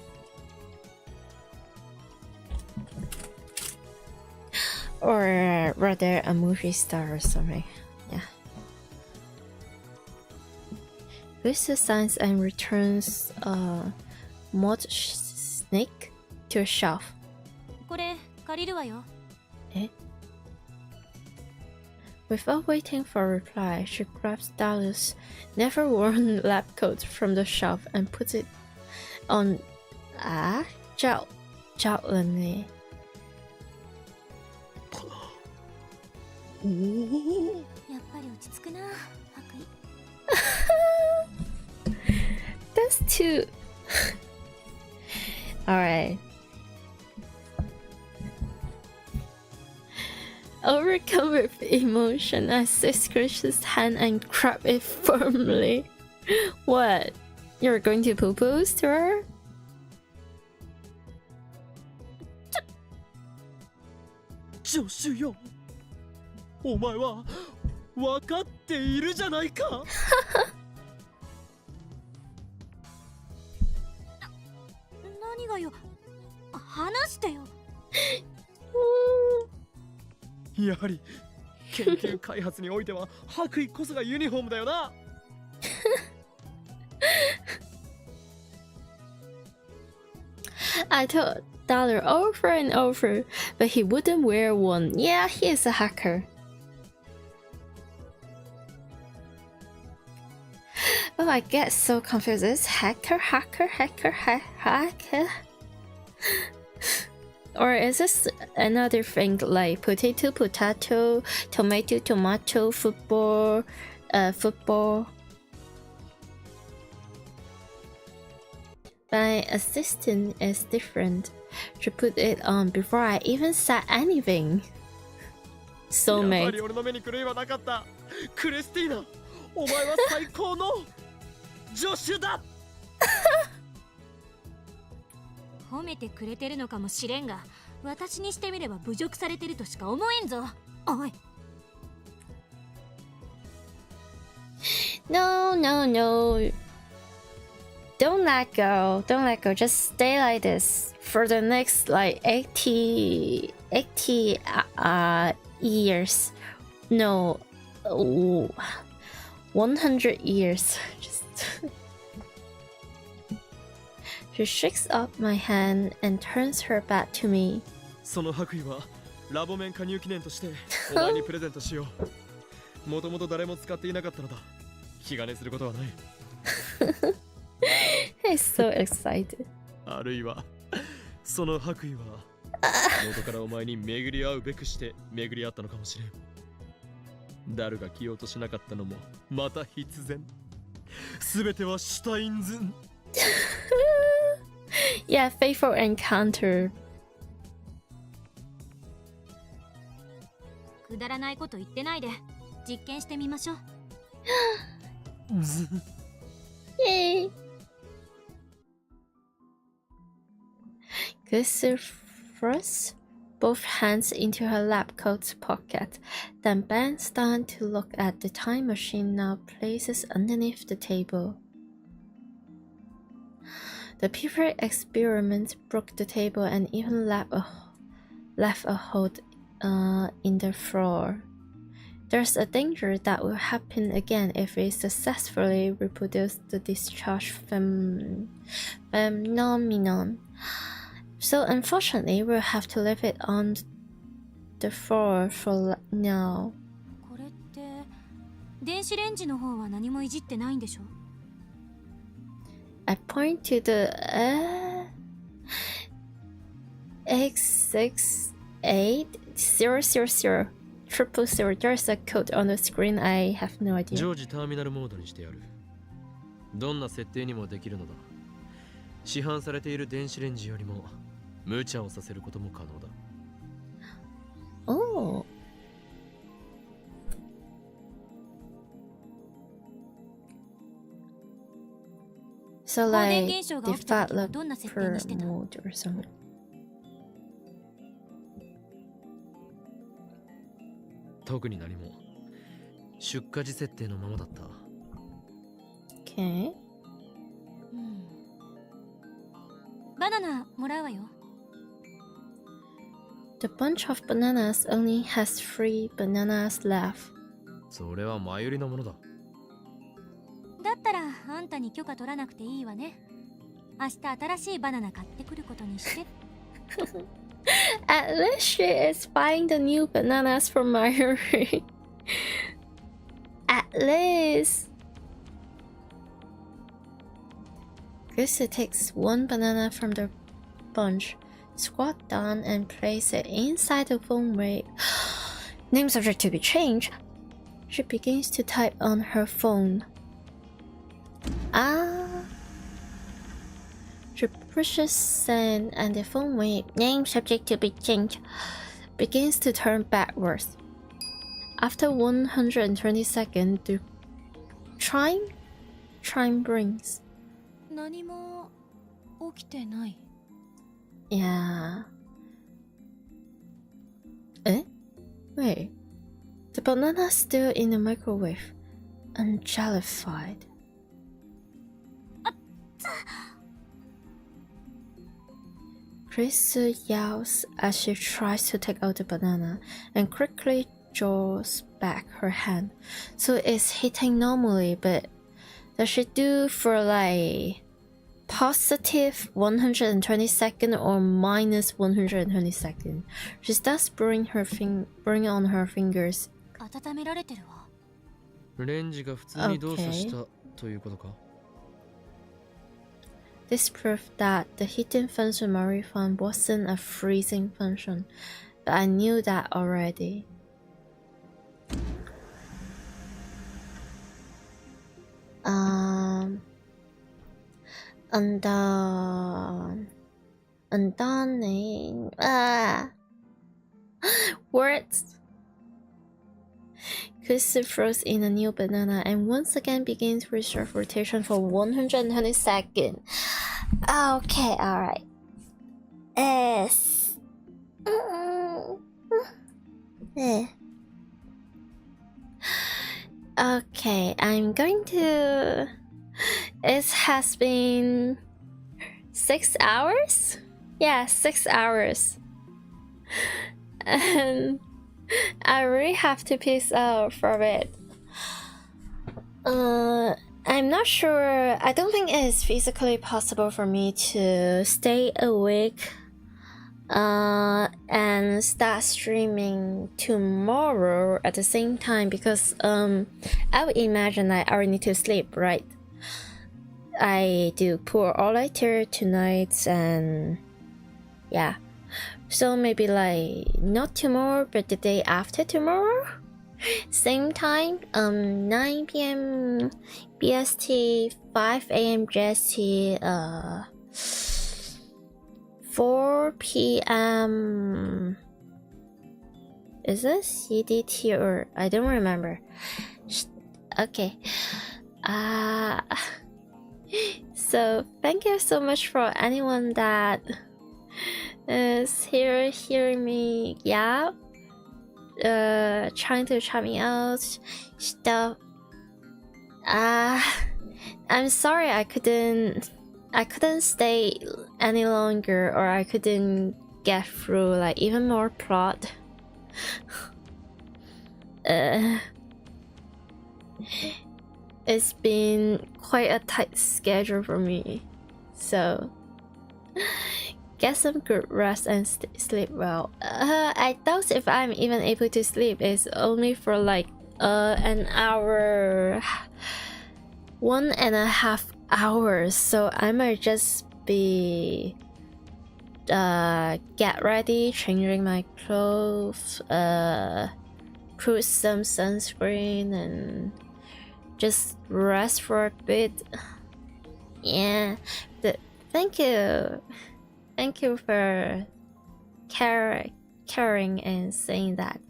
Or rather a movie star or something. Yeah. Krisu signs and returns mod snake to a shelf. これ借りるわよ。Eh? Without waiting for a reply, she grabs Dallas' never-worn lab coat from the shelf and puts it on gently. やっぱり落ち着くな、白衣。That's too... Alright. Overcome with emotion, I squeeze his hand and grab it firmly. What? You're going to poo-poos to her? 助手よ、お前は分かっているじゃないか。何がよ、話してよ。やはり研究開発においては白衣こそがユニフォームだよな。I told dollar over and over, but he wouldn't wear one. Yeah, he is a hacker. Oh, I get so confused. Is hacker? Or is this another thing like potato, tomato, football? My assistant is different. She put it on before I even said anything. Soulmate. 俺の目に狂いはなかった。クリスティーナ、お前は最高の助手だ。褒めてくれてるのかもしれんが、私にしてみれば侮辱されてるとしか思えんぞ。おい。No. Don't let go. Just stay like this for the next like 80 years. No, 100 years. Just She shakes up my hand and turns her back to me. その白衣はラボ面加入記念としてお前にプレゼントしよう。もともと誰も使っていなかったのだ。気兼ねすることはない。He's so excited. あるいはその白衣は元からお前に巡り合うべくして巡り合ったのかもしれん。ダルが着ようとしなかったのもまた必然。すべてはシュタインズン。Yeah, faithful encounter. くだらないこと言ってないで実験してみましょう。Yay! Gussie thrusts both hands into her lab coat pocket, then bends down to look at the time machine now places underneath the table. The pupil experiment broke the table and even left a hole in the floor. There's a danger that will happen again if we successfully reproduce the discharge phenomenon. So unfortunately, we'll have to leave it on the floor for now. これって電子レンジの方は何もいじってないんでしょ？ I point to the X68000. There's a code on the screen. I have no idea. 常時ターミナルモードにしてやる。どんな設定にもできるのだ。市販されている電子レンジよりも無茶をさせることも可能だ。Oh. So like developer mode or something. 特に何も。出荷時設定のままだった。Okay. バナナもらうわよ。The bunch of bananas only has 3 bananas left. それは前売りのものだ。だったらあんたに許可取らなくていいわね。明日新しいバナナ買ってくることにして。At least she is buying the new bananas for Mayuri. At least. Gussie takes 1 banana from the bunch, squat down and place it inside the phone wave. Name subject to be changed. She begins to type on her phone. She pushes send and the phone wave, name subject to be changed, begins to turn backwards. After 120 seconds, the chime rings. 何も起きてない。Yeah. Eh? Wait. The banana's still in the microwave. Unjellified. Chris yells as she tries to take out the banana and quickly draws back her hand. So it's hitting normally, but does she do for like positive 122nd or minus 122nd. She starts burning on her fingers. 温められてるわ。レンジが普通に動作したということか。This proved that the heating function Marie found wasn't a freezing function, but I knew that already. Undaunting. Words. Chris throws in a new banana and once again begins reserve rotation for 120 seconds. Okay, alright. S. Okay, I'm going to... It has been 6 hours? Yeah, 6 hours. And I really have to peace out from it. I'm not sure. I don't think it's physically possible for me to stay awake and start streaming tomorrow at the same time because I would imagine I already need to sleep, right? I do poor all-nighter tonight and yeah. So maybe like not tomorrow but the day after tomorrow? Same time, 9 p.m. BST, 5 a.m. GST, 4 p.m. Is this CDT or I don't remember. Okay. So thank you so much for anyone that is here hearing me trying to chat me out stuff. I'm sorry I couldn't stay any longer or I couldn't get through like even more plot. It's been quite a tight schedule for me, so get some good rest and sleep well. I doubt if I'm even able to sleep. It's only for like an hour, 1.5 hours, so I might just be get ready, changing my clothes, put some sunscreen and just rest for a bit. Yeah, thank you for caring and saying that.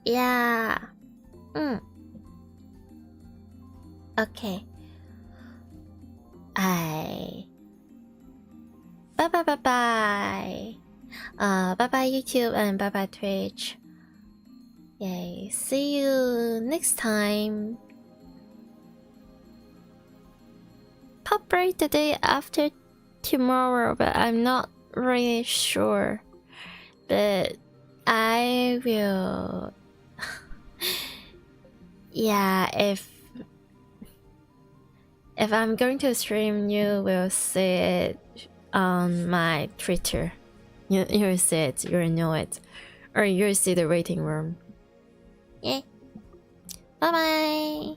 Yeah. Okay. Bye bye YouTube and bye bye Twitch. Yay, see you next time. Probably the day after tomorrow, but I'm not really sure. But I will. Yeah, if I'm going to stream, you will see it on my Twitter. You'll see it, you'll know it, or you'll see the waiting room. Yeah. Bye bye.